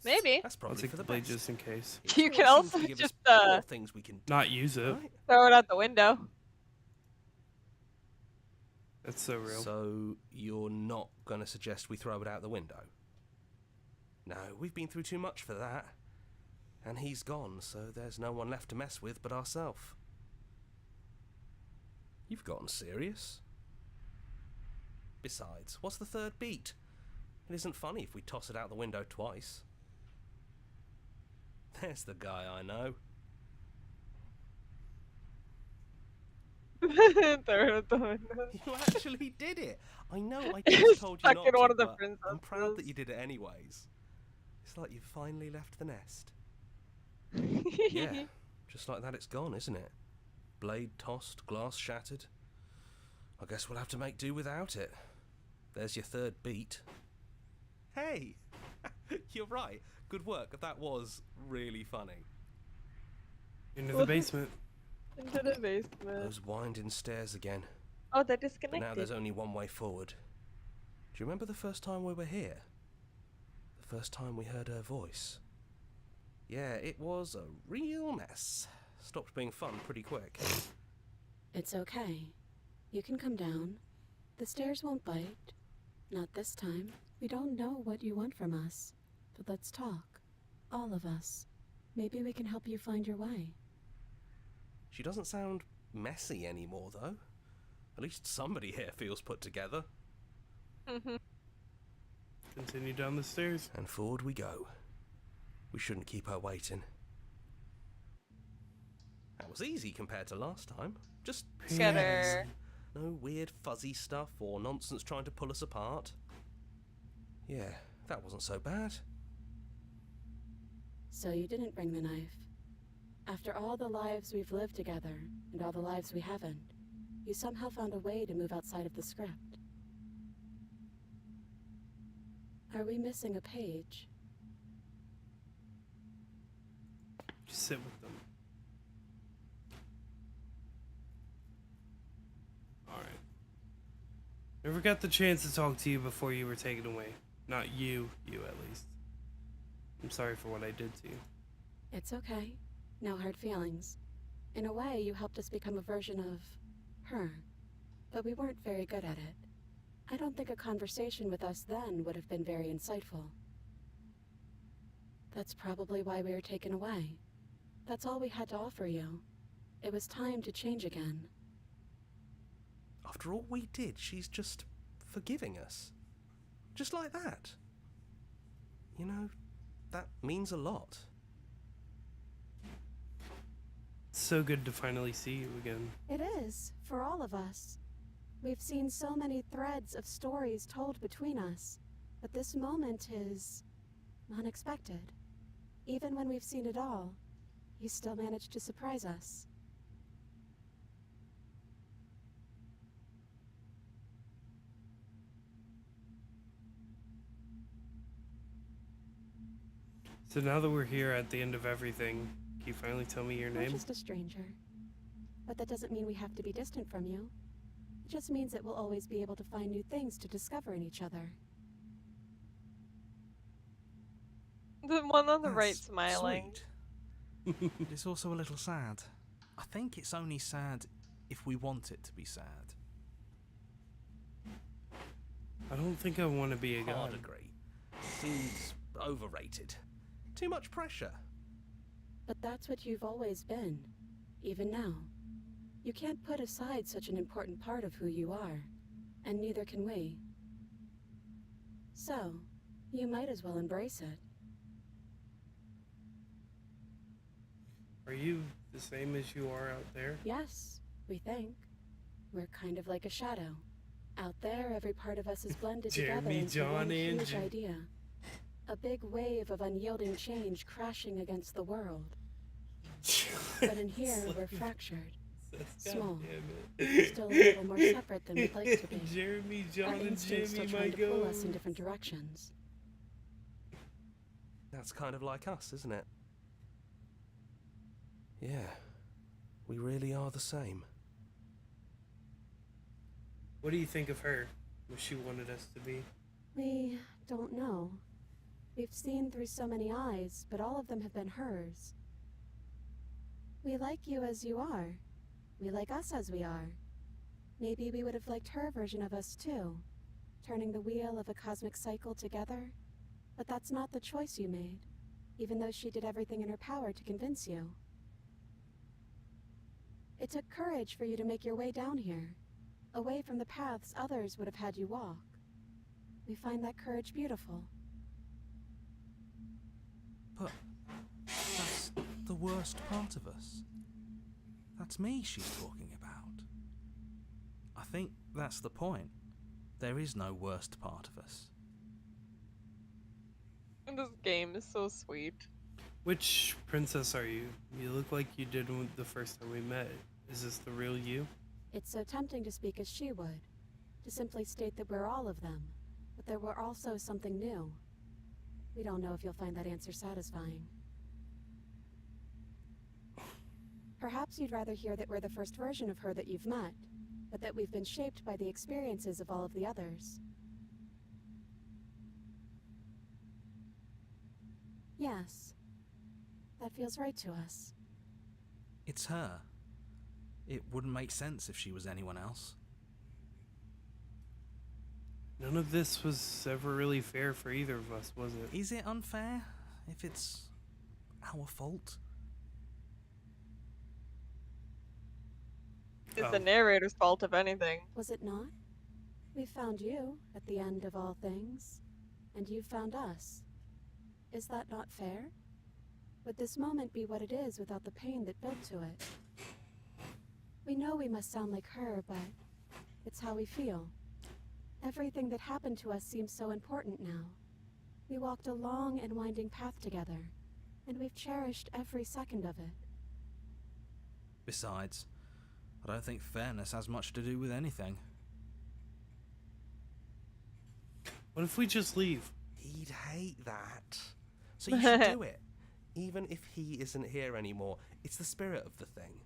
Maybe. That's I'll probably take for the the blade best. just in case. It You sure can seems also to give us just, more things we can do, Not use it. right? Throw it out the window. That's so real. So you're not going to suggest we throw it out the window? No, we've been through too much for that. And he's gone, so there's no one left to mess with but ourselves. You've gotten serious. Besides, what's the third beat? It isn't funny if we toss it out the window twice. There's the guy I know. Throw it out the window. You actually did it. I know I just told you Stuck not in to, one of the but I'm proud princesses. that you did it anyways. It's like you finally left the nest. Yeah, just like that it's gone, isn't it? Blade tossed, glass shattered. I guess we'll have to make do without it. There's your third beat. Hey! You're right. Good work. That was really funny. Into the basement. Into the basement. Those winding stairs again. Oh, they're But disconnected. now there's only one way forward. Do you remember the first time we were here? The first time we heard her voice? Yeah, it was a real mess. Stopped being fun pretty quick. It's okay. You can come down. The stairs won't bite. Not this time. We don't know what you want from us. But let's talk. All of us. Maybe we can help you find your way. She doesn't sound messy anymore, though. At least somebody here feels put together. Continue down the stairs. And forward we go. We shouldn't keep her waiting. That was easy compared to last time. Just Get her. no weird fuzzy stuff or nonsense trying to pull us apart. Yeah, that wasn't so bad. So you didn't bring the knife. After all the lives we've lived together, and all the lives we haven't, you somehow found a way to move outside of the script. Are we missing a page? Just sit with them. Alright. Never got the chance to talk to you before you were taken away. Not you at least. I'm sorry for what I did to you. It's okay. No hard feelings. In a way, you helped us become a version of her. But we weren't very good at it. I don't think a conversation with us then would have been very insightful. That's probably why we were taken away. That's all we had to offer you. It was time to change again. After all we did, she's just forgiving us. Just like that. You know, that means a lot. It's so good to finally see you again. It is, for all of us. We've seen so many threads of stories told between us, but this moment is unexpected. Even when we've seen it all, you still managed to surprise us. So now that we're here at the end of everything, can you finally tell me your We're name? just a stranger. But that doesn't mean we have to be distant from you. It just means that we'll always be able to find new things to discover in each other. The one on the right That's smiling. Sweet. But it's also a little sad. I think it's only sad if we want it to be sad. I don't think I want to be a Hard god. agree. Seems overrated. Too much pressure. But that's what you've always been, even now. You can't put aside such an important part of who you are, and neither can we. So, you might as well embrace it. Are you the same as you are out there? Yes, we think. We're kind of like a shadow. Out there, every part of us is blended together Jeremy, into John, one huge Andrew. idea. A big wave of unyielding change crashing against the world. But in here, we're fractured, small, still a little more separate than we'd like to be. Jeremy, Our John, and instincts Jimmy, still my trying to pull us in goat. different directions. That's kind of like us, isn't it? Yeah. We really are the same. What do you think of her? What she wanted us to be? We don't know. We've seen through so many eyes, but all of them have been hers. We like you as you are. We like us as we are. Maybe we would have liked her version of us too, turning the wheel of a cosmic cycle together. But that's not the choice you made, even though she did everything in her power to convince you. It took courage for you to make your way down here, away from the paths others would have had you walk. We find that courage beautiful. But that's the worst part of us. That's me she's talking about. I think that's the point. There is no worst part of us. And this game is so sweet. Which princess are you? You look like you did the first time we met. Is this the real you? It's so tempting to speak as she would, to simply state that we're all of them, but that we're also something new. We don't know if you'll find that answer satisfying. Perhaps you'd rather hear that we're the first version of her that you've met, but that we've been shaped by the experiences of all of the others. Yes. That feels right to us. It's her. It wouldn't make sense if she was anyone else. None of this was ever really fair for either of us, was it? Is it unfair if it's our fault? It's the narrator's fault, if anything. Was it not? We found you at the end of all things, and you found us. Is that not fair? Would this moment be what it is without the pain that built to it? We know we must sound like her, but it's how we feel. Everything that happened to us seems so important now. We walked a long and winding path together, and we've cherished every second of it. Besides, I don't think fairness has much to do with anything. What if we just leave? He'd hate that. So you should do it. Even if he isn't here anymore, it's the spirit of the thing.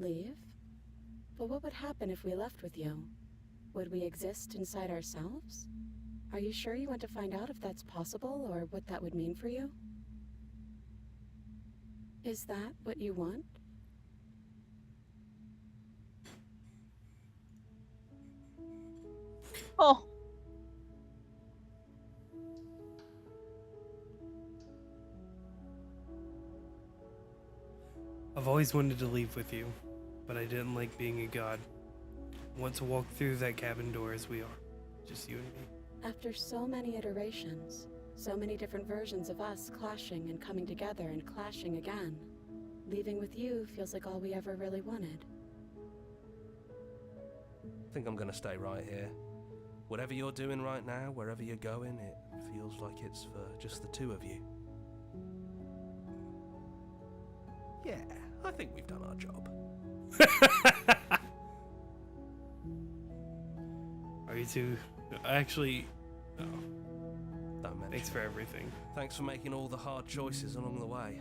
Leave? But what would happen if we left with you? Would we exist inside ourselves? Are you sure you want to find out if that's possible, or what that would mean for you? Is that what you want? Oh. I've always wanted to leave with you, but I didn't like being a god. I want to walk through that cabin door as we are, just you and me. After so many iterations, so many different versions of us clashing and coming together and clashing again, leaving with you feels like all we ever really wanted. I think I'm gonna stay right here. Whatever you're doing right now, wherever you're going, it feels like it's for just the two of you. Yeah, I think we've done our job. Are you two? Actually, oh, Don't mention thanks it. for everything. Thanks for making all the hard choices along the way.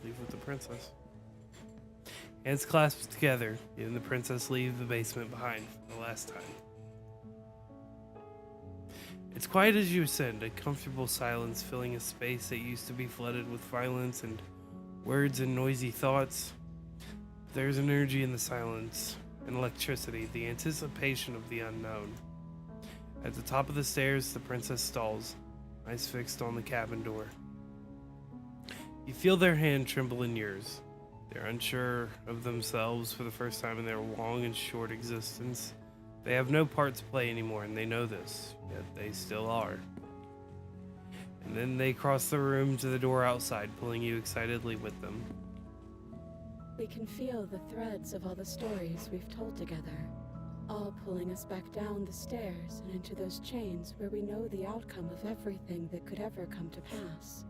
Leave with the princess. Hands clasped together, you and the princess leave the basement behind for the last time. It's quiet as you ascend, a comfortable silence filling a space that used to be flooded with violence and words and noisy thoughts. There's an energy in the silence, an electricity, the anticipation of the unknown. At the top of the stairs, the princess stalls, eyes fixed on the cabin door. You feel their hand tremble in yours. They're unsure of themselves for the first time in their long and short existence. They have no part to play anymore, and they know this, yet they still are. And then they cross the room to the door outside, pulling you excitedly with them. We can feel the threads of all the stories we've told together, all pulling us back down the stairs and into those chains where we know the outcome of everything that could ever come to pass.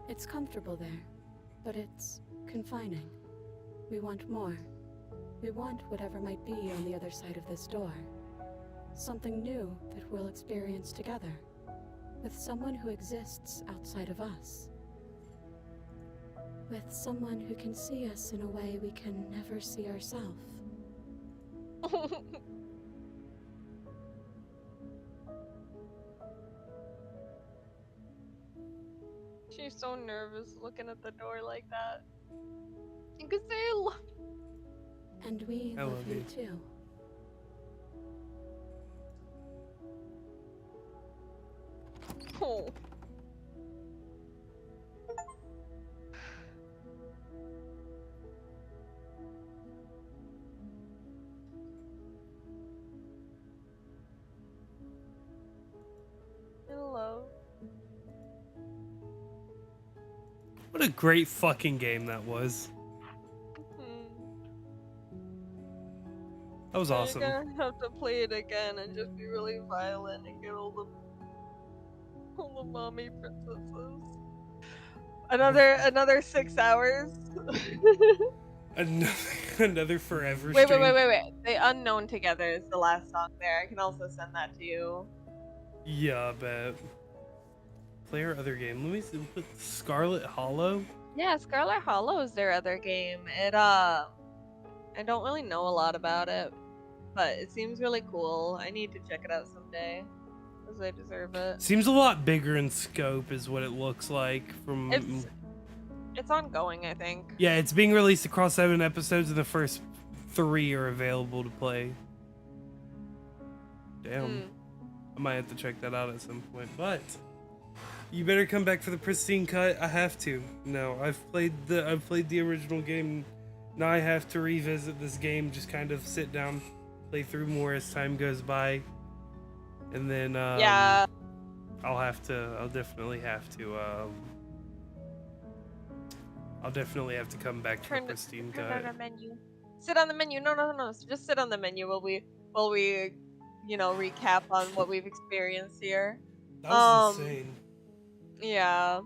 It's comfortable there, but it's confining. We want more. We want whatever might be on the other side of this door. Something new that we'll experience together, with someone who exists outside of us. With someone who can see us in a way we can never see ourselves. She's so nervous looking at the door like that. You can say I love And we I love love you you. too. Oh. Hello. What a great fucking game that was. That was awesome. You're gonna have to play it again and just be really violent and get all the mommy princesses. Another 6 hours Another forever Wait. stream. The Unknown Together is the last song there. I can also send that to you. Yeah, I bet. Player other game. Let me see. Scarlet Hollow. Yeah, Scarlet Hollow is their other game. I don't really know a lot about it, but it seems really cool. I need to check it out someday, because I deserve it. Seems a lot bigger in scope, is what it looks like from. It's ongoing, I think. Yeah, it's being released across 7 episodes, and the first 3 are available to play. Damn. I might have to check that out at some point, but you better come back for the pristine cut. I have to. No, I've played the original game. Now I have to revisit this game, just kind of sit down, play through more as time goes by, and then yeah, I'll definitely have to come back to the pristine cut. Turn on the menu. Sit on the menu. No. Just sit on the menu while we recap on what we've experienced here. That was insane. Yeah.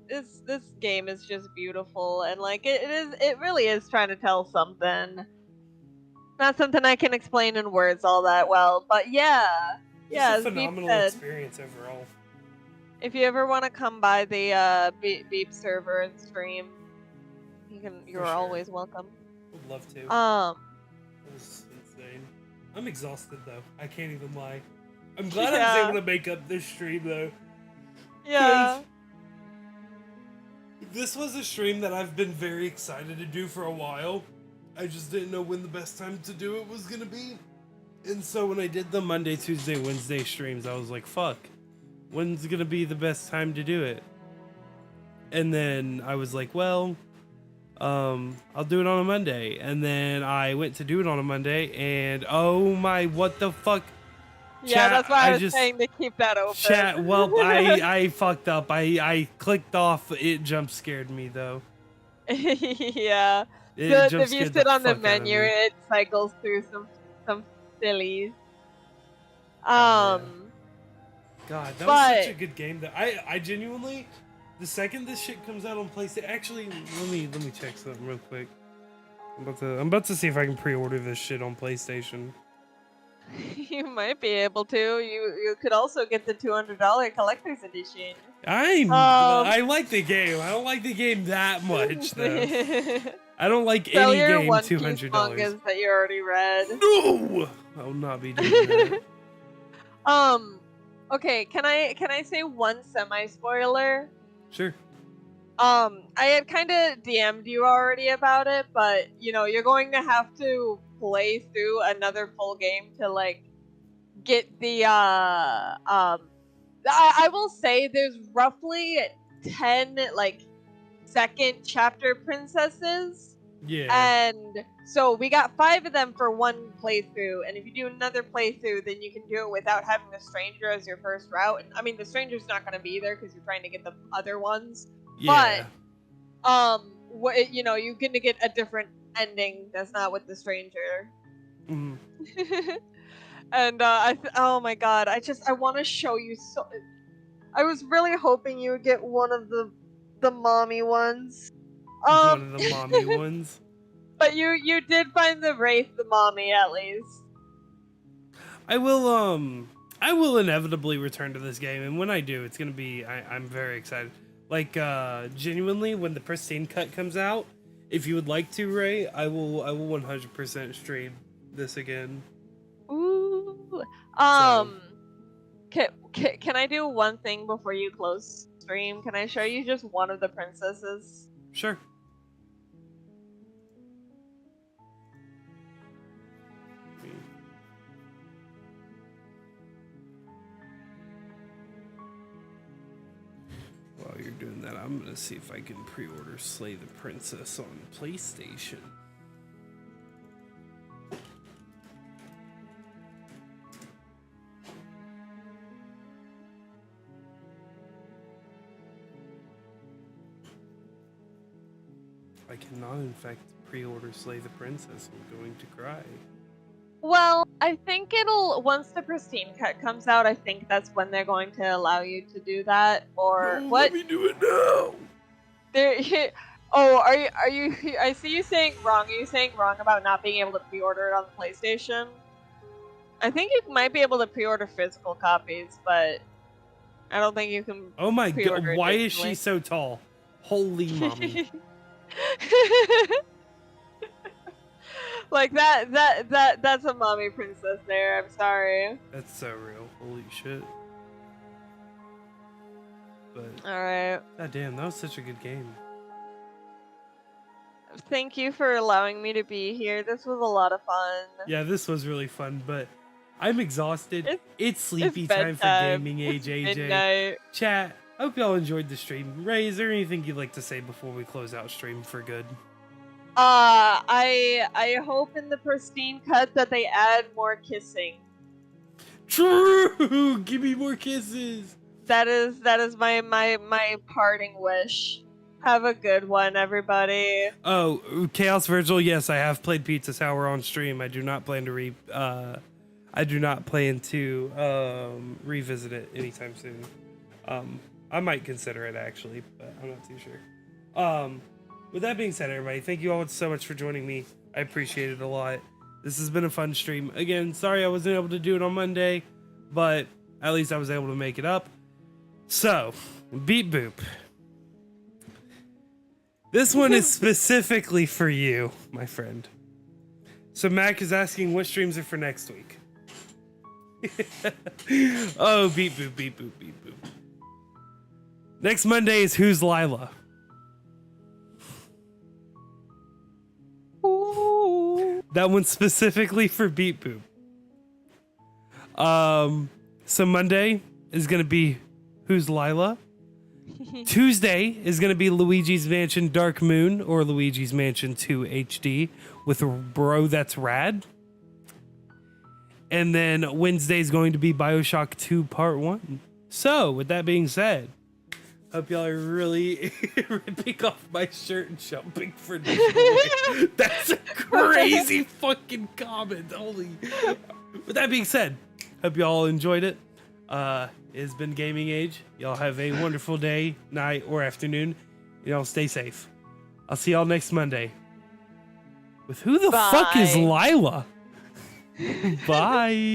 This game is just beautiful, and like it really is trying to tell something. Not something I can explain in words all that well, but yeah. It's a phenomenal experience overall. If you ever want to come by the Beep server and stream, you're always welcome. Would love to. That was insane. I'm exhausted though. I can't even lie. I'm glad I was able to make up this stream though. Yeah. This was a stream that I've been very excited to do for a while. I just didn't know when the best time to do it was gonna be. And so when I did the Monday, Tuesday, Wednesday streams, I was like, fuck, when's gonna be the best time to do it? And then I was like, well, I'll do it on a Monday. And then I went to do it on a Monday, and oh my, what the fuck? Yeah, Chat, that's why I was saying to keep that open. Chat, well, I fucked up. I clicked off. It jump scared me though. Yeah. If you sit on the menu, it cycles through some sillies. God, that was such a good game. That I genuinely, the second this shit comes out on PlayStation, actually, let me check something real quick. I'm about to see if I can pre-order this shit on PlayStation. You might be able to. You could also get the $200 collector's edition. I like the game. I don't like the game that much though. I don't like any game $200. Mangas that you already read. No, I will not be doing that. Okay. Can I say one semi-spoiler? Sure. I had kind of DM'd you already about it, but you're going to have to play through another full game to like get the I will say there's roughly 10 like second chapter princesses. Yeah. And so we got 5 of them for one playthrough, and if you do another playthrough, then you can do it without having the stranger as your first route. And I mean, the stranger's not going to be there because you're trying to get the other ones. Yeah. But you're gonna get a different ending that's not with the stranger. Mm-hmm. And oh my god, I want to show you so. I was really hoping you would get one of the mommy ones. One of the mommy ones. But you did find the Wraith, the mommy, at least. I will inevitably return to this game, and when I do, it's gonna be I'm very excited. Like genuinely, when the pristine cut comes out, if you would like to, Ray, I will 100% stream this again. Ooh. Can I do one thing before you close stream? Can I show you just one of the princesses? Sure. While you're doing that, I'm gonna see if I can pre-order Slay the Princess on PlayStation. I cannot, in fact, pre-order Slay the Princess. I'm going to cry. Well, I think once the pristine cut comes out, I think that's when they're going to allow you to do that. Or no, what? Let me do it now. Oh, are you? I see you saying wrong. Are you saying wrong about not being able to pre-order it on the PlayStation? I think you might be able to pre-order physical copies, but I don't think you can Oh my god, pre-order it why is she digitally. so tall? Holy mommy. Like that's a mommy princess there. I'm sorry. That's so real. Holy shit. But All right. god damn, that was such a good game. Thank you for allowing me to be here. This was a lot of fun. Yeah, this was really fun, but I'm exhausted. It's It's sleepy time for bedtime. gaming age, It's AJ. midnight. Chat, hope y'all enjoyed the stream. Ray, is there anything you'd like to say before we close out stream for good? I hope in the pristine cut that they add more kissing. True! Give me more kisses! That is my parting wish. Have a good one, everybody. Oh, Chaos Virgil, yes, I have played Pizza Sour on stream. I do not plan to revisit it anytime soon. I might consider it actually, but I'm not too sure. With that being said, everybody, thank you all so much for joining me. I appreciate it a lot. This has been a fun stream. Again, sorry I wasn't able to do it on Monday, but at least I was able to make it up. So, Beep Boop. This one is specifically for you, my friend. So Mac is asking what streams are for next week. Oh, beep boop, beep boop, beep boop. Next Monday is Who's Lila? That one's specifically for Beep Boop. So Monday is gonna be Who's Lila? Tuesday is going to be Luigi's Mansion Dark Moon or Luigi's Mansion 2 HD with Bro That's Rad. And then Wednesday is going to be Bioshock 2 Part 1. So, with that being said, hope y'all are really ripping off my shirt and jumping for joy. That's a crazy fucking comment. Holy. With that being said, hope y'all enjoyed it. It's been Gaming Age. Y'all have a wonderful day, night, or afternoon. Y'all stay safe. I'll see y'all next Monday. With who the fuck is Bye. Lila? Bye.